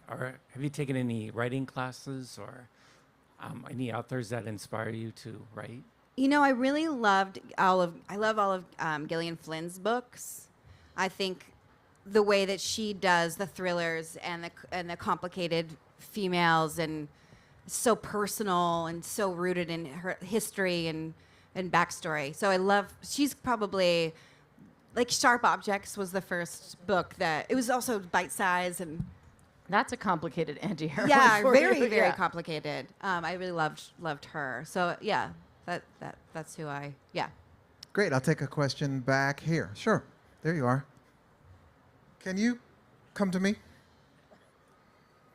or have you taken any writing classes, or any authors that inspire you to write? You know, I really loved I love all of Gillian Flynn's books. I think the way that she does the thrillers and the complicated females, and so personal and so rooted in her history and backstory. So she's probably, like, Sharp Objects was the first book that, it was also bite-sized and... That's a complicated anti-hero. Yeah, for very, you. very Yeah. complicated. I really loved her. So, yeah, that's who yeah. Great. I'll take a question back here. Sure. There you are. Can you come to me?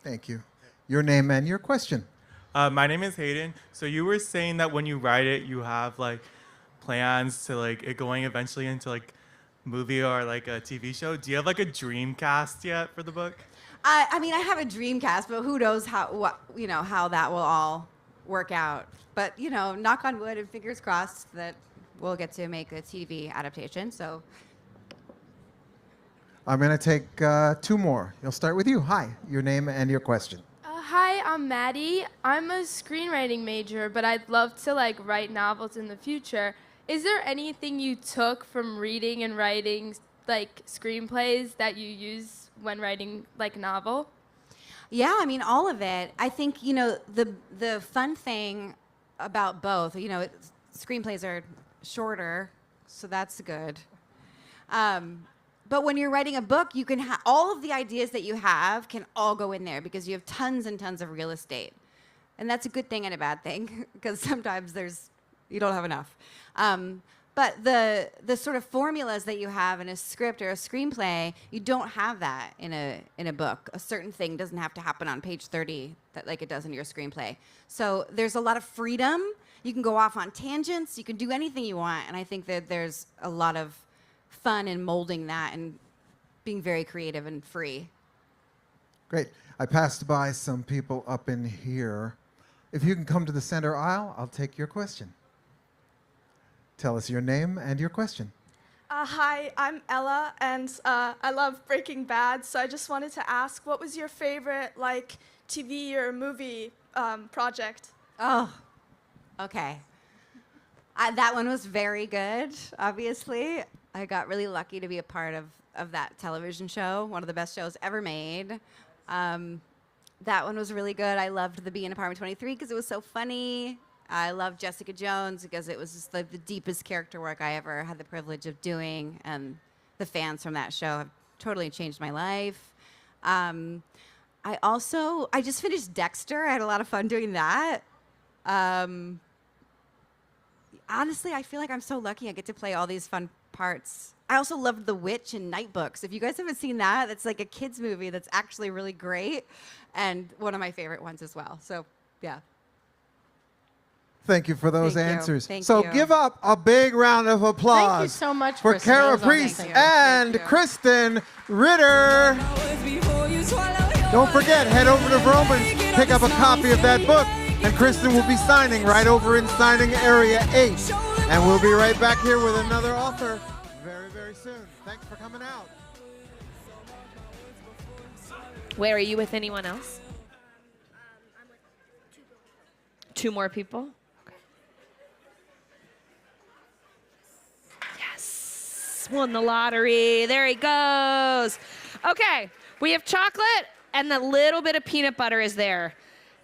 Thank you. Your name and your question. My name is Hayden. So you were saying that when you write it, you have like plans to like it going eventually into like movie or like a TV show. Do you have like a dream cast yet for the book? I mean, I have a dream cast, but who knows how that will all work out. But, knock on wood and fingers crossed that we'll get to make a TV adaptation. So I'm going to take 2 more. You'll start with you. Hi, your name and your question. Hi, I'm Maddie. I'm a screenwriting major, but I'd love to write novels in the future. Is there anything you took from reading and writing like screenplays that you use when writing like a novel? Yeah, I mean, all of it. I think, the fun thing about both, screenplays are shorter, so that's good. But when you're writing a book, you can all of the ideas that you have can all go in there because you have tons and tons of real estate. And that's a good thing and a bad thing because sometimes you don't have enough. But the sort of formulas that you have in a script or a screenplay, you don't have that in a book. A certain thing doesn't have to happen on page 30 like it does in your screenplay. So there's a lot of freedom. You can go off on tangents. You can do anything you want. And I think that there's a lot of fun in molding that and being very creative and free. Great. I passed by some people up in here. If you can come to the center aisle, I'll take your question. Tell us your name and your question. Hi, I'm Ella, and I love Breaking Bad, so I just wanted to ask, what was your favorite, TV or movie project? Oh, okay. That one was very good, obviously. I got really lucky to be a part of that television show, one of the best shows ever made. That one was really good. I loved the Bee in Apartment 23 because it was so funny. I loved Jessica Jones because it was just the deepest character work I ever had the privilege of doing, and the fans from that show have totally changed my life. I just finished Dexter. I had a lot of fun doing that. Honestly, I feel like I'm so lucky I get to play all these fun parts. I also loved The Witch and Night Books. If you guys haven't seen that, that's like a kids movie that's actually really great and one of my favorite ones as well. So, yeah. Thank you for those Thank you. answers. Thank So you. give up a big round of applause Thank you so much, for Kristen. Kara That was Priest amazing. and Kristen Ritter. Don't forget, head over to Vroman's, pick up a copy of that book, and Kristen will be signing right over in signing area 8. And we'll be right back here with another author very, very soon. Thanks for coming out. Wait, are you with anyone else? I'm with 2 people. 2 more people? Won the lottery. There he goes. Okay, we have chocolate and the little bit of peanut butter is there.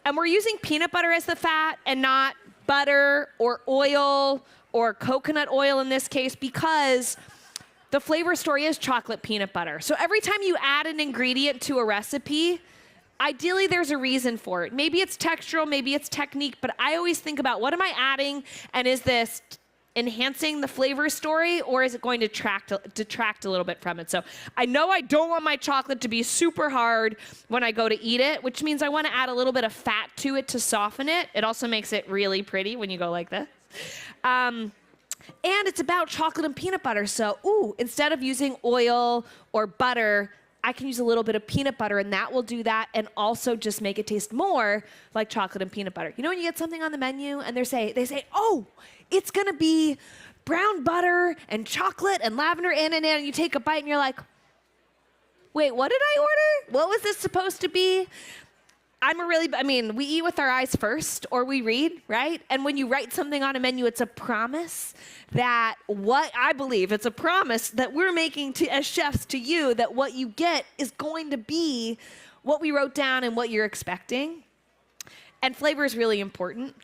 And we're using peanut butter as the fat and not butter or oil or coconut oil in this case because the flavor story is chocolate peanut butter. So every time you add an ingredient to a recipe, ideally there's a reason for it. Maybe it's textural, maybe it's technique, but I always think about what am I adding and is this enhancing the flavor story or is it going to detract a little bit from it? So I know I don't want my chocolate to be super hard when I go to eat it, which means I want to add a little bit of fat to it to soften it. It also makes it really pretty when you go like this. And it's about chocolate and peanut butter. So, instead of using oil or butter, I can use a little bit of peanut butter and that will do that and also just make it taste more like chocolate and peanut butter. You know when you get something on the menu and they say, oh, it's gonna be brown butter and chocolate and lavender and you take a bite and you're like, wait, what did I order? What was this supposed to be? We eat with our eyes first or we read, right? And when you write something on a menu, it's a promise that it's a promise that we're making as chefs to you that what you get is going to be what we wrote down and what you're expecting. And flavor is really important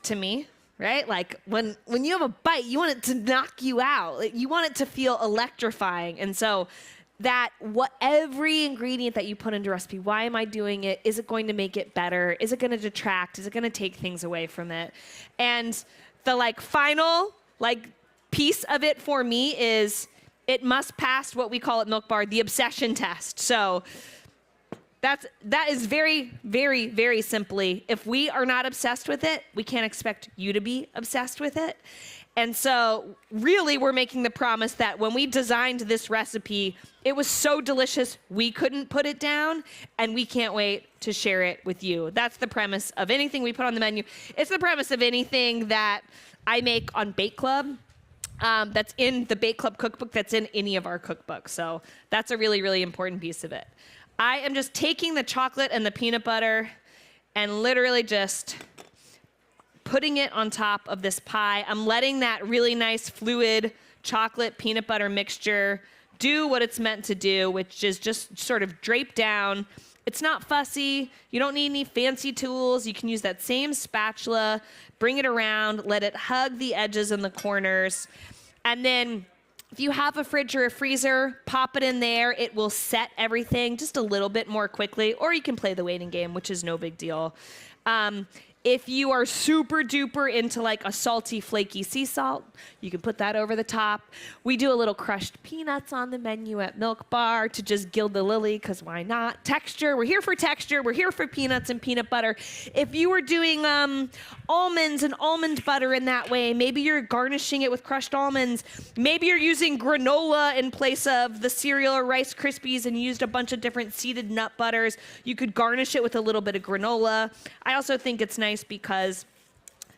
to me, right? Like when you have a bite, you want it to knock you out. You want it to feel electrifying. And so every ingredient that you put into a recipe, why am I doing it? Is it going to make it better? Is it going to detract? Is it going to take things away from it? And the final piece of it for me is it must pass what we call at Milk Bar, the obsession test. So that is very, very, very simply, if we are not obsessed with it, we can't expect you to be obsessed with it. And so really we're making the promise that when we designed this recipe, it was so delicious we couldn't put it down and we can't wait to share it with you. That's the premise of anything we put on the menu. It's the premise of anything that I make on Bake Club. That's in the Bake Club cookbook, that's in any of our cookbooks. So that's a really, really important piece of it. I am just taking the chocolate and the peanut butter and literally just putting it on top of this pie. I'm letting that really nice fluid chocolate peanut butter mixture do what it's meant to do, which is just sort of drape down. It's not fussy. You don't need any fancy tools. You can use that same spatula, bring it around, let it hug the edges and the corners. And then if you have a fridge or a freezer, pop it in there. It will set everything just a little bit more quickly, or you can play the waiting game, which is no big deal. If you are super duper into like a salty, flaky sea salt, you can put that over the top. We do a little crushed peanuts on the menu at Milk Bar to just gild the lily, because why not? Texture, we're here for texture. We're here for peanuts and peanut butter. If you were doing almonds and almond butter in that way, maybe you're garnishing it with crushed almonds. Maybe you're using granola in place of the cereal or Rice Krispies and used a bunch of different seeded nut butters. You could garnish it with a little bit of granola. I also think it's nice because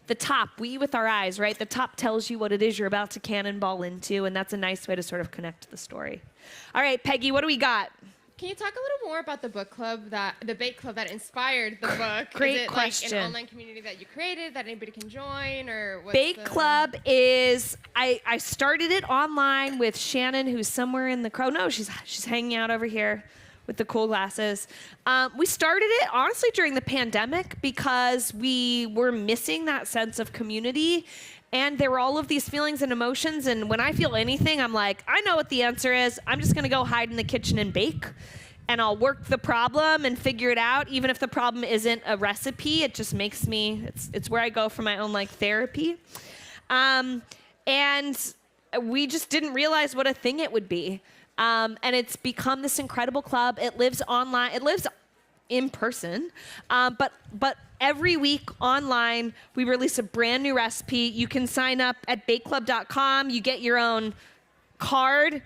the top, we eat with our eyes, right? The top tells you what it is you're about to cannonball into, and that's a nice way to sort of connect to the story. All right, Peggy, what do we got? Can you talk a little more about the book club, the bake club that inspired the book? Great is it question. Like an online community that you created that anybody can join, or what's Bake Club is, I started it online with Shannon, who's somewhere in the crowd. No, she's hanging out over here with the cool glasses. We started it, honestly, during the pandemic because we were missing that sense of community. And there were all of these feelings and emotions. And when I feel anything, I'm like, I know what the answer is. I'm just going to go hide in the kitchen and bake. And I'll work the problem and figure it out. Even if the problem isn't a recipe, it just makes me, it's where I go for my own like therapy. And we just didn't realize what a thing it would be. And it's become this incredible club. It lives online. It lives in person. But every week online, we release a brand new recipe. You can sign up at bakeclub.com. You get your own card.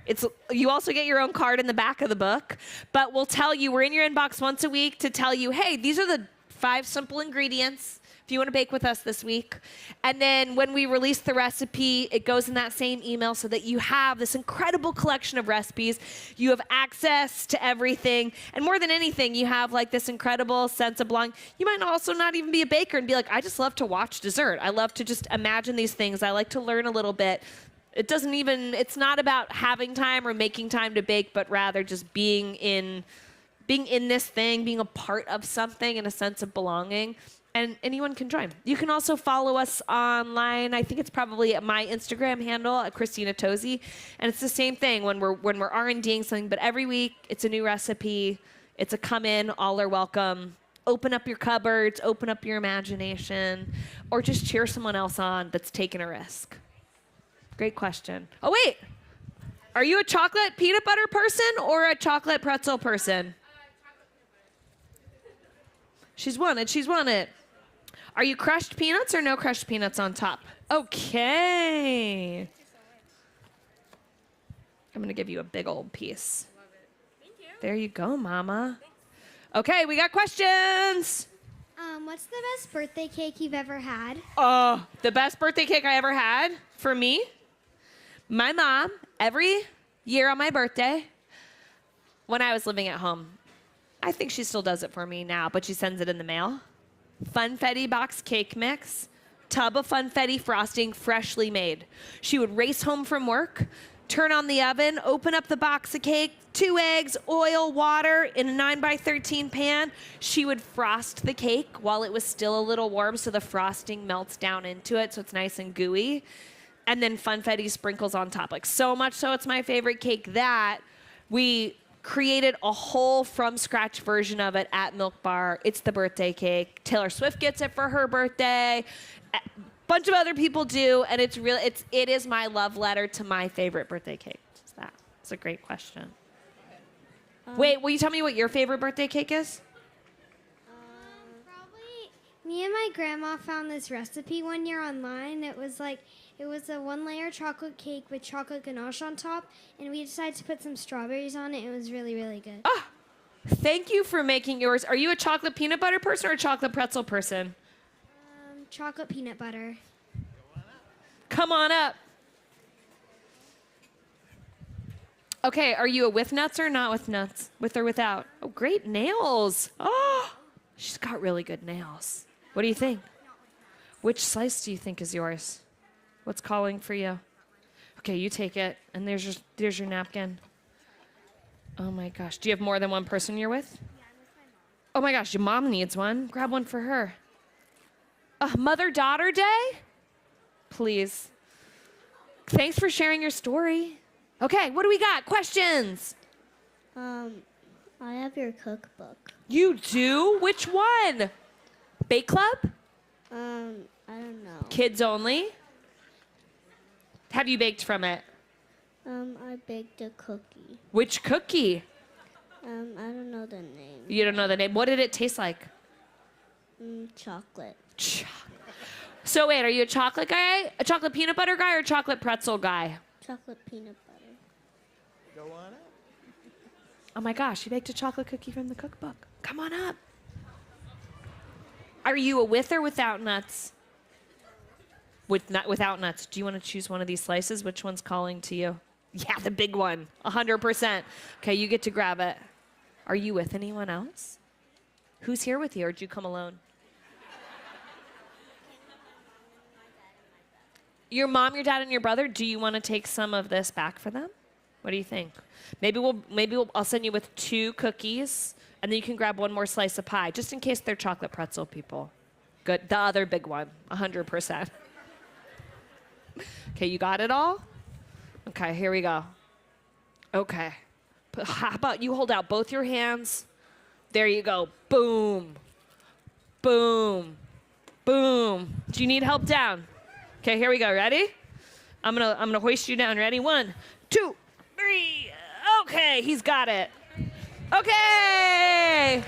You also get your own card in the back of the book. But we'll tell you, we're in your inbox once a week to tell you, hey, these are the 5 simple ingredients if you want to bake with us this week. And then when we release the recipe, it goes in that same email so that you have this incredible collection of recipes. You have access to everything. And more than anything, you have like this incredible sense of belonging. You might also not even be a baker and be like, I just love to watch dessert. I love to just imagine these things. I like to learn a little bit. It's not about having time or making time to bake, but rather just being in this thing, being a part of something and a sense of belonging. And anyone can join. You can also follow us online. I think it's probably at my Instagram handle, at Christina Tosi. And it's the same thing when we're R&Ding something, but every week it's a new recipe. It's a come in, all are welcome. Open up your cupboards, open up your imagination, or just cheer someone else on that's taking a risk. Great question. Oh, wait. Are you a chocolate peanut butter person or a chocolate pretzel person? She's won it. Are you crushed peanuts or no crushed peanuts on top? Okay. I'm going to give you a big old piece. Love it. Thank you. There you go, Mama. Okay, we got questions. What's the best birthday cake you've ever had? The best birthday cake I ever had for me, my mom, every year on my birthday, when I was living at home, I think she still does it for me now, but she sends it in the mail. Funfetti box cake mix, tub of Funfetti frosting, freshly made. She would race home from work, turn on the oven, open up the box of cake, 2 eggs, oil, water in a 9x13 pan. She would frost the cake while it was still a little warm so the frosting melts down into it so it's nice and gooey. And then Funfetti sprinkles on top. Like so much so it's my favorite cake that we created a whole from scratch version of it at Milk Bar. It's the birthday cake. Taylor Swift gets it for her birthday. A bunch of other people do, and it is my love letter to my favorite birthday cake. Just that. It's a great question. Wait, will you tell me what your favorite birthday cake is? Probably me and my grandma found this recipe one year online. It was a 1-layer chocolate cake with chocolate ganache on top, and we decided to put some strawberries on it. It was really, really good. Oh, thank you for making yours. Are you a chocolate peanut butter person or a chocolate pretzel person? Chocolate peanut butter. Come on up. Okay, are you a with nuts or not with nuts? With or without? Oh, great nails. Oh, she's got really good nails. What do you think? Which slice do you think is yours? What's calling for you? Okay, you take it, and there's your napkin. Oh my gosh, do you have more than one person you're with? Oh my gosh, your mom needs one. Grab one for her. Mother-daughter day? Please. Thanks for sharing your story. Okay, what do we got? Questions? I have your cookbook. You do? Which one? Bake Club? I don't know. Kids only? Have you baked from it? I baked a cookie. Which cookie? I don't know the name. You don't know the name. What did it taste like? Chocolate. So wait, are you a chocolate guy, a chocolate peanut butter guy, or a chocolate pretzel guy? Chocolate peanut butter. Go on it. Oh my gosh, you baked a chocolate cookie from the cookbook. Come on up. Are you a with or without nuts? Without nuts. Do you want to choose one of these slices? Which one's calling to you? Yeah, the big one, 100%. Okay, you get to grab it. Are you with anyone else? Who's here with you, or did you come alone? Your mom, your dad, and your brother. Do you want to take some of this back for them? What do you think? Maybe I'll send you with 2 cookies, and then you can grab one more slice of pie, just in case they're chocolate pretzel people. Good. The other big one, 100%. Okay, you got it all? Okay, here we go. Okay. How about you hold out both your hands? There you go. Boom. Boom. Boom. Do you need help down? Okay, here we go. Ready? I'm gonna hoist you down. Ready? 1, 2, 3. Okay, he's got it. Okay.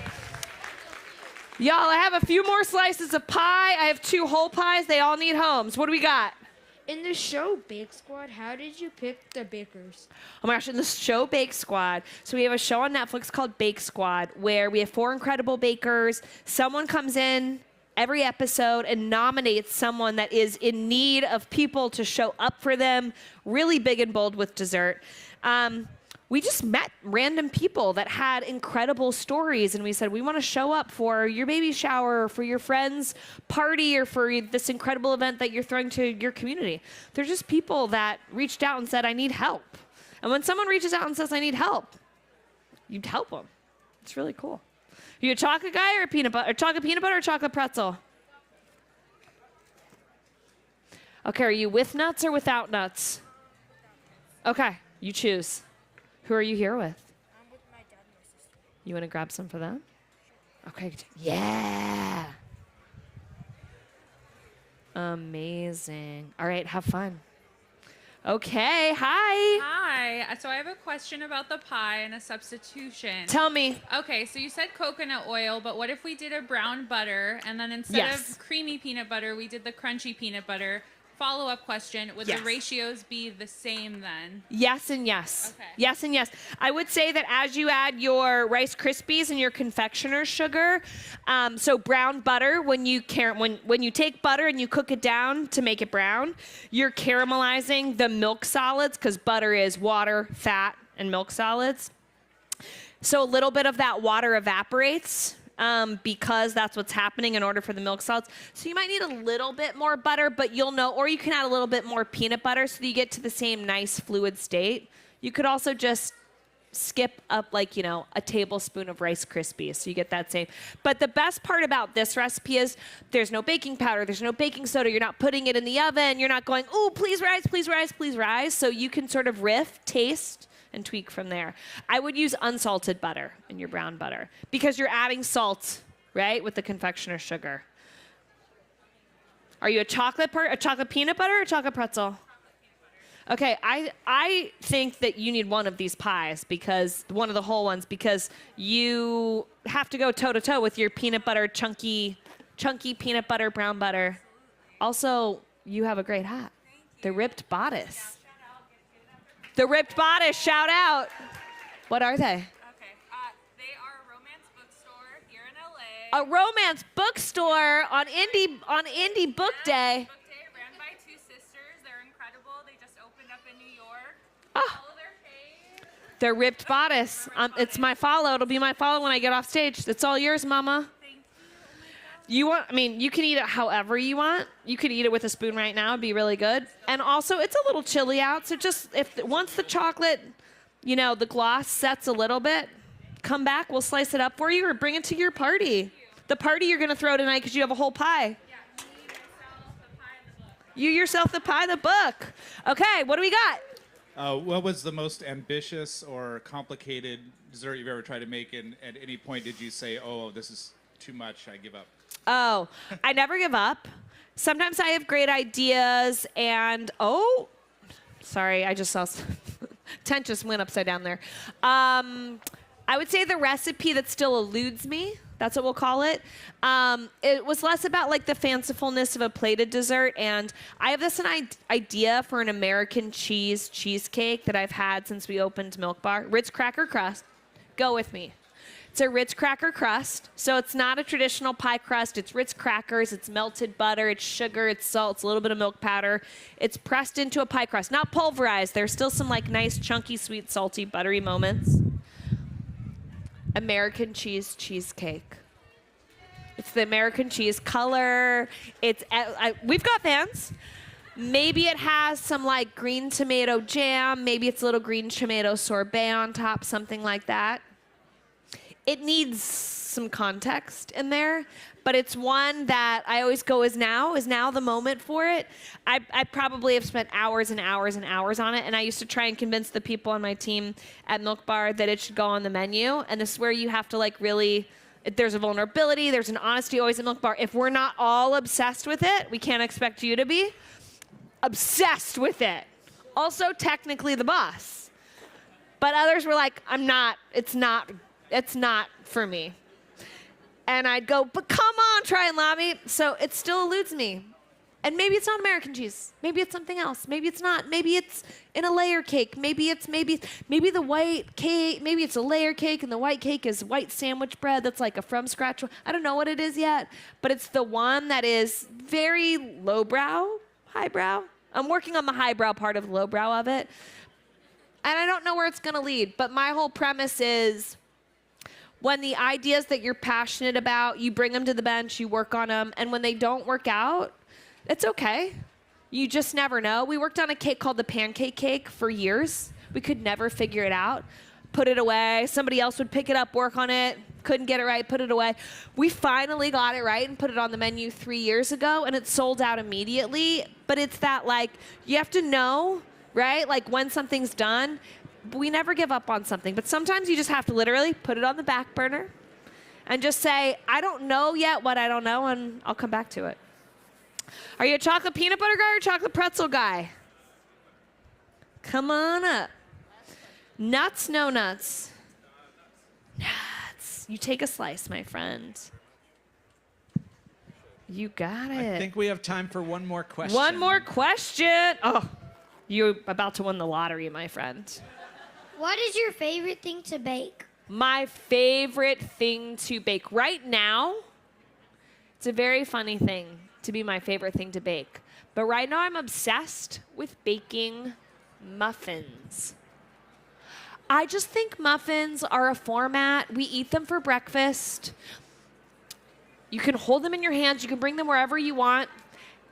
Y'all, I have a few more slices of pie. I have 2 whole pies. They all need homes. What do we got? In the show Bake Squad, how did you pick the bakers? Oh my gosh, in the show Bake Squad, so we have a show on Netflix called Bake Squad where we have 4 incredible bakers. Someone comes in every episode and nominates someone that is in need of people to show up for them, really big and bold with dessert. We just met random people that had incredible stories, and we said, we want to show up for your baby shower, or for your friend's party, or for this incredible event that you're throwing to your community. They're just people that reached out and said, I need help. And when someone reaches out and says, I need help, you'd help them. It's really cool. Are you a chocolate guy or a peanut butter, or chocolate peanut butter or chocolate pretzel? Okay, are you with nuts or without nuts? Okay, you choose. Who are you here with? I'm with my dad and my sister. You want to grab some for them? Okay. Yeah. Amazing. All right, have fun. Okay, hi. Hi. So I have a question about the pie and a substitution. Tell me. Okay, so you said coconut oil, but what if we did a brown butter and then instead of creamy peanut butter, we did the crunchy peanut butter? Follow-up question, would the ratios be the same then? Yes and yes. Okay. Yes and yes. I would say that as you add your Rice Krispies and your confectioner's sugar, so brown butter, when you take butter and you cook it down to make it brown, you're caramelizing the milk solids, because butter is water, fat, and milk solids. So a little bit of that water evaporates, because that's what's happening in order for the milk solids. So you might need a little bit more butter, but you'll know, or you can add a little bit more peanut butter so that you get to the same nice fluid state. You could also just skip up a tablespoon of Rice Krispies so you get that same. But the best part about this recipe is there's no baking powder, there's no baking soda, you're not putting it in the oven, you're not going, ooh, please rise, please rise, please rise. So you can sort of riff, taste, and tweak from there. I would use unsalted butter in your brown butter because you're adding salt, right, with the confectioner's sugar. Are you a chocolate peanut butter or a chocolate pretzel? Okay, I think that you need one of these pies, because one of the whole ones, because you have to go toe to toe with your peanut butter, chunky peanut butter, brown butter. Also, you have a great hat. The ripped bodice. The ripped bodice, shout out. What are they? Okay, they are a romance bookstore here in LA. A romance bookstore on Indie Book Day. Book Day ran by 2 sisters. They're incredible. They just opened up in New York. Oh. Follow their page. Their ripped bodice. It's my follow. It'll be my follow when I get off stage. It's all yours, Mama. Thank you. You can eat it however you want. You could eat it with a spoon right now. It'd be really good. And also, it's a little chilly out. So once the chocolate, the gloss sets a little bit, come back. We'll slice it up for you or bring it to your party. The party you're going to throw tonight because you have a whole pie. You yourself the pie, the book. Okay, what do we got? What was the most ambitious or complicated dessert you've ever tried to make? And at any point did you say, oh, this is too much, I give up? Oh, I never give up. Sometimes I have great ideas and, sorry, I just saw, tent just went upside down there. I would say the recipe that still eludes me, that's what we'll call it. It was less about like the fancifulness of a plated dessert, and I have this idea for an American cheesecake that I've had since we opened Milk Bar. Ritz cracker crust. Go with me. It's a Ritz cracker crust, so it's not a traditional pie crust. It's Ritz crackers, it's melted butter, it's sugar, it's salt, it's a little bit of milk powder. It's pressed into a pie crust, not pulverized. There's still some like nice, chunky, sweet, salty, buttery moments. American cheesecake. It's the American cheese color. We've got fans. Maybe it has some like green tomato jam. Maybe it's a little green tomato sorbet on top, something like that. It needs some context in there, but it's one that I always go, is now the moment for it. I probably have spent hours and hours and hours on it, and I used to try and convince the people on my team at Milk Bar that it should go on the menu, and this is where you have to like really, there's a vulnerability, there's an honesty always at Milk Bar. If we're not all obsessed with it, we can't expect you to be obsessed with it. Also, technically the boss. But others were like, it's not for me. And I'd go, but come on, try and lobby. So it still eludes me. And maybe it's not American cheese. Maybe it's something else. Maybe it's not. Maybe it's in a layer cake. Maybe the white cake. Maybe it's a layer cake and the white cake is white sandwich bread that's like a from scratch one. I don't know what it is yet, but it's the one that is very lowbrow, highbrow. I'm working on the highbrow part of the lowbrow of it. And I don't know where it's going to lead, but my whole premise is when the ideas that you're passionate about, you bring them to the bench, you work on them, and when they don't work out, it's okay. You just never know. We worked on a cake called the pancake cake for years. We could never figure it out. Put it away. Somebody else would pick it up, work on it. Couldn't get it right, put it away. We finally got it right and put it on the menu 3 years ago, and it sold out immediately. But it's that, like, you have to know, right? Like, when something's done. We never give up on something, but sometimes you just have to literally put it on the back burner and just say, I don't know yet what I don't know, and I'll come back to it. Are you a chocolate peanut butter guy or chocolate pretzel guy? Come on up. Nuts, no nuts? Nuts. You take a slice, my friend. You got it. I think we have time for one more question. One more question. Oh, you're about to win the lottery, my friend. What is your favorite thing to bake? My favorite thing to bake right now, it's a very funny thing to be my favorite thing to bake. But right now I'm obsessed with baking muffins. I just think muffins are a format. We eat them for breakfast. You can hold them in your hands. You can bring them wherever you want.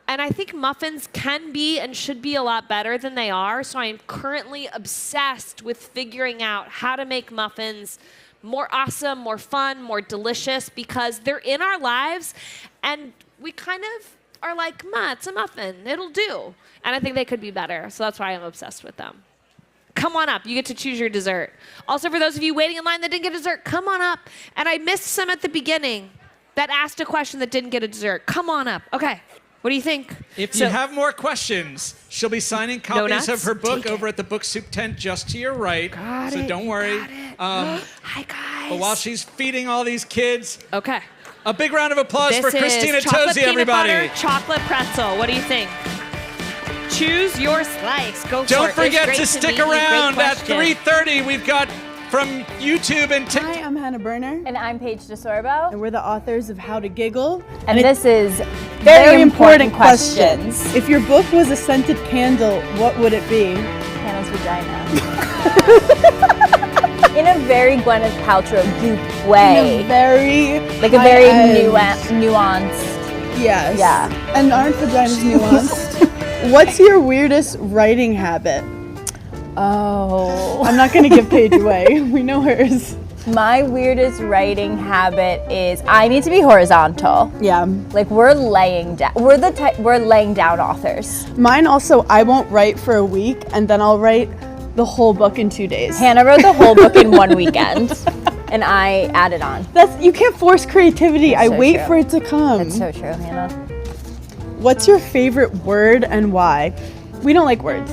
And I think muffins can be and should be a lot better than they are. So I am currently obsessed with figuring out how to make muffins more awesome, more fun, more delicious, because they're in our lives and we kind of are like, it's a muffin, it'll do. And I think they could be better. So that's why I'm obsessed with them. Come on up, you get to choose your dessert. Also, for those of you waiting in line that didn't get dessert, come on up. And I missed some at the beginning that asked a question that didn't get a dessert. Come on up, okay. What do you think? If you have more questions, she'll be signing copies of her book over at the Book Soup tent just to your right. So don't worry. Hi, guys. But while she's feeding all these kids, okay, a big round of applause for Christina chocolate Tosi, everybody. Butter, chocolate pretzel. What do you think? Choose your slice. Go for it. Don't forget to stick around at 3:30. We've got from YouTube and TikTok. Hi, I'm Hannah Berner. And I'm Paige DeSorbo. And we're the authors of How to Giggle. And this is very important questions. If your book was a scented candle, what would it be? Hannah's vagina. In a very Gwyneth Paltrow goop way. In a very like a very high-end- nuanced. Yes. Yeah. And aren't vaginas nuanced? What's your weirdest writing habit? Oh. I'm not going to give Paige away. We know hers. My weirdest writing habit is I need to be horizontal. Yeah. Like we're laying down. We're laying down authors. Mine also, I won't write for a week and then I'll write the whole book in 2 days. Hannah wrote the whole book in 1 weekend. And I added on. You can't force creativity. That's I so wait true. for it to come. That's so true, Hannah. What's your favorite word and why? We don't like words.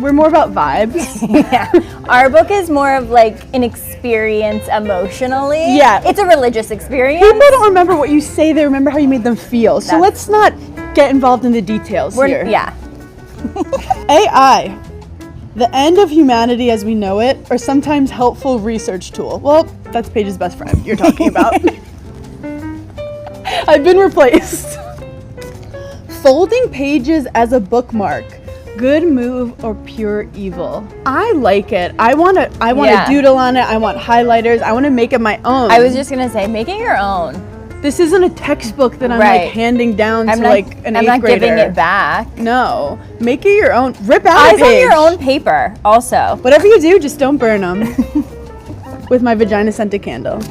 We're more about vibes. Yeah. Our book is more of like an experience emotionally. Yeah. It's a religious experience. People don't remember what you say, they remember how you made them feel. So let's not get involved in the details here. Yeah. AI, the end of humanity as we know it, or sometimes helpful research tool. Well, that's Paige's best friend you're talking about. I've been replaced. Folding pages as a bookmark. Good move or pure evil? I like it. I want to doodle on it. I want highlighters. I want to make it my own. I was just gonna say, make it your own. This isn't a textbook that I'm Right. like handing down I'm to not- like an I'm 8th not grader. giving it back. No, make it your own. Rip out Eyes a page. on your own paper, also. Whatever you do, just don't burn them. With my vagina scented candle.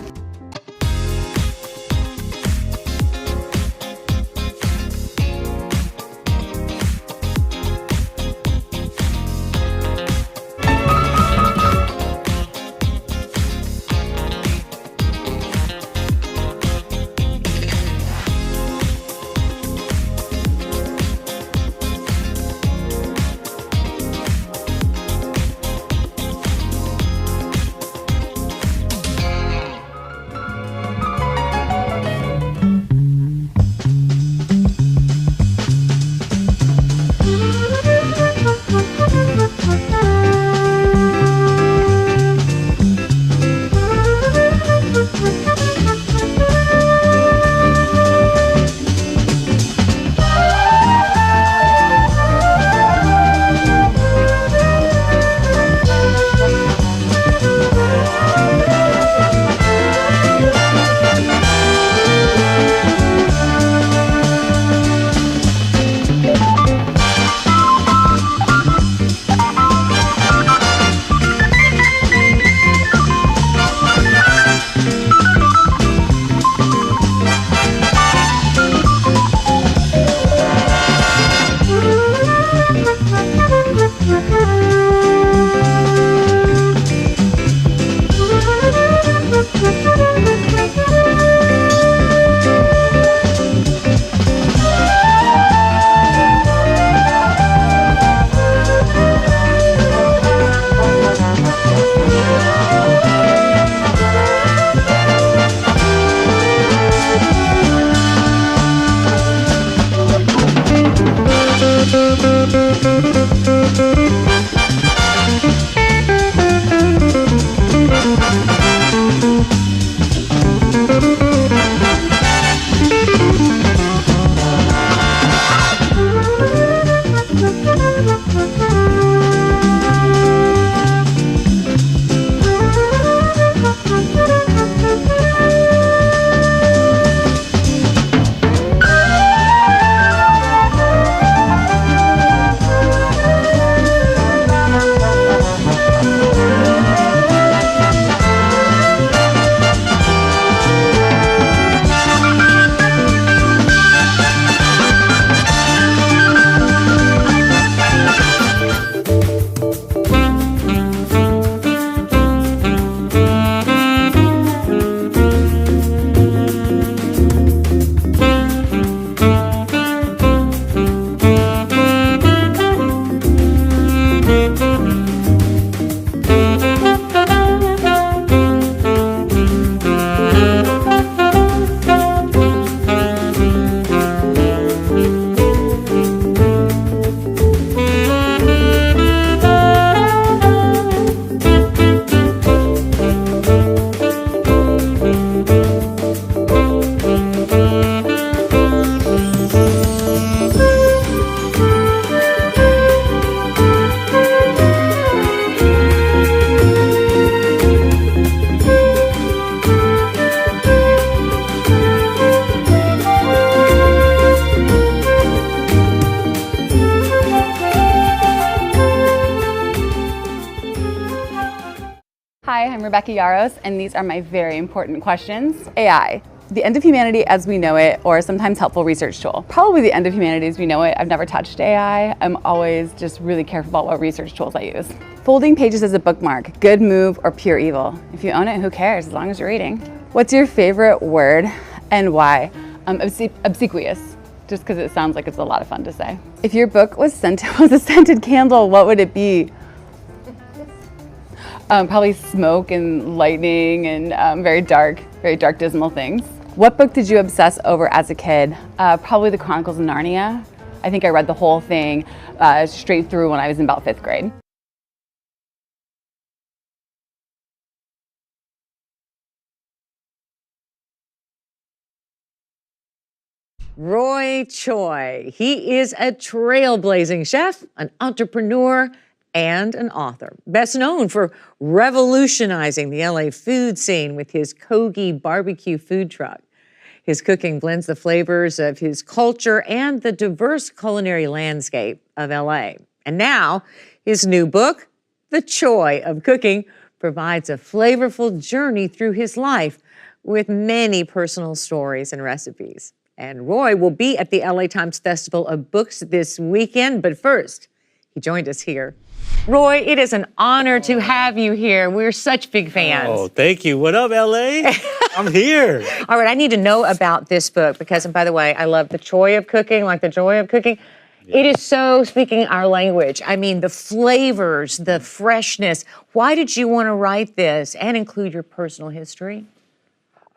Rebecca Yaros, and these are my very important questions. AI, the end of humanity as we know it, or sometimes helpful research tool? Probably the end of humanity as we know it. I've never touched AI. I'm always just really careful about what research tools I use. Folding pages as a bookmark, good move or pure evil? If you own it, who cares, as long as you're reading. What's your favorite word and why? Obsequious, just because it sounds like it's a lot of fun to say. If your book was a scented candle, what would it be? Probably smoke and lightning and very dark, dismal things. What book did you obsess over as a kid? Probably the Chronicles of Narnia. I think I read the whole thing straight through when I was in about 5th grade. Roy Choi. He is a trailblazing chef, an entrepreneur, and an author. Best known for revolutionizing the LA food scene with his Kogi barbecue food truck. His cooking blends the flavors of his culture and the diverse culinary landscape of LA. And now, his new book, The Choi of Cooking, provides a flavorful journey through his life with many personal stories and recipes. And Roy will be at the LA Times Festival of Books this weekend, but first, he joined us here. Roy, it is an honor to have you here. We're such big fans. Oh, thank you. What up, LA? I'm here. All right, I need to know about this book because, and by the way, I love the joy of cooking, like the joy of cooking. Yeah. It is so speaking our language. I mean, the flavors, the freshness. Why did you want to write this and include your personal history?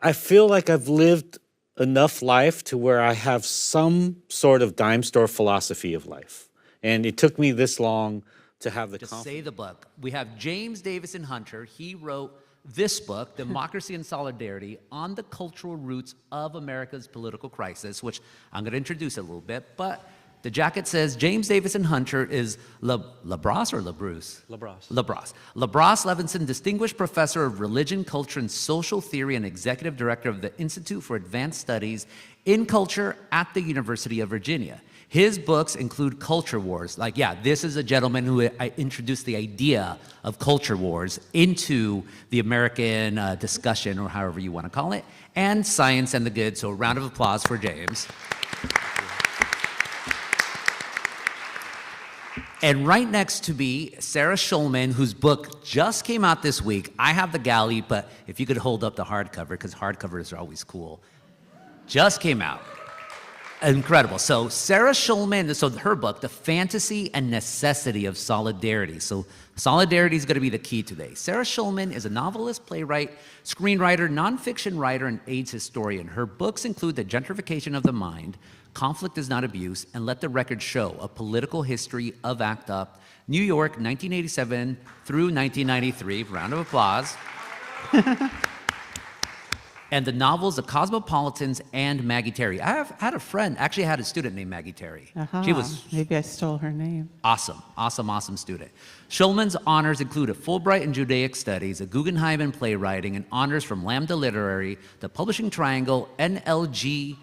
I feel like I've lived enough life to where I have some sort of dime store philosophy of life. And it took me this long to have the confidence. Say the book. We have James Davison Hunter. He wrote this book, Democracy and Solidarity, on the cultural roots of America's political crisis, which I'm going to introduce a little bit. But the jacket says James Davison Hunter is LaBrosse or LaBruce? LaBrosse. LaBrosse. LaBrosse Levinson, Distinguished Professor of Religion, Culture, and Social Theory and Executive Director of the Institute for Advanced Studies in Culture at the University of Virginia. His books include Culture Wars. Like, yeah, this is a gentleman who introduced the idea of culture wars into the American discussion, or however you want to call it, and Science and the Good. So a round of applause for James. And right next to me, Sarah Schulman, whose book just came out this week. I have the galley, but if you could hold up the hardcover, because hardcovers are always cool. Just came out. Incredible. So Sarah Schulman, so her book, The Fantasy and Necessity of Solidarity. So solidarity is going to be the key today. Sarah Schulman is a novelist, playwright, screenwriter, nonfiction writer, and AIDS historian. Her books include The Gentrification of the Mind, Conflict is Not Abuse, and Let the Record Show, A Political History of ACT UP, New York, 1987 through 1993. Round of applause. And the novels The Cosmopolitans and Maggie Terry. I have had a friend, actually I had a student named Maggie Terry. She was maybe I stole her name. Awesome, awesome, awesome student. Schulman's honors include a Fulbright in Judaic Studies, a Guggenheim in Playwriting, and honors from Lambda Literary, the Publishing Triangle, NLGJA,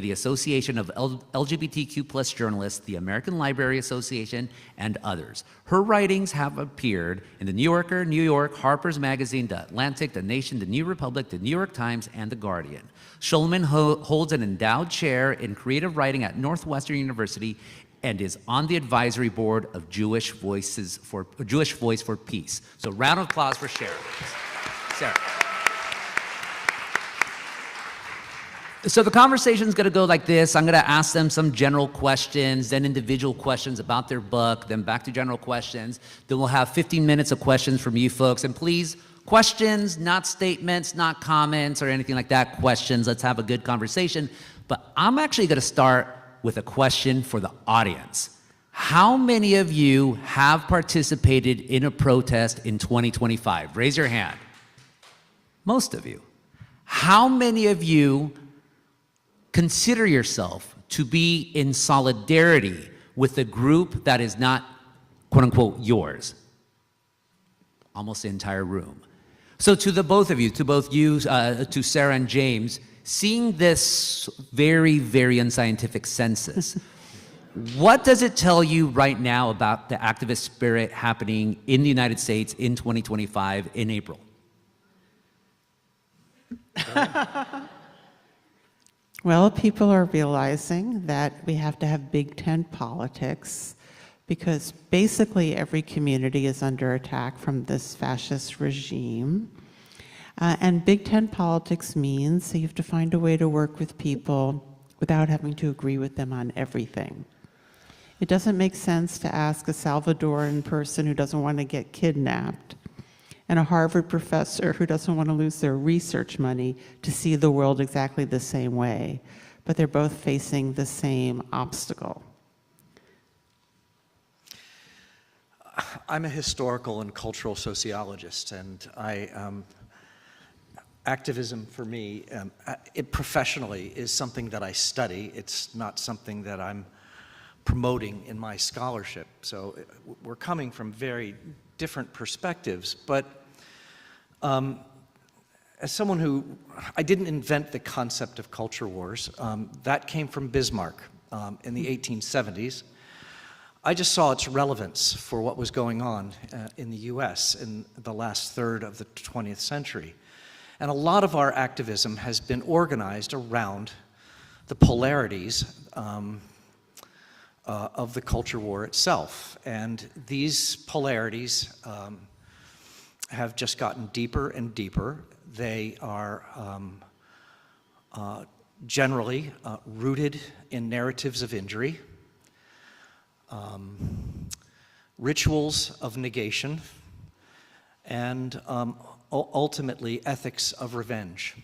the Association of LGBTQ+ Journalists, the American Library Association, and others. Her writings have appeared in The New Yorker, New York, Harper's Magazine, The Atlantic, The Nation, The New Republic, The New York Times, and The Guardian. Schulman holds an endowed chair in creative writing at Northwestern University and is on the advisory board of Jewish Voice for Peace. So round of applause for Sarah. Sarah. So the conversation is going to go like this. I'm going to ask them some general questions, then individual questions about their book, then back to general questions. Then we'll have 15 minutes of questions from you folks. And please, questions, not statements, not comments or anything like that. Questions. Let's have a good conversation. But I'm actually going to start with a question for the audience. How many of you have participated in a protest in 2025? Raise your hand. Most of you. How many of you consider yourself to be in solidarity with a group that is not, quote unquote, yours? Almost the entire room. So to the both of you, to Sarah and James, seeing this very, very unscientific census, What does it tell you right now about the activist spirit happening in the United States in 2025 in April? Well, people are realizing that we have to have big tent politics because basically every community is under attack from this fascist regime. And big tent politics means that you have to find a way to work with people without having to agree with them on everything. It doesn't make sense to ask a Salvadoran person who doesn't want to get kidnapped and a Harvard professor who doesn't want to lose their research money to see the world exactly the same way, but they're both facing the same obstacle. I'm a historical and cultural sociologist, and activism for me, it professionally is something that I study. It's not something that I'm promoting in my scholarship. So we're coming from very different perspectives, but as someone who, I didn't invent the concept of culture wars. That came from Bismarck in the 1870s. I just saw its relevance for what was going on in the US in the last third of the 20th century. And a lot of our activism has been organized around the polarities of the culture war itself. And these polarities have just gotten deeper and deeper. They are generally rooted in narratives of injury, rituals of negation, and ultimately ethics of revenge.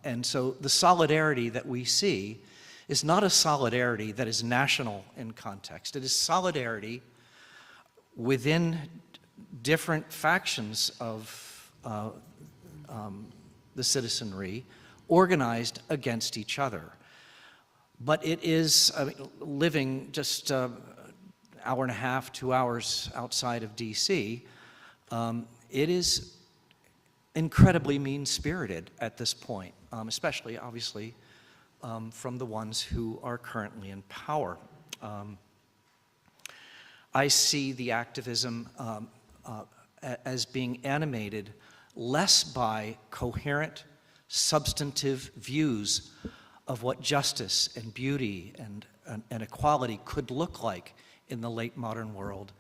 And so the solidarity that we see is not a solidarity that is national in context. It is solidarity within different factions of the citizenry organized against each other. But it is living just an hour and a half, 2 hours outside of DC. It is incredibly mean-spirited at this point, especially, obviously, from the ones who are currently in power. I see the activism as being animated less by coherent, substantive views of what justice and beauty and equality could look like in the late modern world.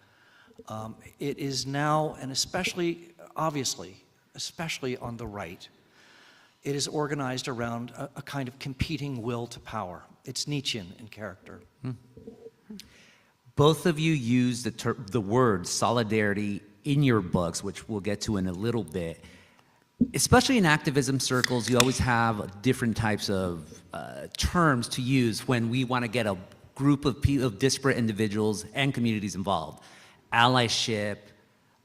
It is now, and especially, obviously, especially on the right, it is organized around a kind of competing will to power. It's Nietzschean in character. Both of you use the word solidarity in your books, which we'll get to in a little bit. Especially in activism circles, you always have different types of terms to use when we want to get a group of disparate individuals and communities involved. Allyship,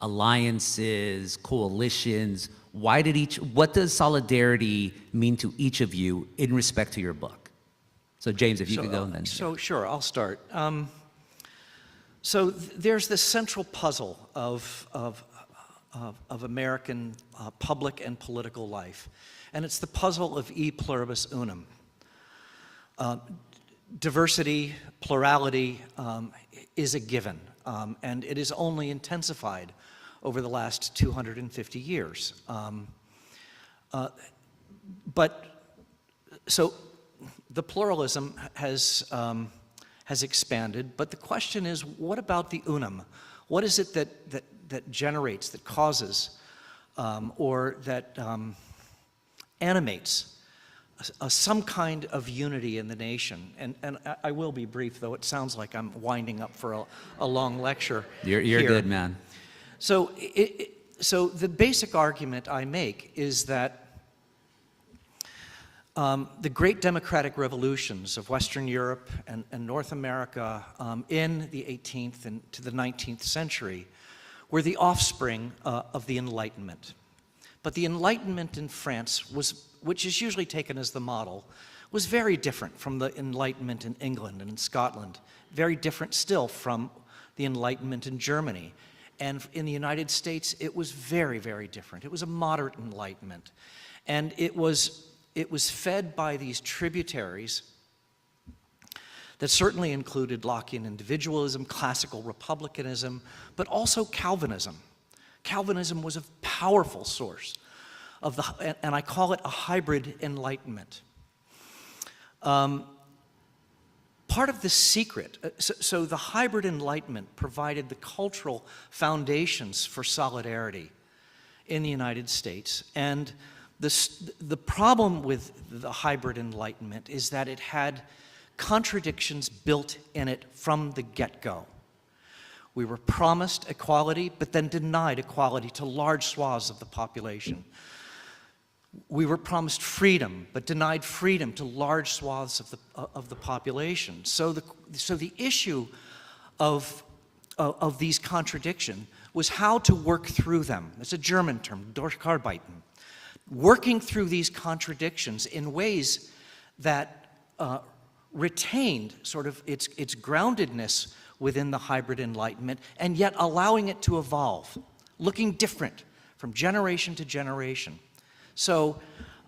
alliances, coalitions. What does solidarity mean to each of you in respect to your book? So James, if you could go then. So sure, I'll start. So there's this central puzzle of American public and political life, and it's the puzzle of e pluribus unum. Diversity, plurality is a given, and it is only intensified over the last 250 years. So the pluralism has expanded, but the question is, what about the unum? What is it that generates, that causes, or that animates some kind of unity in the nation? And I will be brief, though it sounds like I'm winding up for a long lecture. You're good, man. So, so the basic argument I make is that the great democratic revolutions of Western Europe and North America in the 18th and to the 19th century were the offspring of the Enlightenment. But the Enlightenment in France, which is usually taken as the model, was very different from the Enlightenment in England and in Scotland, very different still from the Enlightenment in Germany. And in the United States, it was very, very different. It was a moderate Enlightenment. And it was fed by these tributaries that certainly included Lockean individualism, classical republicanism, but also Calvinism. Calvinism was a powerful source of the, and I call it a hybrid enlightenment. Part of the secret, so the hybrid enlightenment provided the cultural foundations for solidarity in the United States. And the problem with the hybrid enlightenment is that it had contradictions built in it from the get-go. We were promised equality, but then denied equality to large swaths of the population. We were promised freedom, but denied freedom to large swaths of the population. So the issue of these contradictions was how to work through them. It's a German term, Durcharbeiten. Working through these contradictions in ways that retained sort of its groundedness within the hybrid enlightenment, and yet allowing it to evolve, looking different from generation to generation. So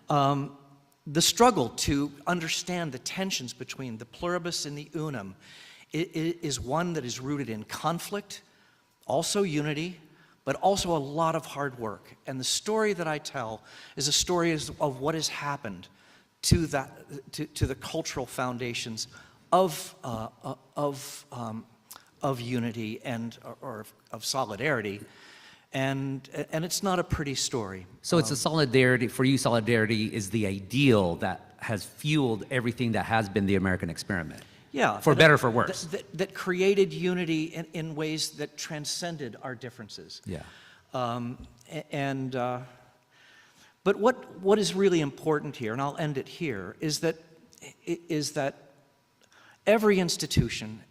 the struggle to understand the tensions between the pluribus and the unum is one that is rooted in conflict, also unity, but also a lot of hard work. And the story that I tell is a story of what has happened to the cultural foundations of unity and or of solidarity. And it's not a pretty story. So it's a solidarity, for you, solidarity is the ideal that has fueled everything that has been the American experiment. Yeah. For better or for worse. That created unity in ways that transcended our differences. Yeah. But what is really important here, and I'll end it here, is that every institution,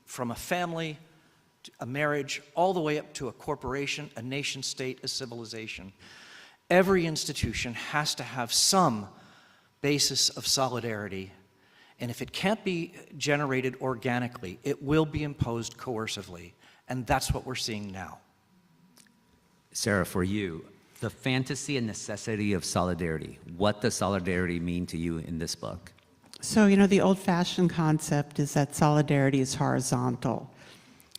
from a family, a marriage, all the way up to a corporation, a nation state, a civilization, every institution has to have some basis of solidarity. And if it can't be generated organically, it will be imposed coercively. And that's what we're seeing now. Sarah, for you, the fantasy and necessity of solidarity, what does solidarity mean to you in this book? So, you know, the old-fashioned concept is that solidarity is horizontal.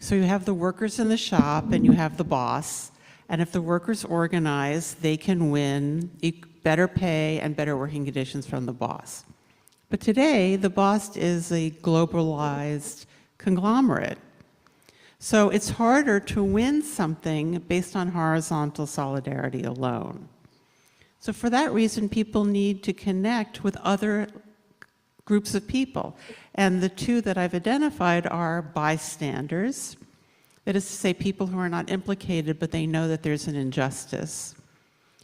So you have the workers in the shop and you have the boss, and if the workers organize, they can win better pay and better working conditions from the boss. But today, the boss is a globalized conglomerate. So it's harder to win something based on horizontal solidarity alone. So for that reason, people need to connect with other groups of people. And the two that I've identified are bystanders, that is to say people who are not implicated, but they know that there's an injustice,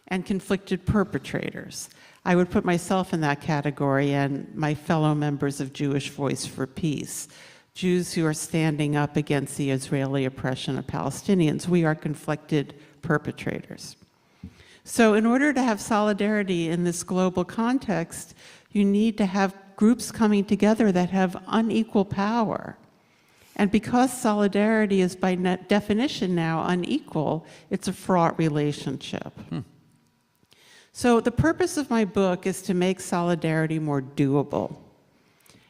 and conflicted perpetrators. I would put myself in that category and my fellow members of Jewish Voice for Peace, Jews who are standing up against the Israeli oppression of Palestinians. We are conflicted perpetrators. So in order to have solidarity in this global context, you need to have groups coming together that have unequal power. And because solidarity is by definition now unequal, it's a fraught relationship. So the purpose of my book is to make solidarity more doable.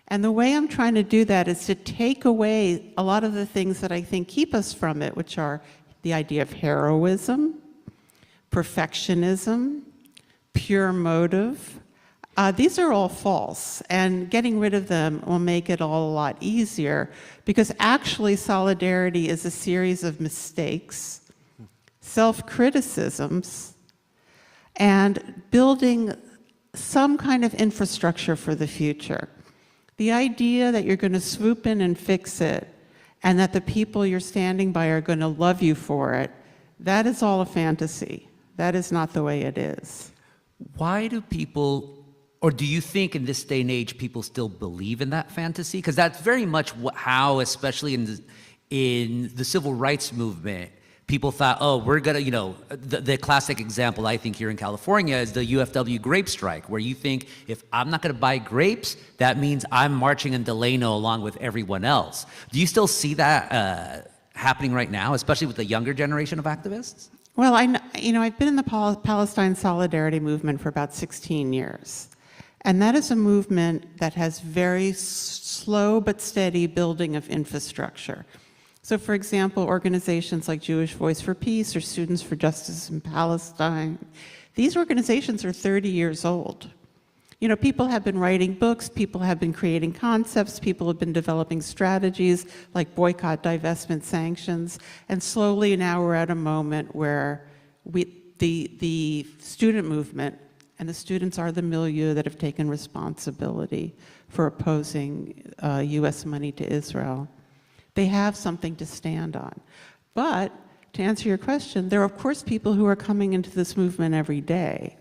And the way I'm trying to do that is to take away a lot of the things that I think keep us from it, which are the idea of heroism, perfectionism, pure motive. These are all false, and getting rid of them will make it all a lot easier, because actually solidarity is a series of mistakes, self-criticisms, and building some kind of infrastructure for the future. The idea that you're going to swoop in and fix it, and that the people you're standing by are going to love you for it, that is all a fantasy. That is not the way it is. Why do people, or do you think in this day and age people still believe in that fantasy? Because that's very much how, especially in the civil rights movement, people thought, oh, we're gonna, you know, the classic example I think here in California is the UFW grape strike, where you think if I'm not gonna buy grapes, that means I'm marching in Delano along with everyone else. Do you still see that happening right now, especially with the younger generation of activists? Well, I've been in the Palestine Solidarity movement for about 16 years. And that is a movement that has very slow but steady building of infrastructure. So for example, organizations like Jewish Voice for Peace or Students for Justice in Palestine, these organizations are 30 years old. You know, people have been writing books, people have been creating concepts, people have been developing strategies like boycott, divestment, sanctions, and slowly now we're at a moment where the student movement, and the students are the milieu that have taken responsibility for opposing US money to Israel. They have something to stand on. But to answer your question, there are of course people who are coming into this movement every day,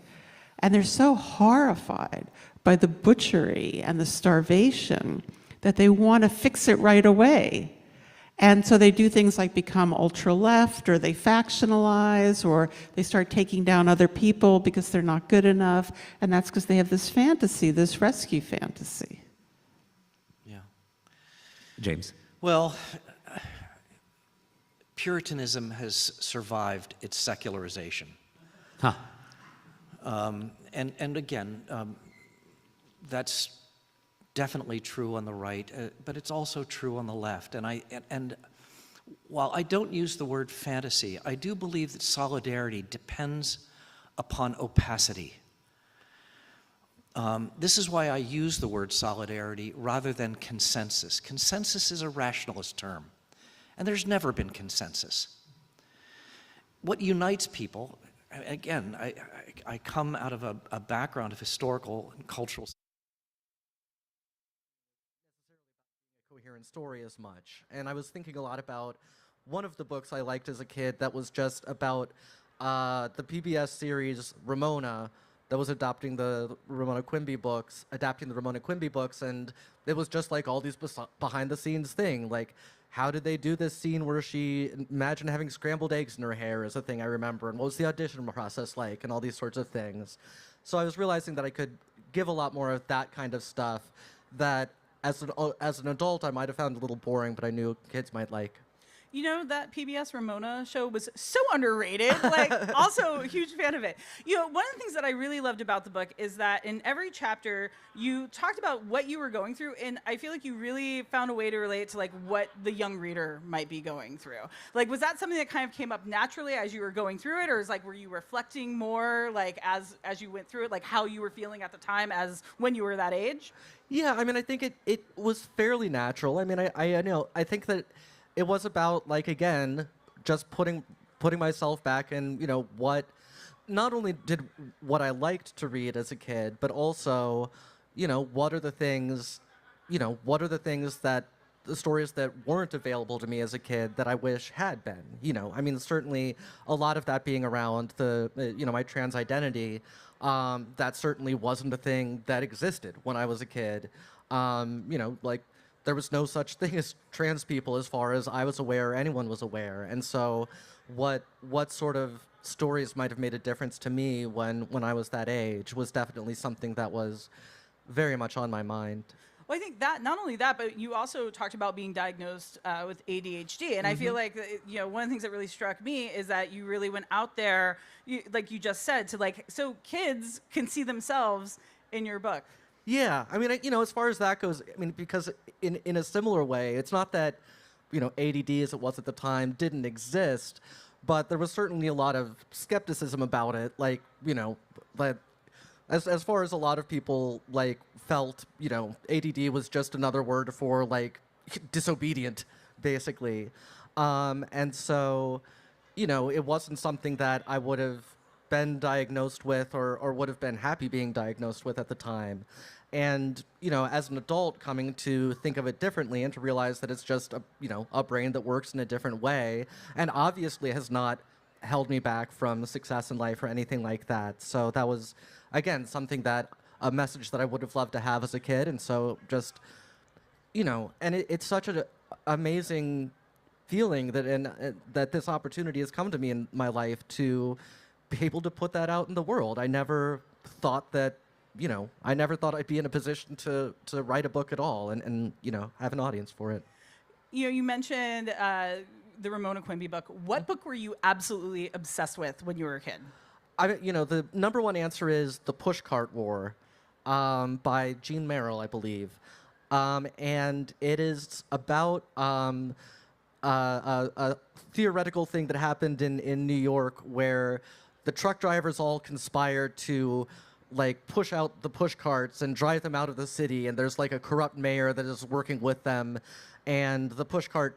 and they're so horrified by the butchery and the starvation that they want to fix it right away. And so they do things like become ultra-left, or they factionalize, or they start taking down other people because they're not good enough, and that's because they have this fantasy, this rescue fantasy. Yeah. James. Well, Puritanism has survived its secularization. Huh. And again, that's definitely true on the right, but it's also true on the left. And while I don't use the word fantasy, I do believe that solidarity depends upon opacity. This is why I use the word solidarity rather than consensus. Consensus is a rationalist term, and there's never been consensus. What unites people, again, I come out of a background of historical and cultural coherent story as much. And I was thinking a lot about one of the books I liked as a kid that was just about the PBS series Ramona, that was adapting the Ramona Quimby books, and it was just like all these behind the scenes thing, like how did they do this scene where she imagined having scrambled eggs in her hair is a thing I remember, and what was the audition process like, and all these sorts of things. So I was realizing that I could give a lot more of that kind of stuff that as an adult I might have found a little boring, but I knew kids might like. You know, that PBS Ramona show was so underrated. Like, also a huge fan of it. You know, one of the things that I really loved about the book is that in every chapter, you talked about what you were going through, and I feel like you really found a way to relate to, like, what the young reader might be going through. Like, was that something that kind of came up naturally as you were going through it, or is, like, were you reflecting more, like, as you went through it, like, how you were feeling at the time as when you were that age? Yeah, I mean, I think it was fairly natural. I mean, I know, I think that it was about, like, again, just putting myself back in, you know, what, not only did what I liked to read as a kid, but also, you know, what are the things that, the stories that weren't available to me as a kid that I wish had been, you know. I mean, certainly a lot of that being around the, you know, my trans identity, that certainly wasn't a thing that existed when I was a kid. You know, like, there was no such thing as trans people as far as I was aware or anyone was aware. And so what sort of stories might have made a difference to me when I was that age was definitely something that was very much on my mind. Well, I think that, not only that, but you also talked about being diagnosed with ADHD. And I feel like, you know, one of the things that really struck me is that you really went out there, like you just said, to, like, so kids can see themselves in your book. Yeah, I mean, you know, as far as that goes, I mean, because in a similar way, it's not that, you know, ADD as it was at the time didn't exist, but there was certainly a lot of skepticism about it. Like, you know, but as far as a lot of people, like, felt, you know, ADD was just another word for, like, disobedient, basically. And so, you know, it wasn't something that I would have been diagnosed with or would have been happy being diagnosed with at the time. And, you know, as an adult coming to think of it differently and to realize that it's just a, you know, a brain that works in a different way and obviously has not held me back from success in life or anything like that. So that was, again, something that, a message that I would have loved to have as a kid. And so just, you know, and it's such an amazing feeling that that this opportunity has come to me in my life to be able to put that out in the world. I never thought that, you know, I never thought I'd be in a position to write a book at all and you know, have an audience for it. You know, you mentioned the Ramona Quimby book. What book were you absolutely obsessed with when you were a kid? You know, the number one answer is The Pushcart War. by Jean Merrill, I believe. And it is about a theoretical thing that happened in New York where the truck drivers all conspired to like push out the push carts and drive them out of the city, and there's like a corrupt mayor that is working with them, and the push cart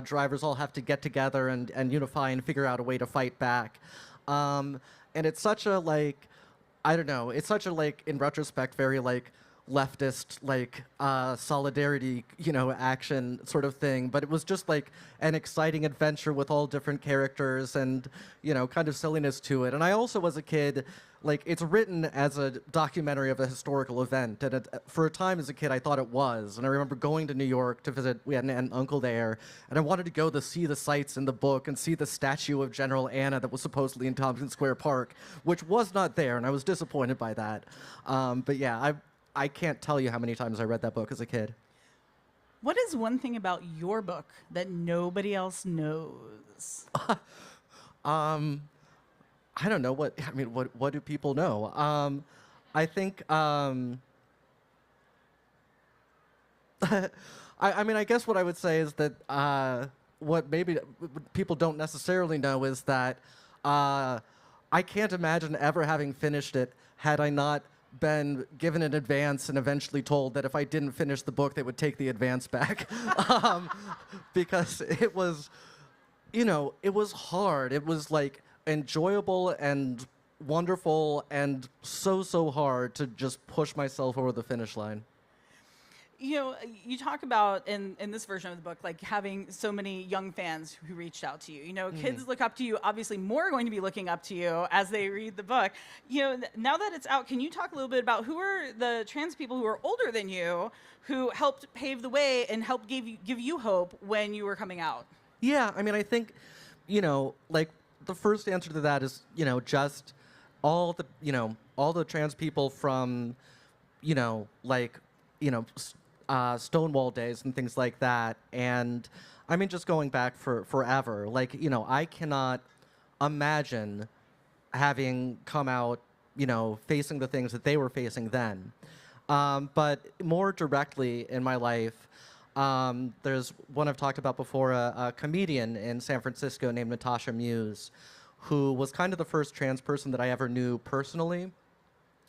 drivers all have to get together and unify and figure out a way to fight back. And it's such a like, I don't know, it's such a like, in retrospect, very like leftist like solidarity, you know, action sort of thing, but it was just like an exciting adventure with all different characters and, you know, kind of silliness to it. And I also, as a kid, like, it's written as a documentary of a historical event, and for a time as a kid I thought it was. And I remember going to New York to visit, we had an aunt and uncle there, and I wanted to go to see the sights in the book and see the statue of General Anna that was supposedly in Tompkins Square Park, which was not there, and I was disappointed by that. But yeah, I can't tell you how many times I read that book as a kid. What is one thing about your book that nobody else knows? I don't know what, I mean, what do people know? I think, I mean, I guess what I would say is that what maybe people don't necessarily know is that I can't imagine ever having finished it had I not been given an advance and eventually told that if I didn't finish the book, they would take the advance back. Because it was, you know, it was hard. It was like enjoyable and wonderful and so hard to just push myself over the finish line. You know, you talk about in this version of the book, like having so many young fans who reached out to you. You know, kids look up to you, obviously more are going to be looking up to you as they read the book. You know, now that it's out, can you talk a little bit about who are the trans people who are older than you who helped pave the way and helped give you hope when you were coming out? Yeah, I mean, I think, you know, like the first answer to that is, you know, just all the trans people from, you know, like, you know, Stonewall days and things like that. And I mean, just going back for forever, like, you know, I cannot imagine having come out, you know, facing the things that they were facing then. But more directly in my life, there's one I've talked about before, a comedian in San Francisco named Natasha Muse, who was kind of the first trans person that I ever knew personally.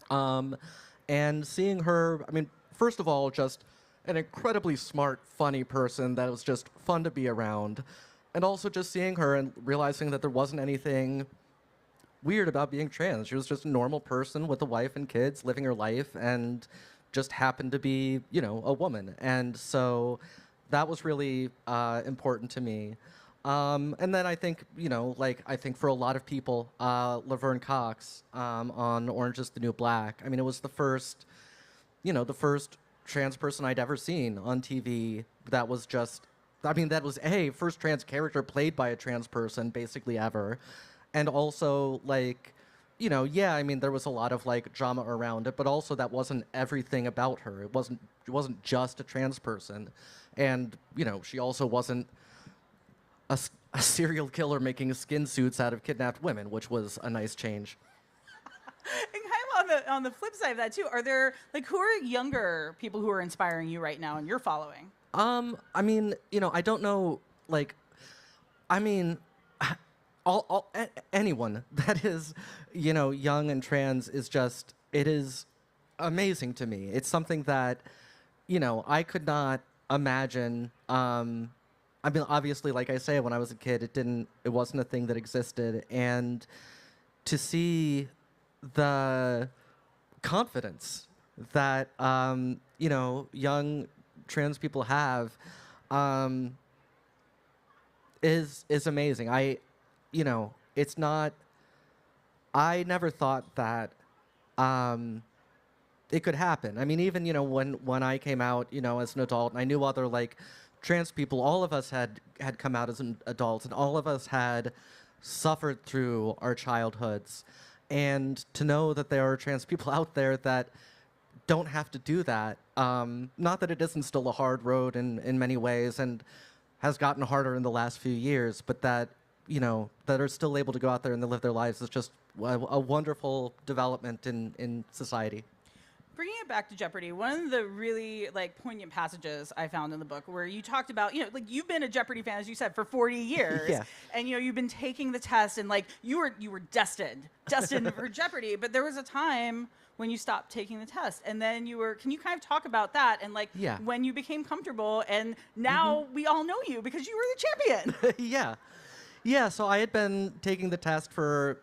And seeing her, I mean, first of all, just an incredibly smart, funny person that was just fun to be around. And also just seeing her and realizing that there wasn't anything weird about being trans. She was just a normal person with a wife and kids living her life and just happened to be, you know, a woman. And so that was really important to me. And then I think, you know, like, I think for a lot of people, Laverne Cox on Orange is the New Black, I mean, it was the first, you know, the first trans person I'd ever seen on TV that was just, I mean, that was first trans character played by a trans person basically ever. And also, like, you know, yeah, I mean, there was a lot of like drama around it, but also that wasn't everything about her. It wasn't just a trans person. And, you know, she also wasn't a serial killer making skin suits out of kidnapped women, which was a nice change. And kind of on the flip side of that too, are there, like, who are younger people who are inspiring you right now and you're following? I mean, you know, I don't know, like, I mean, anyone that is, you know, young and trans is just, it is amazing to me. It's something that, you know, I could not imagine. I mean, obviously, like I say, when I was a kid, it wasn't a thing that existed. And to see the confidence that, you know, young trans people have is amazing. You know, it's not, I never thought that it could happen. I mean, even, you know, when I came out, you know, as an adult, and I knew other, like, trans people, all of us had come out as an adult, and all of us had suffered through our childhoods. And to know that there are trans people out there that don't have to do that, not that it isn't still a hard road in many ways and has gotten harder in the last few years, but that, you know, that are still able to go out there and live their lives is just a wonderful development in society. Bringing it back to Jeopardy, one of the really like poignant passages I found in the book where you talked about, like you've been a Jeopardy fan, as you said, for 40 years. Yeah. And you've been taking the test and like you were destined for Jeopardy, but there was a time when you stopped taking the test, and then can you kind of talk about that and like when you became comfortable, and now we all know you because you were the champion. Yeah, so I had been taking the test for,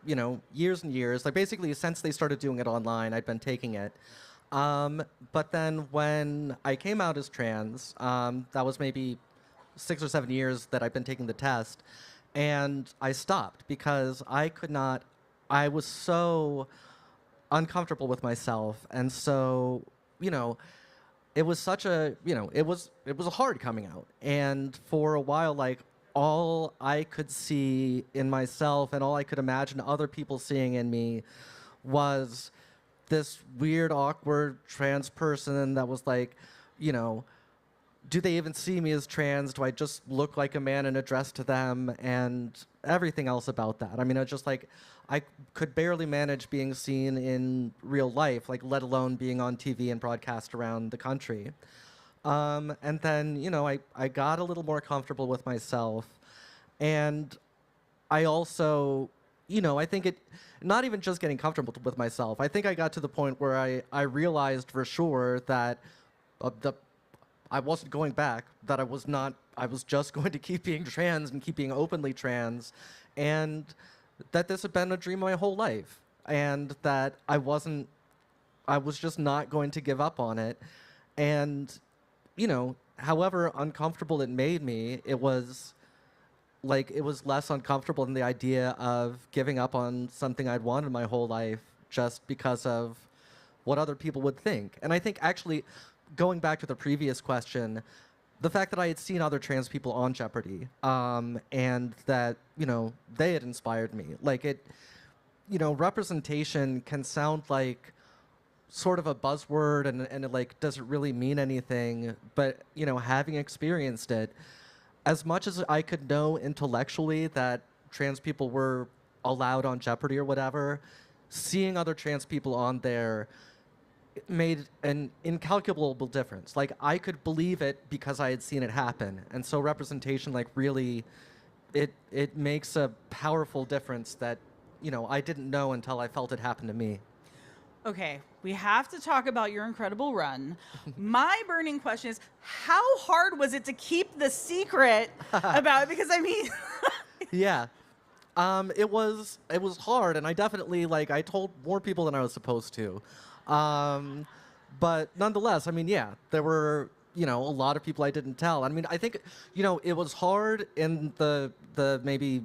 years and years. Like basically since they started doing it online, I'd been taking it. But then when I came out as trans, that was maybe 6 or 7 years that I've been taking the test, and I stopped because I was so uncomfortable with myself, and so, it was such a, it was a hard coming out, and for a while, like, all I could see in myself and all I could imagine other people seeing in me was this weird, awkward trans person that was like, do they even see me as trans? Do I just look like a man in a dress to them? And everything else about that. I mean, it's just like, I could barely manage being seen in real life, like let alone being on TV and broadcast around the country. And then, I got a little more comfortable with myself. And I also, I think not even just getting comfortable with myself, I think I got to the point where I realized for sure that I wasn't going back, that I was just going to keep being trans and keep being openly trans, and that this had been a dream my whole life, and that I was just not going to give up on it. And, however uncomfortable it made me, it was less uncomfortable than the idea of giving up on something I'd wanted my whole life just because of what other people would think. And I think actually, going back to the previous question, the fact that I had seen other trans people on Jeopardy, and that, they had inspired me. Like representation can sound like sort of a buzzword and it like doesn't really mean anything, but, having experienced it, as much as I could know intellectually that trans people were allowed on Jeopardy or whatever, seeing other trans people on there made an incalculable difference. Like, I could believe it because I had seen it happen. And so representation, like, really, it makes a powerful difference that, I didn't know until I felt it happen to me. Okay, we have to talk about your incredible run. My burning question is, how hard was it to keep the secret about it? Because I mean... Yeah. It was hard, and I definitely, I told more people than I was supposed to. But nonetheless, I mean, yeah, there were, a lot of people I didn't tell. I mean, I think, it was hard in the maybe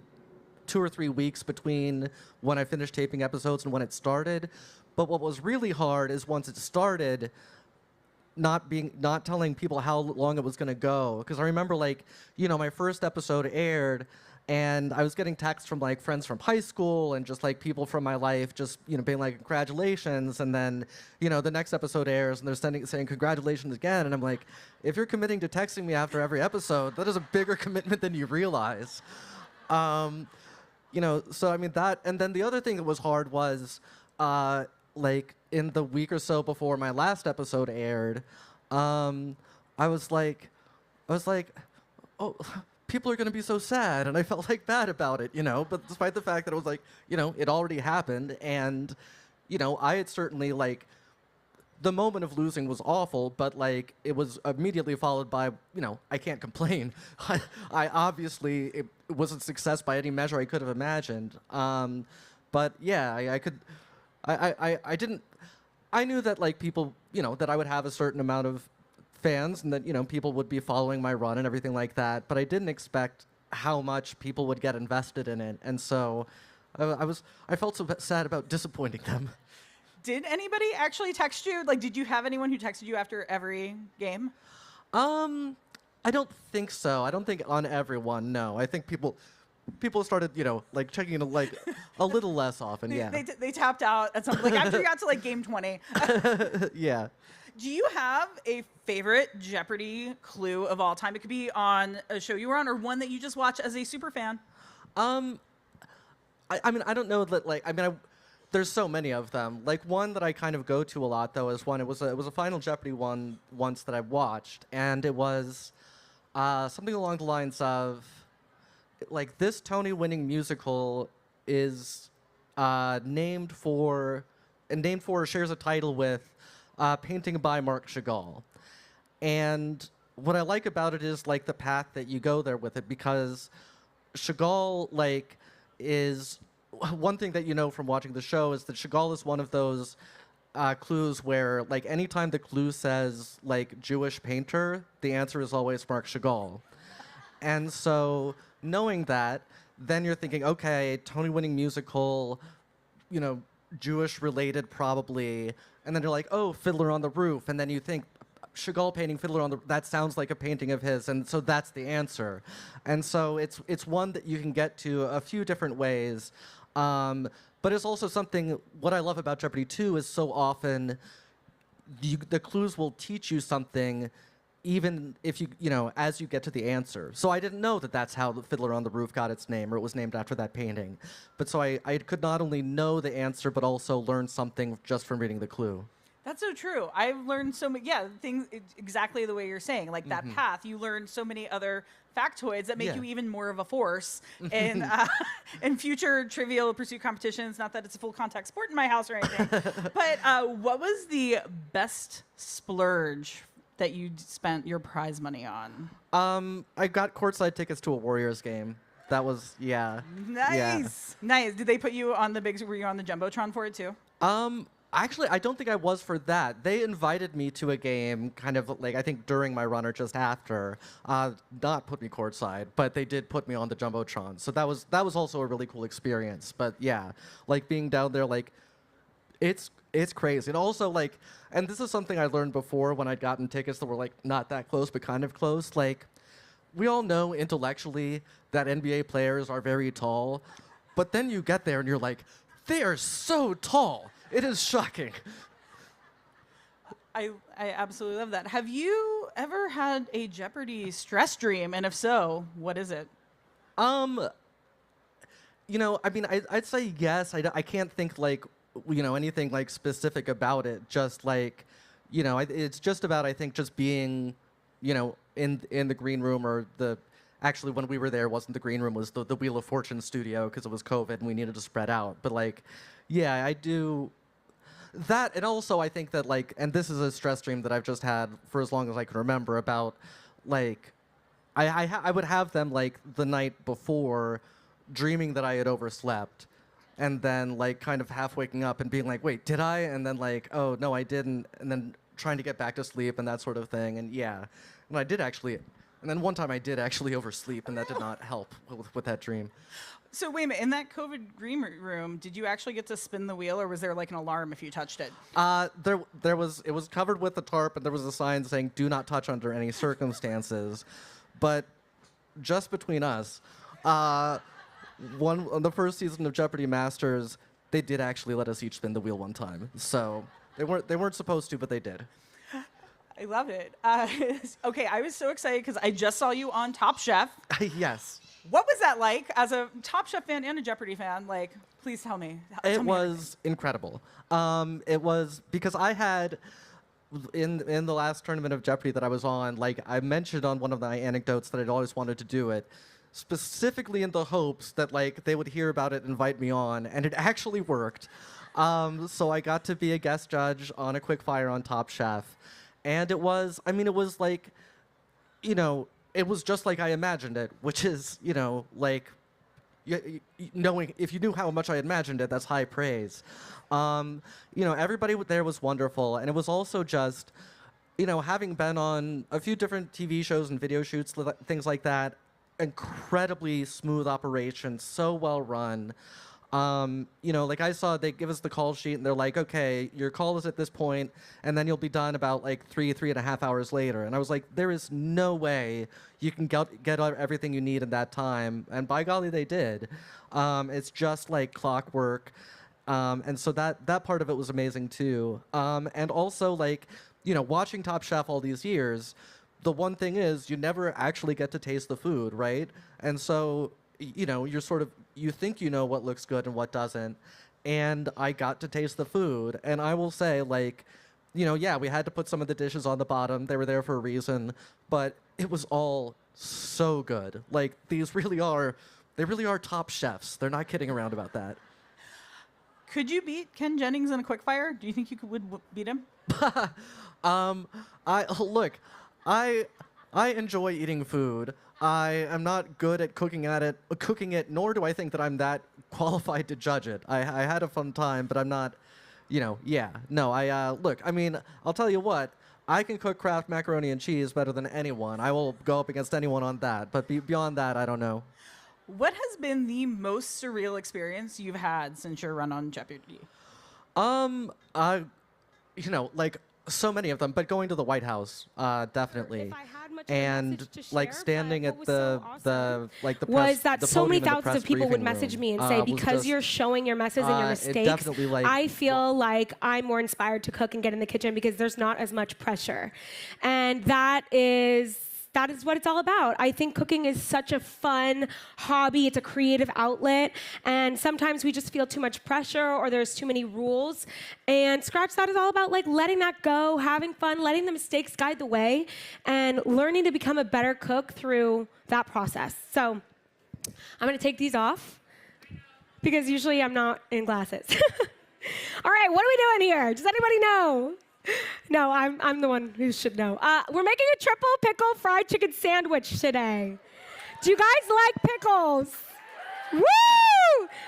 2 or 3 weeks between when I finished taping episodes and when it started. But what was really hard is once it started, not telling people how long it was going to go. Because I remember, my first episode aired, and I was getting texts from friends from high school and just people from my life just being like, congratulations. And then the next episode airs and they're saying congratulations again, and I'm like, if you're committing to texting me after every episode, that is a bigger commitment than you realize. So I mean that, and then the other thing that was hard was in the week or so before my last episode aired, I was like, oh, people are going to be so sad, and I felt bad about it, but despite the fact that it was it already happened, and, I had certainly, the moment of losing was awful, but, it was immediately followed by, I can't complain. I obviously, it was a success by any measure I could have imagined. But, yeah, I didn't, I knew that, people, that I would have a certain amount of fans and that, people would be following my run and everything like that, but I didn't expect how much people would get invested in it, and so I felt so sad about disappointing them. Did anybody actually text you? Did you have anyone who texted you after every game? I don't think so. I don't think on everyone, no. I think people started, checking in a little less often, yeah. They tapped out at some point. After you got to game 20. Yeah. Do you have a favorite Jeopardy clue of all time? It could be on a show you were on or one that you just watch as a super fan. I mean, I don't know that, There's so many of them. Like one that I kind of go to a lot though is one. It was a Final Jeopardy one once that I watched, and it was something along the lines of like this Tony-winning musical is named for shares a title with painting by Marc Chagall, and what I like about it is like the path that you go there with it, because Chagall like is one thing that you know from watching the show is that Chagall is one of those clues where like anytime the clue says like Jewish painter, the answer is always Marc Chagall. And so knowing that, then you're thinking, okay, Tony-winning musical, you know, Jewish related probably, and then you're like, oh, Fiddler on the Roof, and then you think Chagall painting Fiddler on the Roof, that sounds like a painting of his, and so that's the answer. And so it's one that you can get to a few different ways, but it's also something, what I love about Jeopardy 2 is so often the clues will teach you something even if you know, as you get to the answer. So I didn't know that that's how the Fiddler on the Roof got its name, or it was named after that painting. But so I could not only know the answer, but also learn something just from reading the clue. That's so true. I've learned so many, things exactly the way you're saying. Like that path, you learn so many other factoids that make you even more of a force in future Trivial Pursuit competitions. Not that it's a full contact sport in my house or anything. But what was the best splurge that you spent your prize money on? I got courtside tickets to a Warriors game. That was, Nice. Yeah. Nice. Did they put you on were you on the Jumbotron for it too? Actually, I don't think I was for that. They invited me to a game kind of like, I think during my run or just after. Not put me courtside, but they did put me on the Jumbotron. So that was also a really cool experience. But yeah, like being down there, like it's crazy. And also like, and this is something I learned before when I'd gotten tickets that were like not that close, but kind of close. Like we all know intellectually that NBA players are very tall, but then you get there and you're like, they are so tall. It is shocking. I absolutely love that. Have you ever had a Jeopardy stress dream? And if so, what is it? You know, I mean, I'd say yes. I can't think like, you know, anything like specific about it. Just like, you know, it's just about, I think, just being, you know, in the green room or actually when we were there, wasn't the green room, was the Wheel of Fortune studio because it was COVID and we needed to spread out. But like, yeah, I do that. And also I think that like, and this is a stress dream that I've just had for as long as I can remember about like, I would have them like the night before dreaming that I had overslept and then like kind of half waking up and being like, wait, did I? And then like, oh, no, I didn't. And then trying to get back to sleep and that sort of thing. And yeah, and I did actually, and then one time I did actually oversleep and that did not help with that dream. So wait a minute, in that COVID green room, did you actually get to spin the wheel, or was there like an alarm if you touched it? It was covered with a tarp, and there was a sign saying "Do not touch under any circumstances." But just between us, on the first season of Jeopardy Masters, they did actually let us each spin the wheel one time. So they weren't supposed to, but they did. I love it. Okay, I was so excited because I just saw you on Top Chef. Yes. What was that like as a Top Chef fan and a Jeopardy fan? Like, please tell me. It was incredible. It was because I had, in the last tournament of Jeopardy that I was on, like I mentioned on one of my anecdotes that I'd always wanted to do it, specifically in the hopes that like they would hear about it and invite me on, and it actually worked. So I got to be a guest judge on a quickfire on Top Chef, and it was like, you know, it was just like I imagined it, which is, you know, like, knowing, if you knew how much I imagined it, that's high praise. You know, everybody there was wonderful, and it was also just, you know, having been on a few different TV shows and video shoots, things like that, incredibly smooth operation, so well run. You know, like I saw, they give us the call sheet and they're like, okay, your call is at this point, and then you'll be done about like 3.5 hours later. And I was like, there is no way you can get everything you need in that time. And by golly, they did. It's just like clockwork. And so that part of it was amazing too. And also like, you know, watching Top Chef all these years, the one thing is you never actually get to taste the food, right? And so, you know, you think you know what looks good and what doesn't. and I got to taste the food. And I will say, like, yeah, we had to put some of the dishes on the bottom. They were there for a reason, but it was all so good. Like, they really are top chefs. They're not kidding around about that. Could you beat Ken Jennings in a quickfire? Do you think you would beat him? I enjoy eating food. I am not good at cooking it, nor do I think that I'm that qualified to judge it. I had a fun time, but I'm not, I mean, I'll tell you what, I can cook Kraft macaroni and cheese better than anyone. I will go up against anyone on that, but beyond that, I don't know. What has been the most surreal experience you've had since your run on Jeopardy? Like so many of them, but going to the White House, definitely. And like standing at the press, was that the so many podium in the thousands press of people would briefing message room, me and say, because was you're showing your messes and your it mistakes, definitely, like, I feel like I'm more inspired to cook and get in the kitchen because there's not as much pressure. And that is what it's all about. I think cooking is such a fun hobby. It's a creative outlet. And sometimes we just feel too much pressure or there's too many rules. And Scratch That is all about like letting that go, having fun, letting the mistakes guide the way, and learning to become a better cook through that process. So I'm gonna take these off because usually I'm not in glasses. All right, what are we doing here? Does anybody know? No, I'm the one who should know. We're making a triple pickle fried chicken sandwich today. Do you guys like pickles? Woo!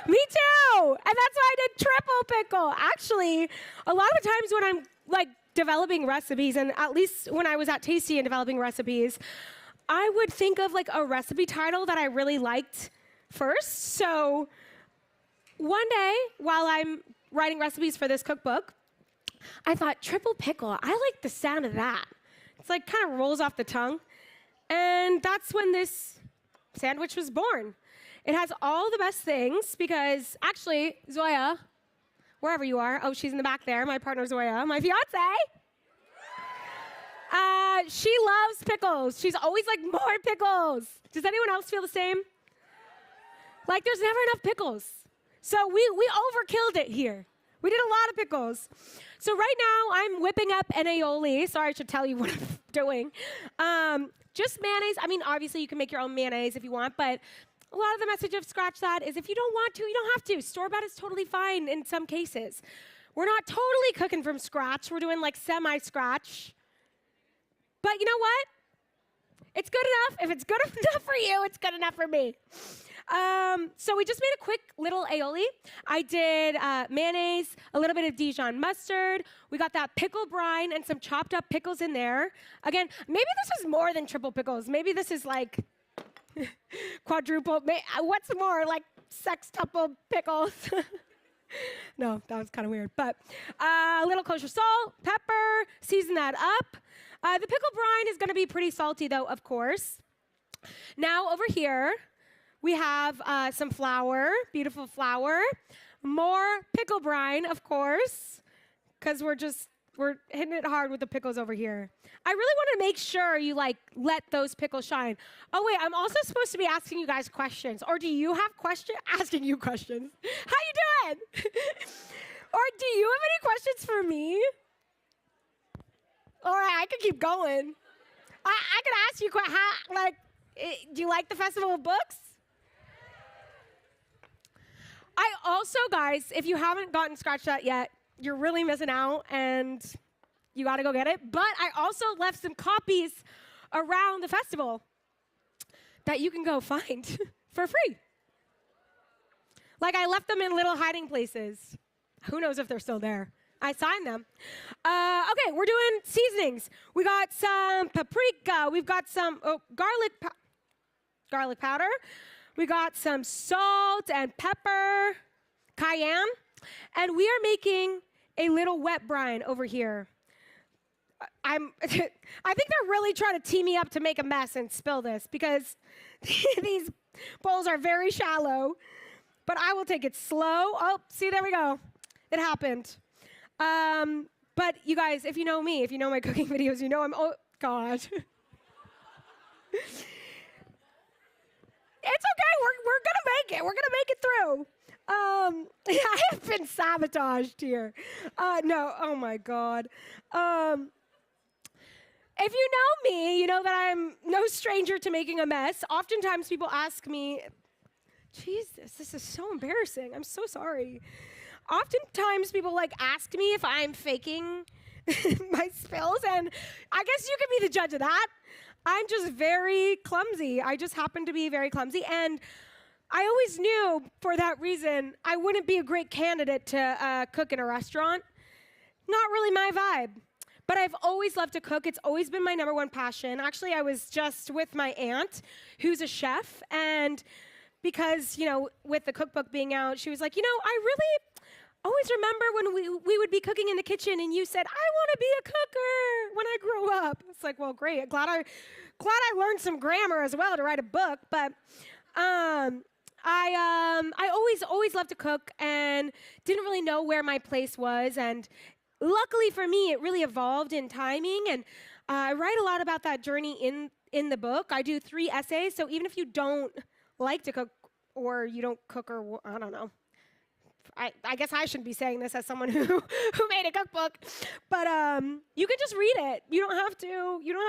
Me too! And that's why I did triple pickle. Actually, a lot of times when I'm like developing recipes, and at least when I was at Tasty and developing recipes, I would think of like a recipe title that I really liked first. So one day, while I'm writing recipes for this cookbook, I thought, triple pickle, I like the sound of that. It's like kind of rolls off the tongue. And that's when this sandwich was born. It has all the best things because actually, Zoya, wherever you are, oh, she's in the back there, my partner Zoya, my fiance. She loves pickles. She's always like, more pickles. Does anyone else feel the same? Like, there's never enough pickles. So we overkilled it here. We did a lot of pickles. So right now, I'm whipping up an aioli. Sorry, I should tell you what I'm doing. Just mayonnaise. I mean, obviously, you can make your own mayonnaise if you want, but a lot of the message of Scratch That is if you don't want to, you don't have to. Store-bought is totally fine in some cases. We're not totally cooking from scratch. We're doing like semi-scratch. But you know what? It's good enough. If it's good enough for you, it's good enough for me. So we just made a quick little aioli. I did mayonnaise, a little bit of Dijon mustard. We got that pickle brine and some chopped up pickles in there. Again, maybe this is more than triple pickles. Maybe this is like quadruple. What's more, like sextuple pickles? No, that was kind of weird. But a little kosher salt, pepper, season that up. The pickle brine is going to be pretty salty, though, of course. Now, over here, we have some flour, beautiful flour, more pickle brine, of course, because we're hitting it hard with the pickles over here. I really want to make sure you let those pickles shine. Oh wait, I'm also supposed to be asking you guys questions, or do you have questions? Asking you questions. How you doing? Or do you have any questions for me? All right, I can keep going. I could ask you, do you like the Festival of Books? I also, guys, if you haven't gotten Scratch That yet, you're really missing out, and you got to go get it. But I also left some copies around the festival that you can go find for free. Like, I left them in little hiding places. Who knows if they're still there? I signed them. Okay, we're doing seasonings. We got some paprika. We've got some garlic powder. We got some salt and pepper, cayenne. And we are making a little wet brine over here. I think they're really trying to tee me up to make a mess and spill this because these bowls are very shallow. But I will take it slow. Oh, see, there we go. It happened. But you guys, if you know me, if you know my cooking videos, you know oh, God. It's okay, we're gonna make it. We're gonna make it through. I have been sabotaged here. No, oh my God. If you know me, you know that I'm no stranger to making a mess. Oftentimes people ask me, Jesus, this is so embarrassing. I'm so sorry. Oftentimes people like ask me if I'm faking my spills, and I guess you can be the judge of that. I'm just very clumsy. I just happen to be very clumsy, and I always knew for that reason I wouldn't be a great candidate to cook in a restaurant. Not really my vibe. But I've always loved to cook. It's always been my number one passion. Actually, I was just with my aunt, who's a chef, and because, you know, with the cookbook being out, she was like, you know, I really always remember when we would be cooking in the kitchen and you said, I want to be a cooker when I grow up. It's like, well, great. Glad I learned some grammar as well to write a book. But I always loved to cook and didn't really know where my place was. And luckily for me, it really evolved in timing. And I write a lot about that journey in the book. I do 3 essays. So even if you don't like to cook or you don't cook or I don't know. I guess I shouldn't be saying this as someone who made a cookbook, but you can just read it. You don't have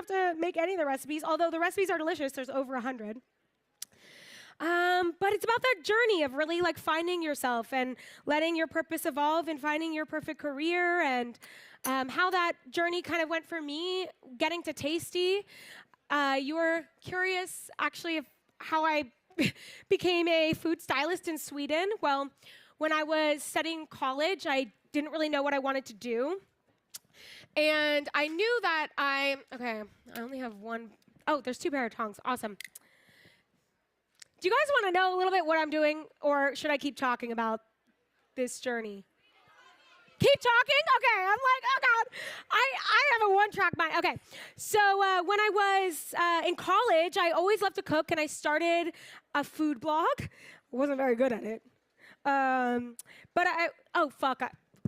to make any of the recipes, although the recipes are delicious. There's over 100. But it's about that journey of really like finding yourself and letting your purpose evolve and finding your perfect career, and how that journey kind of went for me, getting to Tasty. You were curious actually of how I became a food stylist in Sweden. Well, when I was studying college, I didn't really know what I wanted to do. And I knew that I only have one. Oh, there's 2 pair of tongs. Awesome. Do you guys want to know a little bit what I'm doing, or should I keep talking about this journey? Keep talking? Okay, I'm like, oh God. I have a one-track mind. Okay, so when I was in college, I always loved to cook, and I started a food blog. I wasn't very good at it. But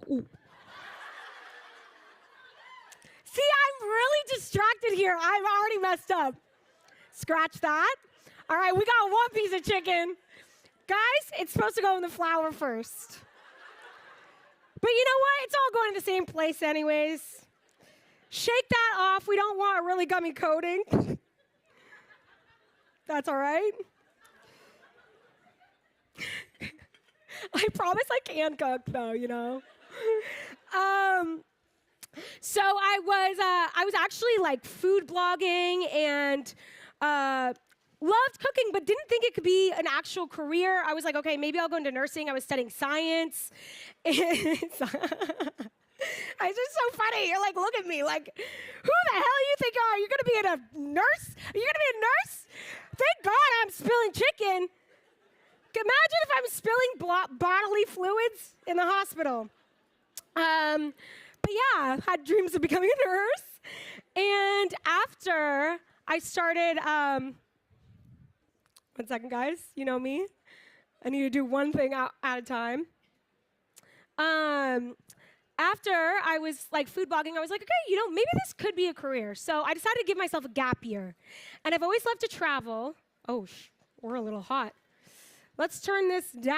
ooh. See, I'm really distracted here. I've already messed up. Scratch that. All right, we got 1 piece of chicken. Guys, it's supposed to go in the flour first. But you know what? It's all going to the same place anyways. Shake that off. We don't want a really gummy coating. That's all right. I promise I can cook, though, you know. So I was actually like food blogging and loved cooking, but didn't think it could be an actual career. I was like, okay, maybe I'll go into nursing. I was studying science. It's just so funny. You're like, look at me, like, who the hell you think you are? You're gonna be a nurse? Are you gonna be a nurse? Thank God I'm spilling chicken. Imagine if I'm spilling bodily fluids in the hospital. But yeah, had dreams of becoming a nurse. And after I started, 1 second, guys, you know me. I need to do one thing at a time. After I was like food blogging, I was like, okay, you know, maybe this could be a career. So I decided to give myself a gap year. And I've always loved to travel. Oh, we're a little hot. Let's turn this down.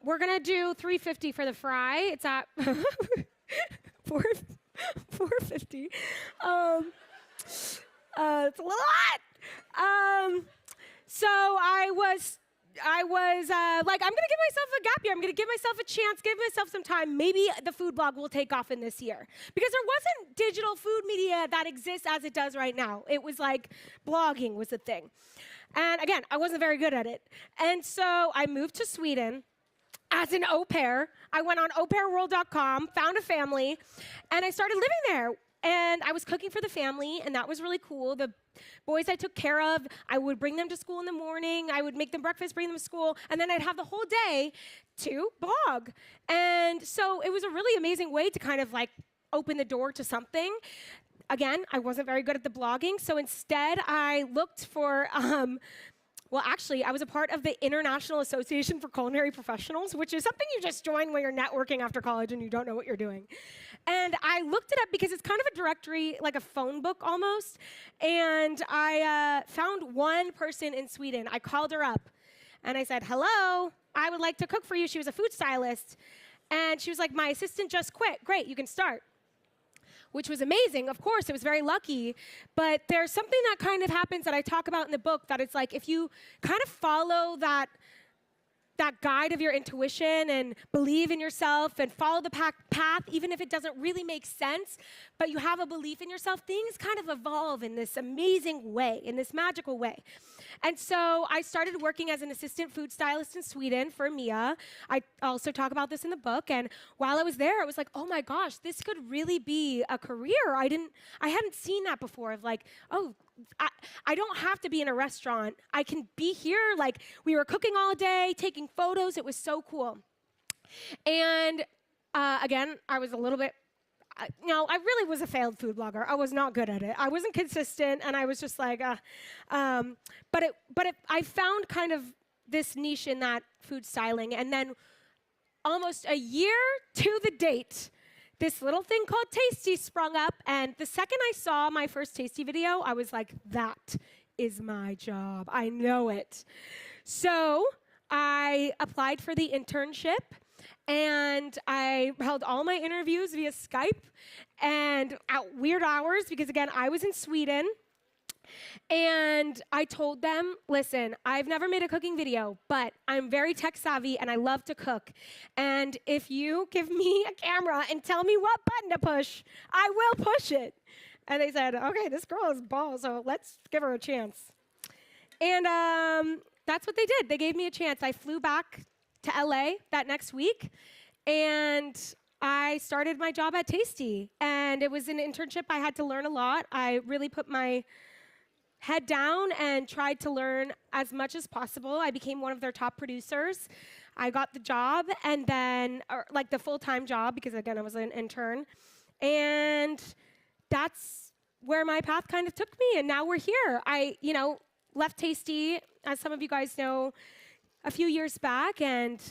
We're gonna do $3.50 for the fry. It's at $4.50. It's a little hot. So I was like, I'm gonna give myself a gap year. I'm gonna give myself a chance, give myself some time. Maybe the food blog will take off in this year. Because there wasn't digital food media that exists as it does right now. It was like blogging was the thing. And again, I wasn't very good at it. And so I moved to Sweden as an au pair. I went on aupairworld.com, found a family, and I started living there. And I was cooking for the family, and that was really cool. The boys I took care of, I would bring them to school in the morning. I would make them breakfast, bring them to school, and then I'd have the whole day to blog. And so it was a really amazing way to kind of like open the door to something. Again, I wasn't very good at the blogging, so instead I looked for, well, actually, I was a part of the International Association for Culinary Professionals, which is something you just join when you're networking after college and you don't know what you're doing. And I looked it up because it's kind of a directory, like a phone book almost, and I found one person in Sweden. I called her up, And I said, hello, I would like to cook for you. She was a food stylist. And she was like, my assistant just quit. Great, you can start. Which was amazing. Of course, it was very lucky. But there's something that kind of happens that I talk about in the book that it's like if you kind of follow that guide of your intuition and believe in yourself and follow the path, even if it doesn't really make sense, but you have a belief in yourself, things kind of evolve in this amazing way, in this magical way. And so I started working as an assistant food stylist in Sweden for Mia. I also talk about this in the book. And while I was there, I was like, oh my gosh, this could really be a career. I hadn't seen that before of like, oh, I don't have to be in a restaurant. I can be here. Like, we were cooking all day, taking photos. It was so cool. And again, I was a little bit, I really was a failed food blogger. I was not good at it. I wasn't consistent, and I was just like, I found kind of this niche in that food styling. And then almost a year to the date, this little thing called Tasty sprung up, and the second I saw my first Tasty video, I was like, that is my job. I know it. So I applied for the internship, and I held all my interviews via Skype and at weird hours because, again, I was in Sweden. And I told them, listen, I've never made a cooking video, but I'm very tech savvy and I love to cook. And if you give me a camera and tell me what button to push, I will push it. And they said, okay, this girl is balls, so let's give her a chance. And that's what they did. They gave me a chance. I flew back to LA that next week, and I started my job at Tasty. And it was an internship. I had to learn a lot. I really put my head down and tried to learn as much as possible. I became one of their top producers. I got the job, and then, like the full-time job, because again, I was an intern. And that's where my path kind of took me, and now we're here. I, left Tasty, as some of you guys know, a few years back, and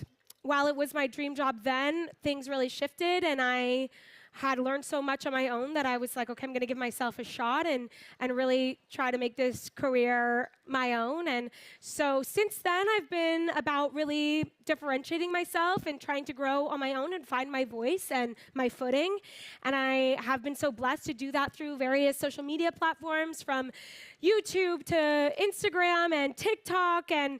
while it was my dream job then, things really shifted, and I had learned so much on my own that I was like, okay, I'm gonna give myself a shot and really try to make this career my own. And so since then, I've been about really differentiating myself and trying to grow on my own and find my voice and my footing. And I have been so blessed to do that through various social media platforms, from YouTube to Instagram and TikTok and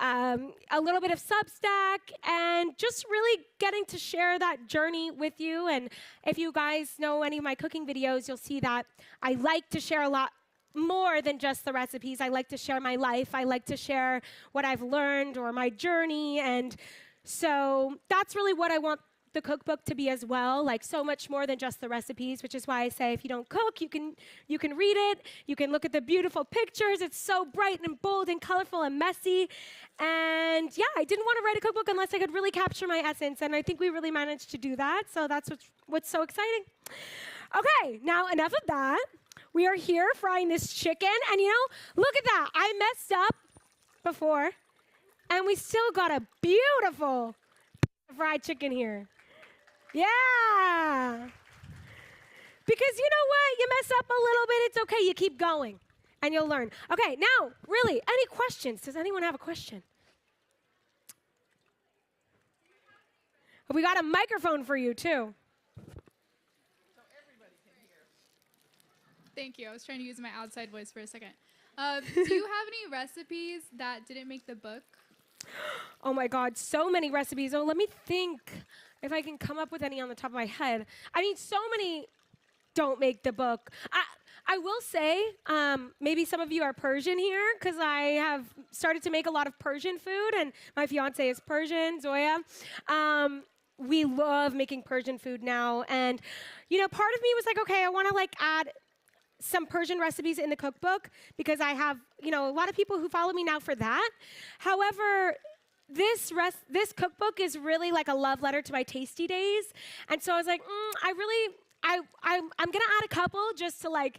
a little bit of Substack, and just really getting to share that journey with you. And if you guys know any of my cooking videos, you'll see that I like to share a lot more than just the recipes. I like to share my life. I like to share what I've learned or my journey. And so that's really what I want the cookbook to be as well, like so much more than just the recipes, which is why I say if you don't cook, you can read it, you can look at the beautiful pictures. It's so bright and bold and colorful and messy. And yeah, I didn't want to write a cookbook unless I could really capture my essence, and I think we really managed to do that, so that's what's so exciting. Okay, now enough of that. We are here frying this chicken, and look at that. I messed up before, and we still got a beautiful fried chicken here. Yeah. Because you know what? You mess up a little bit, it's okay. You keep going, and you'll learn. Okay, now, really, any questions? Does anyone have a question? We got a microphone for you, too. Thank you. I was trying to use my outside voice for a second. Do you have any recipes that didn't make the book? Oh, my God, so many recipes. Oh, let me think if I can come up with any on the top of my head. I mean, so many don't make the book. I will say, maybe some of you are Persian here, because I have started to make a lot of Persian food, and my fiance is Persian, Zoya. We love making Persian food now, and, part of me was like, okay, I want to, add some Persian recipes in the cookbook, because I have, a lot of people who follow me now for that. However, this cookbook is really like a love letter to my Tasty days. And so I was like, I'm gonna add a couple just to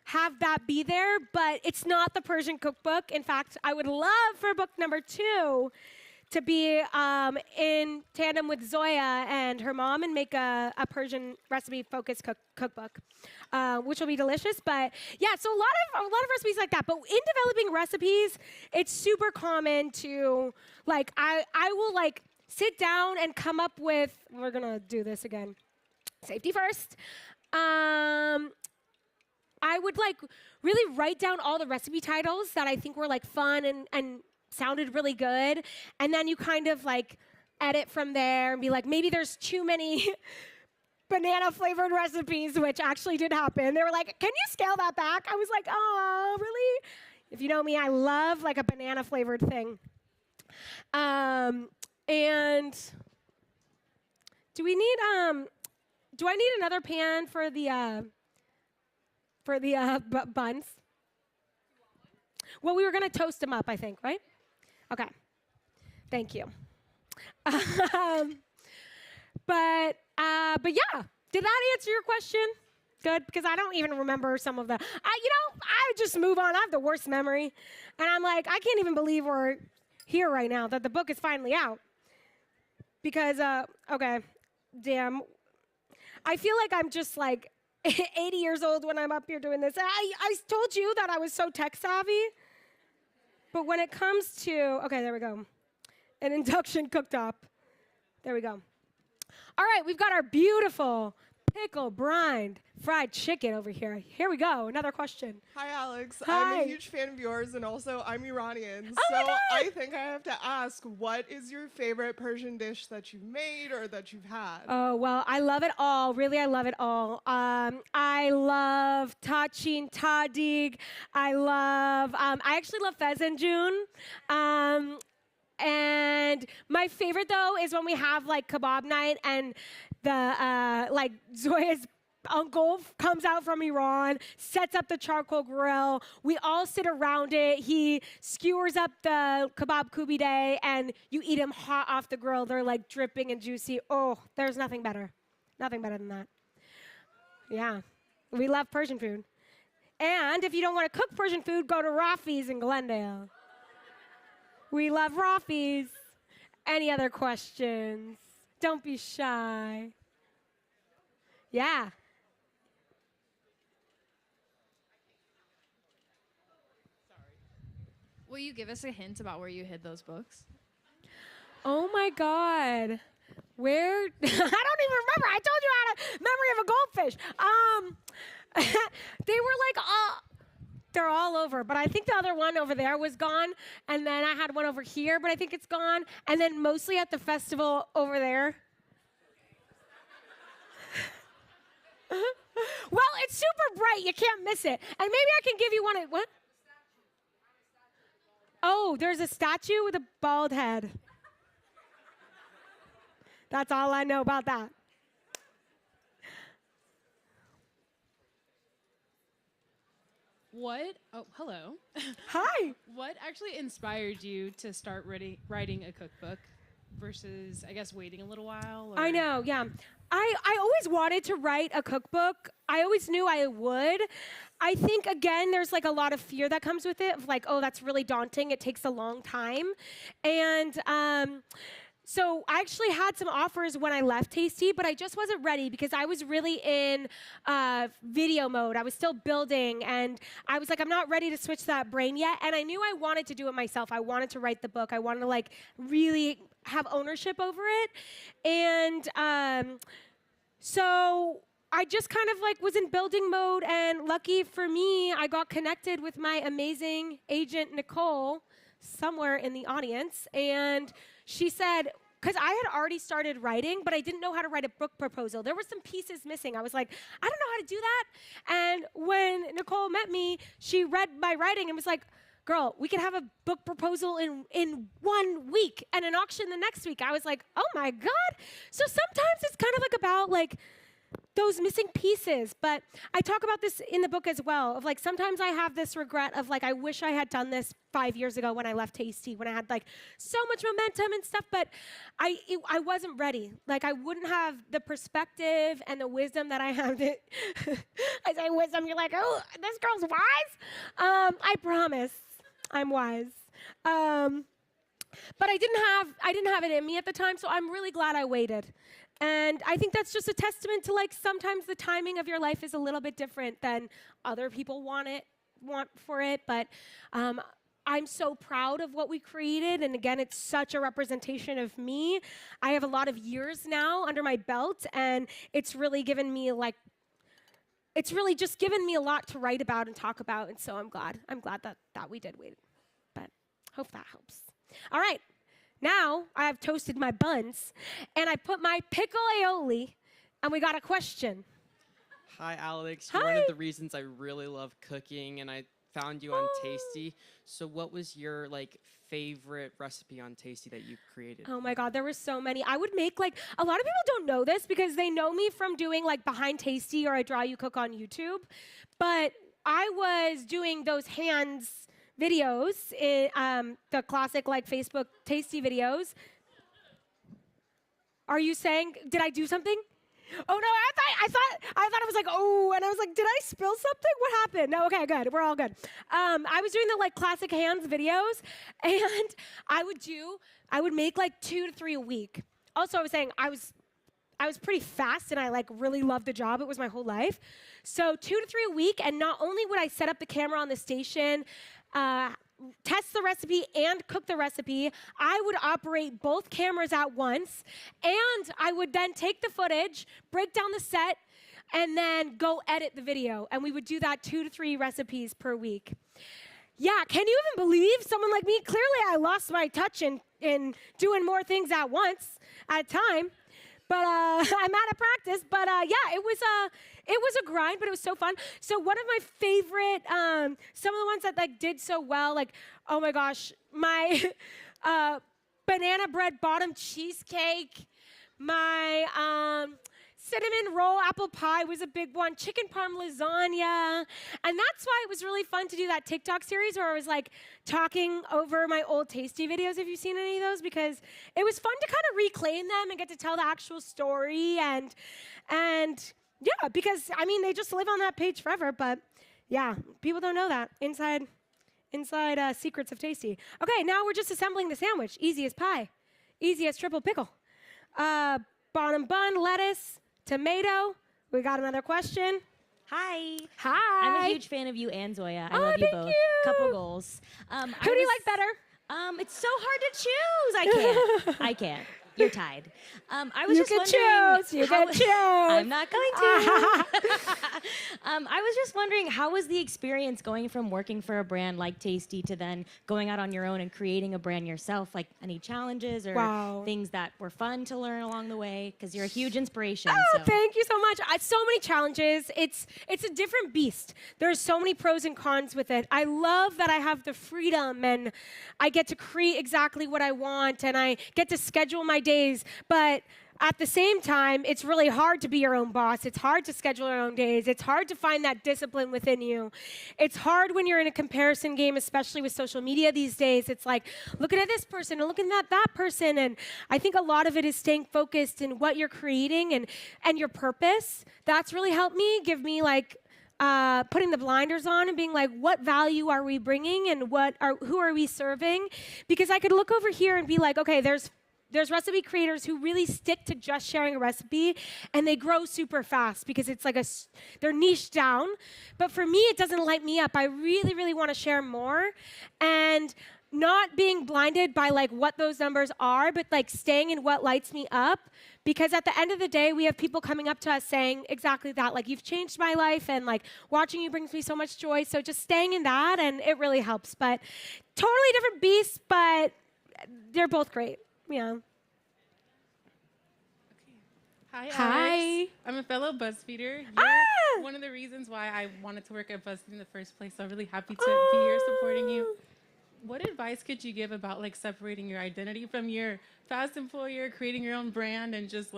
have that be there, but it's not the Persian cookbook. In fact, I would love for book number 2 to be in tandem with Zoya and her mom and make a Persian recipe-focused cookbook, which will be delicious. But yeah, so a lot of recipes like that. But in developing recipes, it's super common to like I will like sit down and come up with. We're gonna do this again. Safety first. I would like really write down all the recipe titles that I think were like fun and sounded really good, and then you kind of like edit from there and be like, maybe there's too many banana flavored recipes, which actually did happen. They were like, can you scale that back? I was like, oh, really? If you know me, I love like a banana flavored thing. And do we need do I need another pan for the buns? Well, we were gonna toast them up, I think, right? Okay, thank you. But yeah, did that answer your question? Good, because I don't even remember some of the. I just move on. I have the worst memory, and I'm like, I can't even believe we're here right now. That the book is finally out. Because okay, damn, I feel like I'm just like 80 years old when I'm up here doing this. I told you that I was so tech savvy. But when it comes to, okay, there we go. An induction cooktop. There we go. All right, we've got our beautiful pickle brined fried chicken over here. Here we go, another question. Hi, Alex. Hi. I'm a huge fan of yours, and also I'm Iranian. Oh my so God. I think I have to ask, what is your favorite Persian dish that you've made or that you've had? Oh, well, I love it all. Really, I love it all. I love tachin tadig. I actually love pheasant and my favorite, though, is when we have, like, kebab night and the, like, Zoya's uncle comes out from Iran, sets up the charcoal grill. We all sit around it. He skewers up the kebab kubide, and you eat them hot off the grill. They're, like, dripping and juicy. Oh, there's nothing better. Nothing better than that. Yeah. We love Persian food. And if you don't want to cook Persian food, go to Rafi's in Glendale. We love Rafi's. Any other questions? Don't be shy. Yeah. Will you give us a hint about where you hid those books? Oh my God. Where? I don't even remember. I told you I had a memory of a goldfish. They were like, they're all over. But I think the other one over there was gone. And then I had one over here, but I think it's gone. And then mostly at the festival over there. Well, it's super bright. You can't miss it. And maybe I can give you one. What? Oh, there's a statue with a bald head. That's all I know about that. What? Oh, hello. Hi. What actually inspired you to start writing a cookbook versus, I guess, waiting a little while? Or? I know, yeah. I always wanted to write a cookbook. I always knew I would. I think, again, there's like a lot of fear that comes with it, of like, oh, that's really daunting. It takes a long time. And so I actually had some offers when I left Tasty, but I just wasn't ready because I was really in video mode. I was still building, and I was like, I'm not ready to switch that brain yet. And I knew I wanted to do it myself. I wanted to write the book. I wanted to like really have ownership over it. And so I just kind of like was in building mode, and lucky for me, I got connected with my amazing agent, Nicole, somewhere in the audience, and she said, because I had already started writing, but I didn't know how to write a book proposal. There were some pieces missing. I was like, I don't know how to do that. And when Nicole met me, she read my writing and was like, girl, we can have a book proposal in 1 week and an auction the next week. I was like, oh my God. So sometimes it's kind of like about like those missing pieces. But I talk about this in the book as well, of like sometimes I have this regret of like, I wish I had done this 5 years ago when I left Tasty, when I had like so much momentum and stuff, but I wasn't ready. Like I wouldn't have the perspective and the wisdom that I have. I say wisdom, you're like, oh, this girl's wise? I promise I'm wise. But I didn't have it in me at the time, so I'm really glad I waited. And I think that's just a testament to like sometimes the timing of your life is a little bit different than other people want for it. But I'm so proud of what we created, and again, it's such a representation of me. I have a lot of years now under my belt, and it's really given me it's really just given me a lot to write about and talk about, and so I'm glad that we did wait. But hope that helps. All right, now I have toasted my buns, and I put my pickle aioli, and we got a question. Hi, Alex. Hi. You're one of the reasons I really love cooking, and I found you on Tasty. So what was your favorite recipe on Tasty that you created? Oh my God, there were so many. I would make a lot of people don't know this because they know me from doing Behind Tasty or I Draw You Cook on YouTube. But I was doing those hands videos, the classic Facebook Tasty videos. Are you saying, did I do something? Oh no, I thought it was oh, and I was like, did I spill something? What happened? No, okay, good. We're all good. I was doing the classic hands videos, and I would make 2 to 3 a week. Also, I was saying I was pretty fast, and I really loved the job. It was my whole life. So 2 to 3 a week, and not only would I set up the camera on the station, test the recipe and cook the recipe, I would operate both cameras at once, and I would then take the footage, break down the set, and then go edit the video. And we would do that 2 to 3 recipes per week. Yeah, can you even believe someone like me? Clearly, I lost my touch in doing more things at once, at a time. But I'm out of practice. But yeah, it was a grind, but it was so fun. So one of my favorite, some of the ones that did so well, oh my gosh, my banana bread bottom cheesecake, my cinnamon roll apple pie was a big one, chicken parm lasagna, and that's why it was really fun to do that TikTok series where I was talking over my old Tasty videos, if you've seen any of those, because it was fun to kind of reclaim them and get to tell the actual story, and yeah, because they just live on that page forever, but yeah, people don't know that inside secrets of Tasty. Okay, now we're just assembling the sandwich. Easy as pie, easy as triple pickle. Bottom bun, lettuce, tomato. We got another question. Hi. Hi. I'm a huge fan of you and Zoya. I love you both. You. Couple goals. Who do you like better? It's so hard to choose. I can't. You're tied. I was just wondering. You can choose. I'm not going to. I was just wondering, how was the experience going from working for a brand like Tasty to then going out on your own and creating a brand yourself? Any challenges or things that were fun to learn along the way? Because you're a huge inspiration. Oh, thank you so much. So many challenges. It's a different beast. There's so many pros and cons with it. I love that I have the freedom and I get to create exactly what I want and I get to schedule my days, but at the same time, it's really hard to be your own boss. It's hard to schedule your own days. It's hard to find that discipline within you. It's hard when you're in a comparison game, especially with social media these days. It's looking at this person and looking at that person. And I think a lot of it is staying focused in what you're creating and your purpose. That's really helped me, give me putting the blinders on and being what value are we bringing and who are we serving? Because I could look over here and be okay, there's recipe creators who really stick to just sharing a recipe and they grow super fast because it's they're niched down. But for me, it doesn't light me up. I really, really want to share more and not being blinded by what those numbers are, but staying in what lights me up. Because at the end of the day, we have people coming up to us saying exactly that, you've changed my life and watching you brings me so much joy. So just staying in that, and it really helps. But totally different beasts, but they're both great. Yeah. Hi, Hi. Alex. I'm a fellow BuzzFeeder. You're one of the reasons why I wanted to work at BuzzFeed in the first place. So I'm really happy to be here supporting you. What advice could you give about separating your identity from your past employer, creating your own brand, and just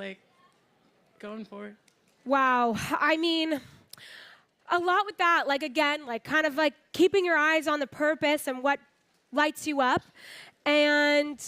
going forward? Wow. A lot with that. Again, kind of keeping your eyes on the purpose and what lights you up. And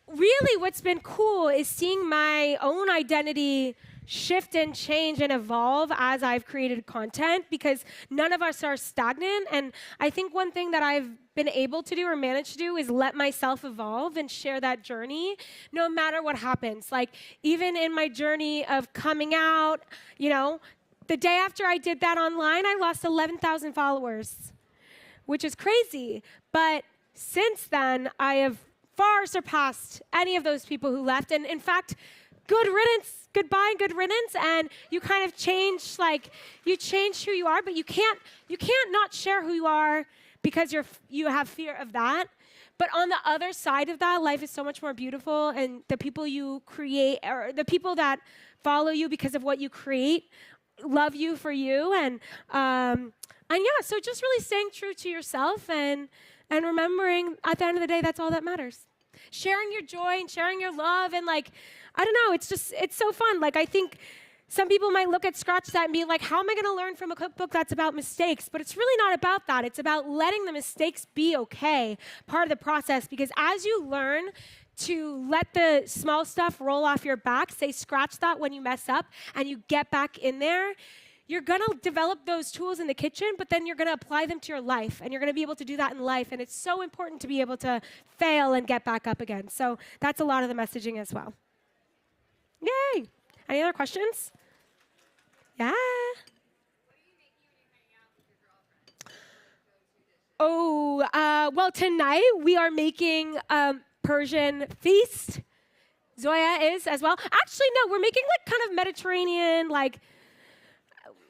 really what's been cool is seeing my own identity shift and change and evolve as I've created content, because none of us are stagnant. And I think one thing that I've been able to do or managed to do is let myself evolve and share that journey no matter what happens. Like, even in my journey of coming out, you know, the day after I did that online, I lost 11,000 followers, which is crazy. But since then, I have far surpassed any of those people who left. And in fact, good riddance, goodbye and good riddance. And you kind of change, like, you change who you are, but you can't not share who you are because you have fear of that. But on the other side of that, life is so much more beautiful, and the people you create, or the people that follow you because of what you create, love you for you. And yeah, so just really staying true to yourself and remembering at the end of the day, that's all that matters. Sharing your joy and sharing your love, and like, I don't know, it's so fun. Like, I think some people might look at Scratch That and be like, how am I gonna learn from a cookbook that's about mistakes? But it's really not about that. It's about letting the mistakes be okay, part of the process, because as you learn to let the small stuff roll off your back, say scratch that when you mess up, and you get back in there, you're gonna develop those tools in the kitchen, but then you're gonna apply them to your life, and you're gonna be able to do that in life. And it's so important to be able to fail and get back up again. So that's a lot of the messaging as well. Yay! Any other questions? Yeah. Oh, well, tonight we are making Persian feast. Zoya is as well. Actually, no, we're making like kind of Mediterranean, like,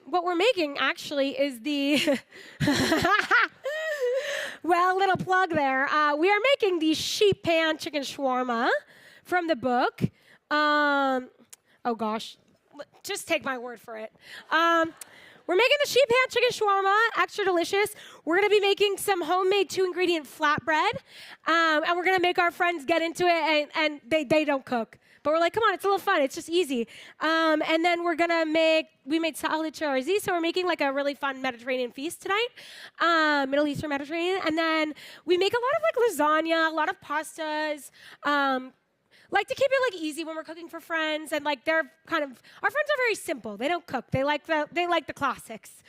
what we're making actually is the, well, little plug there. We are making the sheep pan chicken shawarma from the book. Oh gosh, just take my word for it. We're making the sheep pan chicken shawarma, extra delicious. We're gonna be making some homemade 2-ingredient flatbread, and we're gonna make our friends get into it, and they don't cook. But we're like, come on, it's a little fun. It's just easy. And then we're gonna we made salad charzi, so we're making like a really fun Mediterranean feast tonight, Middle Eastern Mediterranean. And then we make a lot of like lasagna, a lot of pastas. Like to keep it like easy when we're cooking for friends, and like they're kind of, our friends are very simple. They don't cook. They like the classics.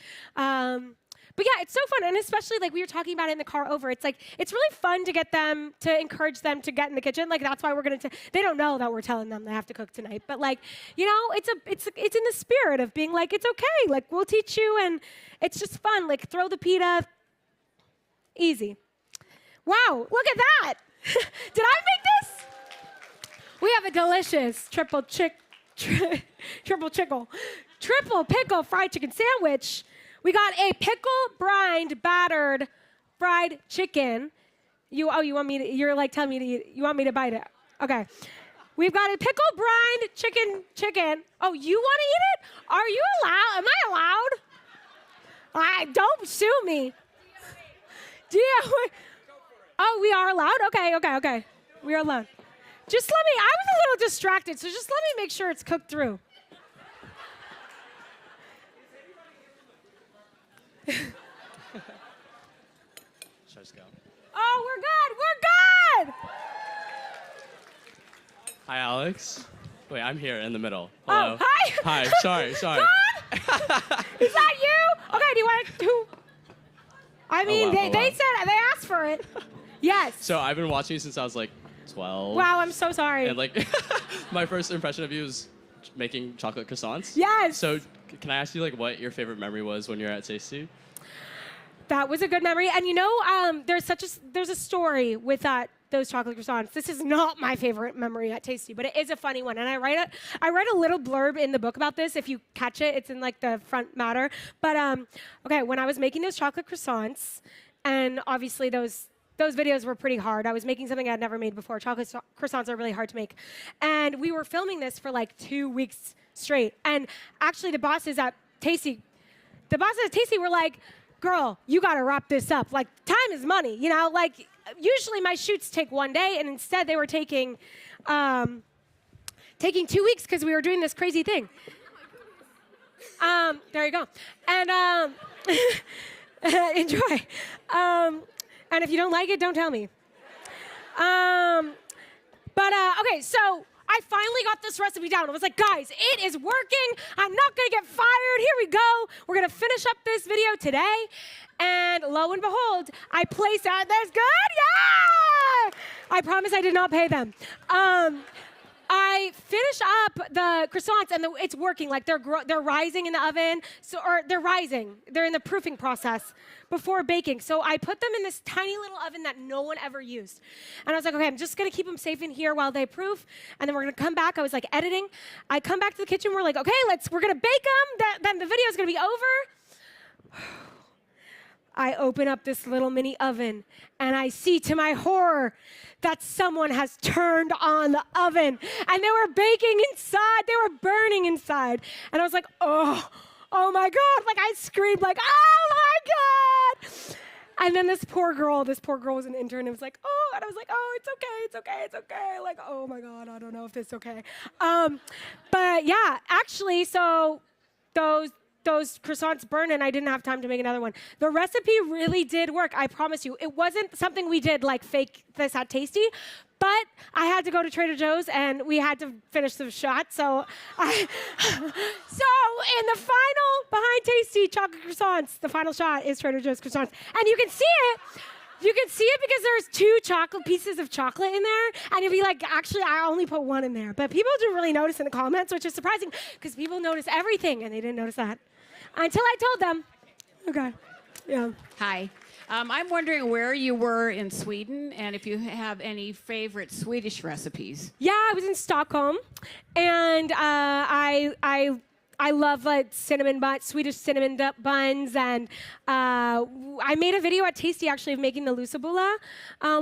But yeah, it's so fun, and especially like we were talking about it in the car over. It's like it's really fun to get them, to encourage them to get in the kitchen. Like that's why we're gonna. They don't know that we're telling them they have to cook tonight, but like, you know, it's in the spirit of being like, it's okay. Like we'll teach you, and it's just fun. Like throw the pita. Easy. Wow, look at that. Did I make this? We have a delicious triple pickle fried chicken sandwich. We got a pickle brined battered fried chicken. You want me to, you're like telling me to eat, you want me to bite it? Okay. We've got a pickle brined chicken. Oh, you want to eat it? Are you allowed? Am I allowed? Don't sue me. Oh, we are allowed? Okay. We are allowed. Just let me, I was a little distracted, so just let me make sure it's cooked through. Should I just go? Oh, we're good. Hi, Alex. Wait, I'm here in the middle. Hello. Oh, hi. Hi, sorry. God? Is that you? Okay, do you want to? I mean, they asked for it. Yes. So I've been watching you since I was like 12. Wow, I'm so sorry. And like, my first impression of you was making chocolate croissants. Yes. So can I ask you like what your favorite memory was when you were at Tasty? That was a good memory. And you know, there's a story with those chocolate croissants. This is not my favorite memory at Tasty, but it is a funny one. And I write a little blurb in the book about this. If you catch it, it's in like the front matter. But okay, when I was making those chocolate croissants, and obviously those videos were pretty hard. I was making something I'd never made before. Chocolate croissants are really hard to make. And we were filming this for like 2 weeks straight. And actually the bosses at Tasty were like, girl, you gotta wrap this up. Like, time is money, you know? Like, usually my shoots take 1 day, and instead they were taking 2 weeks because we were doing this crazy thing. There you go. And enjoy. And if you don't like it, don't tell me. Okay, so I finally got this recipe down. I was like, guys, it is working. I'm not gonna get fired. Here we go. We're gonna finish up this video today. And lo and behold, I placed out, that's good, yeah! I promise I did not pay them. I finish up the croissants and it's working, like they're rising in the oven, or they're rising. They're in the proofing process before baking. So I put them in this tiny little oven that no one ever used. And I was like, okay, I'm just gonna keep them safe in here while they proof, and then we're gonna come back. I was like editing. I come back to the kitchen, we're like, okay, we're gonna bake them, then the video's gonna be over. I open up this little mini oven and I see to my horror that someone has turned on the oven and they were baking inside, they were burning inside. And I was like, oh my God. Like I screamed like, oh my God. And then this poor girl was an intern and was like, oh, and I was like, oh, it's okay. Like, oh my God, I don't know if this is okay. But yeah, actually, so those croissants burned and I didn't have time to make another one. The recipe really did work, I promise you. It wasn't something we did like fake this at Tasty, but I had to go to Trader Joe's and we had to finish the shot. So in the final behind Tasty chocolate croissants, the final shot is Trader Joe's croissants. And you can see it. You can see it because there's 2 pieces of chocolate in there, and you'll be like, actually, I only put 1 in there. But people didn't really notice in the comments, which is surprising because people notice everything, and they didn't notice that until I told them. Okay, yeah. Hi. I'm wondering where you were in Sweden and if you have any favorite Swedish recipes. Yeah, I was in Stockholm, and I love like Swedish cinnamon buns, and I made a video at Tasty actually of making the lussebulle,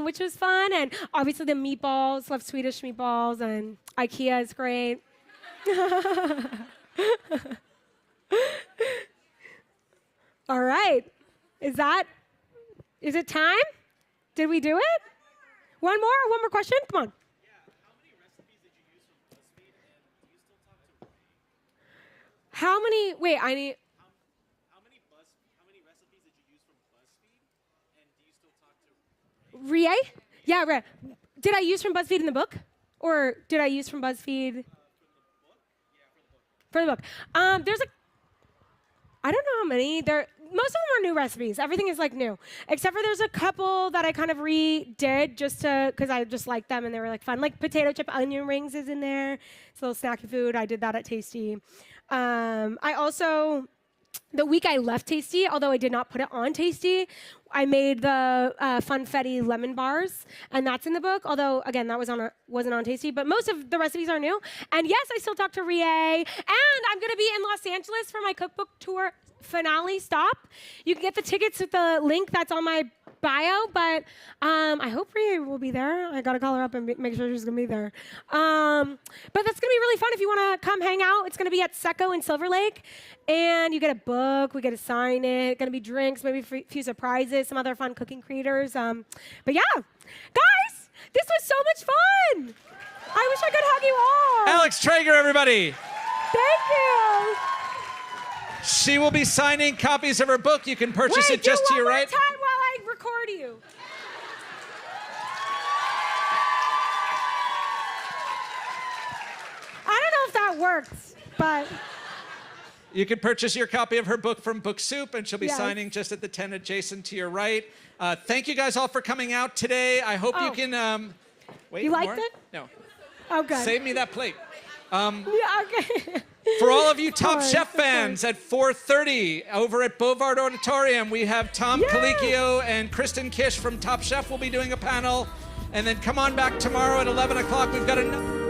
which was fun, and obviously the meatballs, love Swedish meatballs, and IKEA is great. All right, is it time? Did we do it? One more question, come on. How many, wait, I need. How many recipes did you use from BuzzFeed? And do you still talk to Rie? Yeah, right. Did I use from BuzzFeed in the book? Or did I use from BuzzFeed? For the book. There's I don't know how many. Most of them are new recipes. Everything is like new. Except for there's a couple that I kind of redid because I just liked them and they were like fun. Like potato chip onion rings is in there. It's a little snacky food. I did that at Tasty. I also, the week I left Tasty, although I did not put it on Tasty, I made the funfetti lemon bars, and that's in the book. Although again, that wasn't on Tasty, but most of the recipes are new. And yes, I still talk to Rie, and I'm gonna be in Los Angeles for my cookbook tour finale stop. You can get the tickets with the link that's on my bio, but I hope Rie will be there. I gotta call her up and make sure she's gonna be there. But that's gonna be really fun if you wanna come hang out. It's gonna be at Secco in Silver Lake, and you get a book, we get to sign it, gonna be drinks, maybe a few surprises, some other fun cooking creators. But yeah, guys, this was so much fun. I wish I could hug you all. Alex Traeger, everybody. Thank you. She will be signing copies of her book. You can purchase it just to your right. Wait, do one more time while I record you. I don't know if that works, but... You can purchase your copy of her book from Book Soup, and she'll be signing just at the tent adjacent to your right. Thank you guys all for coming out today. I hope you can... wait, you liked more? it? No. Oh, good. Save me that plate. Yeah, okay. For all of you Top Chef fans, at 4:30 over at Bovard Auditorium, we have Tom Colicchio and Kristen Kish from Top Chef will be doing a panel. And then come on back tomorrow at 11 o'clock. We've got another...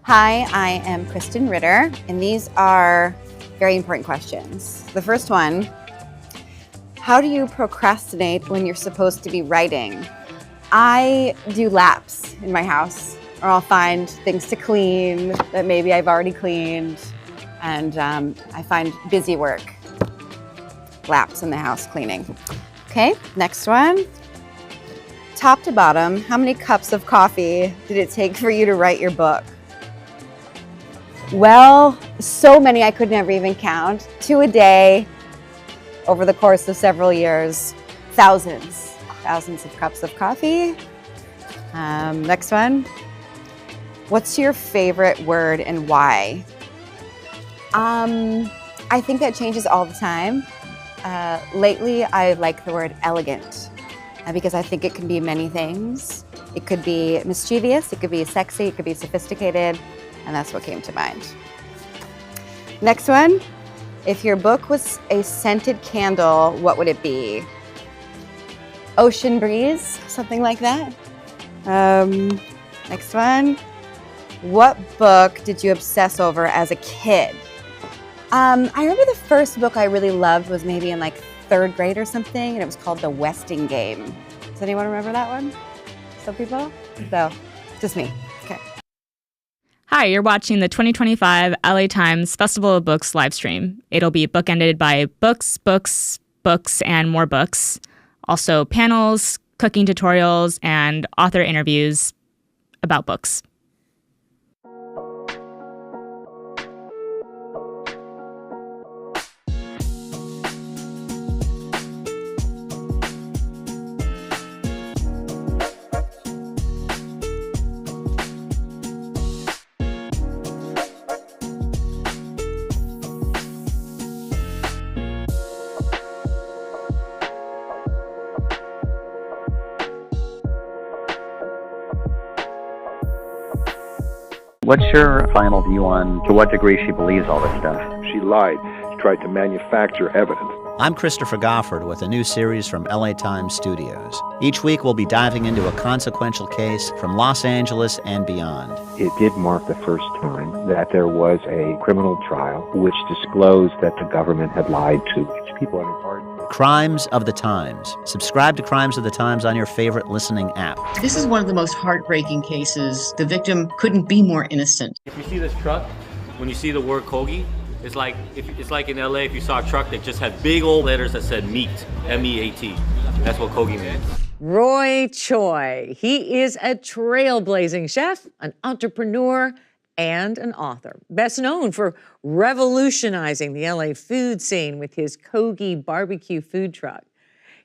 Hi, I am Kristen Ritter, and these are very important questions. The first one, how do you procrastinate when you're supposed to be writing? I do laps in my house, or I'll find things to clean that maybe I've already cleaned, and I find busy work, laps in the house cleaning. Okay, next one. Top to bottom, how many cups of coffee did it take for you to write your book? Well, so many I could never even count. 2 a day over the course of several years. Thousands of cups of coffee. Next one. What's your favorite word and why? I think that changes all the time. Lately, I like the word elegant because I think it can be many things. It could be mischievous, it could be sexy, it could be sophisticated, and that's what came to mind. Next one, if your book was a scented candle, what would it be? Ocean breeze, something like that. Next one, what book did you obsess over as a kid? I remember the first book I really loved was maybe in like 3rd grade or something, and it was called The Westing Game. Does anyone remember that one? Some people? So, just me. Okay. Hi, you're watching the 2025 LA Times Festival of Books live stream. It'll be bookended by books, books, books, and more books. Also panels, cooking tutorials, and author interviews about books. What's your final view on to what degree she believes all this stuff? She lied. She tried to manufacture evidence. I'm Christopher Goffard with a new series from LA Times Studios. Each week we'll be diving into a consequential case from Los Angeles and beyond. It did mark the first time that there was a criminal trial which disclosed that the government had lied to its people in part. Crimes of the Times. Subscribe to Crimes of the Times on your favorite listening app. This is one of the most heartbreaking cases. The victim couldn't be more innocent. If you see this truck, when you see the word Kogi, it's like in LA if you saw a truck that just had big old letters that said meat, M-E-A-T. That's what Kogi means. Roy Choi. He is a trailblazing chef, an entrepreneur, and an author. Best known for revolutionizing the LA food scene with his Kogi barbecue food truck.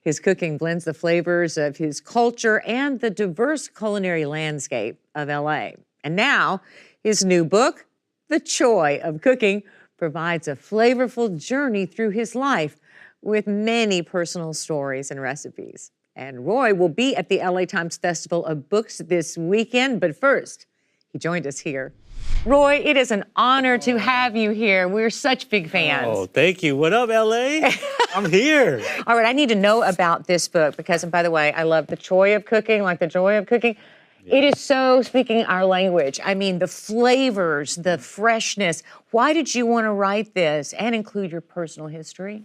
His cooking blends the flavors of his culture and the diverse culinary landscape of LA. And now, his new book, The Choi of Cooking, provides a flavorful journey through his life with many personal stories and recipes. And Roy will be at the LA Times Festival of Books this weekend, but first, he joined us here. Roy, it is an honor to have you here. We're such big fans. Oh, thank you. What up, LA? I'm here. All right, I need to know about this book because, and by the way, I love the joy of cooking, like the joy of cooking. Yeah. It is so speaking our language. I mean, the flavors, the freshness. Why did you want to write this and include your personal history?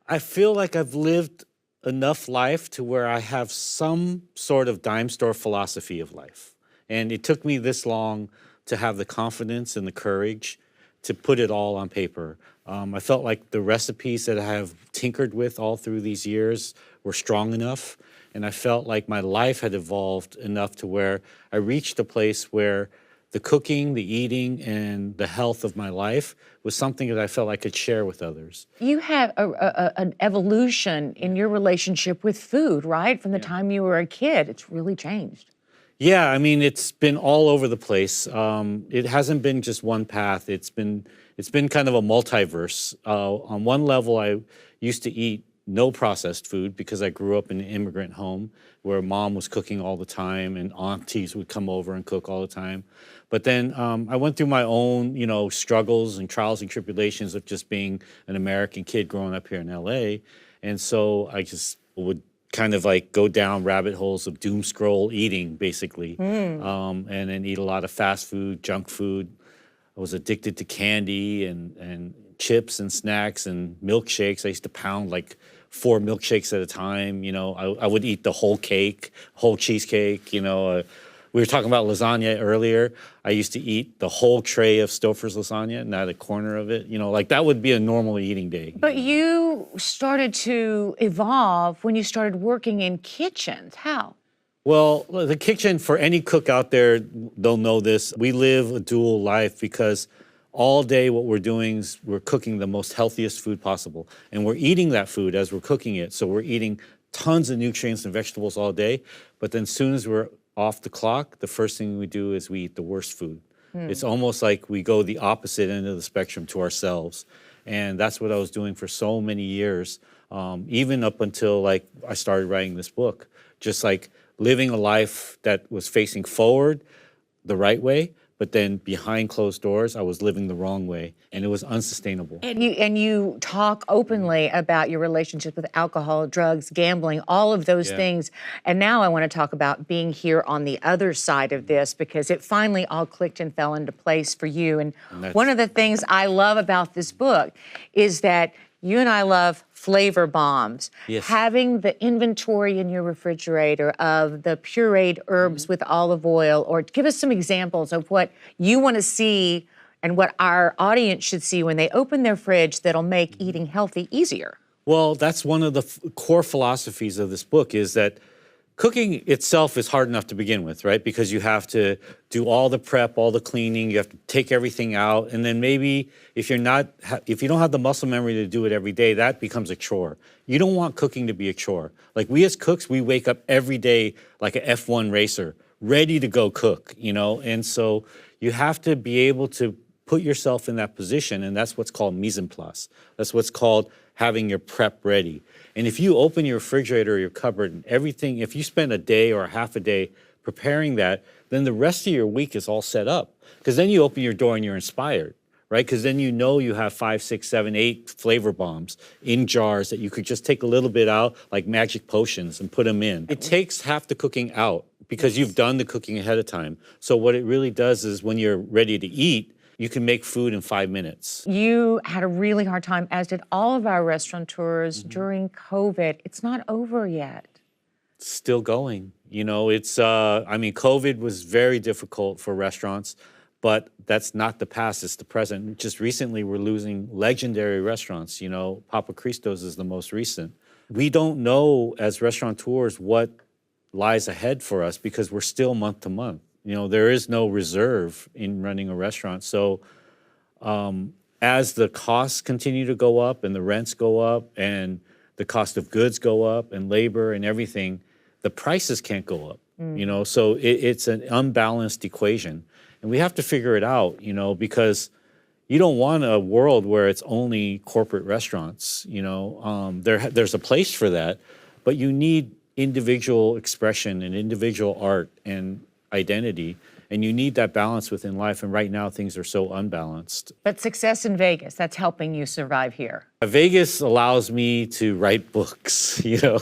I feel like I've lived enough life to where I have some sort of dime store philosophy of life. And it took me this long to have the confidence and the courage to put it all on paper. I felt like the recipes that I have tinkered with all through these years were strong enough, and I felt like my life had evolved enough to where I reached a place where the cooking, the eating, and the health of my life was something that I felt I could share with others. You have an evolution in your relationship with food, right? From the time you were a kid, it's really changed. Yeah, I mean, it's been all over the place. It hasn't been just one path. It's been kind of a multiverse. On one level, I used to eat no processed food because I grew up in an immigrant home where mom was cooking all the time and aunties would come over and cook all the time. But then I went through my own, struggles and trials and tribulations of just being an American kid growing up here in LA. And so I just would kind of like go down rabbit holes of doom scroll eating, basically, and then eat a lot of fast food, junk food. I was addicted to candy and chips and snacks and milkshakes. I used to pound like 4 milkshakes at a time. You know, I would eat the whole cake, whole cheesecake. You know, we were talking about lasagna earlier. I used to eat the whole tray of Stouffer's lasagna, not a corner of it. You know, like that would be a normal eating day. But you started to evolve when you started working in kitchens. How? Well, the kitchen, for any cook out there, they'll know this. We live a dual life because all day what we're doing is we're cooking the most healthiest food possible. And we're eating that food as we're cooking it. So we're eating tons of nutrients and vegetables all day. But then as soon as we're off the clock, the first thing we do is we eat the worst food. It's almost like we go the opposite end of the spectrum to ourselves. And that's what I was doing for so many years, even up until like I started writing this book. Just like living a life that was facing forward the right way, but then behind closed doors, I was living the wrong way, and it was unsustainable. And you talk openly about your relationship with alcohol, drugs, gambling, all of those things. And now I want to talk about being here on the other side of this, because it finally all clicked and fell into place for you. And one of the things I love about this book is that you and I love flavor bombs. Yes. Having the inventory in your refrigerator of the pureed herbs with olive oil, or give us some examples of what you want to see and what our audience should see when they open their fridge that'll make eating healthy easier. Well, that's one of the core philosophies of this book, is that cooking itself is hard enough to begin with, right? Because you have to do all the prep, all the cleaning, you have to take everything out, and then maybe if you don't have the muscle memory to do it every day, that becomes a chore. You don't want cooking to be a chore. Like we as cooks, we wake up every day like an F1 racer, ready to go cook, you know? And so you have to be able to put yourself in that position, and that's what's called mise en place. That's what's called having your prep ready. And if you open your refrigerator or your cupboard and everything, if you spend a day or a half a day preparing that, then the rest of your week is all set up. Because then you open your door and you're inspired, right? Because then you know you have 5, 6, 7, 8 flavor bombs in jars that you could just take a little bit out, like magic potions, and put them in. It takes half the cooking out because you've done the cooking ahead of time. So what it really does is when you're ready to eat, you can make food in 5 minutes. You had a really hard time, as did all of our restaurateurs during COVID. It's not over yet. It's still going. You know, it's, I mean, COVID was very difficult for restaurants, but that's not the past, it's the present. Just recently, we're losing legendary restaurants. You know, Papa Cristo's is the most recent. We don't know as restaurateurs what lies ahead for us because we're still month to month. You know, there is no reserve in running a restaurant. So as the costs continue to go up and the rents go up and the cost of goods go up and labor and everything, the prices can't go up, you know? So it's an unbalanced equation. And we have to figure it out, you know, because you don't want a world where it's only corporate restaurants, you know? There's a place for that, but you need individual expression and individual art and identity, and you need that balance within life, and right now things are so unbalanced. But success in Vegas, that's helping you survive here. Vegas allows me to write books, you know.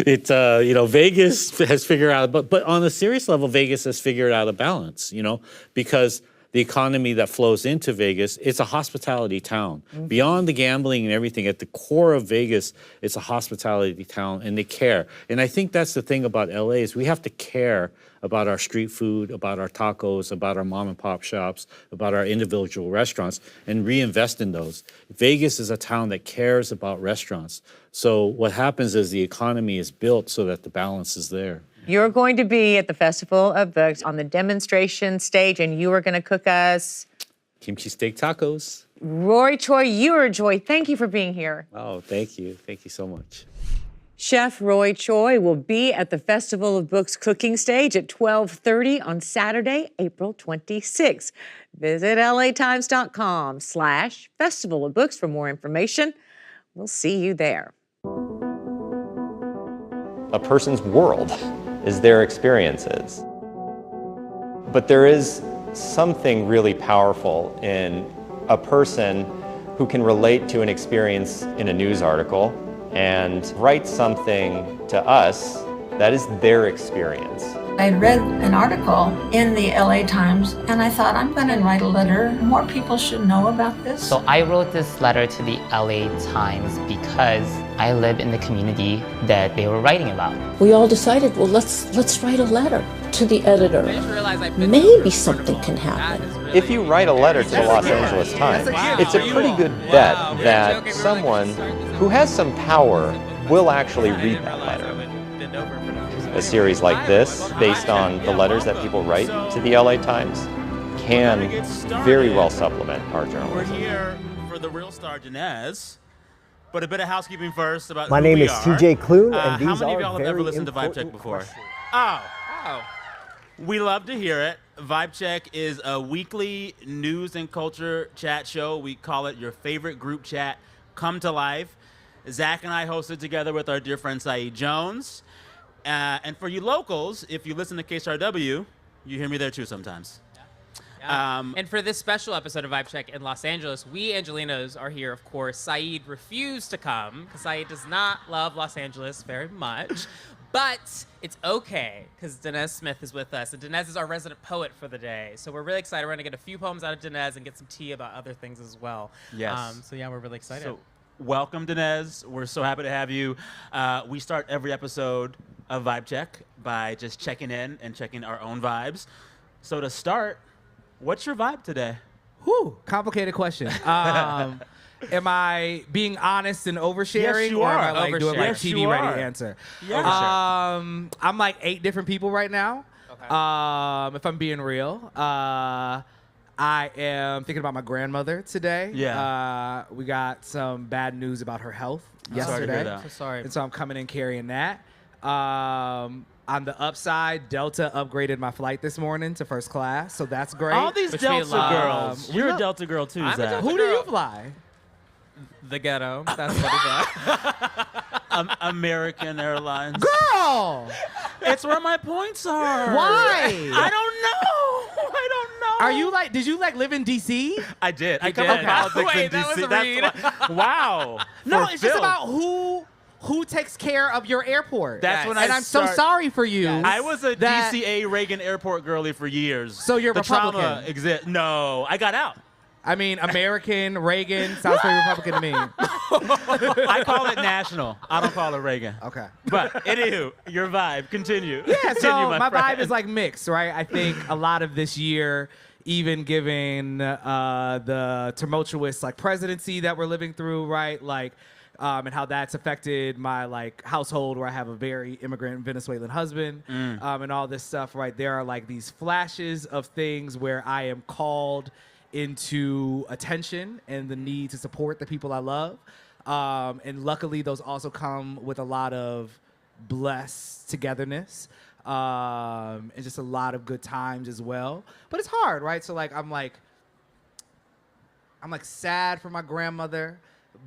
You know, Vegas has figured out, but on a serious level, Vegas has figured out a balance, you know, because the economy that flows into Vegas, it's a hospitality town. Beyond the gambling and everything, at the core of Vegas, it's a hospitality town, and they care. And I think that's the thing about LA is we have to care about our street food, about our tacos, about our mom and pop shops, about our individual restaurants, and reinvest in those. Vegas is a town that cares about restaurants. So what happens is the economy is built so that the balance is there. You're going to be at the Festival of Books on the demonstration stage, and you are going to cook us kimchi steak tacos. Roy Choi, you are a joy. Thank you for being here. Oh, thank you. Thank you so much. Chef Roy Choi will be at the Festival of Books cooking stage at 12:30 on Saturday, April 26th. Visit latimes.com/Festival of Books for more information. We'll see you there. A person's world is their experiences. But there is something really powerful in a person who can relate to an experience in a news article and write something to us that is their experience. I read an article in the LA Times and I thought, I'm going to write a letter. More people should know about this. So I wrote this letter to the LA Times because I live in the community that they were writing about. We all decided, well, let's write a letter to the editor. Maybe something can happen. If you write a letter to the Los Angeles Times, it's a pretty good bet that someone who has some power will actually read that letter. A series like this, based on the letters that people write to the LA Times, can very well supplement our journalism. We're here for the real star, Janez. But a bit of housekeeping first about My who name we is are. TJ Klune, and How these many are of y'all have very ever listened to Vibe Check important before? questions. Oh. We love to hear it. Vibe Check is a weekly news and culture chat show. We call it your favorite group chat come to life. Zach and I host it together with our dear friend Saeed Jones. And for you locals, if you listen to KSRW, you hear me there too sometimes. And for this special episode of Vibe Check in Los Angeles, we Angelinos are here, of course. Saeed refused to come because Saeed does not love Los Angeles very much. But it's okay because Dinez Smith is with us. And Dinez is our resident poet for the day. So we're really excited. We're going to get a few poems out of Dinez and get some tea about other things as well. Yes. So yeah, we're really excited. So, welcome, Dinez. We're so happy to have you. We start every episode of Vibe Check by just checking in and checking our own vibes. So to start, what's your vibe today? Whew, complicated question. Am I being honest and oversharing? Yes, you or are. am I like doing like Yes, you TV are. ready answer? Yes. I'm like 8 different people right now. Okay. If I'm being real. I am thinking about my grandmother today. Yeah. We got some bad news about her health I'm sorry to hear yesterday. that. So sorry. And so I'm coming in carrying that. On the upside, Delta upgraded my flight this morning to first class, so that's great. All these Delta girls. You're a Delta girl too, I'm a Zach. Delta Who do you fly? The ghetto. That's what American Airlines. Girl! It's where my points are. Why? I don't know. I don't know. Are you like, did you like live in D.C.? I did. I You covered did? politics Wait, in that was D.C. a That's read. why- wow. No, For it's just Phil. about who takes care of your airport. That's when and I I'm so start- sorry for you. I was a that- DCA Reagan Airport girly for years. So you're the Republican? trauma exists. No, I got out. I mean, American, Reagan, sounds very Republican to me. I call it national. I don't call it Reagan. Okay. But anywho, your vibe. Continue. Yeah, Continue, so my friend. vibe is like mixed, right? I think a lot of this year, even given the tumultuous like presidency that we're living through, right? Like, and how that's affected my like household where I have a very immigrant Venezuelan husband, and all this stuff, right? There are like these flashes of things where I am called into attention and the need to support the people I love. And luckily those also come with a lot of blessed togetherness. And just a lot of good times as well. But it's hard, right? So like I'm like sad for my grandmother,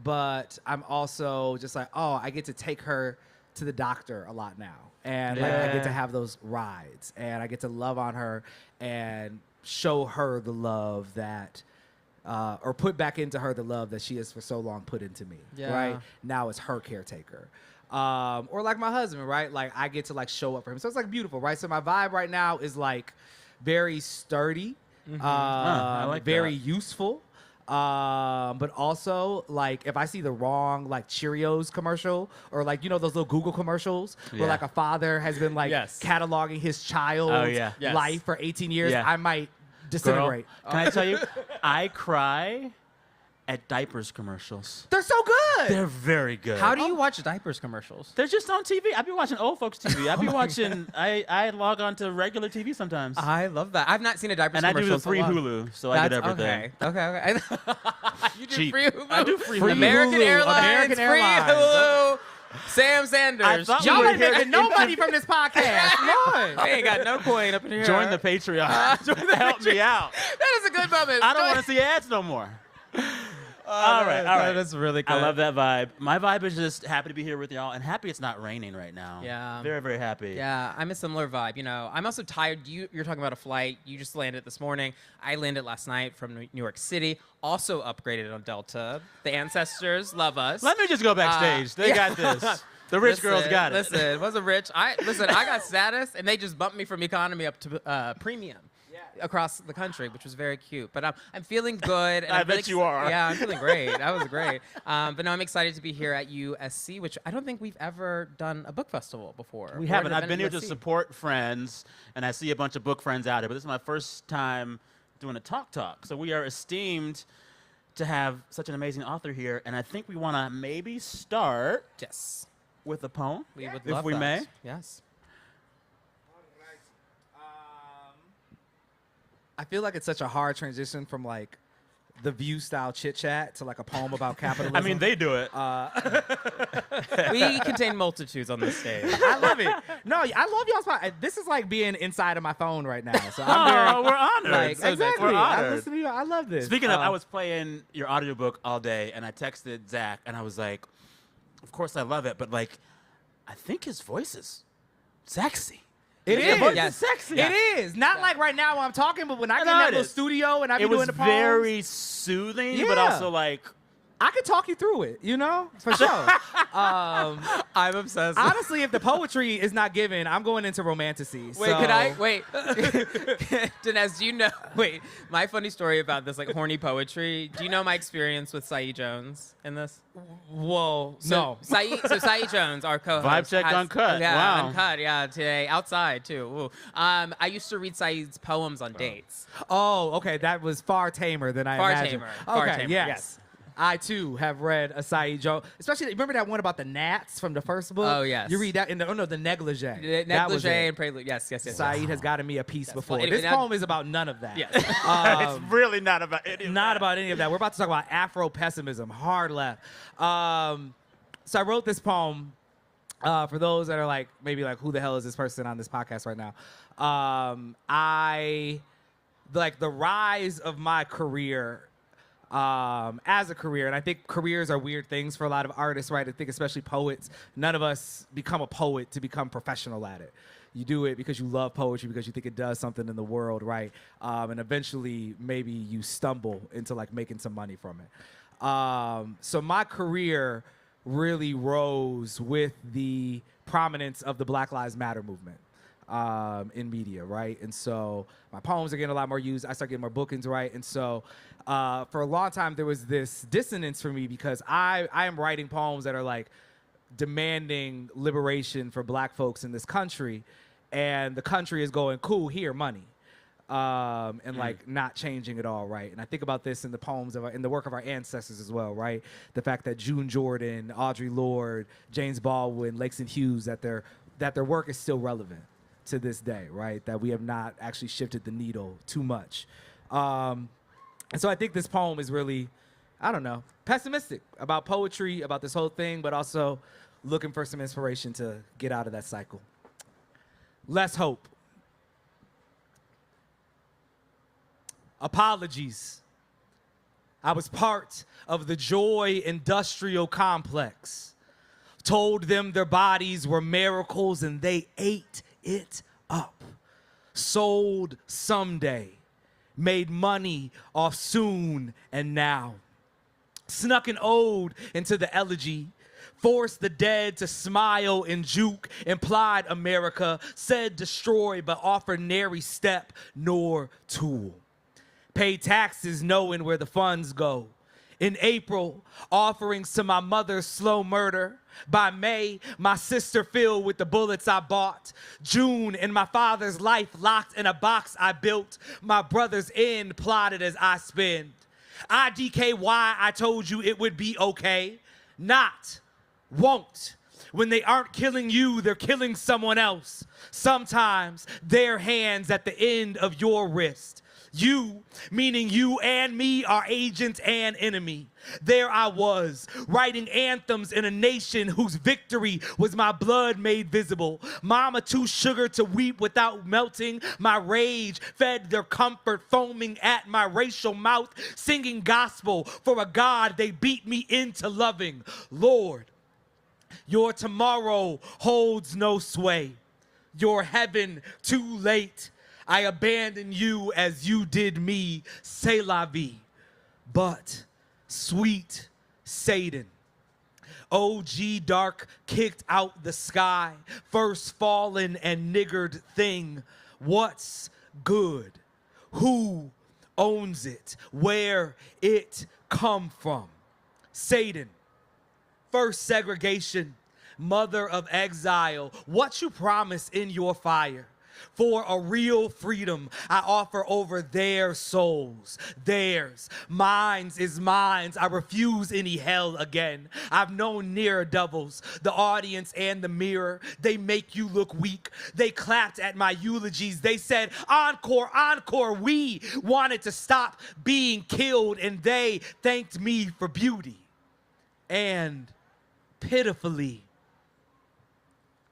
but I'm also just like, oh, I get to take her to the doctor a lot now. And like I get to have those rides and I get to love on her and show her the love that or put back into her the love that she has for so long put into me. Yeah. Right? Now it's her caretaker. Or like my husband, right? Like I get to like show up for him. So it's like beautiful, right? So my vibe right now is like very sturdy, I like very that. useful. But also like if I see the wrong like Cheerios commercial or like, you know, those little Google commercials where Yeah. like a father has been like cataloging his child's life for 18 years, Yeah. I might disintegrate. Girl, can I tell you? I cry at diapers commercials. They're so good. They're very good. How do you watch diapers commercials? They're just on TV. I've been watching old folks TV. I've been watching. I log on to regular TV sometimes. I love that. I've not seen a diapers And I do commercial. the free Hulu, so I get everything. Okay. You do Cheap. free Hulu. I do free Hulu. American Hulu. Airlines. American free Airlines. Hulu. Sam Sanders. I thought Y'all we were ain't here making to nobody from this podcast. Lord. We ain't got no coin up in here. Join the Patreon. Help me out. That is a good moment. I don't want to see ads no more. All right. That's really good. I love that vibe. My vibe is just happy to be here with y'all and happy it's not raining right now. Yeah. Very, very happy. Yeah, I'm a similar vibe. You know, I'm also tired. You're talking about a flight. You just landed this morning. I landed last night from New York City. Also upgraded on Delta. The ancestors love us. Let me just go backstage. They got this. The rich girls got it. Listen, it wasn't rich. I got status, and they just bumped me from economy up to premium. Across the country, which was very cute. But I'm feeling good. And I I'm really bet you are. Yeah, I'm feeling great. That was great. But no, I'm excited to be here at USC, which I don't think we've ever done a book festival before. We haven't. I've been here to support friends, and I see a bunch of book friends out here. But this is my first time doing a talk. So we are esteemed to have such an amazing author here. And I think we want to maybe start with a poem, We would if love we that. may. Yes. I feel like it's such a hard transition from like the View style chit chat to like a poem about capitalism. I mean, they do it. We contain multitudes on this stage. I love it. No, I love y'all's podcast. This is like being inside of my phone right now. So I'm we're honored. Like, So exactly. we're I honored. listen to you. I love this. Speaking of, I was playing your audiobook all day, and I texted Zach, and I was like, of course I love it, but like, I think his voice is sexy. It Your is. voice is sexy. It is. Not like right now while I'm talking, but when I get in know that it little is. studio and I be It doing was the poems, very soothing, but Yeah. also like, I could talk you through it, you know, for sure. I'm obsessed. Honestly, if the poetry is not given, I'm going into romanticy. Wait, so. could I? Wait. Dinesh, do you know? Wait, my funny story about this, like, horny poetry. Do you know my experience with Saeed Jones in this? Whoa, So, no. Saeed Jones, our co-host. Vibe check has- uncut. Yeah, Wow. uncut, yeah, today. Outside, too. Ooh. I used to read Saeed's poems on dates. Oh, okay. That was far tamer than I Far imagined. tamer. Okay, Far tamer, yes. yes. I too have read a Saeed Jones, especially remember that one about the gnats from the first book. Oh, yes. You read that in the the negligee. The That was negligee it. and prelude. Yes. Saeed has gotten me a piece before. Well, This and I- poem is about none of that. Yes. it's really not about any of Not about any of that. We're about to talk about Afro-pessimism, hard left. So I wrote this poem for those that are like, maybe like, who the hell is this person on this podcast right now? The rise of my career as a career, and I think careers are weird things for a lot of artists, right? I think especially poets. None of us become a poet to become professional at it. You do it because you love poetry, because you think it does something in the world, right? And eventually, maybe you stumble into like making some money from it. So my career really rose with the prominence of the Black Lives Matter movement in media, right? And so my poems are getting a lot more used. I start getting more bookings, right? And so for a long time, there was this dissonance for me because I am writing poems that are like demanding liberation for Black folks in this country, and the country is going, cool, here, money. And like not changing at all, right? And I think about this in the poems in the work of our ancestors as well, right? The fact that June Jordan, Audre Lorde, James Baldwin, Langston Hughes, that their work is still relevant to this day, right? That we have not actually shifted the needle too much. And so I think this poem is really, I don't know, pessimistic about poetry, about this whole thing, but also looking for some inspiration to get out of that cycle. Less hope. Apologies. I was part of the joy industrial complex. Told them their bodies were miracles and they ate it up. Sold someday. Made money off soon and now. Snuck an ode into the elegy. Forced the dead to smile and juke. Implied America. Said destroy but offered nary step nor tool. Pay taxes knowing where the funds go. In April, offerings to my mother's slow murder. By May, my sister filled with the bullets I bought. June, in my father's life locked in a box I built. My brother's end plotted as I spend. IDKY, I told you it would be okay. Not, won't. When they aren't killing you, they're killing someone else. Sometimes their hands at the end of your wrist. You, meaning you and me, are agent and enemy. There I was, writing anthems in a nation whose victory was my blood made visible. Mama too sugar to weep without melting. My rage fed their comfort, foaming at my racial mouth, singing gospel for a God they beat me into loving. Lord, your tomorrow holds no sway. Your heaven too late. I abandon you as you did me, c'est la vie. But, sweet Satan, OG dark kicked out the sky, first fallen and niggered thing. What's good? Who owns it? Where it come from? Satan, first segregation, mother of exile, what you promise in your fire? For a real freedom I offer over their souls, theirs. Mine's is mine's. I refuse any hell again. I've known near devils, the audience and the mirror. They make you look weak. They clapped at my eulogies. They said, encore, encore. We wanted to stop being killed, and they thanked me for beauty. And pitifully,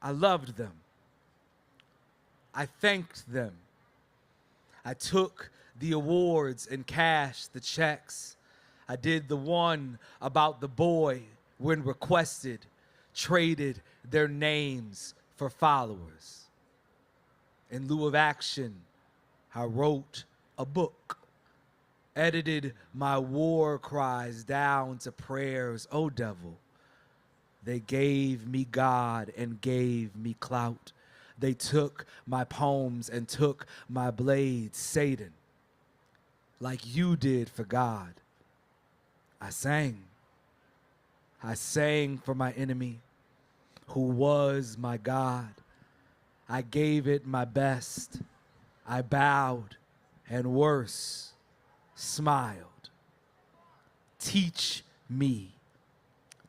I loved them. I thanked them. I took the awards and cashed the checks. I did the one about the boy when requested, traded their names for followers. In lieu of action, I wrote a book, edited my war cries down to prayers. Oh, devil, they gave me God and gave me clout. They took my poems and took my blades, Satan, like you did for God. I sang. I sang for my enemy, who was my God. I gave it my best. I bowed, and worse, smiled. Teach me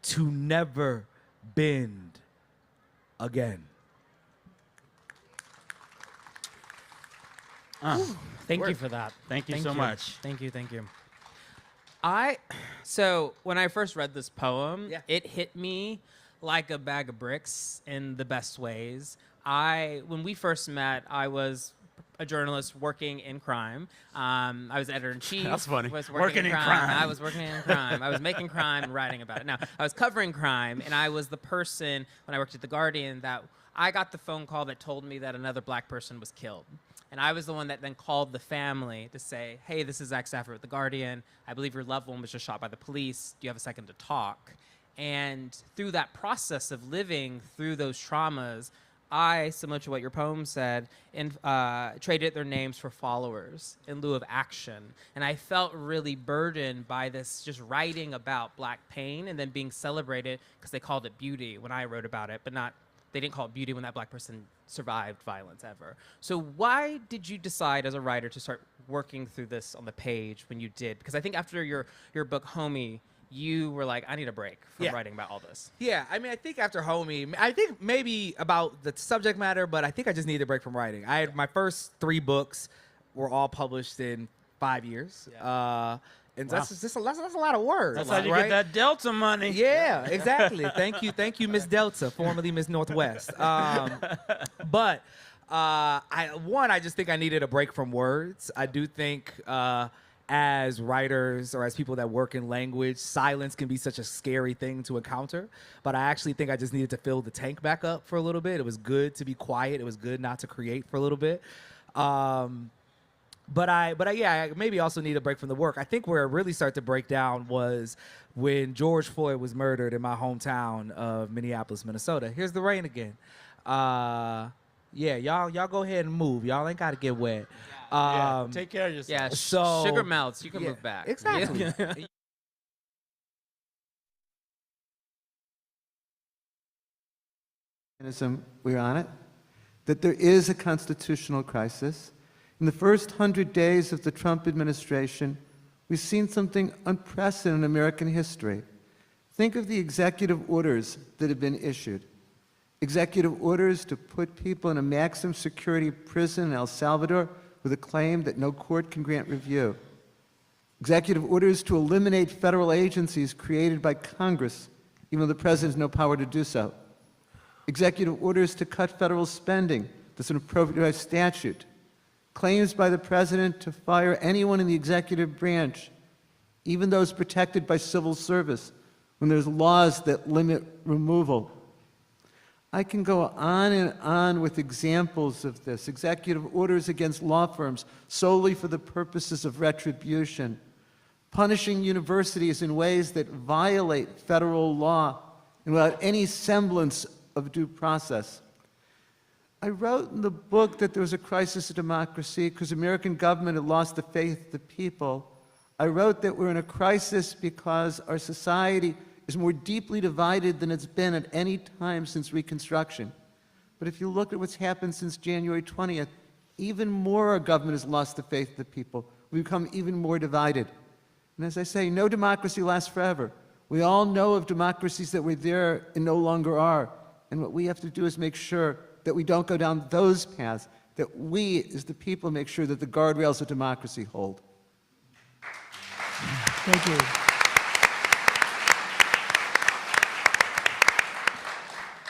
to never bend again. Thank you for that. Thank you so much. Thank you. So when I first read this poem, it hit me like a bag of bricks in the best ways. When we first met, I was a journalist working in crime. I was editor-in-chief. That's funny. Working in crime. I was working in crime. I was making crime and writing about it. Now, I was covering crime, and I was the person, when I worked at The Guardian, that I got the phone call that told me that another black person was killed. And I was the one that then called the family to say, hey, this is Zach Stafford with The Guardian. I believe your loved one was just shot by the police. Do you have a second to talk? And through that process of living through those traumas, I, similar to what your poem said, traded their names for followers in lieu of action. And I felt really burdened by this, just writing about black pain and then being celebrated because they called it beauty when I wrote about it, but they didn't call it beauty when that black person survived violence ever. So why did you decide as a writer to start working through this on the page when you did? Because I think after your book, Homie, you were like, I need a break from writing about all this. Yeah, I mean, I think after Homie, I think maybe about the subject matter, but I think I just needed a break from writing. I had my first 3 books were all published in 5 years. Yeah. And that's a lot of words. That's how you get that Delta money. Yeah, exactly. Thank you, Miss Delta, formerly Miss Northwest. But I just think I needed a break from words. I do think as writers or as people that work in language, silence can be such a scary thing to encounter. But I actually think I just needed to fill the tank back up for a little bit. It was good to be quiet. It was good not to create for a little bit. But I maybe also need a break from the work. I think where it really started to break down was when George Floyd was murdered in my hometown of Minneapolis, Minnesota. Here's the rain again. Y'all go ahead and move. Y'all ain't got to get wet. Take care of yourself. Yeah, so sugar melts. You can move back. Exactly. We're on it. That there is a constitutional crisis. In the first 100 days of the Trump administration, we've seen something unprecedented in American history. Think of the executive orders that have been issued. Executive orders to put people in a maximum security prison in El Salvador with a claim that no court can grant review. Executive orders to eliminate federal agencies created by Congress, even though the president has no power to do so. Executive orders to cut federal spending that's appropriated by statute. Claims by the president to fire anyone in the executive branch, even those protected by civil service, when there's laws that limit removal. I can go on and on with examples of this. Executive orders against law firms solely for the purposes of retribution. Punishing universities in ways that violate federal law and without any semblance of due process. I wrote in the book that there was a crisis of democracy because American government had lost the faith of the people. I wrote that we're in a crisis because our society is more deeply divided than it's been at any time since Reconstruction. But if you look at what's happened since January 20th, even more our government has lost the faith of the people. We've become even more divided. And as I say, no democracy lasts forever. We all know of democracies that were there and no longer are. And what we have to do is make sure that we don't go down those paths, that we, as the people, make sure that the guardrails of democracy hold. Thank you.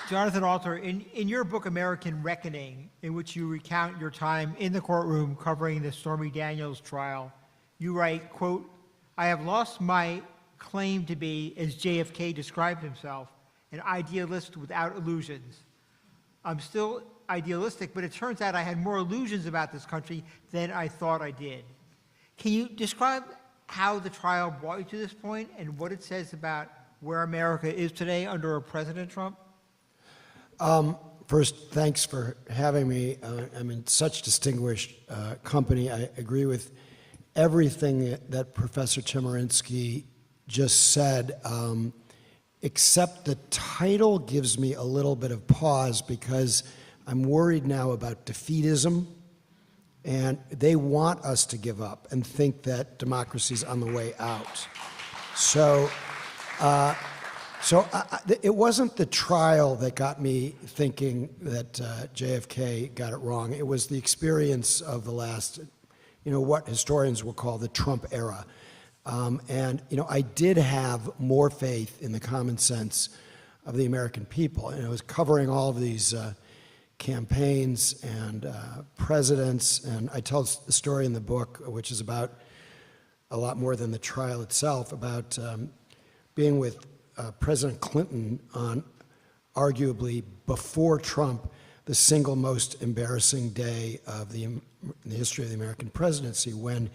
Jonathan Alter, in your book, American Reckoning, in which you recount your time in the courtroom covering the Stormy Daniels trial, you write, quote, "I have lost my claim to be, as JFK described himself, an idealist without illusions. I'm still idealistic, but it turns out I had more illusions about this country than I thought I did." Can you describe how the trial brought you to this point and what it says about where America is today under President Trump? First, thanks for having me. I'm in such distinguished company. I agree with everything that Professor Chemerinsky just said, except the title gives me a little bit of pause because I'm worried now about defeatism, and they want us to give up and think that democracy's on the way out. It wasn't the trial that got me thinking that JFK got it wrong. It was the experience of the last, what historians will call the Trump era. I did have more faith in the common sense of the American people. And I was covering all of these campaigns and presidents, and I tell the story in the book, which is about a lot more than the trial itself, about being with President Clinton on arguably before Trump, the single most embarrassing day of in the history of the American presidency, when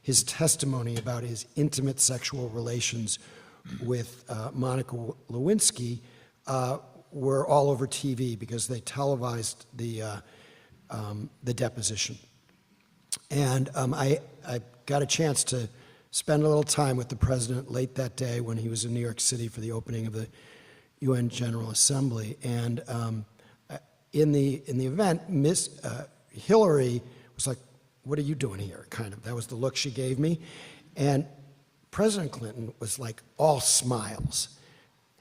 his testimony about his intimate sexual relations with Monica Lewinsky were all over TV because they televised the deposition. And I got a chance to spend a little time with the president late that day when he was in New York City for the opening of the UN General Assembly. And in the event, Miss Hillary was like, "What are you doing here?" Kind of. That was the look she gave me. And President Clinton was like all smiles.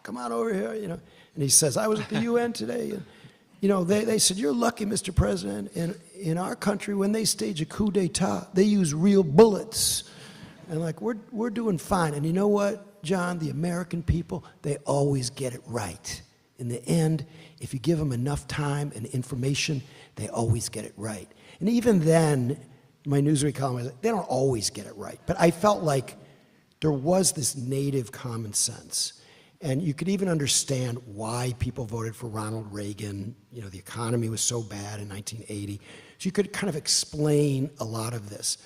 "Come on over here, And he says, "I was at the UN today. And, they said, 'You're lucky, Mr. President. In our country, when they stage a coup d'etat, they use real bullets.' And like, we're doing fine. And you know what, John? The American people, they always get it right. In the end, if you give them enough time and information, they always get it right." And even then, my Newsweek column was like, they don't always get it right. But I felt like there was this native common sense. And you could even understand why people voted for Ronald Reagan. The economy was so bad in 1980. So you could kind of explain a lot of this.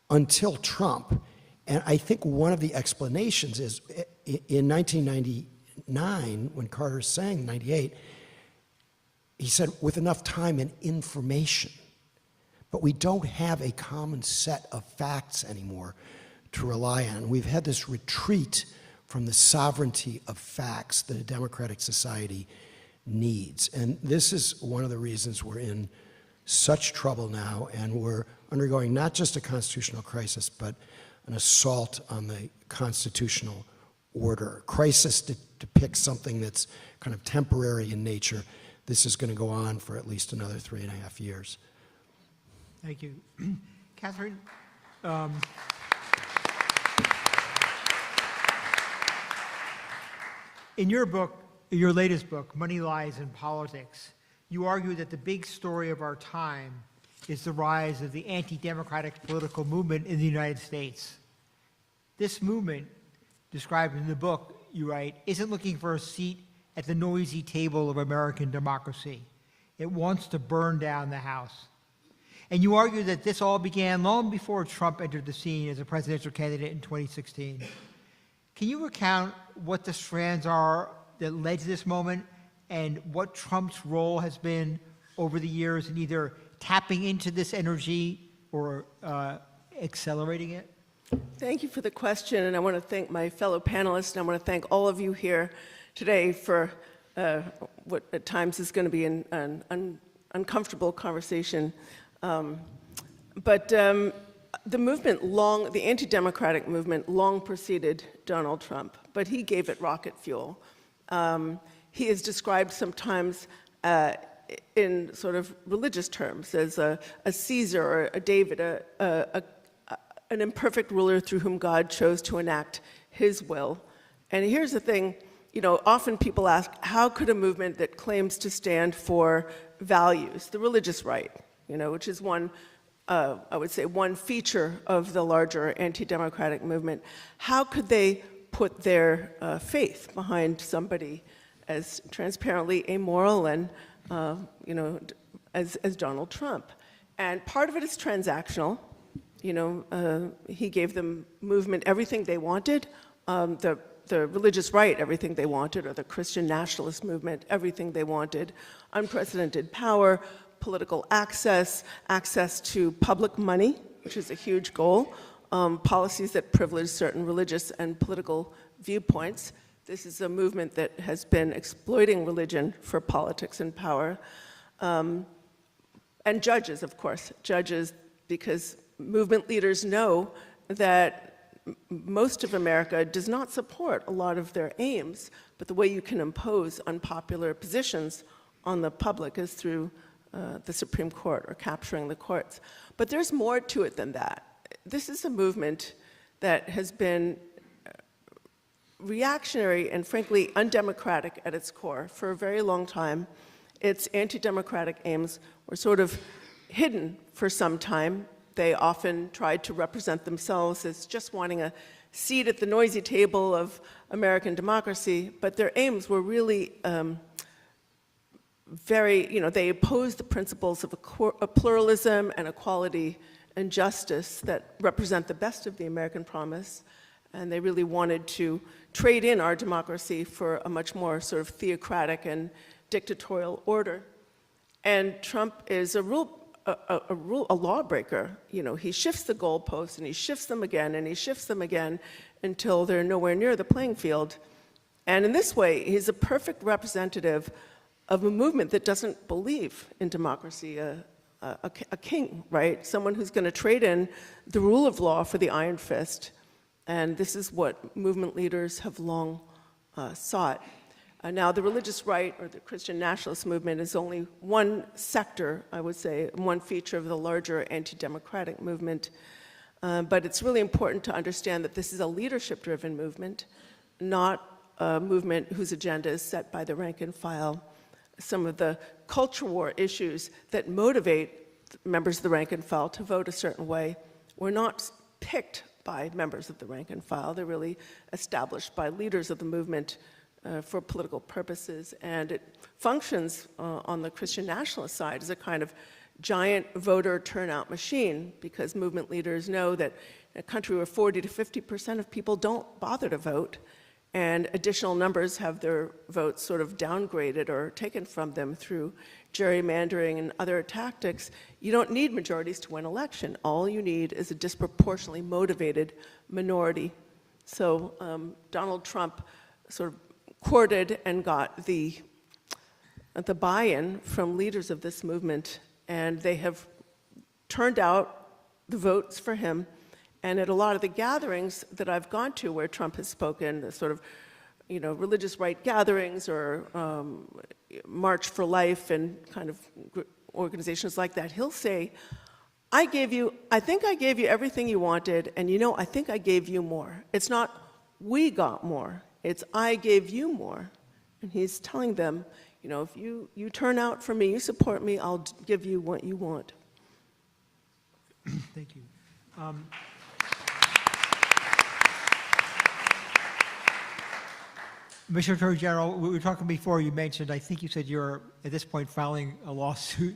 Until Trump. And I think one of the explanations is in 1999, when Carter sang, 98, he said, with enough time and information. But we don't have a common set of facts anymore to rely on. We've had this retreat from the sovereignty of facts that a democratic society needs. And this is one of the reasons we're in such trouble now, and we're undergoing not just a constitutional crisis, but an assault on the constitutional order. Crisis depicts something that's kind of temporary in nature. This is going to go on for at least another 3.5 years. Thank you. Catherine, in your book, your latest book, Money, Lies, and Politics, you argue that the big story of our time is the rise of the anti-democratic political movement in the United States. This movement, described in the book, you write, isn't looking for a seat at the noisy table of American democracy. It wants to burn down the House. And you argue that this all began long before Trump entered the scene as a presidential candidate in 2016. Can you recount what the strands are that led to this moment and what Trump's role has been over the years in either tapping into this energy or accelerating it? Thank you for the question, and I want to thank my fellow panelists, and I want to thank all of you here today for what at times is going to be an uncomfortable conversation. But the movement the anti-democratic movement long preceded Donald Trump, but he gave it rocket fuel. He is described sometimes in sort of religious terms as a Caesar or a David, an imperfect ruler through whom God chose to enact his will. And here's the thing, often people ask, how could a movement that claims to stand for values, the religious right, which is one, I would say, one feature of the larger anti-democratic movement, how could they put their faith behind somebody as transparently amoral and, as Donald Trump? And part of it is transactional. He gave the movement everything they wanted, the religious right everything they wanted, or the Christian nationalist movement everything they wanted, unprecedented power, political access to public money, which is a huge goal, policies that privilege certain religious and political viewpoints. This is a movement that has been exploiting religion for politics and power. And judges, of course, because movement leaders know that most of America does not support a lot of their aims, but the way you can impose unpopular positions on the public is through the Supreme Court or capturing the courts. But there's more to it than that. This is a movement that has been reactionary and frankly undemocratic at its core for a very long time. Its anti-democratic aims were sort of hidden for some time. They often tried to represent themselves as just wanting a seat at the noisy table of American democracy, but their aims were really they opposed the principles of a pluralism and equality and justice that represent the best of the American promise, and they really wanted to trade in our democracy for a much more sort of theocratic and dictatorial order. And Trump is a lawbreaker. He shifts the goalposts and he shifts them again and he shifts them again until they're nowhere near the playing field. And in this way, he's a perfect representative of a movement that doesn't believe in democracy, a king, right? Someone who's going to trade in the rule of law for the iron fist. And this is what movement leaders have long sought. Now, the religious right, or the Christian nationalist movement, is only one sector, I would say, one feature of the larger anti-democratic movement. But it's really important to understand that this is a leadership-driven movement, not a movement whose agenda is set by the rank and file. Some of the culture war issues that motivate members of the rank and file to vote a certain way were not picked by members of the rank and file. They're really established by leaders of the movement for political purposes, and it functions on the Christian nationalist side as a kind of giant voter turnout machine, because movement leaders know that in a country where 40 to 50% of people don't bother to vote, and additional numbers have their votes sort of downgraded or taken from them through gerrymandering and other tactics, you don't need majorities to win election. All you need is a disproportionately motivated minority. So Donald Trump sort of courted and got the buy-in from leaders of this movement, and they have turned out the votes for him. And at a lot of the gatherings that I've gone to where Trump has spoken, the sort of religious right gatherings or March for Life and kind of organizations like that, he'll say, I think I gave you everything you wanted, and I think I gave you more. It's not we got more, it's I gave you more. And he's telling them, if you turn out for me, you support me, I'll give you what you want. Thank you. Mr. Attorney General, we were talking before, you mentioned, I think you said you're, at this point, filing a lawsuit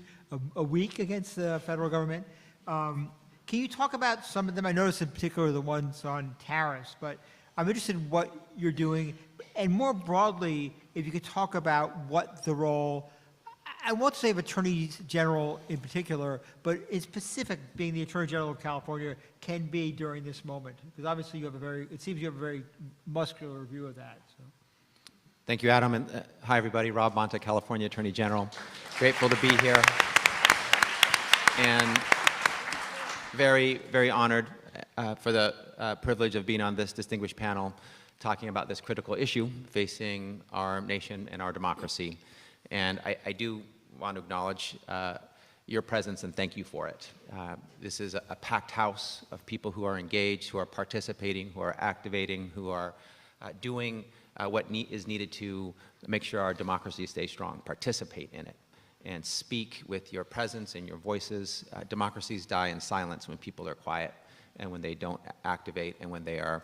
a week against the federal government. Can you talk about some of them? I noticed in particular the ones on tariffs, but I'm interested in what you're doing. And more broadly, if you could talk about what the role, I won't say of Attorney General in particular, but in specific, being the Attorney General of California, can be during this moment. Because obviously it seems you have a very muscular view of that. So. Thank you, Adam. And hi, everybody. Rob Bonta, California Attorney General. Grateful to be here. And very, very honored for the privilege of being on this distinguished panel talking about this critical issue facing our nation and our democracy. And I do want to acknowledge your presence and thank you for it. This is a packed house of people who are engaged, who are participating, who are activating, who are doing what is needed to make sure our democracy stays strong. Participate in it and speak with your presence and your voices. Democracies die in silence when people are quiet and when they don't activate and when they are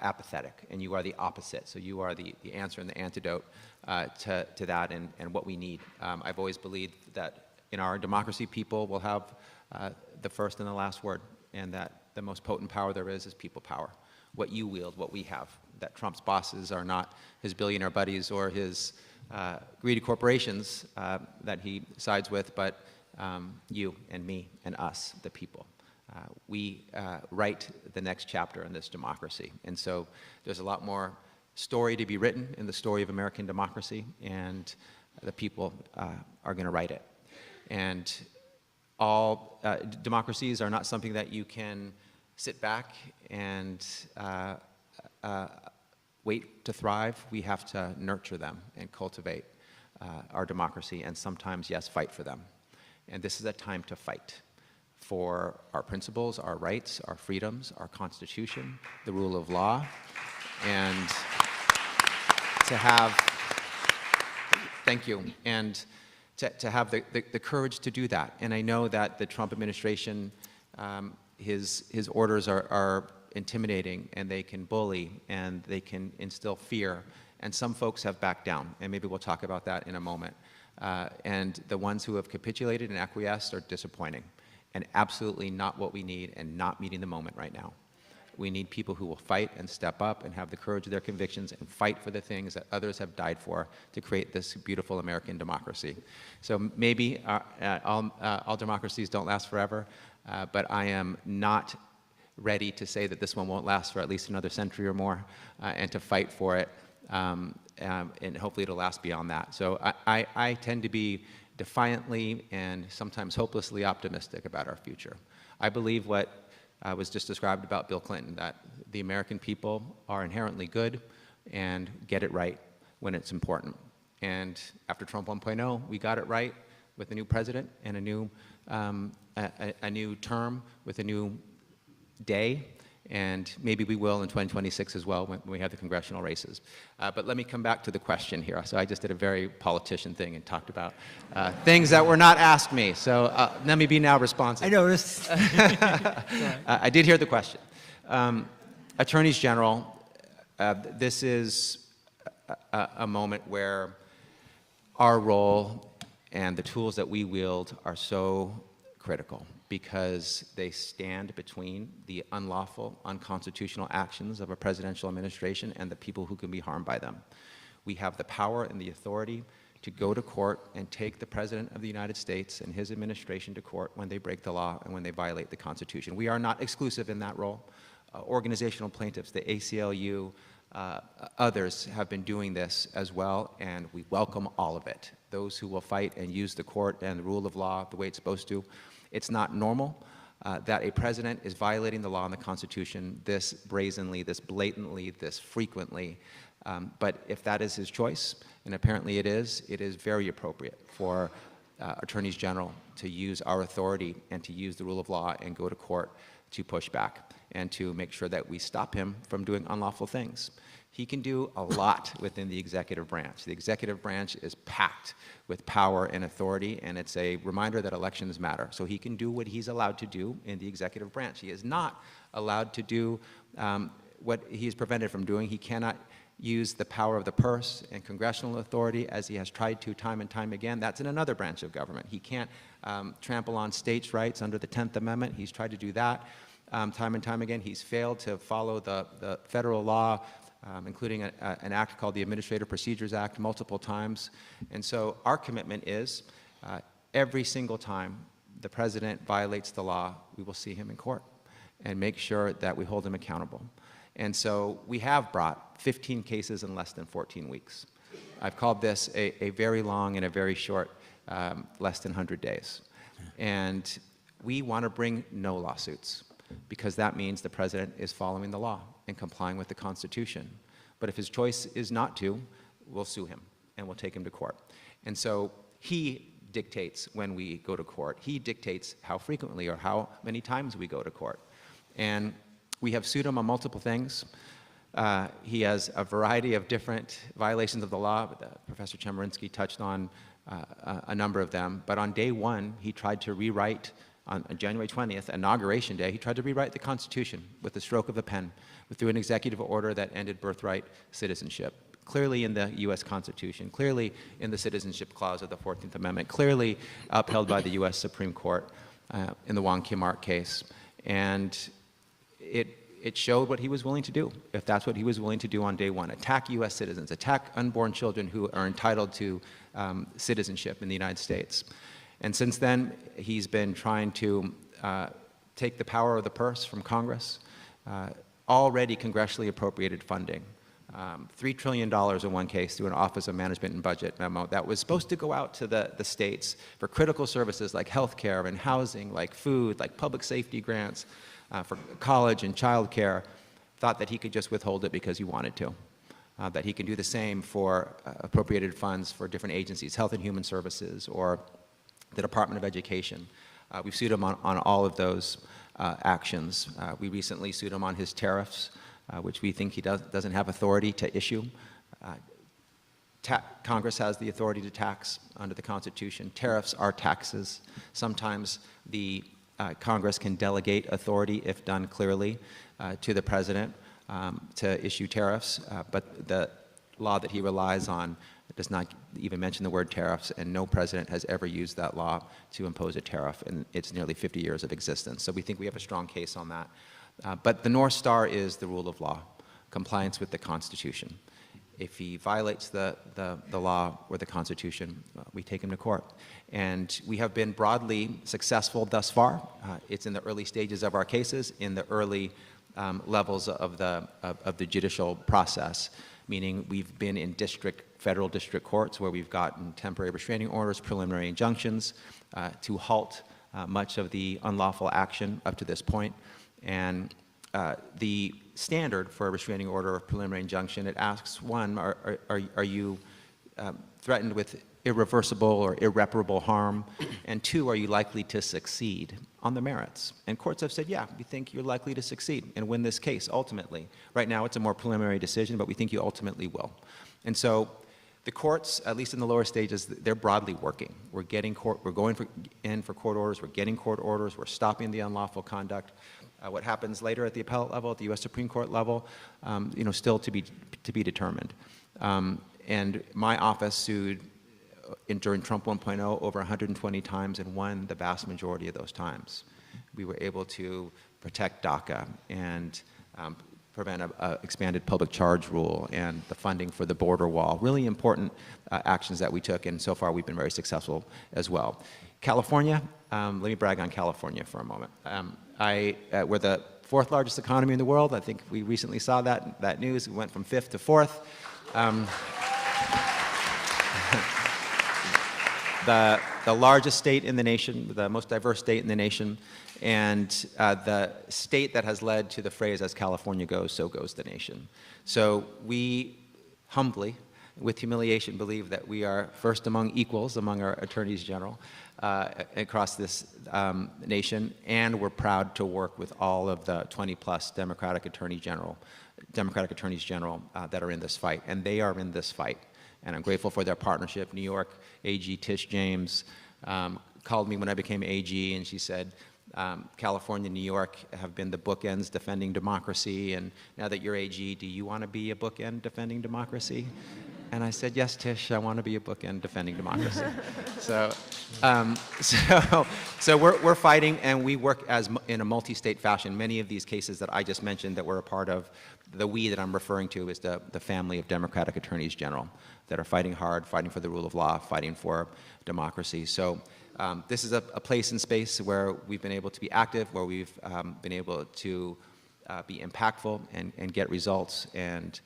apathetic. And you are the opposite. So you are the answer and the antidote to that and what we need. I've always believed that in our democracy, people will have the first and the last word, and that the most potent power there is people power. What you wield, what we have. That Trump's bosses are not his billionaire buddies or his greedy corporations that he sides with, but you and me and us, the people. We write the next chapter in this democracy. And so there's a lot more story to be written in the story of American democracy, and the people are going to write it. And all democracies are not something that you can sit back and wait to thrive. We have to nurture them and cultivate our democracy, and sometimes, yes, fight for them. And this is a time to fight for our principles, our rights, our freedoms, our Constitution, the rule of law, and to have, thank you, and to have the courage to do that. And I know that the Trump administration, his orders are intimidating, and they can bully, and they can instill fear, and some folks have backed down, and maybe we'll talk about that in a moment. And the ones who have capitulated and acquiesced are disappointing, and absolutely not what we need, and not meeting the moment right now. We need people who will fight and step up and have the courage of their convictions and fight for the things that others have died for to create this beautiful American democracy. So maybe all democracies don't last forever, but I am not ready to say that this one won't last for at least another century or more, and to fight for it, and hopefully it'll last beyond that. So I tend to be defiantly and sometimes hopelessly optimistic about our future. I believe what was just described about Bill Clinton, that the American people are inherently good and get it right when it's important. And after Trump 1.0, we got it right with a new president and a new term with a new day, and maybe we will in 2026 as well when we have the congressional races. But let me come back to the question here. So I just did a very politician thing and talked about things that were not asked me. So let me be now responsive. I noticed. I did hear the question. Attorneys General, this is a moment where our role and the tools that we wield are so critical, because they stand between the unlawful, unconstitutional actions of a presidential administration and the people who can be harmed by them. We have the power and the authority to go to court and take the President of the United States and his administration to court when they break the law and when they violate the Constitution. We are not exclusive in that role. Organizational plaintiffs, the ACLU, others have been doing this as well, and we welcome all of it. Those who will fight and use the court and the rule of law the way it's supposed to. It's not normal that a president is violating the law and the Constitution this brazenly, this blatantly, this frequently. But if that is his choice, and apparently it is very appropriate for attorneys general to use our authority and to use the rule of law and go to court to push back and to make sure that we stop him from doing unlawful things. He can do a lot within the executive branch. The executive branch is packed with power and authority, and it's a reminder that elections matter. So he can do what he's allowed to do in the executive branch. He is not allowed to do what he's prevented from doing. He cannot use the power of the purse and congressional authority as he has tried to time and time again. That's in another branch of government. He can't trample on states' rights under the 10th Amendment. He's tried to do that time and time again. He's failed to follow the federal law, including an act called the Administrative Procedures Act, multiple times. And so our commitment is every single time the president violates the law, we will see him in court and make sure that we hold him accountable. And so we have brought 15 cases in less than 14 weeks. I've called this a very long and a very short, less than 100 days. And we want to bring no lawsuits, because that means the president is following the law and complying with the Constitution. But if his choice is not to, we'll sue him and we'll take him to court. And so he dictates when we go to court. He dictates how frequently or how many times we go to court. And we have sued him on multiple things. He has a variety of different violations of the law. Professor Chemerinsky touched on a number of them. But on day one, he tried to rewrite, on January 20th, Inauguration Day, he tried to rewrite the Constitution with the stroke of a pen, through an executive order that ended birthright citizenship. Clearly in the U.S. Constitution, clearly in the Citizenship Clause of the 14th Amendment, clearly upheld by the U.S. Supreme Court in the Wong Kim Ark case. And it showed what he was willing to do, if that's what he was willing to do on day one. Attack U.S. citizens, attack unborn children who are entitled to citizenship in the United States. And since then, he's been trying to take the power of the purse from Congress, already congressionally appropriated funding, $3 trillion in one case through an Office of Management and Budget memo that was supposed to go out to the states for critical services like health care and housing, like food, like public safety grants, for college and child care. Thought that he could just withhold it because he wanted to. That he can do the same for appropriated funds for different agencies, Health and Human Services or the Department of Education. We've sued him on all of those actions. We recently sued him on his tariffs, which we think he doesn't have authority to issue. Congress has the authority to tax under the Constitution. Tariffs are taxes. Sometimes the Congress can delegate authority, if done clearly, to the president to issue tariffs, but the law that he relies on does not even mention the word tariffs, and no president has ever used that law to impose a tariff in its nearly 50 years of existence. So we think we have a strong case on that. But the North Star is the rule of law, compliance with the Constitution. If he violates the law or the Constitution, we take him to court. And we have been broadly successful thus far. It's in the early stages of our cases, in the early levels of the judicial process, meaning we've been in federal district courts where we've gotten temporary restraining orders, preliminary injunctions to halt much of the unlawful action up to this point. And the standard for a restraining order or preliminary injunction, it asks, one, are you threatened with irreversible or irreparable harm? And two, are you likely to succeed on the merits? And courts have said, yeah, we think you're likely to succeed and win this case ultimately. Right now it's a more preliminary decision, but we think you ultimately will. And so the courts, at least in the lower stages, they're broadly working. We're going in for court orders, we're getting court orders, we're stopping the unlawful conduct. What happens later at the appellate level, at the U.S. Supreme Court level, still to be determined. And my office sued during Trump 1.0 over 120 times and won the vast majority of those times. We were able to protect DACA and prevent an expanded public charge rule and the funding for the border wall. Really important actions that we took, and so far we've been very successful as well. California, let me brag on California for a moment. We're the fourth largest economy in the world. I think we recently saw that news. We went from fifth to fourth. The largest state in the nation, the most diverse state in the nation, and the state that has led to the phrase, as California goes, so goes the nation. So we humbly with humiliation, believe that we are first among equals among our attorneys general across this nation, and we're proud to work with all of the 20-plus Democratic attorneys general that are in this fight, and they are in this fight. And I'm grateful for their partnership. New York AG Tish James called me when I became AG, and she said, California and New York have been the bookends defending democracy, and now that you're AG, do you want to be a bookend defending democracy? And I said, yes, Tish, I want to be a bookend defending democracy. So we're fighting, and we work in a multi-state fashion. Many of these cases that I just mentioned that we're a part of, the we that I'm referring to is the family of Democratic attorneys general that are fighting hard, fighting for the rule of law, fighting for democracy. So this is a place and space where we've been able to be active, where we've been able to be impactful and get results, and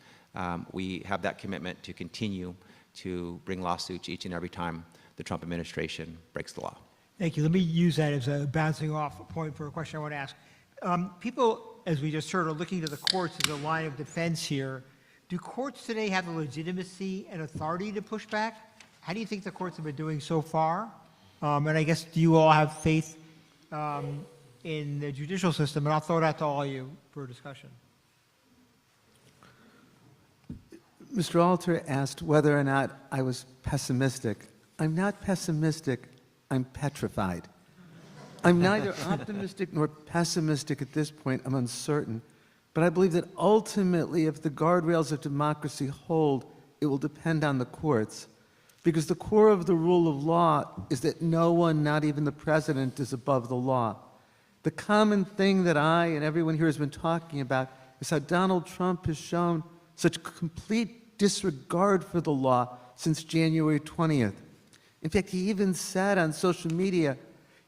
we have that commitment to continue to bring lawsuits each and every time the Trump administration breaks the law. Thank you. Let me use that as a bouncing off point for a question I want to ask. People, as we just heard, are looking to the courts as a line of defense here. Do courts today have the legitimacy and authority to push back? How do you think the courts have been doing so far? And I guess, do you all have faith in the judicial system? And I'll throw that to all of you for a discussion. Mr. Alter asked whether or not I was pessimistic. I'm not pessimistic, I'm petrified. I'm neither optimistic nor pessimistic at this point. I'm uncertain. But I believe that ultimately, if the guardrails of democracy hold, it will depend on the courts. Because the core of the rule of law is that no one, not even the president, is above the law. The common thing that I and everyone here has been talking about is how Donald Trump has shown such complete disregard for the law since January 20th. In fact, he even said on social media,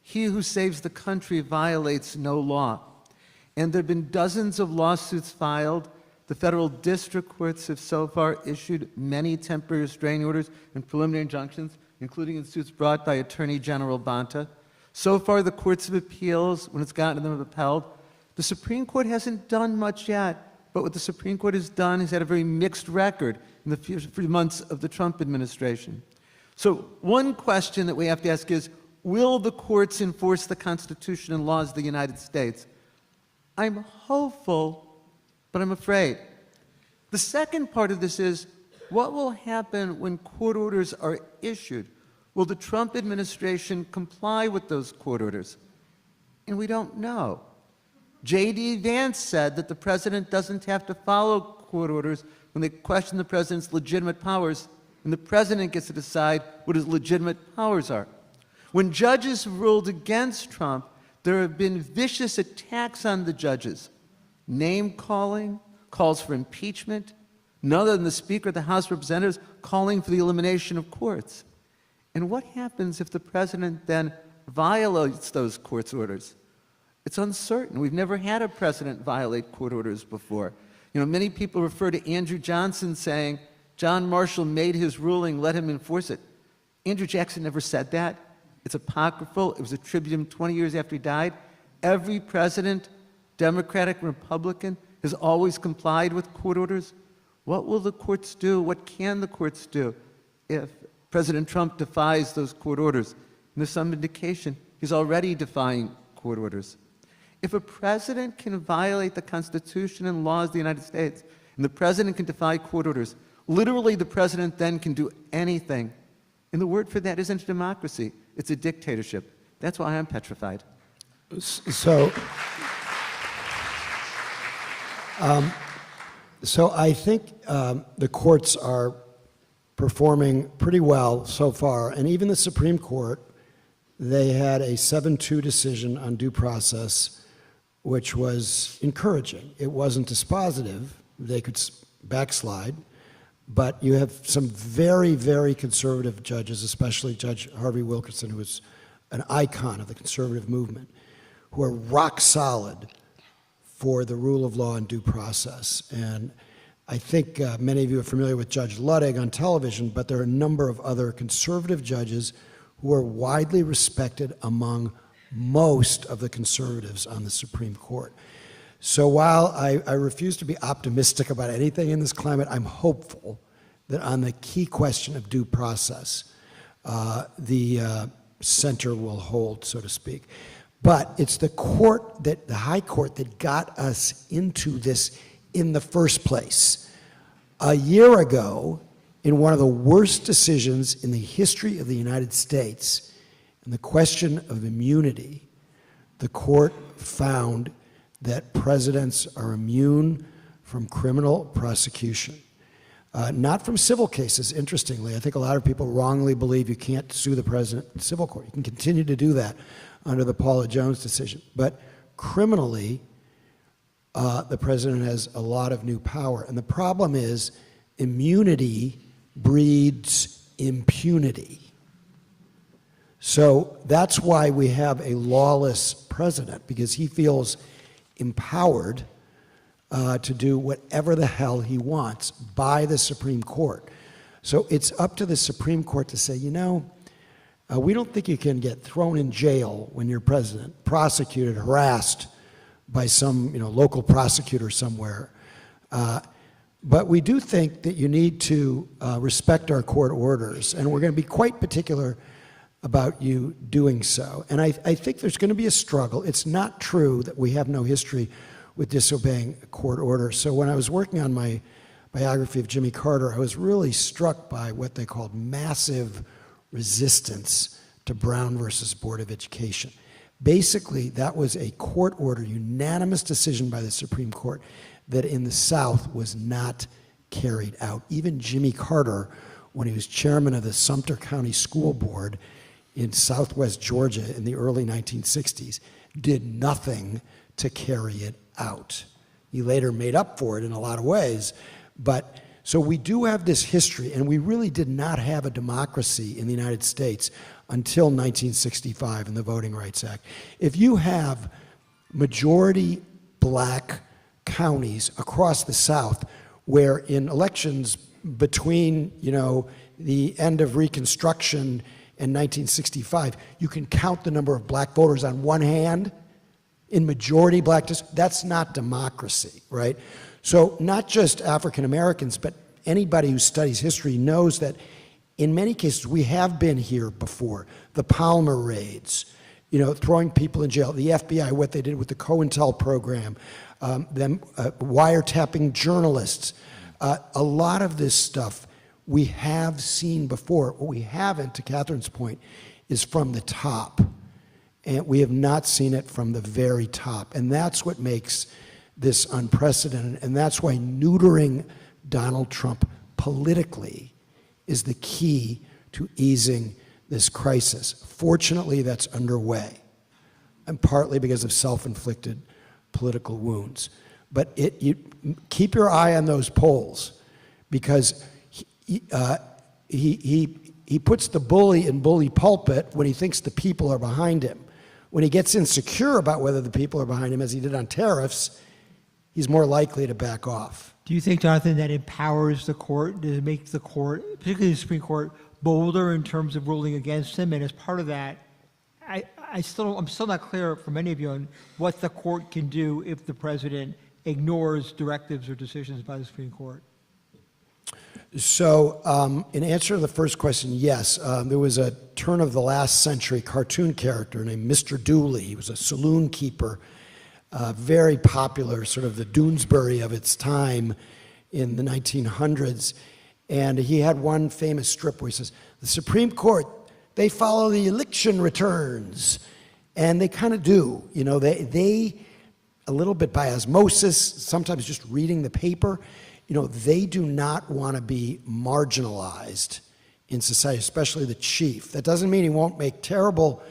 "He who saves the country violates no law." And there have been dozens of lawsuits filed. The federal district courts have so far issued many temporary restraining orders and preliminary injunctions, including in suits brought by Attorney General Bonta. So far, the courts of appeals, when it's gotten them upheld, the Supreme Court hasn't done much yet. But what the Supreme Court has done has had a very mixed record in the few months of the Trump administration. So one question that we have to ask is, will the courts enforce the Constitution and laws of the United States? I'm hopeful, but I'm afraid. The second part of this is, what will happen when court orders are issued? Will the Trump administration comply with those court orders? And we don't know. J.D. Vance said that the president doesn't have to follow court orders when they question the president's legitimate powers, and the president gets to decide what his legitimate powers are. When judges ruled against Trump, there have been vicious attacks on the judges. Name-calling, calls for impeachment, none other than the Speaker of the House of Representatives calling for the elimination of courts. And what happens if the president then violates those court orders? It's uncertain. We've never had a president violate court orders before. You know, many people refer to Andrew Johnson saying, John Marshall made his ruling, let him enforce it. Andrew Jackson never said that. It's apocryphal. It was attributed to him 20 years after he died. Every president, Democratic, Republican, has always complied with court orders. What will the courts do? What can the courts do if President Trump defies those court orders? And there's some indication he's already defying court orders. If a president can violate the Constitution and laws of the United States, and the president can defy court orders, literally the president then can do anything. And the word for that isn't a democracy, it's a dictatorship. That's why I'm petrified. So I think the courts are performing pretty well so far, and even the Supreme Court, they had a 7-2 decision on due process, which was encouraging. It wasn't dispositive. They could backslide, but you have some very, very conservative judges, especially Judge Harvey Wilkerson, who is an icon of the conservative movement, who are rock solid for the rule of law and due process. And I think many of you are familiar with Judge Ludwig on television, but there are a number of other conservative judges who are widely respected among most of the conservatives on the Supreme Court. So while I refuse to be optimistic about anything in this climate, I'm hopeful that on the key question of due process, the center will hold, so to speak. But it's the high court that got us into this in the first place. A year ago, in one of the worst decisions in the history of the United States, in the question of immunity, the court found that presidents are immune from criminal prosecution. Not from civil cases, interestingly. I think a lot of people wrongly believe you can't sue the president in civil court. You can continue to do that under the Paula Jones decision. But criminally, the president has a lot of new power. And the problem is immunity breeds impunity. So that's why we have a lawless president, because he feels empowered to do whatever the hell he wants by the Supreme Court. So it's up to the Supreme Court to say, you know, we don't think you can get thrown in jail when you're president, prosecuted, harassed by some local prosecutor somewhere. But we do think that you need to respect our court orders, and we're going to be quite particular about you doing so. And I think there's going to be a struggle. It's not true that we have no history with disobeying a court order. So when I was working on my biography of Jimmy Carter, I was really struck by what they called massive resistance to Brown versus Board of Education. Basically, that was a court order, unanimous decision by the Supreme Court, that in the South was not carried out. Even Jimmy Carter, when he was chairman of the Sumter County School Board in Southwest Georgia in the early 1960s, did nothing to carry it out. He later made up for it in a lot of ways, but so we do have this history, and we really did not have a democracy in the United States until 1965 in the Voting Rights Act. If you have majority black counties across the South where in elections between, the end of Reconstruction and 1965, you can count the number of black voters on one hand in majority black districts, that's not democracy, right? So not just African Americans, but anybody who studies history knows that in many cases we have been here before. The Palmer raids, throwing people in jail, the FBI, what they did with the COINTEL program, them wiretapping journalists. A lot of this stuff we have seen before. What we haven't, to Catherine's point, is from the top. And we have not seen it from the very top. And that's what makes this unprecedented. And that's why neutering Donald Trump politically is the key to easing this crisis. Fortunately, that's underway, and partly because of self-inflicted political wounds. But you keep your eye on those polls, because he puts the bully in bully pulpit when he thinks the people are behind him. When he gets insecure about whether the people are behind him, as he did on tariffs, he's more likely to back off. Do you think, Jonathan, that empowers the court, does it make the court, particularly the Supreme Court, bolder in terms of ruling against him? And as part of that, I'm still not clear for many of you on what the court can do if the president ignores directives or decisions by the Supreme Court. So in answer to the first question, yes. There was a turn of the last century cartoon character named Mr. Dooley. He was a saloon keeper, very popular, sort of the Doonesbury of its time in the 1900s. And he had one famous strip where he says, the Supreme Court, they follow the election returns. And they kind of do. They, a little bit by osmosis, sometimes just reading the paper, they do not want to be marginalized in society, especially the chief. That doesn't mean he won't make terrible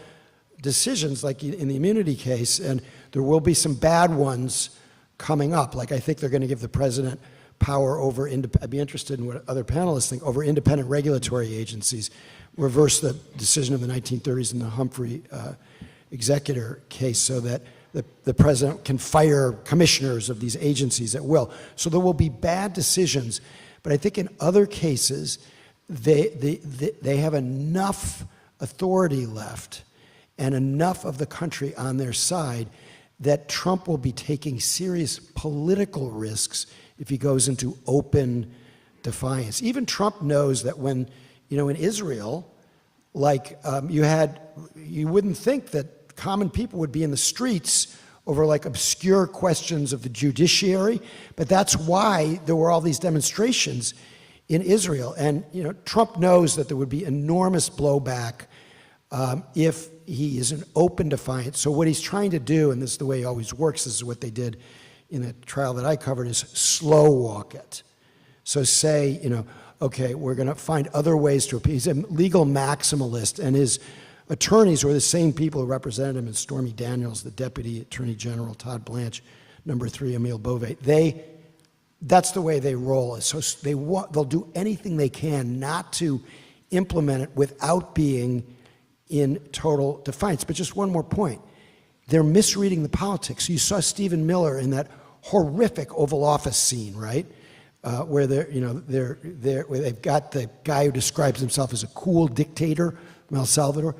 decisions like in the immunity case, and there will be some bad ones coming up. Like I think they're going to give the president power over, I'd be interested in what other panelists think, over independent regulatory agencies, reverse the decision of the 1930s in the Humphrey executor case so that the president can fire commissioners of these agencies at will. So there will be bad decisions, but I think in other cases, they have enough authority left and enough of the country on their side that Trump will be taking serious political risks if he goes into open defiance. Even Trump knows that when, in Israel, you wouldn't think that common people would be in the streets over obscure questions of the judiciary, but that's why there were all these demonstrations in Israel. And Trump knows that there would be enormous blowback if he is an open defiance. So what he's trying to do, and this is the way he always works, this is what they did in the trial that I covered, is slow walk it. So say, okay, we're going to find other ways to appeal. He's a legal maximalist, and his attorneys were the same people who represented him as Stormy Daniels, the Deputy Attorney General, Todd Blanche, number 3, Emile Beauvais. That's the way they roll. So they'll do anything they can not to implement it without being in total defiance. But just one more point. They're misreading the politics. You saw Stephen Miller in that horrific Oval Office scene, right? Where where they've got the guy who describes himself as a cool dictator from El Salvador.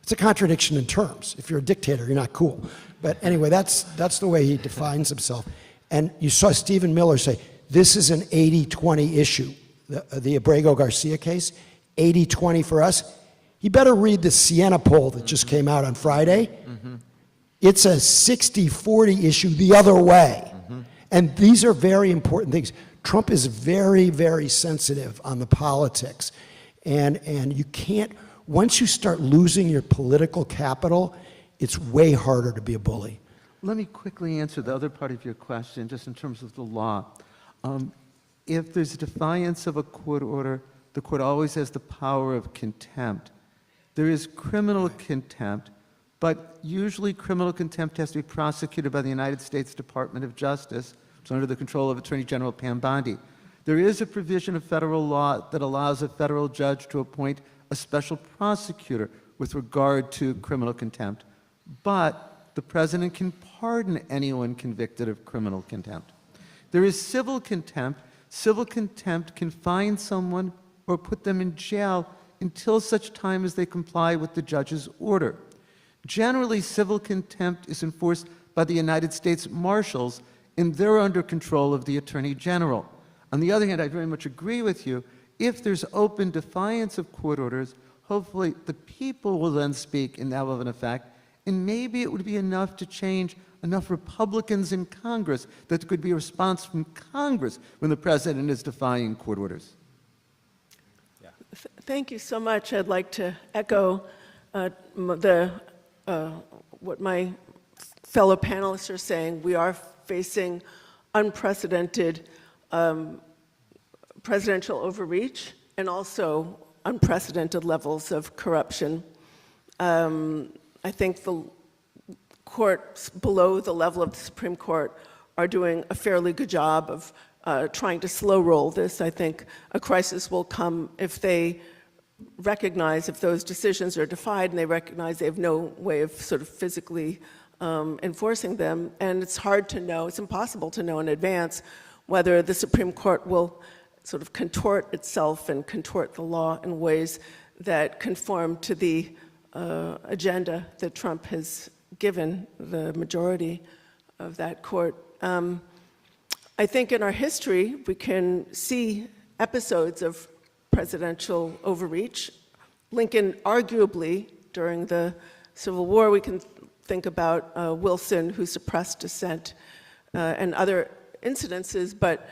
It's a contradiction in terms. If you're a dictator, you're not cool. But anyway, that's the way he defines himself. And you saw Stephen Miller say, this is an 80-20 issue. The Abrego Garcia case, 80-20 for us. You better read the Siena poll that just came out on Friday. It's a 60-40 issue the other way. And these are very important things. Trump is very, very sensitive on the politics. And you can't, once you start losing your political capital, it's way harder to be a bully. Let me quickly answer the other part of your question, just in terms of the law. If there's defiance of a court order, the court always has the power of contempt. There is criminal contempt, but usually criminal contempt has to be prosecuted by the United States Department of Justice. It's under the control of Attorney General Pam Bondi. There is a provision of federal law that allows a federal judge to appoint a special prosecutor with regard to criminal contempt, but the president can pardon anyone convicted of criminal contempt. There is civil contempt. Civil contempt can fine someone or put them in jail until such time as they comply with the judge's order. Generally, civil contempt is enforced by the United States Marshals, and they're under control of the Attorney General. On the other hand, I very much agree with you. If there's open defiance of court orders, hopefully the people will then speak in relevant effect, and maybe it would be enough to change enough Republicans in Congress that there could be a response from Congress when the president is defying court orders. Thank you so much. I'd like to echo what my fellow panelists are saying. We are facing unprecedented presidential overreach and also unprecedented levels of corruption. I think the courts below the level of the Supreme Court are doing a fairly good job of trying to slow roll this. I think a crisis will come if they recognize, if those decisions are defied and they recognize they have no way of sort of physically enforcing them. And it's hard to know, it's impossible to know in advance whether the Supreme Court will sort of contort itself and contort the law in ways that conform to the agenda that Trump has given the majority of that court. I think in our history, we can see episodes of presidential overreach. Lincoln, arguably, during the Civil War, we can think about Wilson, who suppressed dissent, and other incidences, but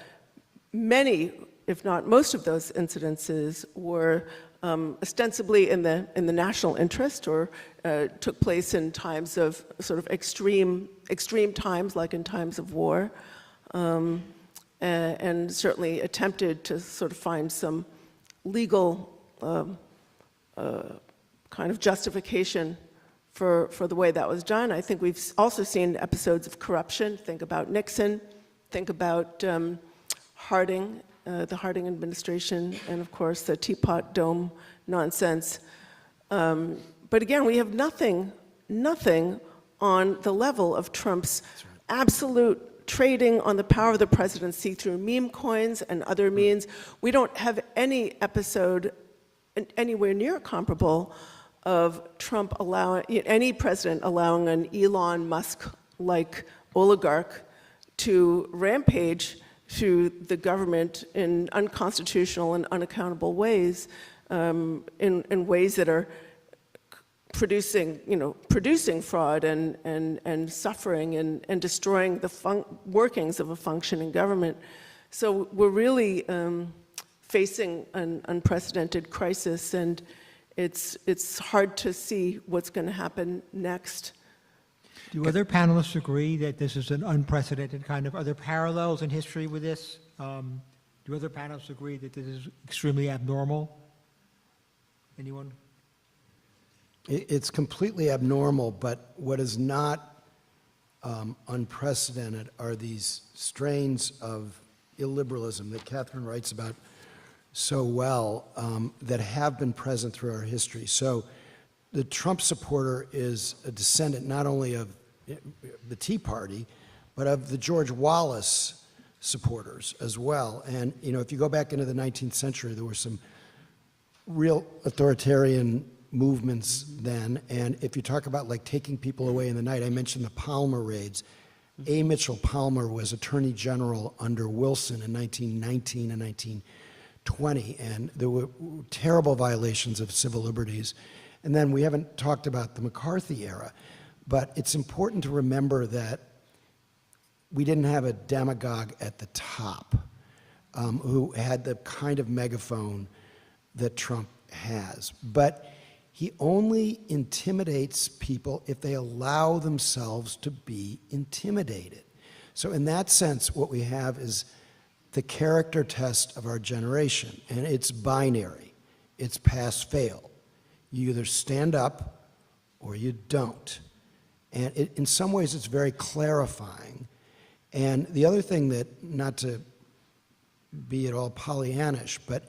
many, if not most of those incidences were ostensibly in the national interest or took place in times of sort of extreme times, like in times of war, and certainly attempted to sort of find some legal kind of justification for the way that was done. I think we've also seen episodes of corruption. Think about Nixon, think about Harding, the Harding administration, and of course the Teapot Dome nonsense. But again, we have nothing on the level of Trump's absolute trading on the power of the presidency through meme coins and other means. We don't have any episode anywhere near comparable of Trump any president allowing an Elon Musk-like oligarch to rampage to the government in unconstitutional and unaccountable ways, in ways that are producing fraud and suffering and destroying the workings of a functioning government. So we're really facing an unprecedented crisis, and it's hard to see what's going to happen next. Do other panelists agree that this is an unprecedented kind of, are there parallels in history with this? Do other panelists agree that this is extremely abnormal? Anyone? It's completely abnormal, but what is not unprecedented are these strains of illiberalism that Catherine writes about so well, that have been present through our history. So the Trump supporter is a descendant not only of the Tea Party, but of the George Wallace supporters as well. And if you go back into the 19th century, there were some real authoritarian movements then. And if you talk about like taking people away in the night, I mentioned the Palmer raids. A. Mitchell Palmer was Attorney General under Wilson in 1919 and 1920, and there were terrible violations of civil liberties. And then we haven't talked about the McCarthy era, but it's important to remember that we didn't have a demagogue at the top who had the kind of megaphone that Trump has. But he only intimidates people if they allow themselves to be intimidated. So in that sense, what we have is the character test of our generation, and it's binary. It's pass-fail. You either stand up or you don't. And in some ways, it's very clarifying. And the other thing that, not to be at all Pollyannish, but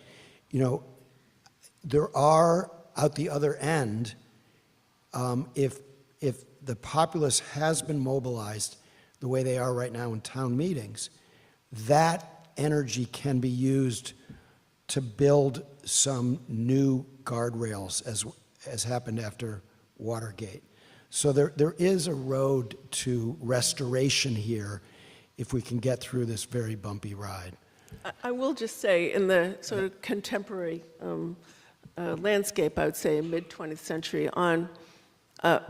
there are, out the other end, if the populace has been mobilized the way they are right now in town meetings, that energy can be used to build some new guardrails, as happened after Watergate. So there is a road to restoration here if we can get through this very bumpy ride. I will just say, in the sort of contemporary landscape, I would say mid-20th century on,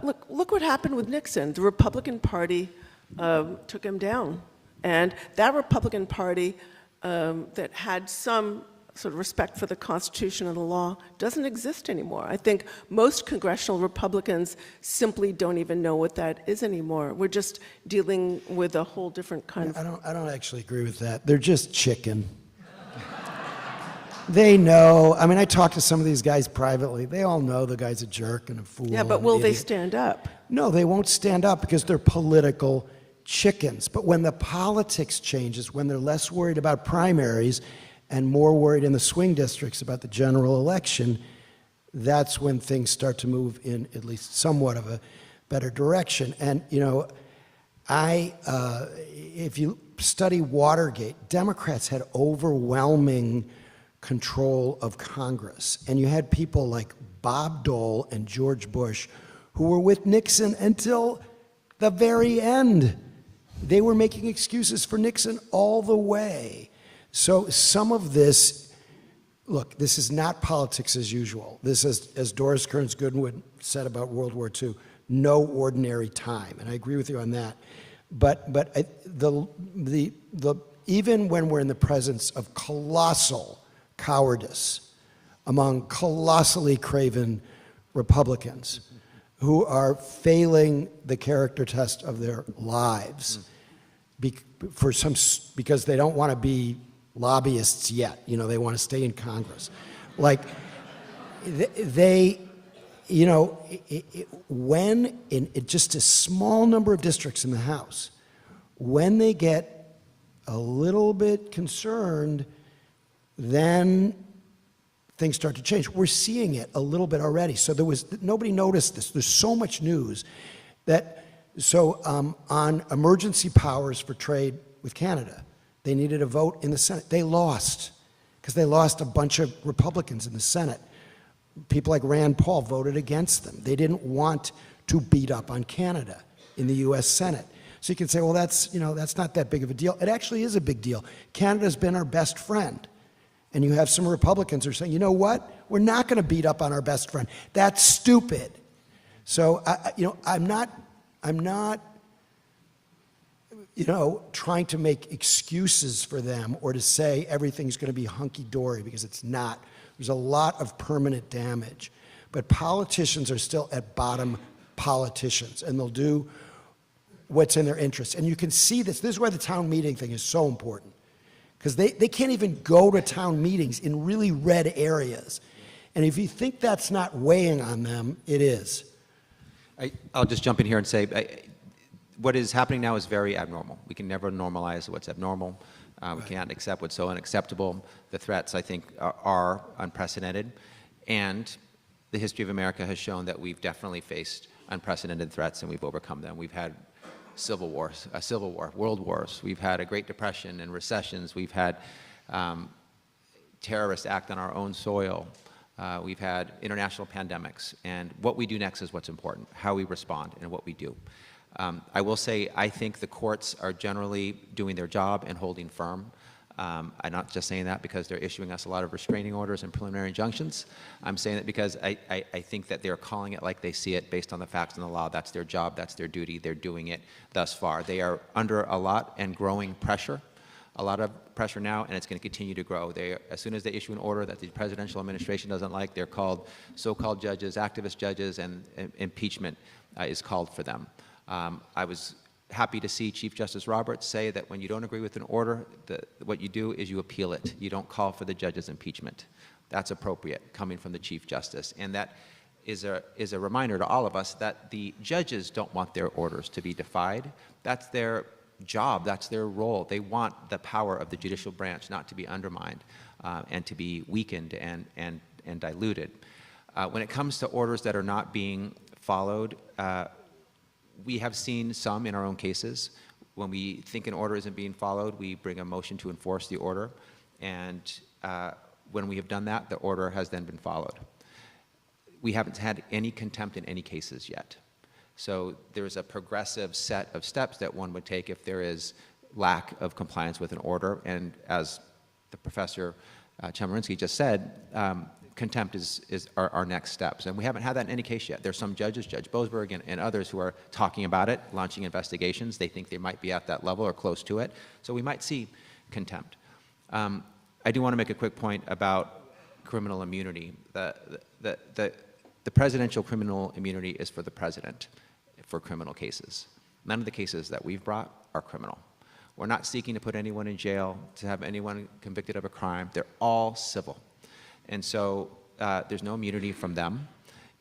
look what happened with Nixon. The Republican Party took him down. And that Republican Party that had some sort of respect for the Constitution and the law doesn't exist anymore. I think most congressional Republicans simply don't even know what that is anymore. We're just dealing with a whole different kind of... I don't actually agree with that. They're just chicken. They know. I mean, I talk to some of these guys privately. They all know the guy's a jerk and a fool. Yeah, but will they stand up? No, they won't stand up because they're political chickens. But when the politics changes, when they're less worried about primaries and more worried in the swing districts about the general election, that's when things start to move in at least somewhat of a better direction. And, if you study Watergate, Democrats had overwhelming control of Congress. And you had people like Bob Dole and George Bush who were with Nixon until the very end. They were making excuses for Nixon all the way. So some of this, look, this is not politics as usual. This is, as Doris Kearns Goodwin said about World War II, no ordinary time. And I agree with you on that. But even when we're in the presence of colossal cowardice among colossally craven Republicans who are failing the character test of their lives because they don't want to be lobbyists yet. They want to stay in Congress. Like, when in just a small number of districts in the House, when they get a little bit concerned, then things start to change. We're seeing it a little bit already. So nobody noticed this. There's so much news that, on emergency powers for trade with Canada, they needed a vote in the Senate. They lost, because they lost a bunch of Republicans in the Senate. People like Rand Paul voted against them. They didn't want to beat up on Canada in the US Senate. So you can say, well, that's not that big of a deal. It actually is a big deal. Canada's been our best friend. And you have some Republicans who are saying, you know what? We're not going to beat up on our best friend. That's stupid. So, I'm not trying to make excuses for them or to say everything's going to be hunky-dory, because it's not. There's a lot of permanent damage. But politicians are still at bottom politicians, and they'll do what's in their interest. And you can see this. This is why the town meeting thing is so important, because they can't even go to town meetings in really red areas. And if you think that's not weighing on them, it is. I'll just jump in here and say, what is happening now is very abnormal. We can never normalize what's abnormal. We can't accept what's so unacceptable. The threats, I think, are unprecedented. And the history of America has shown that we've definitely faced unprecedented threats, and we've overcome them. We've had civil wars, world wars. We've had a Great Depression and recessions. We've had terrorists act on our own soil. We've had international pandemics. And what we do next is what's important, how we respond and what we do. I will say, I think the courts are generally doing their job and holding firm. I'm not just saying that because they're issuing us a lot of restraining orders and preliminary injunctions. I'm saying that because I think that they're calling it like they see it based on the facts and the law. That's their job, that's their duty. They're doing it thus far. They are under a lot and growing pressure, a lot of pressure now, and it's going to continue to grow. As soon as they issue an order that the presidential administration doesn't like, they're called so-called judges, activist judges, and impeachment is called for them. I was happy to see Chief Justice Roberts say that when you don't agree with an order, what you do is you appeal it. You don't call for the judge's impeachment. That's appropriate, coming from the Chief Justice. And that is a reminder to all of us that the judges don't want their orders to be defied. That's their job, that's their role. They want the power of the judicial branch not to be undermined and to be weakened and diluted. When it comes to orders that are not being followed, we have seen some in our own cases. When we think an order isn't being followed, we bring a motion to enforce the order. And when we have done that, the order has then been followed. We haven't had any contempt in any cases yet. So there's a progressive set of steps that one would take if there is lack of compliance with an order. And as the Professor Chemerinsky just said, contempt is our next steps. And we haven't had that in any case yet. There's some judges, Judge Boasberg and others, who are talking about it, launching investigations. They think they might be at that level or close to it. So we might see contempt. I do want to make a quick point about criminal immunity. The presidential criminal immunity is for the president for criminal cases. None of the cases that we've brought are criminal. We're not seeking to put anyone in jail, to have anyone convicted of a crime. They're all civil. And so there's no immunity from them.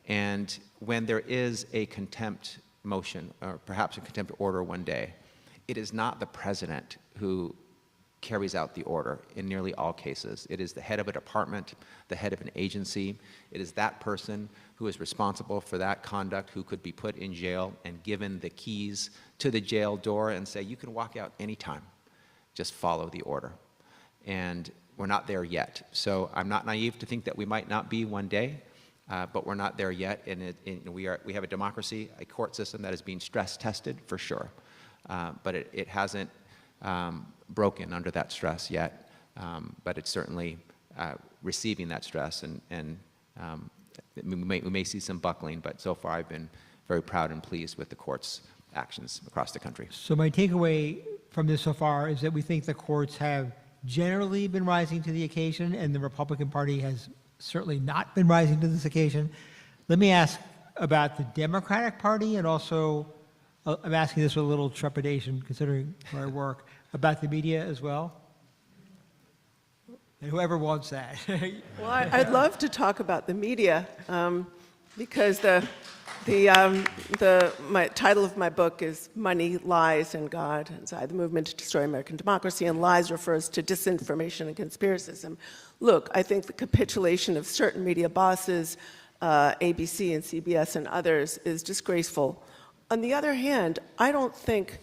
And when there is a contempt motion, or perhaps a contempt order one day, it is not the president who carries out the order in nearly all cases. It is the head of a department, the head of an agency. It is that person who is responsible for that conduct who could be put in jail and given the keys to the jail door and say, you can walk out anytime, just follow the order. And we're not there yet. So I'm not naive to think that we might not be one day, but we're not there yet. And we have a democracy, a court system that is being stress tested for sure. But it hasn't broken under that stress yet. But it's certainly receiving that stress, and we may see some buckling, but so far I've been very proud and pleased with the court's actions across the country. So my takeaway from this so far is that we think the courts have generally been rising to the occasion, and the Republican Party has certainly not been rising to this occasion. Let me ask about the Democratic Party, and also, I'm asking this with a little trepidation considering where I work, about the media as well. And whoever wants that. Well, I'd love to talk about the media, because my title of my book is Money, Lies, and God, Inside the Movement to Destroy American Democracy, and lies refers to disinformation and conspiracism. Look, I think the capitulation of certain media bosses, ABC and CBS and others, is disgraceful. On the other hand, I don't think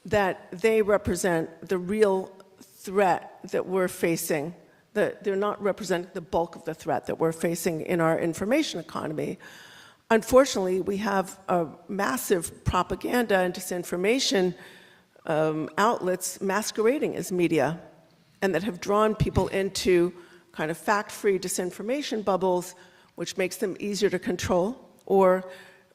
that they represent the real threat that we're facing. They're not representing the bulk of the threat that we're facing in our information economy. Unfortunately, we have a massive propaganda and disinformation outlets masquerading as media and that have drawn people into kind of fact-free disinformation bubbles, which makes them easier to control, or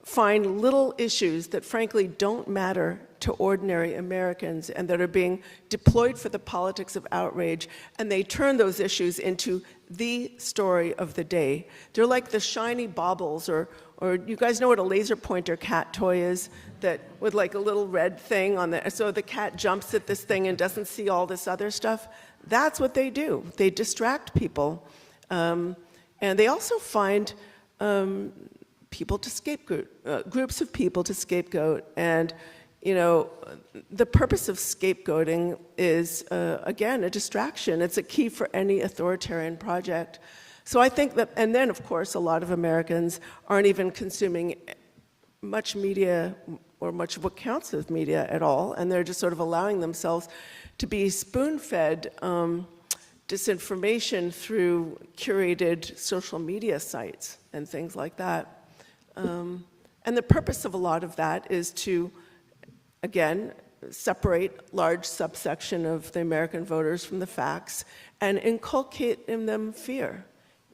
find little issues that frankly don't matter to ordinary Americans and that are being deployed for the politics of outrage, and they turn those issues into the story of the day. They're like the shiny baubles, or you guys know what a laser pointer cat toy is, that with like a little red thing on the, so the cat jumps at this thing and doesn't see all this other stuff. That's what they do. They distract people. And they also find people to scapegoat, groups of people to scapegoat. And, you know, the purpose of scapegoating is, again, a distraction. It's a key for any authoritarian project. So I think that, and then, of course, a lot of Americans aren't even consuming much media or much of what counts as media at all, and they're just sort of allowing themselves to be spoon-fed disinformation through curated social media sites and things like that. And the purpose of a lot of that is to, again, separate large subsection of the American voters from the facts and inculcate in them fear.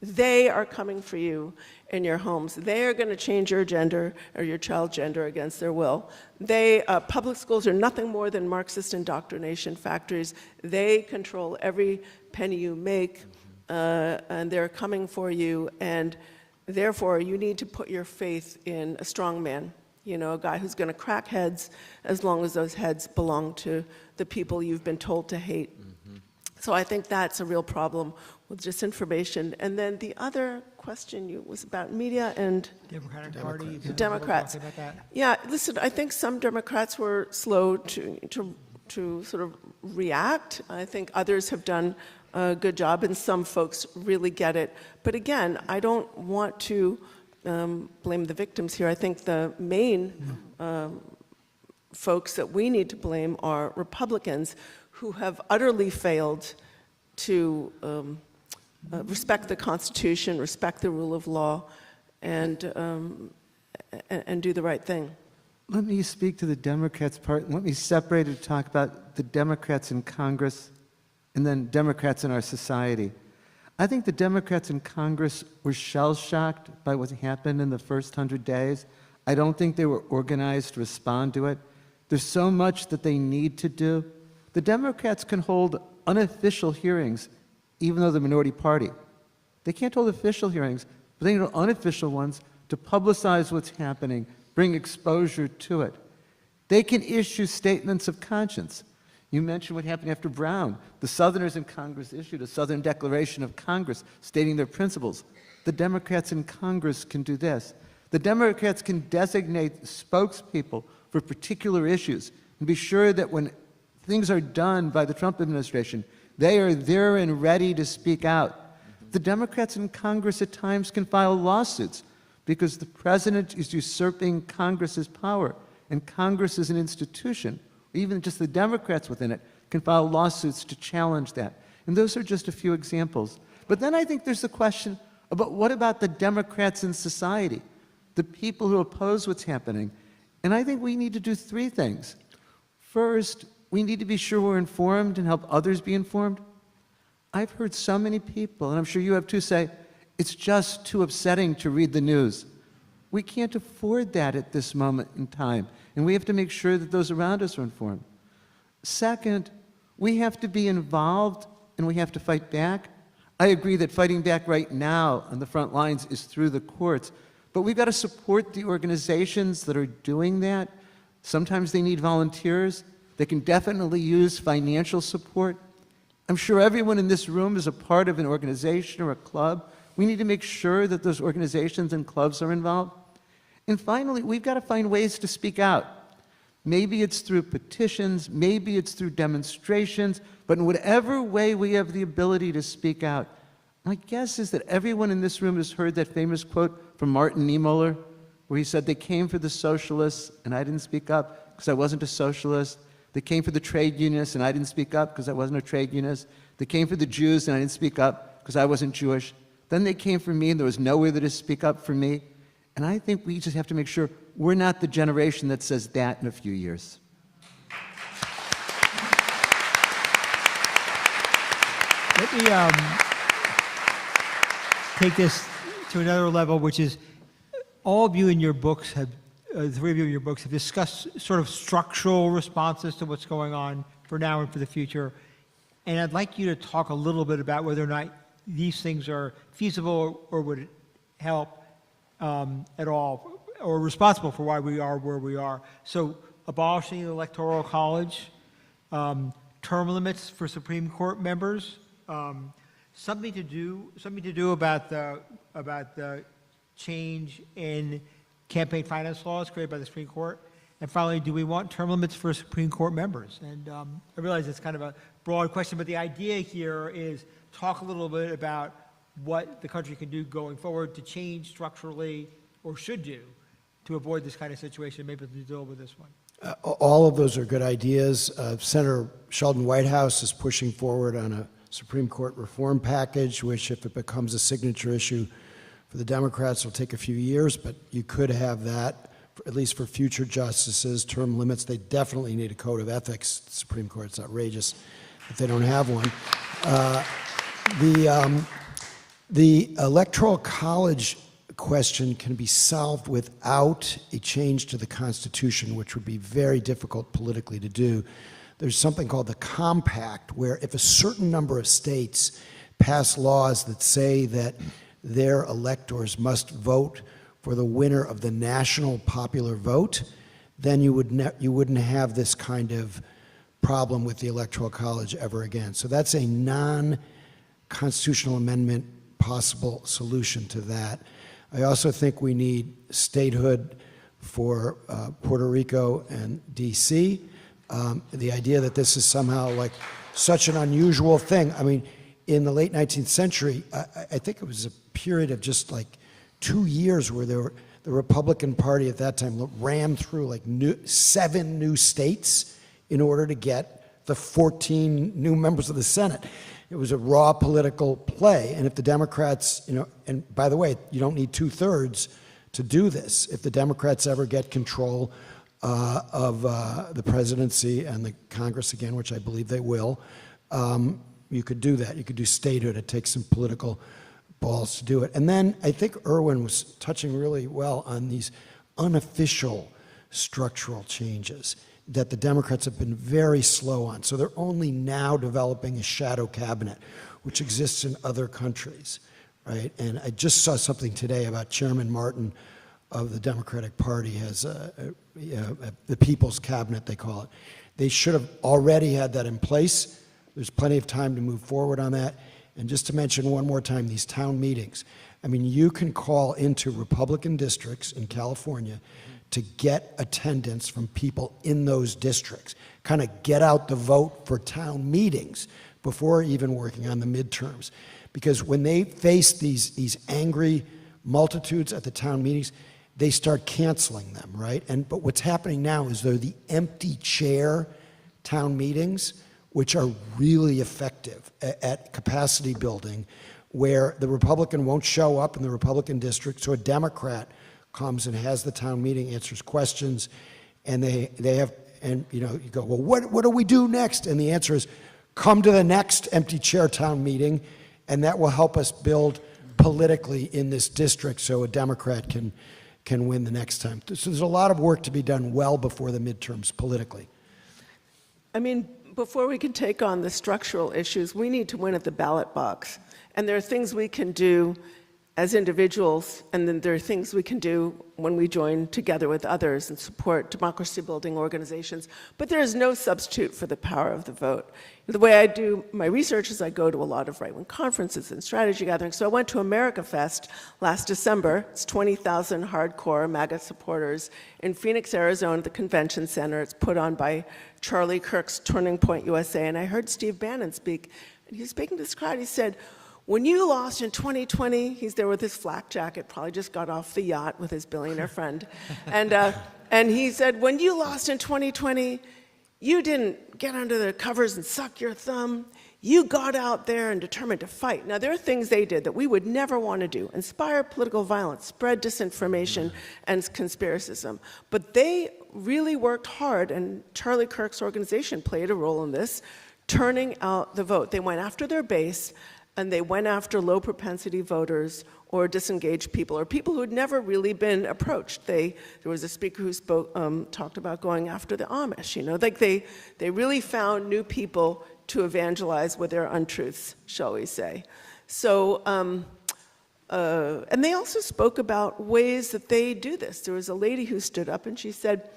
They are coming for you in your homes. They are going to change your gender or your child's gender against their will. Public schools are nothing more than Marxist indoctrination factories. They control every penny you make, and they're coming for you, and therefore you need to put your faith in a strong man, you know, a guy who's going to crack heads as long as those heads belong to the people you've been told to hate. So I think that's a real problem with disinformation. And then the other question was about media and Democratic Party. Democrats. About that. Yeah, listen, I think some Democrats were slow to sort of react. I think others have done a good job, and some folks really get it. But again, I don't want to blame the victims here. I think the main folks that we need to blame are Republicans who have utterly failed to respect the Constitution, respect the rule of law, and do the right thing. Let me speak to the Democrats part. Let me separate it to talk about the Democrats in Congress and then Democrats in our society. I think the Democrats in Congress were shell-shocked by what happened in the first 100 days. I don't think they were organized to respond to it. There's so much that they need to do. The Democrats can hold unofficial hearings, even though they're the minority party. They can't hold official hearings, but they can hold unofficial ones to publicize what's happening, bring exposure to it. They can issue statements of conscience. You mentioned what happened after Brown. The Southerners in Congress issued a Southern Declaration of Congress stating their principles. The Democrats in Congress can do this. The Democrats can designate spokespeople for particular issues and be sure that when things are done by the Trump administration, they are there and ready to speak out. The Democrats in Congress at times can file lawsuits because the president is usurping Congress's power, and Congress is an institution. Even just the Democrats within it can file lawsuits to challenge that. And those are just a few examples. But then I think there's the question about what about the Democrats in society, the people who oppose what's happening? And I think we need to do three things. First, we need to be sure we're informed and help others be informed. I've heard so many people, and I'm sure you have too, say, it's just too upsetting to read the news. We can't afford that at this moment in time, and we have to make sure that those around us are informed. Second, we have to be involved and we have to fight back. I agree that fighting back right now on the front lines is through the courts, but we've got to support the organizations that are doing that. Sometimes they need volunteers. They can definitely use financial support. I'm sure everyone in this room is a part of an organization or a club. We need to make sure that those organizations and clubs are involved. And finally, we've got to find ways to speak out. Maybe it's through petitions, maybe it's through demonstrations, but in whatever way we have the ability to speak out. My guess is that everyone in this room has heard that famous quote from Martin Niemöller, where he said, they came for the socialists and I didn't speak up because I wasn't a socialist. They came for the trade unionists and I didn't speak up because I wasn't a trade unionist. They came for the Jews and I didn't speak up because I wasn't Jewish. Then they came for me and there was nowhere to speak up for me. And I think we just have to make sure we're not the generation that says that in a few years. Let me take this to another level, which is all of you in your books have, the three of you in your books have discussed sort of structural responses to what's going on for now and for the future. And I'd like you to talk a little bit about whether or not these things are feasible or would help at all, or responsible for why we are where we are. So abolishing the Electoral College, term limits for Supreme Court members, something to do about the change in campaign finance laws created by the Supreme Court, and finally, do we want term limits for Supreme Court members? And I realize it's kind of a broad question, but the idea here is talk a little bit about what the country can do going forward to change structurally, or should do, to avoid this kind of situation, maybe to deal with this one. All of those are good ideas. Senator Sheldon Whitehouse is pushing forward on a Supreme Court reform package, which, if it becomes a signature issue for the Democrats, will take a few years, but you could have that, at least for future justices, term limits. They definitely need a code of ethics. The Supreme Court's outrageous if they don't have one. The Electoral College question can be solved without a change to the Constitution, which would be very difficult politically to do. There's something called the Compact, where if a certain number of states pass laws that say that their electors must vote for the winner of the national popular vote, then you wouldn't have this kind of problem with the Electoral College ever again. So that's a non-constitutional amendment possible solution to that. I also think we need statehood for Puerto Rico and DC. The idea that this is somehow like such an unusual thing. I mean, in the late 19th century, I think it was a period of just like 2 years where the Republican Party at that time rammed through like 7 new states in order to get the 14 new members of the Senate. It was a raw political play. And if the Democrats, and by the way, you don't need 2/3 to do this. If the Democrats ever get control of the presidency and the Congress again, which I believe they will, you could do that. You could do statehood. It takes some political balls to do it. And then I think Erwin was touching really well on these unofficial structural changes that the Democrats have been very slow on. So they're only now developing a shadow cabinet, which exists in other countries, right? And I just saw something today about Chairman Martin of the Democratic Party has the People's Cabinet, they call it. They should have already had that in place. There's plenty of time to move forward on that. And just to mention one more time, these town meetings. I mean, you can call into Republican districts in California to get attendance from people in those districts, kind of get out the vote for town meetings before even working on the midterms. Because when they face these angry multitudes at the town meetings, they start canceling them, right? But what's happening now is they're the empty chair town meetings, which are really effective at capacity building, where the Republican won't show up in the Republican district, so a Democrat comes and has the town meeting, answers questions, and they have, and you go, well, what do we do next? And the answer is, come to the next empty chair town meeting, and that will help us build politically in this district so a Democrat can win the next time. So there's a lot of work to be done well before the midterms politically. I mean, before we can take on the structural issues, we need to win at the ballot box. And there are things we can do as individuals, and then there are things we can do when we join together with others and support democracy-building organizations. But there is no substitute for the power of the vote. The way I do my research is I go to a lot of right-wing conferences and strategy gatherings. So I went to America Fest last December. It's 20,000 hardcore MAGA supporters in Phoenix, Arizona, at the convention center. It's put on by Charlie Kirk's Turning Point USA. And I heard Steve Bannon speak. And he was speaking to this crowd. He said, when you lost in 2020, he's there with his flak jacket, probably just got off the yacht with his billionaire friend. And he said, when you lost in 2020, you didn't get under the covers and suck your thumb. You got out there and determined to fight. Now, there are things they did that we would never want to do. Inspire political violence, spread disinformation and conspiracism. But they really worked hard, and Charlie Kirk's organization played a role in this, turning out the vote. They went after their base, and they went after low propensity voters or disengaged people, or people who had never really been approached. There was a speaker who talked about going after the Amish. Like they really found new people to evangelize with their untruths, shall we say. So, and they also spoke about ways that they do this. There was a lady who stood up and she said,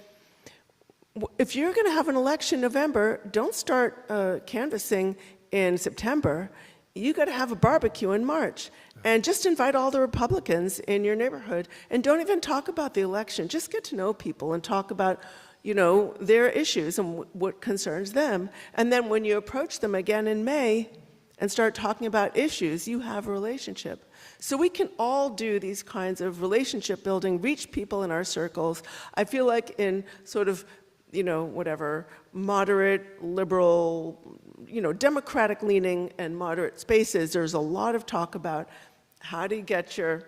if you're going to have an election in November, don't start canvassing in September. You got to have a barbecue in March. And just invite all the Republicans in your neighborhood and don't even talk about the election. Just get to know people and talk about, their issues and what concerns them. And then when you approach them again in May and start talking about issues, you have a relationship. So we can all do these kinds of relationship building, reach people in our circles. I feel like in sort of, whatever, moderate, liberal, democratic leaning and moderate spaces, there's a lot of talk about how do you get your,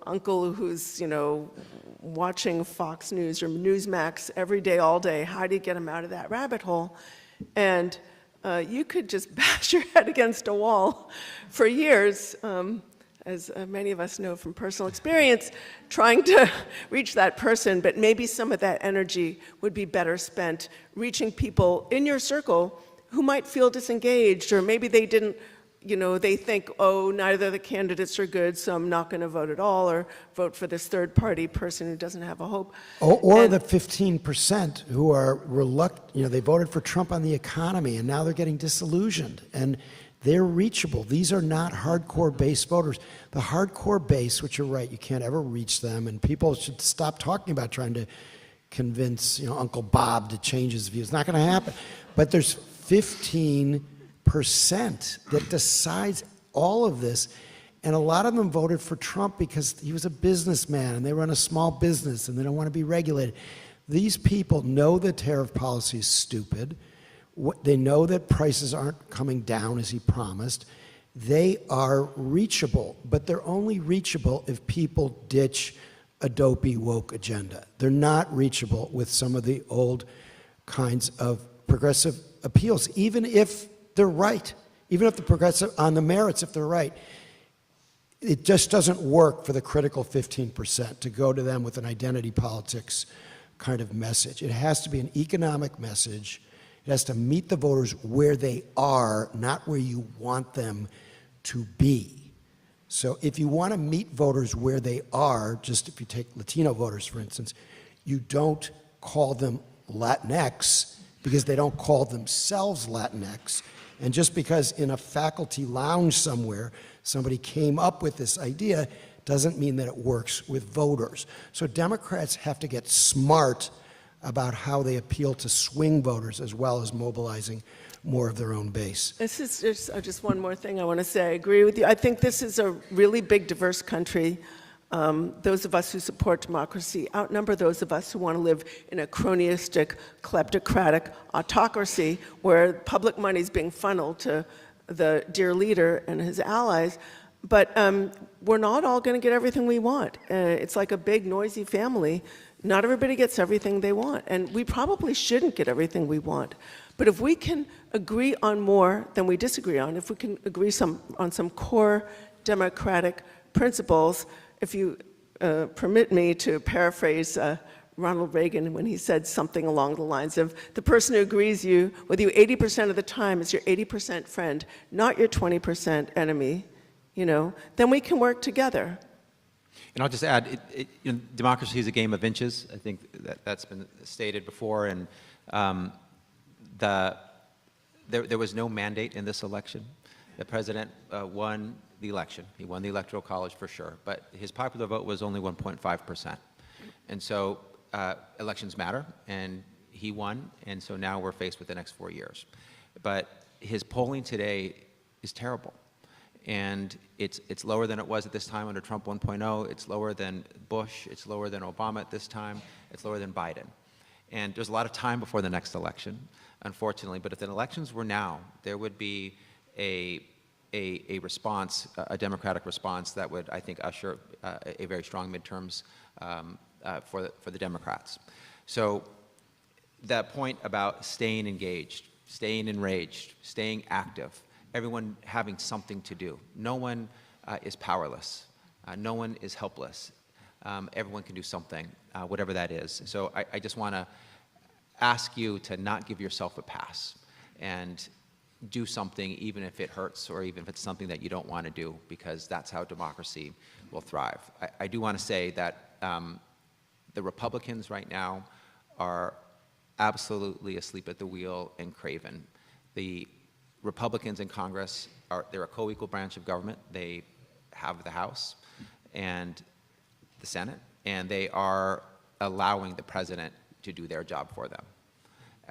uncle who's, watching Fox News or Newsmax every day, all day, how do you get him out of that rabbit hole? And you could just bash your head against a wall for years, as many of us know from personal experience, trying to reach that person, but maybe some of that energy would be better spent reaching people in your circle who might feel disengaged, or maybe they didn't, they think, oh, neither of the candidates are good, so I'm not going to vote at all, or vote for this third-party person who doesn't have a hope. Or the 15% who are reluctant, they voted for Trump on the economy, and now they're getting disillusioned, and they're reachable. These are not hardcore base voters. The hardcore base, which you're right, you can't ever reach them, and people should stop talking about trying to convince, Uncle Bob to change his views. It's not going to happen. But there's 15% that decides all of this, and a lot of them voted for Trump because he was a businessman and they run a small business and they don't want to be regulated. These people know the tariff policy is stupid. They know that prices aren't coming down as he promised. They are reachable, but they're only reachable if people ditch a dopey woke agenda. They're not reachable with some of the old kinds of progressive appeals, even if they're right, even if the progressive, on the merits, if they're right. It just doesn't work for the critical 15% to go to them with an identity politics kind of message. It has to be an economic message. It has to meet the voters where they are, not where you want them to be. So if you want to meet voters where they are, just if you take Latino voters, for instance, you don't call them Latinx because they don't call themselves Latinx. And just because in a faculty lounge somewhere somebody came up with this idea doesn't mean that it works with voters. So Democrats have to get smart about how they appeal to swing voters as well as mobilizing more of their own base. This is just one more thing I want to say. I agree with you. I think this is a really big, diverse country. Those of us who support democracy outnumber those of us who want to live in a cronyistic, kleptocratic autocracy where public money is being funneled to the dear leader and his allies. But we're not all going to get everything we want. It's like a big, noisy family. Not everybody gets everything they want, and we probably shouldn't get everything we want. But if we can agree on more than we disagree on, if we can agree on some core democratic principles, if you permit me to paraphrase Ronald Reagan when he said something along the lines of, the person who agrees with you 80% of the time is your 80% friend, not your 20% enemy, then we can work together. And I'll just add, democracy is a game of inches. I think that's been stated before, and there was no mandate in this election. The president won the election. He won the Electoral College for sure, but his popular vote was only 1.5%. And so elections matter, and he won, and so now we're faced with the next 4 years. But his polling today is terrible. And it's lower than it was at this time under Trump 1.0. It's lower than Bush. It's lower than Obama at this time. It's lower than Biden. And there's a lot of time before the next election, unfortunately. But if the elections were now, there would be a response, a democratic response that would, I think, usher a very strong midterms for the Democrats. So that point about staying engaged, staying enraged, staying active, everyone having something to do. No one is powerless. No one is helpless. Everyone can do something, whatever that is. So I just want to ask you to not give yourself a pass and do something even if it hurts or even if it's something that you don't want to do, because that's how democracy will thrive. I do want to say that the Republicans right now are absolutely asleep at the wheel and craven. The Republicans in Congress they're a co-equal branch of government. They have the House and the Senate, and they are allowing the president to do their job for them.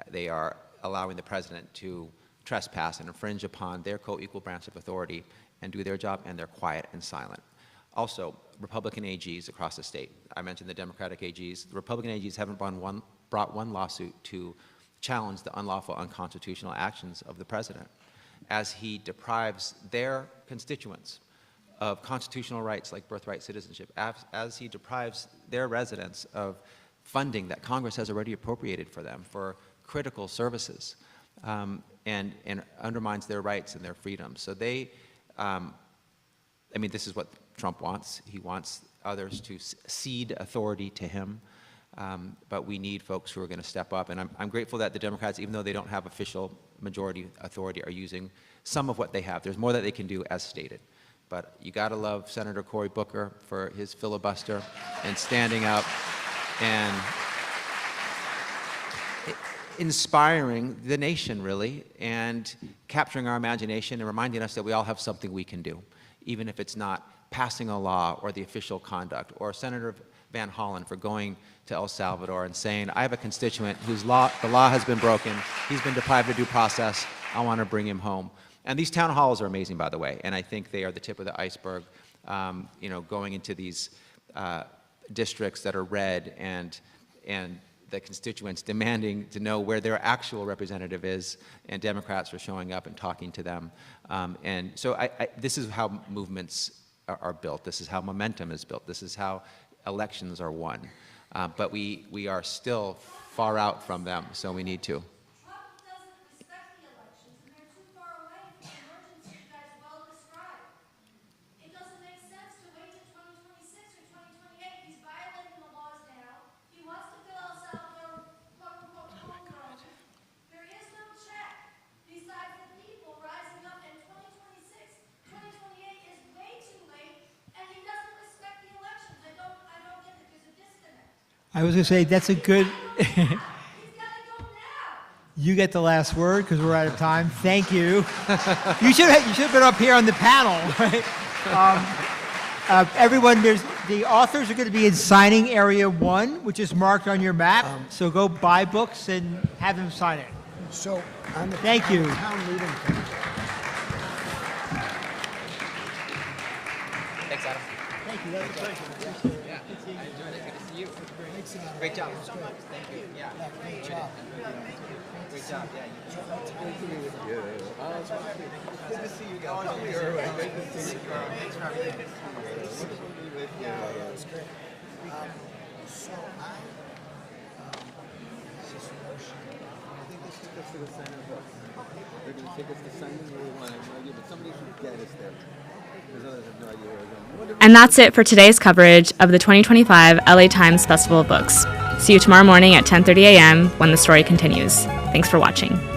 They are allowing the president to trespass and infringe upon their co-equal branch of authority and do their job, and they're quiet and silent. Also, Republican AGs across the state. I mentioned the Democratic AGs. The Republican AGs haven't brought one lawsuit to challenge the unlawful, unconstitutional actions of the president as he deprives their constituents of constitutional rights like birthright citizenship, as he deprives their residents of funding that Congress has already appropriated for them for critical services, and undermines their rights and their freedoms. So they, I mean, this is what Trump wants. He wants others to cede authority to him, but we need folks who are going to step up. And I'm grateful that the Democrats, even though they don't have official majority authority, are using some of what they have. There's more that they can do, as stated. But you got to love Senator Cory Booker for his filibuster and standing up and inspiring the nation, really, and capturing our imagination and reminding us that we all have something we can do, even if it's not passing a law or the official conduct, or Senator Van Hollen for going to El Salvador and saying, I have a constituent whose the law has been broken, he's been deprived of due process, I want to bring him home. And these town halls are amazing, by the way, and I think they are the tip of the iceberg, you know, going into these districts that are red and the constituents demanding to know where their actual representative is, and Democrats are showing up and talking to them. And so this is how movements are built. This is how momentum is built. This is how elections are won. But we are still far out from them, so we need to. I was going to say, that's a good... You get the last word because we're out of time. Thank you. You should have been up here on the panel, right? Everyone, the authors are going to be in signing area 1, which is marked on your map. So go buy books and have them sign it. So, on the Thank you. town meeting thing, Thanks, Adam. Thank you. That was a pleasure. Yeah, I enjoyed it. Good to see you. Great job. Thank you. Yeah. great job. Great job. Yeah. Good to see you guys. Great to see you. Thanks for having me. Yeah, it was great. So I just notion. I think they took us to the signing book. They're going to take us to signing room 1. I have no idea, but somebody should get us there. Because others have no idea where we're going. And that's it for today's coverage of the 2025 LA Times Festival of Books. See you tomorrow morning at 10:30 a.m. when the story continues. Thanks for watching.